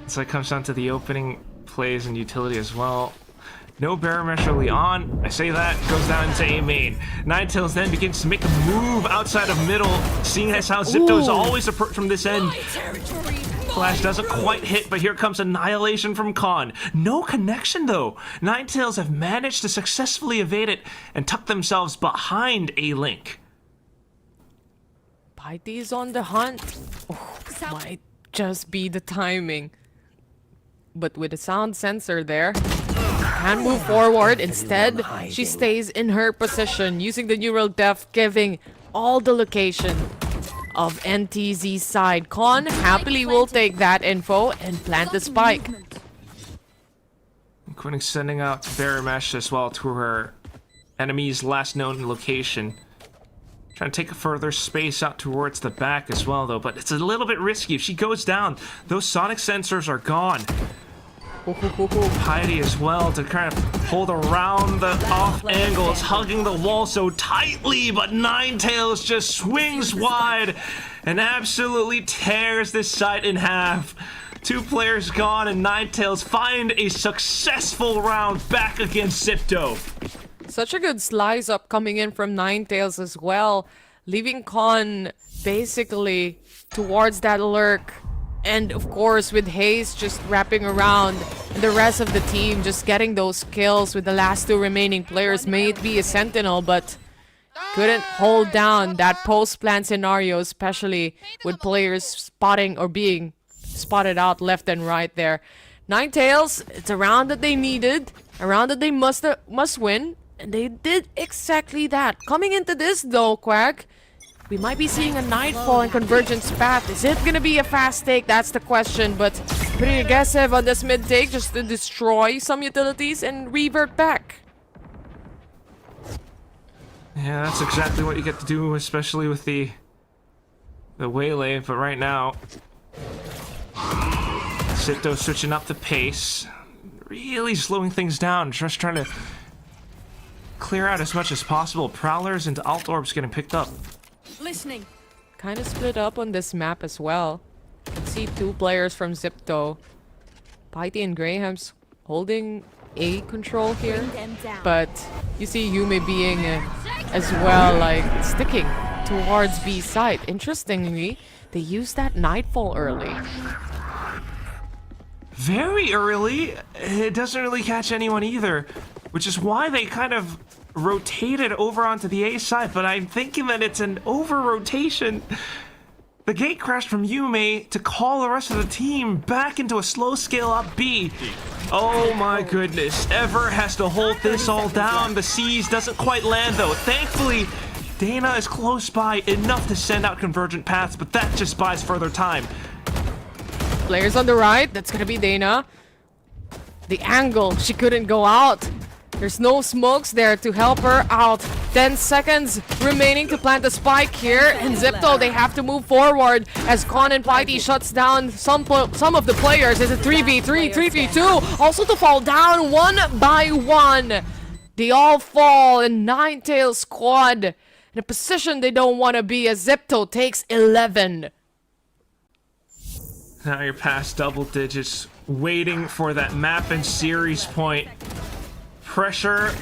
So it comes down to the opening plays and utility as well. No Barrier Mesh early on. I say that, goes down into A main. Ninetales then begins to make a move outside of middle, seeing as how Zipto is always approached from this end. Flash doesn't quite hit, but here comes Annihilation from Khan. No connection though. Ninetales have managed to successfully evade it and tuck themselves behind A Link. Paiti is on the hunt. Oh, might just be the timing. But with the sound sensor there, can move forward. Instead, she stays in her position, using the neural depth, giving all the location of NTZ's side. Khan happily will take that info and plant the spike. Including sending out Barrier Mesh as well to her enemy's last known location. Trying to take a further space out towards the back as well, though, but it's a little bit risky. If she goes down, those sonic sensors are gone. Heidi as well to kind of hold around the off angle. It's hugging the wall so tightly, but Ninetales just swings wide and absolutely tears this site in half. 2 players gone, and Ninetales find a successful round back against Zipto. Such a good slice up coming in from Ninetales as well, leaving Khan basically towards that lurk. And of course, with Hayes just wrapping around, and the rest of the team just getting those kills with the last 2 remaining players. May it be a Sentinel, but couldn't hold down that post-plan scenario, especially with players spotting or being spotted out left and right there. Ninetales, it's a round that they needed, a round that they must win, and they did exactly that. Coming into this though, Quack, we might be seeing a Nightfall and Convergence path. Is it gonna be a fast take? That's the question, but pretty aggressive on this mid take just to destroy some utilities and revert back. Yeah, that's exactly what you get to do, especially with the Waylay, but right now Zipto switching up the pace, really slowing things down, just trying to clear out as much as possible. Prowlers into Alt Orbs getting picked up. Listening. Kind of split up on this map as well. You can see 2 players from Zipto. Paiti and Graham's holding A control here. But you see Yume being as well, like, sticking towards B side. Interestingly, they used that Nightfall early. Very early. It doesn't really catch anyone either, which is why they kind of rotated over onto the A side, but I'm thinking that it's an over-rotation. The gate crashed from Yume to call the rest of the team back into a slow scale up B. Oh my goodness, Ever has to hold this all down. The C's doesn't quite land though. Thankfully, Dana is close by enough to send out Convergent Paths, but that just buys further time. Players on the right, that's gonna be Dana. The angle, she couldn't go out. There's no smokes there to help her out. 10 seconds remaining to plant the spike here. And Zipto, they have to move forward as Khan and Paiti shuts down some of the players. It's a 3v3, 3v2. Also to fall down 1 by 1. They all fall in Ninetales squad in a position they don't want to be as Zipto takes 11. Now you're past double digits, waiting for that map and series point. Pressure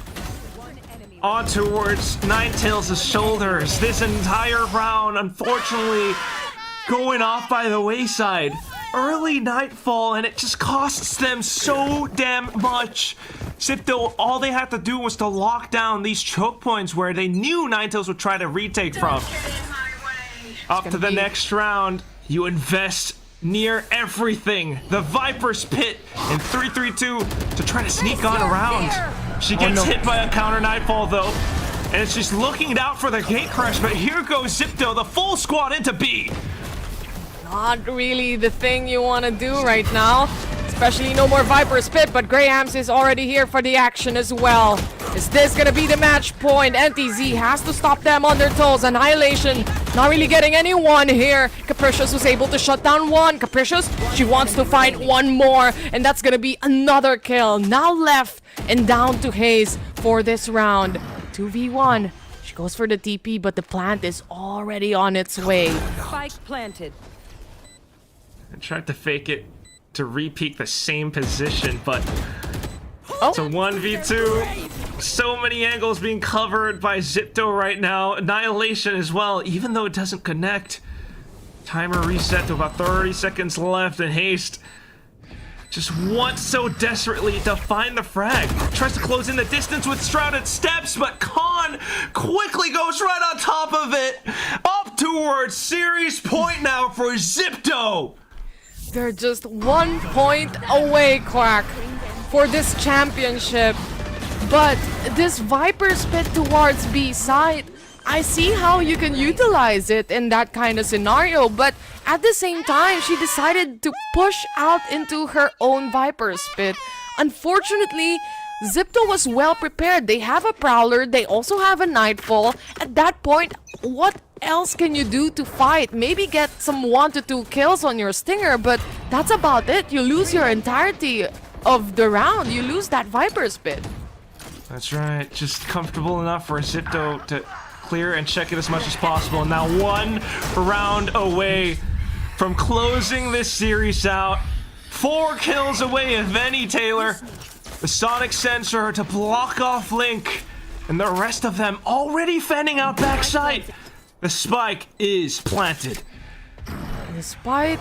on towards Ninetales' shoulders. This entire round, unfortunately, going off by the wayside. Early Nightfall, and it just costs them so damn much. Zipto, all they had to do was to lock down these choke points where they knew Ninetales would try to retake from. Up to the next round, you invest near everything. The Viper's Pit and 332 to try to sneak on around. She gets hit by a counter Nightfall though, and it's just looking out for the gate crash, but here goes Zipto, the full squad into B. Not really the thing you want to do right now. Especially no more Viper's Pit, but Grahams is already here for the action as well. Is this gonna be the match point? NTZ has to stop them on their toes. Annihilation not really getting anyone here. Capricious was able to shut down one. Capricious, she wants to fight one more, and that's gonna be another kill. Now left and down to Hayes for this round. 2v1. She goes for the TP, but the plant is already on its way. Spike planted. I tried to fake it to re-peek the same position, but It's a 1v2. So many angles being covered by Zipto right now. Annihilation as well, even though it doesn't connect. Timer reset to about 30 seconds left, and Haste just wants so desperately to find the frag. Tries to close in the distance with Shrouded Steps, but Khan quickly goes right on top of it. Up towards series point now for Zipto. They're just 1 point away, Quack, for this championship. But this Viper's Pit towards B side, I see how you can utilize it in that kind of scenario, but at the same time, she decided to push out into her own Viper's Pit. Unfortunately, Zipto was well prepared. They have a Prowler, they also have a Nightfall. At that point, what else can you do to fight? Maybe get some 1 to 2 kills on your Stinger, but that's about it. You lose your entirety of the round. You lose that Viper's Pit. That's right, just comfortable enough for Zipto to clear and check it as much as possible. And now 1 round away from closing this series out. 4 kills away, if any, Taylor. The Sonic Sensor to block off Link, and the rest of them already fanning out backside. The spike is planted. Despite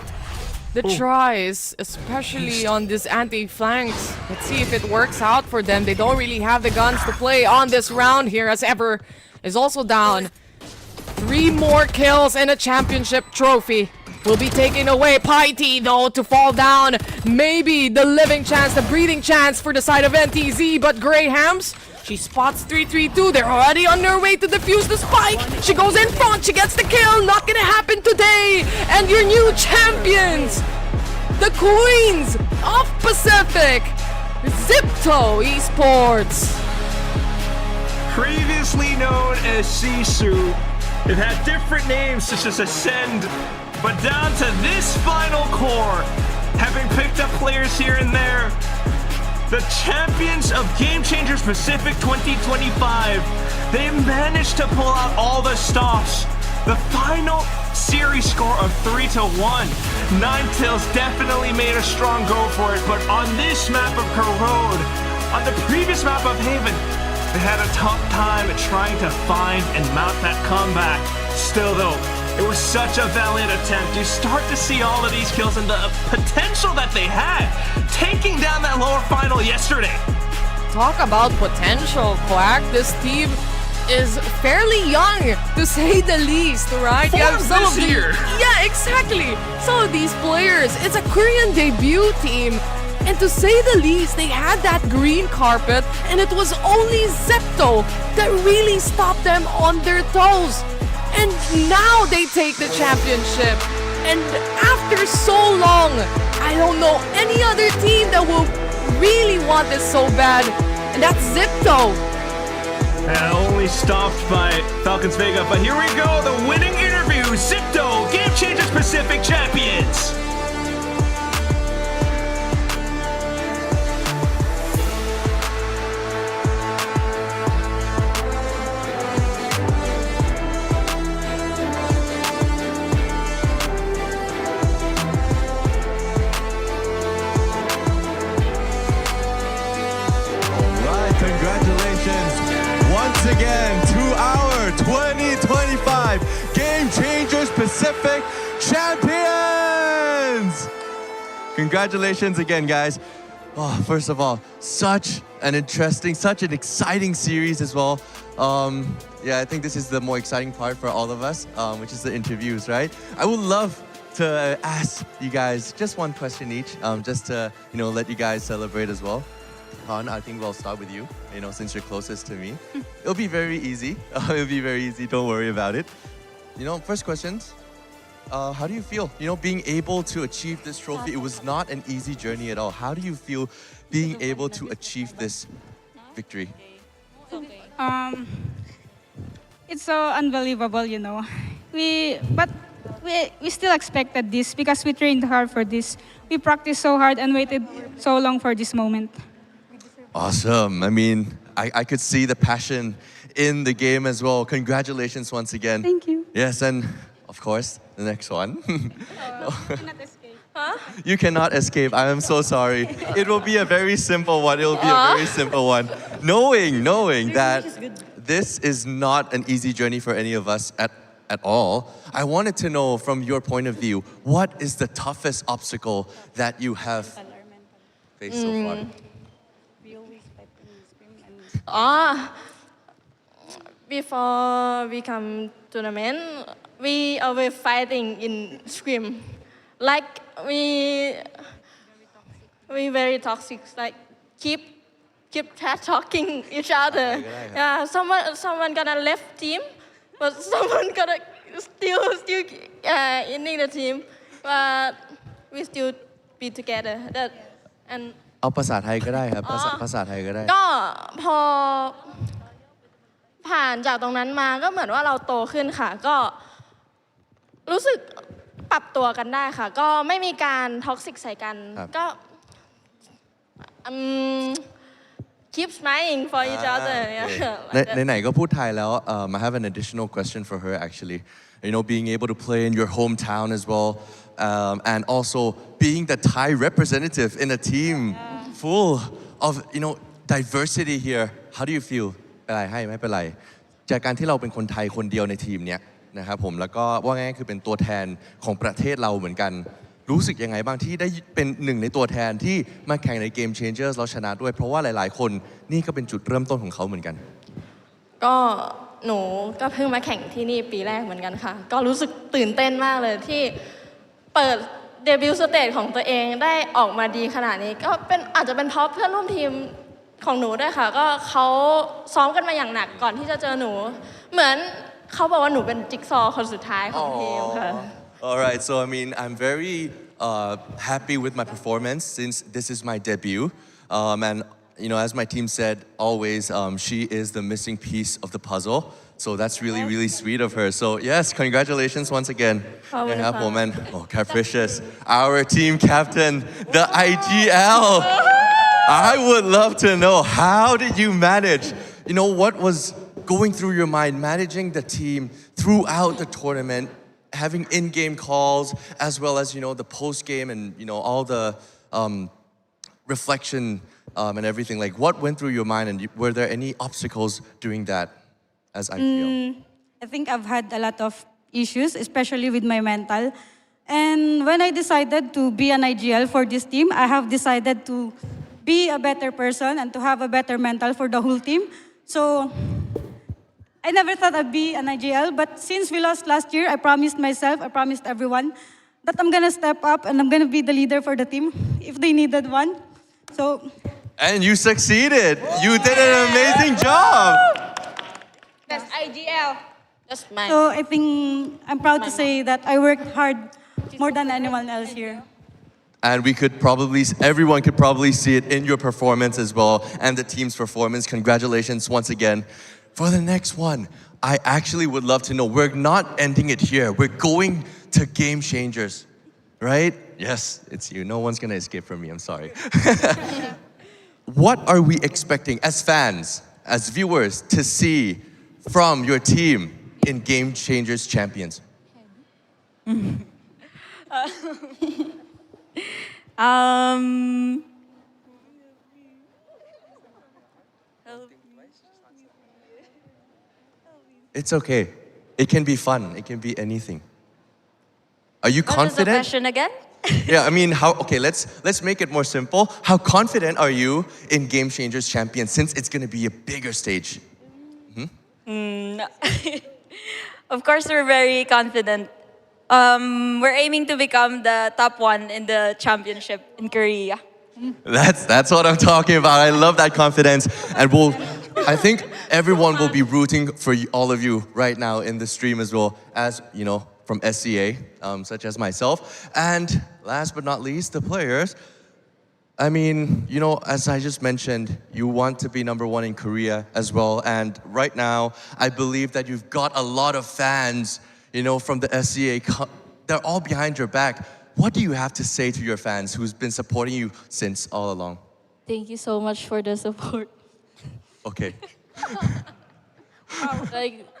the tries, especially on this anti-flanks, let's see if it works out for them. They don't really have the guns to play on this round here, as Ever is also down. 3 more kills and a championship trophy will be taken away. Piety, though, to fall down. Maybe the living chance, the breathing chance for the side of NTZ, but Grahams, she spots 332. They're already on their way to defuse the spike. She goes in front. She gets the kill. Not gonna happen today. And your new champions, the Queens of Pacific, Zipto Esports. Previously known as Sisu, it had different names such as Ascend, but down to this final core, having picked up players here and there, the champions of Game Changers Pacific 2025, they managed to pull out all the stops. The final series score of 3-1. Ninetales definitely made a strong go for it, but on this map of Corrode, on the previous map of Haven, they had a tough time trying to find and mount that comeback. Still though, it was such a valiant attempt. You start to see all of these kills and the potential that they had, taking down that lower final yesterday. Talk about potential, Quack. This team is fairly young, to say the least, right? You have some of year. Yeah, exactly. Some of these players, it's a Korean debut team. And to say the least, they had that green carpet, and it was only Zipto that really stopped them on their toes. And now they take the championship. And after so long, I don't know any other team that will really want this so bad. And that's Zipto. Only stopped by Falcons Vega, but here we go, the winning interview, Zipto, Game Changers Pacific champions. Once again, to our 2025 Game Changers Pacific champions! Congratulations again, guys. Oh, first of all, such an interesting, such an exciting series as well. Yeah, I think this is the more exciting part for all of us, which is the interviews, right? I would love to ask you guys just one question each, just to, let you guys celebrate as well. Han, I think we'll start with you, since you're closest to me. It'll be very easy. It'll be very easy, don't worry about it. First questions, how do you feel? Being able to achieve this trophy, it was not an easy journey at all. How do you feel being able to achieve this victory? It's so unbelievable, But we still expected this because we trained hard for this. We practiced so hard and waited so long for this moment. Awesome. I mean, I could see the passion in the game as well. Congratulations once again. Thank you. Yes, and of course, the next one. You cannot escape. I am so sorry. It will be a very simple one. It will be a very simple one. Knowing that this is not an easy journey for any of us at all, I wanted to know from your point of view, what is the toughest obstacle that you have faced so far? Before we come tournament, we always fighting in scrim. Like we very toxic. Like keep talking each other. Yeah, someone gonna left team, but someone gonna still in the team. But we still be together. That and เอาภาษาไทยก็ได้ครับภาษาไทยก็ได้ ก็พอผ่านจากตรงนั้นมาก็เหมือนว่าเราโตขึ้นค่ะก็รู้สึกปรับตัวกันได้ค่ะก็ไม่มีการท็อกซิกใส่กันก็ keep smiling for each other ไหนๆก็พูดไทยแล้ว I have an additional question for her actually. You know, being able to play in your hometown as well, and also being the Thai representative in a team full of, you know, diversity here. How do you feel? ไม่เป็นไรจากการที่เราเป็นคนไทยคนเดียวในทีมเนี้ยนะครับผมแล้วก็ว่าง่ายๆคือเป็นตัวแทนของประเทศเราเหมือนกันรู้สึกยังไงบ้างที่ได้เป็นหนึ่งในตัวแทนที่มาแข่งใน Game Changers แล้วชนะด้วยเพราะว่าหลายๆคนนี่ก็เป็นจุดเริ่มต้นของเขาเหมือนกันก็หนูก็เพิ่งมาแข่งที่นี่ปีแรกเหมือนกันค่ะก็รู้สึกตื่นเต้นมากเลยที่เปิดเดบิวต์สเตจของตัวเองได้ออกมาดีขนาดนี้ก็เป็นอาจจะเป็นเพราะเพื่อนร่วมทีมของหนูด้วยค่ะก็เขาซ้อมกันมาอย่างหนักก่อนที่จะเจอหนูเหมือนเขาบอกว่าหนูเป็นจิ๊กซอว์คนสุดท้ายของทีมค่ะ Alright, so I mean I'm very happy with my performance since this is my debut and you know as my team said always she is the missing piece of the puzzle so that's really sweet of her so yes congratulations once again นะครับผม and capricious our team captain the IGL I would love to know how did you manage you know what was going through your mind managing the team throughout the tournament having in-game calls as well as you know the post-game and you know all the reflection and everything like what went through your mind and were there any obstacles during that as I feel I think I've had a lot of issues especially with my mental and when I decided to be an IGL for this team I have decided to be a better person and to have a better mental for the whole team so I never thought I'd be an IGL, but since we lost last year, I promised myself, I promised everyone that I'm gonna step up and I'm gonna be the leader for the team if they needed one. So. And you succeeded. You did an amazing job. That's IGL. That's mine. So I think I'm proud to say that I worked hard more than anyone else here. And everyone could probably see it in your performance as well and the team's performance. Congratulations once again. For the next one, I actually would love to know, we're not ending it here. We're going to Game Changers, right? Yes, it's you. No one's gonna escape from me, I'm sorry. What are we expecting as fans, as viewers, to see from your team in Game Changers Champions? It's okay. It can be fun. It can be anything. Are you confident? What is the question again? Yeah, I mean, okay, let's make it more simple. How confident are you in Game Changers Champions since it's going to be a bigger stage? Of course, we're very confident. We're aiming to become the top one in the championship in Korea. That's what I'm talking about. I love that confidence. And I think everyone will be rooting for all of you right now in the stream as well as, you know, from SCA, such as myself. And last but not least, the players. I mean, you know, as I just mentioned, you want to be number one in Korea as well. And right now, I believe that you've got a lot of fans, you know, from the SCA. They're all behind your back. What do you have to say to your fans who's been supporting you since all along? Thank you so much for the support. Okay.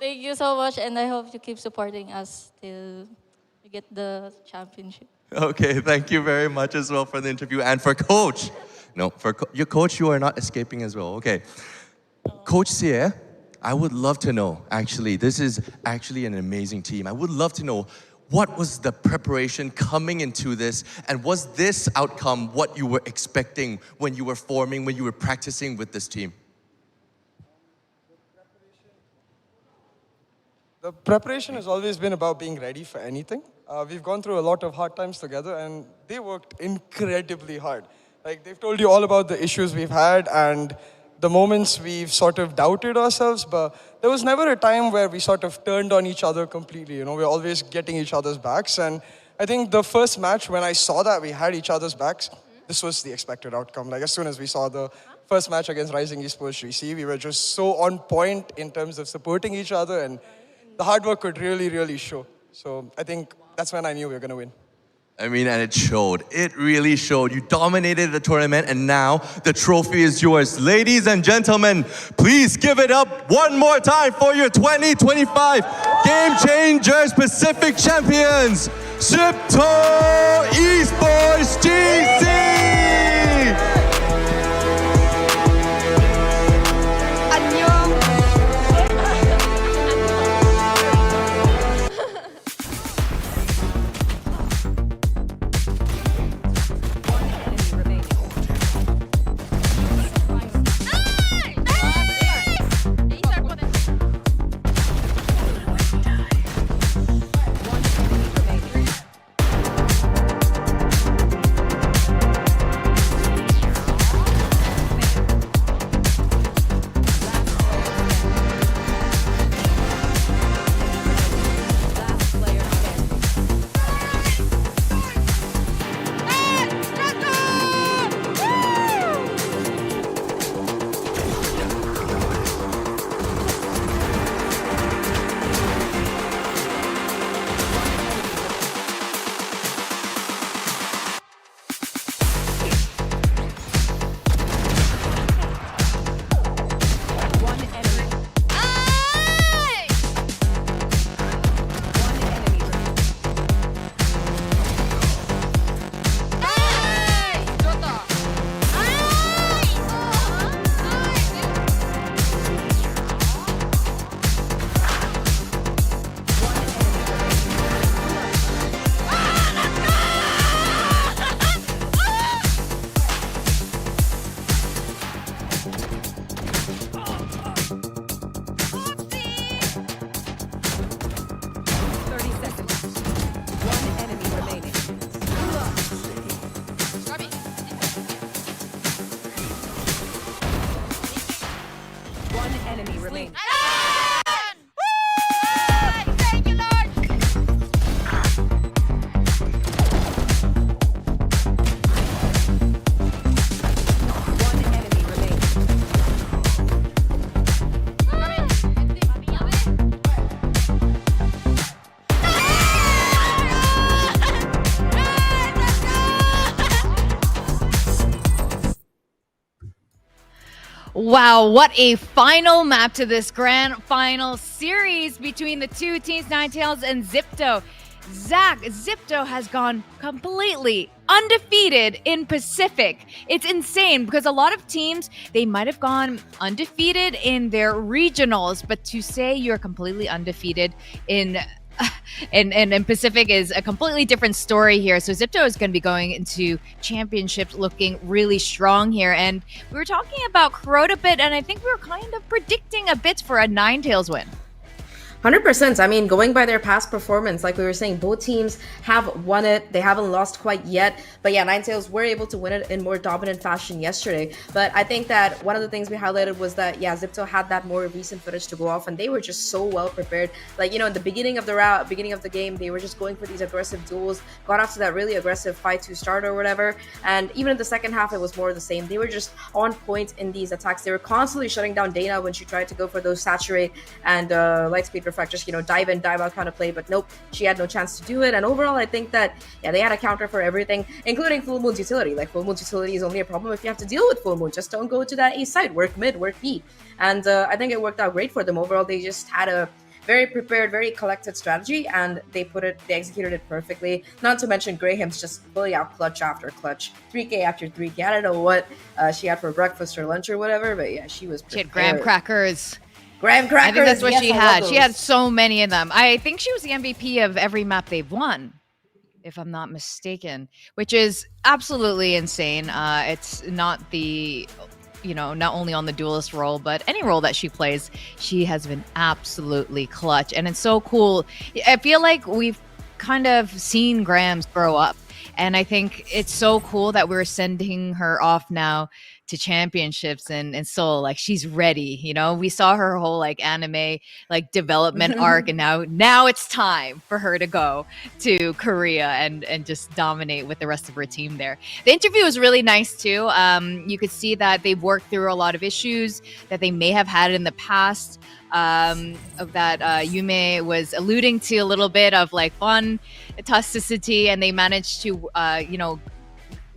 Thank you so much and I hope you keep supporting us till we get the championship. Okay, thank you very much as well for the interview and for Coach. No, for your coach, you are not escaping as well. Okay. Coach Xie, I would love to know, actually, this is actually an amazing team. I would love to know what was the preparation coming into this, and was this outcome what you were expecting when you were forming, when you were practicing with this team? The preparation has always been about being ready for anything. We've gone through a lot of hard times together, and they worked incredibly hard. Like, they've told you all about the issues we've had and the moments we've sort of doubted ourselves, but there was never a time where we sort of turned on each other completely. You know, we're always getting each other's backs, and I think the first match, when I saw that we had each other's backs, this was the expected outcome. Like, as soon as we saw the first match against Rising Esports GC, we were just so on point in terms of supporting each other, and the hard work could really, really show. So I think that's when I knew we were going to win. I mean, and it showed. It really showed. You dominated the tournament, and now the trophy is yours. Ladies and gentlemen, please give it up one more time for your 2025 Game Changers Pacific Champions, XIP Esports GC! Wow, what a final map to this grand final series between the two teams, Ninetales and Zipto. Zach, Zipto has gone completely undefeated in Pacific. It's insane because a lot of teams, they might have gone undefeated in their regionals, but to say you're completely undefeated in Pacific is a completely different story here. So Zipto is going to be going into championships looking really strong here. And we were talking about Crota a bit, and I think we were kind of predicting a bit for a Ninetales win. 100%. I mean, going by their past performance, like we were saying, both teams have won it. They haven't lost quite yet. But yeah, Ninetales were able to win it in more dominant fashion yesterday. But I think that one of the things we highlighted was that, yeah, Zipto had that more recent footage to go off, and they were just so well prepared. Like, you know, in the beginning of the route, beginning of the game, they were just going for these aggressive duels, got off to that really aggressive 5-2 start or whatever. And even in the second half, it was more of the same. They were just on point in these attacks. They were constantly shutting down Dana when she tried to go for those saturate and light speed reflect, just, you know, dive in, dive out kind of play, but nope, she had no chance to do it. And overall, I think that, yeah, they had a counter for everything, including Full Moon's utility. Like, Full Moon's utility is only a problem if you have to deal with Full Moon. Just don't go to that A side, work mid, work B. And I think it worked out great for them. Overall, they just had a very prepared, very collected strategy, and they executed it perfectly. Not to mention Graham's just fully out clutch after clutch, 3K after 3K. I don't know what she had for breakfast or lunch or whatever, but yeah, she was prepared. She had graham crackers. Graham crackers. I think that's what yes, she I had. love She had those. so many of them. I think she was the MVP of every map they've won, if I'm not mistaken, which is absolutely insane. It's not the, not only on the duelist role, but any role that she plays, she has been absolutely clutch. And it's so cool. I feel like we've kind of seen Grams grow up. And I think it's so cool that we're sending her off now to championships and Seoul. Like, she's ready, we saw her whole anime development arc, and now it's time for her to go to Korea and just dominate with the rest of her team there. The interview was really nice too. You could see that they've worked through a lot of issues that they may have had in the past, of that Yume was alluding to a little bit of fun toxicity, and they managed to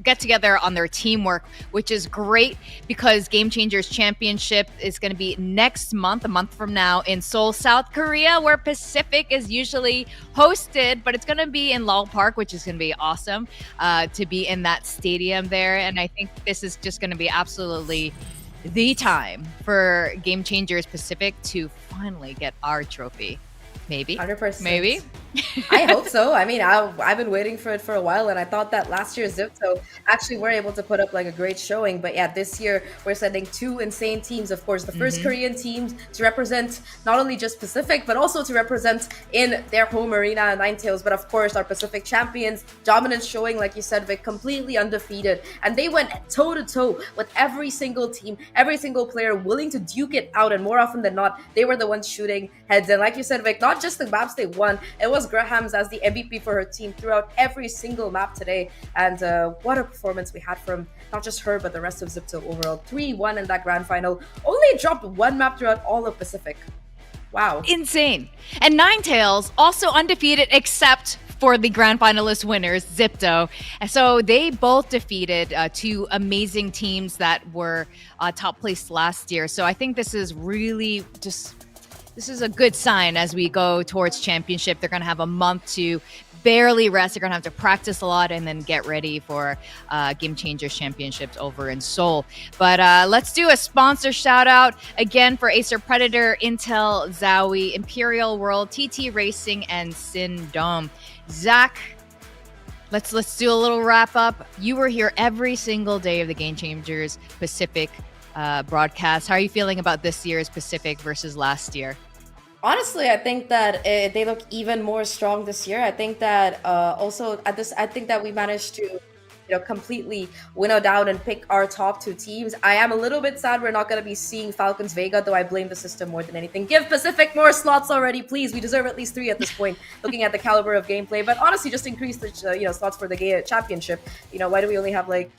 get together on their teamwork, which is great because Game Changers Championship is going to be next month, a month from now, in Seoul, South Korea, where Pacific is usually hosted, but it's going to be in Lal Park, which is going to be awesome to be in that stadium there. And I think this is just going to be absolutely the time for Game Changers Pacific to finally get our trophy. Maybe. 100%. Maybe. I hope so. I mean, I've been waiting for it for a while, and I thought that last year's Zipto actually were able to put up a great showing. But yeah, this year we're sending two insane teams. Of course, the first Korean teams to represent not only just Pacific, but also to represent in their home arena, Ninetales. But of course, our Pacific champions, dominant showing, like you said, Vic, completely undefeated. And they went toe to toe with every single team, every single player willing to duke it out. And more often than not, they were the ones shooting heads. And like you said, Vic, not just the maps they won, it was Graham's as the MVP for her team throughout every single map today. And what a performance we had from not just her, but the rest of Zipto overall. 3-1 in that grand final. Only dropped one map throughout all of Pacific. Wow. Insane. And Ninetales also undefeated except for the grand finalist winners, Zipto. And so they both defeated two amazing teams that were top placed last year. So I think this is really this is a good sign as we go towards championship. They're going to have a month to barely rest. They're going to have to practice a lot and then get ready for Game Changers Championships over in Seoul. But let's do a sponsor shout out again for Acer Predator, Intel, Zowie, Imperial World, TT Racing, and Sindom. Zach, let's do a little wrap up. You were here every single day of the Game Changers Pacific broadcast. How are you feeling about this year's Pacific versus last year? Honestly, I think that they look even more strong this year. I think that I think that we managed to completely winnow down and pick our top two teams. I am a little bit sad we're not going to be seeing Falcons Vega, though I blame the system more than anything. Give Pacific more slots already, please. We deserve at least 3 at this point, looking at the caliber of gameplay. But honestly, just increase the slots for the championship. Why do we only have 8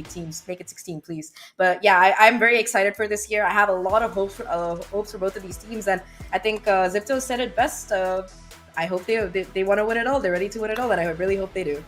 teams? Make it 16, please. But yeah, I'm very excited for this year. I have a lot of hopes for both of these teams, and I think Zipto said it best. I hope they want to win it all. They're ready to win it all, and I really hope they do.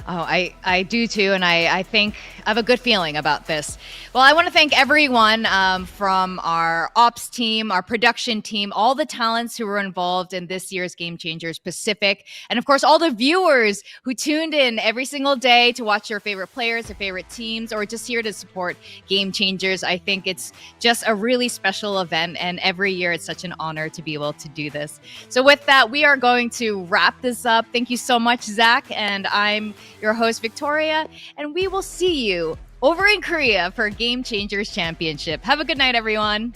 Oh, I do too, and I think I have a good feeling about this. Well, I want to thank everyone from our ops team, our production team, all the talents who were involved in this year's Game Changers Pacific, and of course, all the viewers who tuned in every single day to watch your favorite players, their favorite teams, or just here to support Game Changers. I think it's just a really special event, and every year it's such an honor to be able to do this. So with that, we are going to wrap this up. Thank you so much, Zach, and I'm your host, Victoria, and we will see you over in Korea for Game Changers Championship. Have a good night, everyone.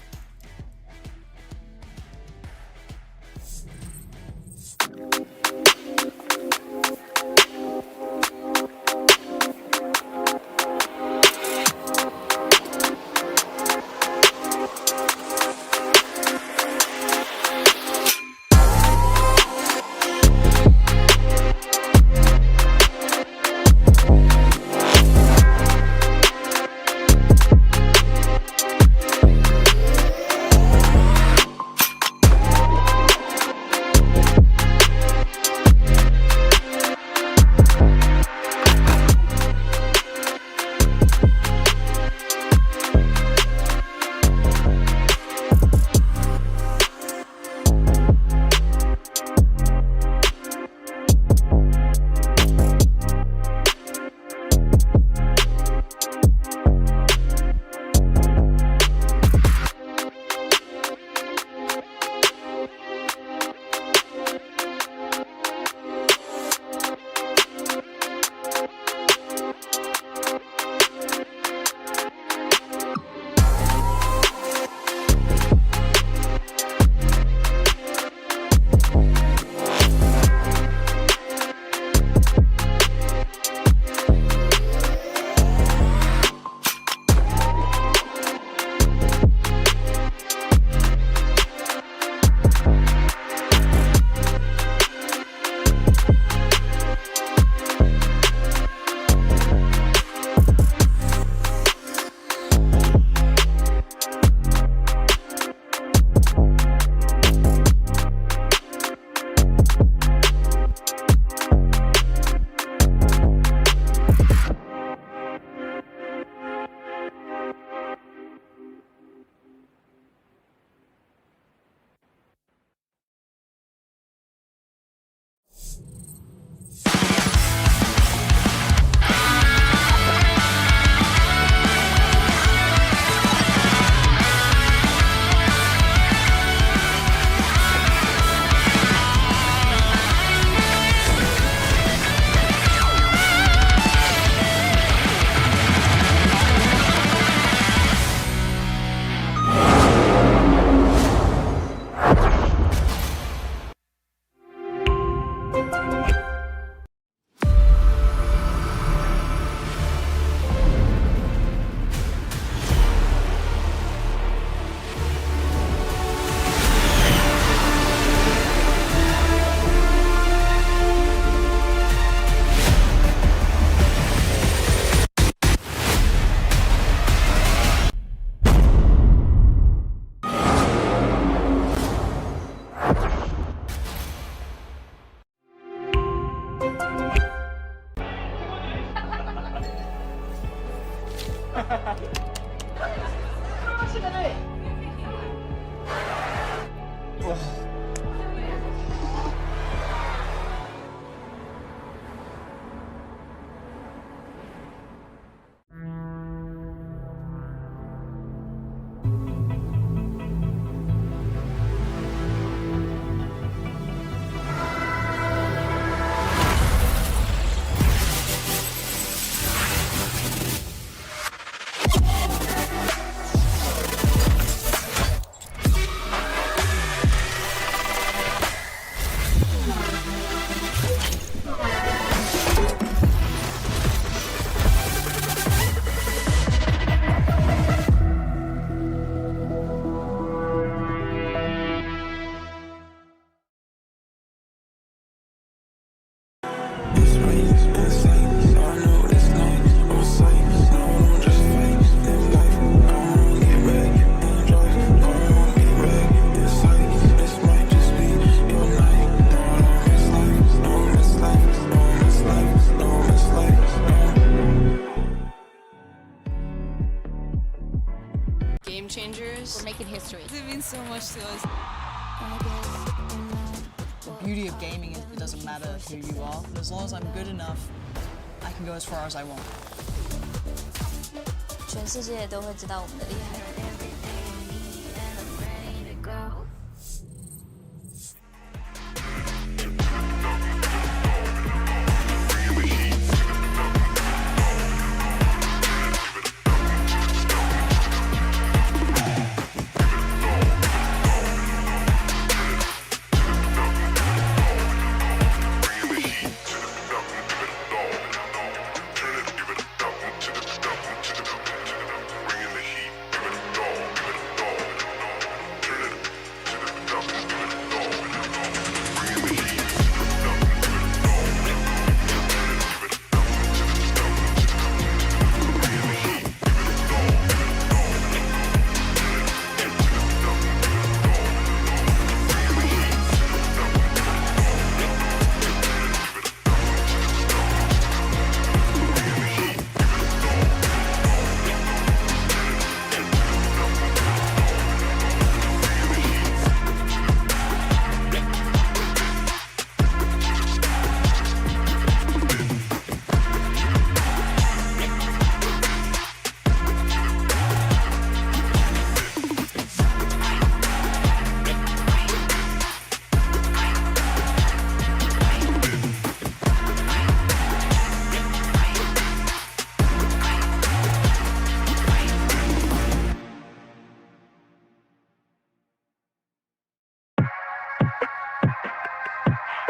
Game changers. We're making history. It means so much to us. The beauty of gaming is it doesn't matter who you are, but as long as I'm good enough, I can go as far as I want. 全世界都会知道我们的厉害。